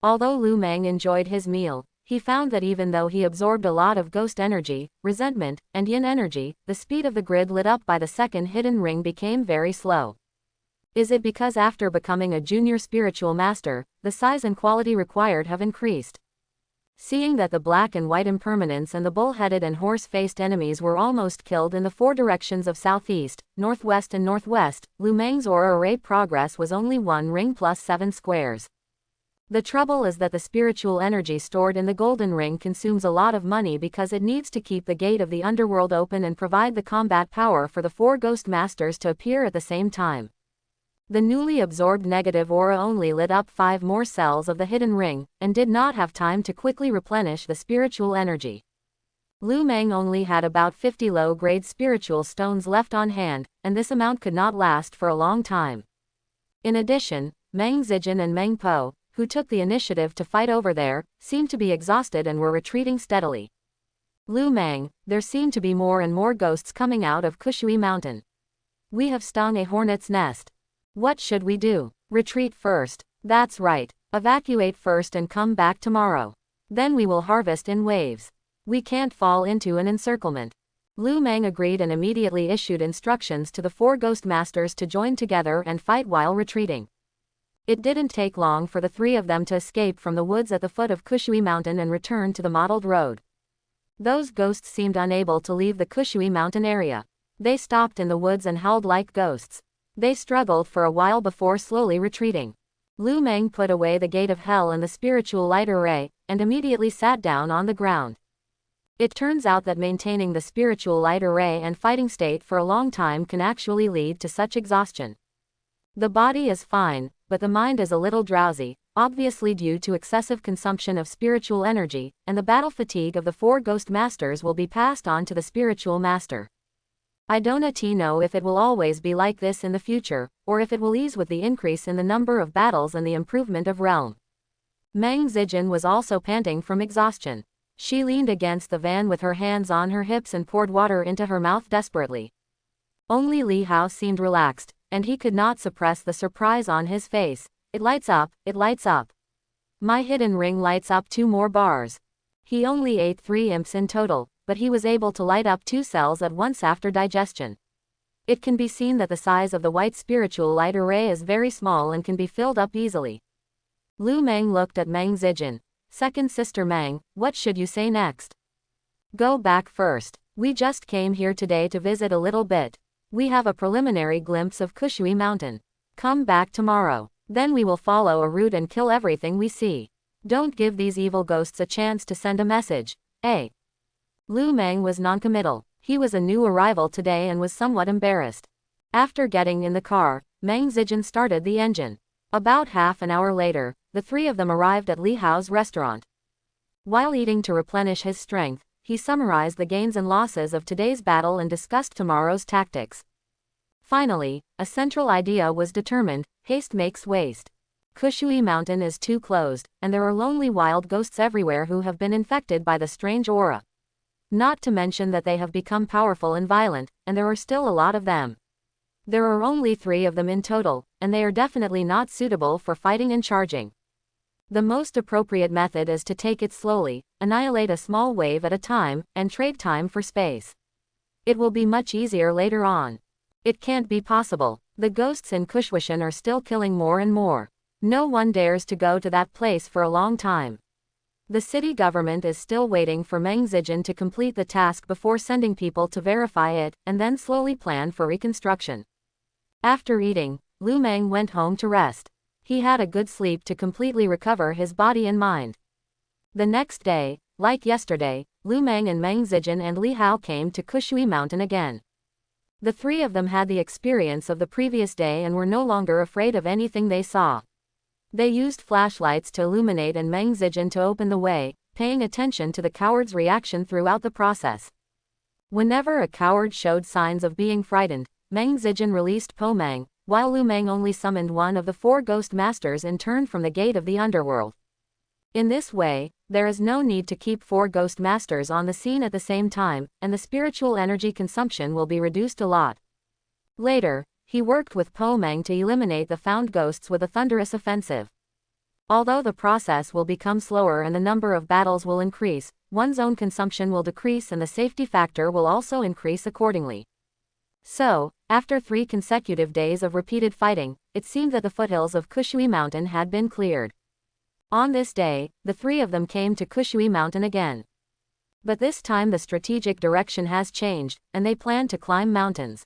Although Lu Meng enjoyed his meal, he found that even though he absorbed a lot of ghost energy, resentment, and yin energy, the speed of the grid lit up by the second hidden ring became very slow. Is it because after becoming a junior spiritual master, the size and quality required have increased? Seeing that the black and white impermanence and the bull-headed and horse-faced enemies were almost killed in the 4 directions of southeast, northwest and northwest, Lu Meng's aura array progress was only 1 ring plus 7 squares. The trouble is that the spiritual energy stored in the golden ring consumes a lot of money because it needs to keep the gate of the underworld open and provide the combat power for the 4 ghost masters to appear at the same time. The newly absorbed negative aura only lit up 5 more cells of the hidden ring, and did not have time to quickly replenish the spiritual energy. Lu Meng only had about 50 low-grade spiritual stones left on hand, and this amount could not last for a long time. In addition, Meng Zijin and Meng Po, who took the initiative to fight over there, seemed to be exhausted and were retreating steadily. Lu Meng, there seem to be more and more ghosts coming out of Kushui Mountain. We have stung a hornet's nest. What should we do? Retreat first. That's right. Evacuate first and come back tomorrow. Then we will harvest in waves. We can't fall into an encirclement. Lu Meng agreed and immediately issued instructions to the 4 ghost masters to join together and fight while retreating. It didn't take long for the 3 of them to escape from the woods at the foot of Kushui Mountain and return to the modeled road. Those ghosts seemed unable to leave the Kushui Mountain area. They stopped in the woods and howled like ghosts. They struggled for a while before slowly retreating. Lu Meng put away the gate of hell and the spiritual light array, and immediately sat down on the ground. It turns out that maintaining the spiritual light array and fighting state for a long time can actually lead to such exhaustion. The body is fine, but the mind is a little drowsy, obviously due to excessive consumption of spiritual energy, and the battle fatigue of the 4 ghost masters will be passed on to the spiritual master. I don't know if it will always be like this in the future, or if it will ease with the increase in the number of battles and the improvement of realm. Meng Zijin was also panting from exhaustion. She leaned against the van with her hands on her hips and poured water into her mouth desperately. Only Li Hao seemed relaxed, and he could not suppress the surprise on his face. It lights up, it lights up. My hidden ring lights up 2 more bars. He only ate 3 imps in total, but he was able to light up 2 cells at once after digestion. It can be seen that the size of the white spiritual light array is very small and can be filled up easily. Lu Meng looked at Meng Zijin. Second sister Meng, what should you say next? Go back first. We just came here today to visit a little bit. We have a preliminary glimpse of Kushui Mountain. Come back tomorrow. Then we will follow a route and kill everything we see. Don't give these evil ghosts a chance to send a message. Lu Meng was noncommittal. He was a new arrival today and was somewhat embarrassed. After getting in the car, Meng Zijin started the engine. About half an hour later, the 3 of them arrived at Li Hao's restaurant. While eating to replenish his strength, he summarized the gains and losses of today's battle and discussed tomorrow's tactics. Finally, a central idea was determined: haste makes waste. Kushui Mountain is too closed, and there are lonely wild ghosts everywhere who have been infected by the strange aura. Not to mention that they have become powerful and violent, and there are still a lot of them. There are only 3 of them in total, and they are definitely not suitable for fighting and charging. The most appropriate method is to take it slowly, annihilate a small wave at a time, and trade time for space. It will be much easier later on. It can't be possible. The ghosts in Kushwishan are still killing more and more. No one dares to go to that place for a long time. The city government is still waiting for Meng Zijin to complete the task before sending people to verify it, and then slowly plan for reconstruction. After eating, Lu Meng went home to rest. He had a good sleep to completely recover his body and mind. The next day, like yesterday, Lu Meng and Meng Zijin and Li Hao came to Kushui Mountain again. The 3 of them had the experience of the previous day and were no longer afraid of anything they saw. They used flashlights to illuminate and Meng Zijin to open the way, paying attention to the coward's reaction throughout the process. Whenever a coward showed signs of being frightened, Meng Zijin released Po Meng, while Lu Meng only summoned one of the 4 ghost masters in turn from the gate of the underworld. In this way, there is no need to keep 4 ghost masters on the scene at the same time, and the spiritual energy consumption will be reduced a lot. Later, he worked with Po Meng to eliminate the found ghosts with a thunderous offensive. Although the process will become slower and the number of battles will increase, one's own consumption will decrease and the safety factor will also increase accordingly. So, after 3 consecutive days of repeated fighting, it seemed that the foothills of Kushui Mountain had been cleared. On this day, the 3 of them came to Kushui Mountain again. But this time the strategic direction has changed, and they plan to climb mountains.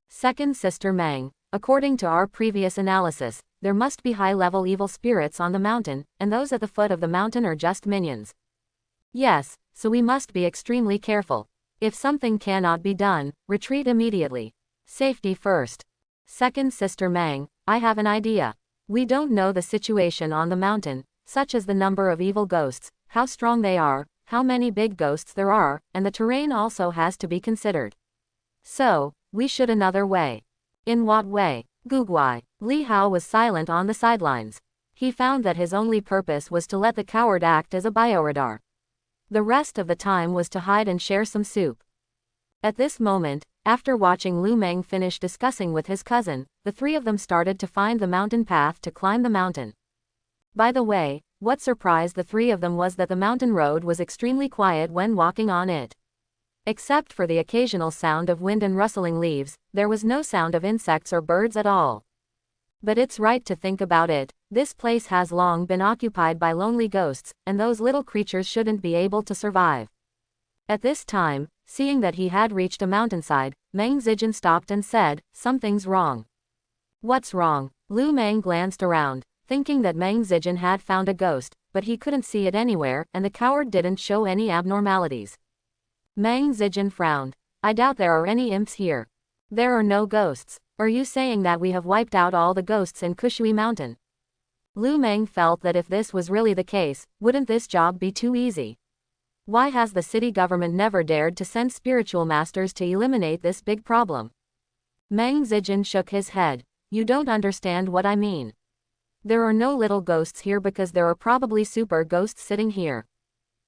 Second sister Meng, according to our previous analysis, there must be high-level evil spirits on the mountain, and those at the foot of the mountain are just minions. Yes, so we must be extremely careful. If something cannot be done, retreat immediately. Safety first. Second sister Meng, I have an idea. We don't know the situation on the mountain, such as the number of evil ghosts, how strong they are, how many big ghosts there are, and the terrain also has to be considered. So, we should another way. In what way? Gugwai. Li Hao was silent on the sidelines. He found that his only purpose was to let the coward act as a bioradar. The rest of the time was to hide and share some soup. At this moment, after watching Lu Meng finish discussing with his cousin, the three of them started to find the mountain path to climb the mountain. By the way, what surprised the three of them was that the mountain road was extremely quiet when walking on it. Except for the occasional sound of wind and rustling leaves, there was no sound of insects or birds at all. But it's right to think about it, this place has long been occupied by lonely ghosts, and those little creatures shouldn't be able to survive. At this time, seeing that he had reached a mountainside, Meng Zijin stopped and said, "Something's wrong." "What's wrong?" Lu Meng glanced around, thinking that Meng Zijin had found a ghost, but he couldn't see it anywhere, and the coward didn't show any abnormalities. Meng Zijin frowned. "I doubt there are any imps here. There are no ghosts. Are you saying that we have wiped out all the ghosts in Kushui Mountain?" Lu Meng felt that if this was really the case, wouldn't this job be too easy? Why has the city government never dared to send spiritual masters to eliminate this big problem? Meng Zijin shook his head. "You don't understand what I mean. There are no little ghosts here because there are probably super ghosts sitting here.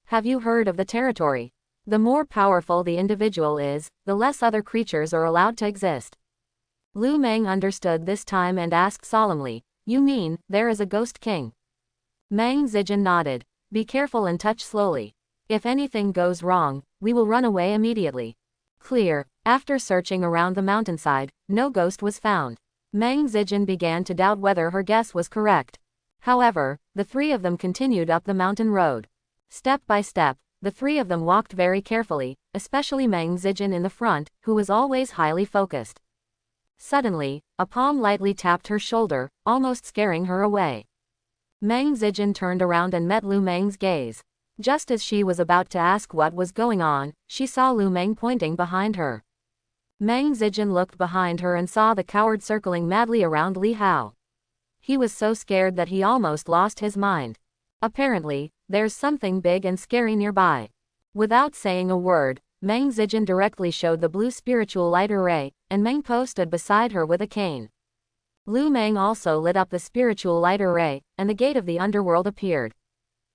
Have you heard of the territory? The more powerful the individual is, the less other creatures are allowed to exist." Lu Meng understood this time and asked solemnly, "You mean, there is a ghost king?" Meng Zijin nodded. "Be careful and touch slowly. If anything goes wrong, we will run away immediately." Clear. After searching around the mountainside, no ghost was found. Meng Zijin began to doubt whether her guess was correct. However, the three of them continued up the mountain road. Step by step, the three of them walked very carefully, especially Meng Zijin in the front, who was always highly focused. Suddenly, a palm lightly tapped her shoulder, almost scaring her away. Meng Zijin turned around and met Lu Meng's gaze. Just as she was about to ask what was going on, she saw Lu Meng pointing behind her. Meng Zijin looked behind her and saw the coward circling madly around Li Hao. He was so scared that he almost lost his mind. Apparently, there's something big and scary nearby. Without saying a word, Meng Zijin directly showed the blue spiritual light array, and Meng Po stood beside her with a cane. Lu Meng also lit up the spiritual light array, and the gate of the underworld appeared.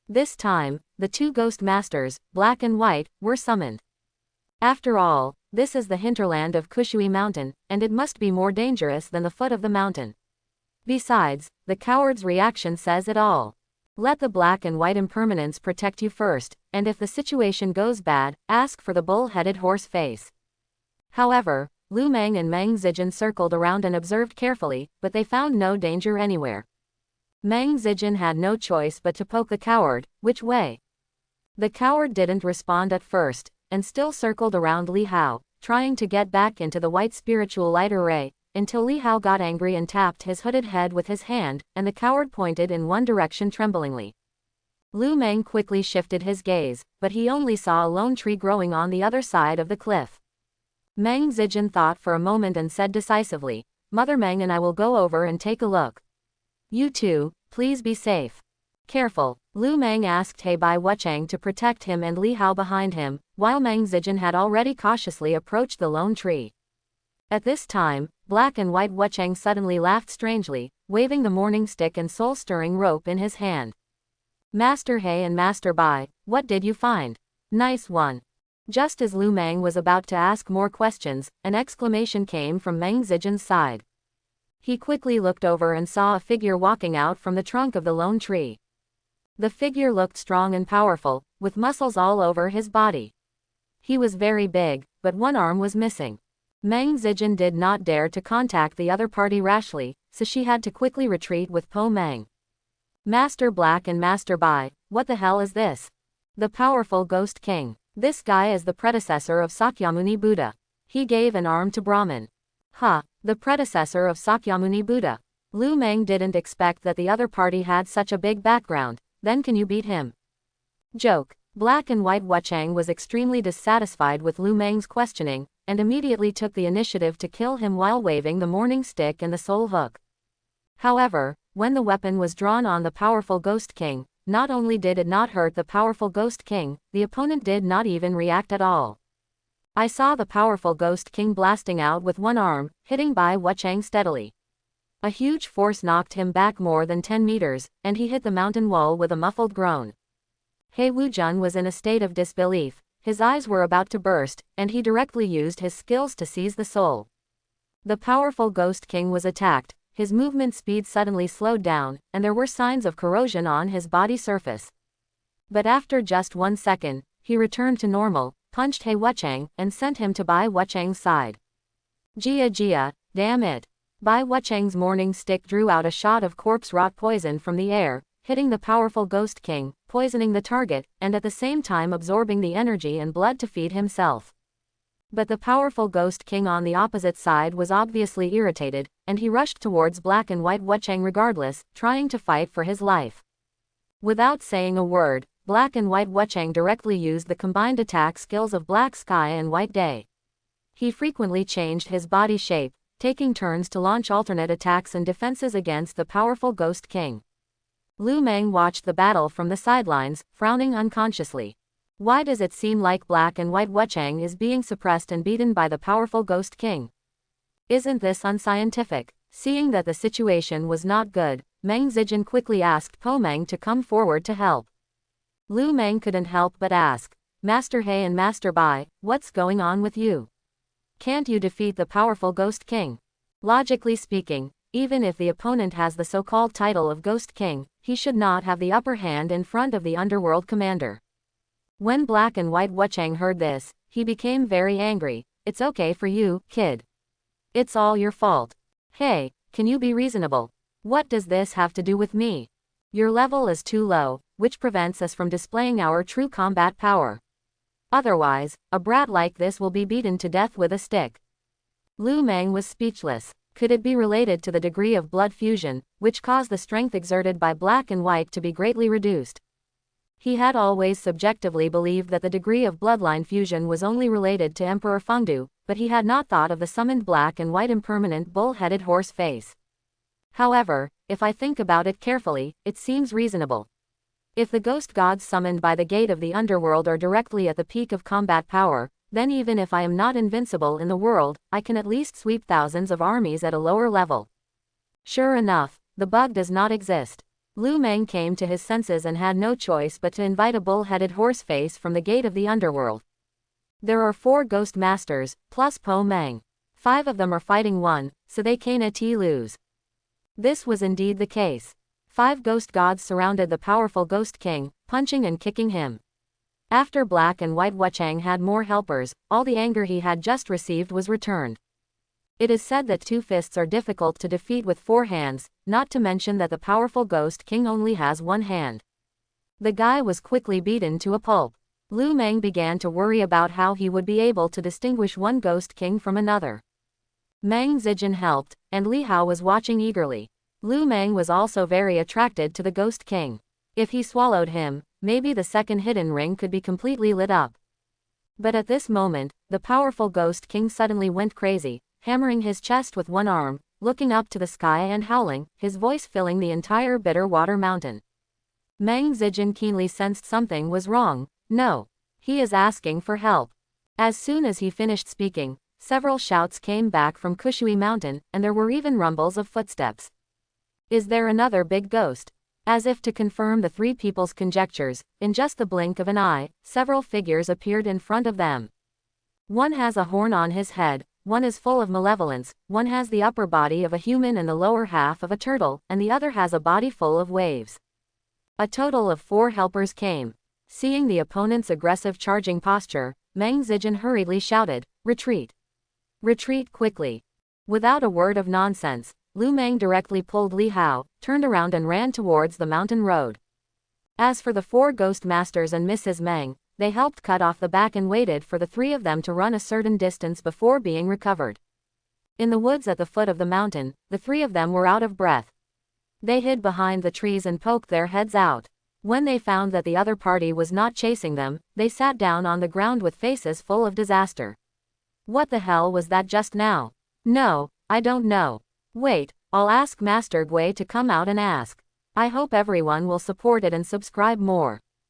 This time, the two ghost masters, Black and White, were summoned. After all, this is the hinterland of Kushui Mountain, and it must be more dangerous than the foot of the mountain. Besides, the coward's reaction says it all. Let the Black and White impermanence protect you first, and if the situation goes bad, ask for the bull-headed horse face. However, Lu Meng and Meng Zijin circled around and observed carefully, but they found no danger anywhere. Meng Zijin had no choice but to poke the coward. "Which way?" The coward didn't respond at first, and still circled around Li Hao, trying to get back into the white spiritual light array, until Li Hao got angry and tapped his hooded head with his hand, and the coward pointed in one direction tremblingly. Lu Meng quickly shifted his gaze, but he only saw a lone tree growing on the other side of the cliff. Meng Zijin thought for a moment and said decisively, "Mother Meng and I will go over and take a look. You two, please be safe." "Careful." Lu Meng asked He Bai Wuchang to protect him and Li Hao behind him, while Meng Zijin had already cautiously approached the lone tree. At this time, Black and White Wuchang suddenly laughed strangely, waving the morning stick and soul-stirring rope in his hand. "Master He and Master Bai, what did you find?" "Nice one." Just as Lu Meng was about to ask more questions, an exclamation came from Meng Zijin's side. He quickly looked over and saw a figure walking out from the trunk of the lone tree. The figure looked strong and powerful, with muscles all over his body. He was very big, but one arm was missing. Meng Zijin did not dare to contact the other party rashly, so she had to quickly retreat with Po Meng. "Master Black and Master Bai, what the hell is this?" "The powerful Ghost King. This guy is the predecessor of Sakyamuni Buddha. He gave an arm to Brahman." "Huh, the predecessor of Sakyamuni Buddha." Lu Meng didn't expect that the other party had such a big background. "Then can you beat him?" Joke. Black and White Wuchang was extremely dissatisfied with Lu Meng's questioning, and immediately took the initiative to kill him while waving the morning stick and the soul hook. However, when the weapon was drawn on the powerful Ghost King, not only did it not hurt the powerful Ghost King, the opponent did not even react at all. I saw the powerful Ghost King blasting out with one arm, hitting Bai Wuchang steadily. A huge force knocked him back more than 10 meters, and he hit the mountain wall with a muffled groan. He Wujun was in a state of disbelief, his eyes were about to burst, and he directly used his skills to seize the soul. The powerful Ghost King was attacked, his movement speed suddenly slowed down, and there were signs of corrosion on his body surface. But after just 1 second, he returned to normal, punched He Wuchang, and sent him to Bai Wuchang's side. Jia Jia, damn it. Bai Wuchang's morning stick drew out a shot of corpse-rot poison from the air, hitting the powerful Ghost King, poisoning the target, and at the same time absorbing the energy and blood to feed himself. But the powerful Ghost King on the opposite side was obviously irritated, and he rushed towards Black and White Wuchang regardless, trying to fight for his life. Without saying a word, Black and White Wuchang directly used the combined attack skills of Black Sky and White Day. He frequently changed his body shape, taking turns to launch alternate attacks and defenses against the powerful Ghost King. Lu Meng watched the battle from the sidelines, frowning unconsciously. Why does it seem like Black and White Wuchang is being suppressed and beaten by the powerful Ghost King? Isn't this unscientific? Seeing that the situation was not good, Meng Zijin quickly asked Po Meng to come forward to help. Lu Meng couldn't help but ask, Master He and Master Bai, what's going on with you? Can't you defeat the powerful Ghost King? Logically speaking, even if the opponent has the so-called title of Ghost King, he should not have the upper hand in front of the underworld commander. When Black and White Wuchang heard this, he became very angry. It's okay for you, kid. It's all your fault. Hey, can you be reasonable? What does this have to do with me? Your level is too low, which prevents us from displaying our true combat power. Otherwise, a brat like this will be beaten to death with a stick. Lu Meng was speechless. Could it be related to the degree of blood fusion, which caused the strength exerted by Black and White to be greatly reduced? He had always subjectively believed that the degree of bloodline fusion was only related to Emperor Fengdu, but he had not thought of the summoned Black and White impermanent bull-headed horse face. However, if I think about it carefully, it seems reasonable. If the ghost gods summoned by the gate of the underworld are directly at the peak of combat power, then even if I am not invincible in the world, I can at least sweep thousands of armies at a lower level. Sure enough, the bug does not exist. Lu Meng came to his senses and had no choice but to invite a bull-headed horse face from the gate of the underworld. There are 4 ghost masters, plus Po Meng. 5 of them are fighting one, so they can't lose. This was indeed the case. 5 ghost gods surrounded the powerful Ghost King, punching and kicking him. After Black and White Wuchang had more helpers, all the anger he had just received was returned. It is said that 2 fists are difficult to defeat with 4 hands, not to mention that the powerful Ghost King only has 1 hand. The guy was quickly beaten to a pulp. Lu Meng began to worry about how he would be able to distinguish one Ghost King from another. Meng Zijin helped, and Li Hao was watching eagerly. Lu Meng was also very attracted to the Ghost King. If he swallowed him, maybe the second hidden ring could be completely lit up. But at this moment, the powerful Ghost King suddenly went crazy, hammering his chest with one arm, looking up to the sky and howling, his voice filling the entire Bitter Water Mountain. Meng Zijin keenly sensed something was wrong. No. He is asking for help. As soon as he finished speaking, several shouts came back from Kushui Mountain, and there were even rumbles of footsteps. Is there another big ghost? As if to confirm the 3 people's conjectures, in just the blink of an eye, several figures appeared in front of them. One has a horn on his head, one is full of malevolence, one has the upper body of a human and the lower half of a turtle, and the other has a body full of waves. A total of 4 helpers came. Seeing the opponent's aggressive charging posture, Meng Zijin hurriedly shouted, "Retreat! Retreat quickly!" Without a word of nonsense, Lu Meng directly pulled Li Hao, turned around and ran towards the mountain road. As for the 4 ghost masters and Mrs. Meng, they helped cut off the back and waited for the 3 of them to run a certain distance before being recovered. In the woods at the foot of the mountain, the 3 of them were out of breath. They hid behind the trees and poked their heads out. When they found that the other party was not chasing them, they sat down on the ground with faces full of disaster. What the hell was that just now? No, I don't know. Wait, I'll ask Master Gui to come out and ask. I hope everyone will support it and subscribe more.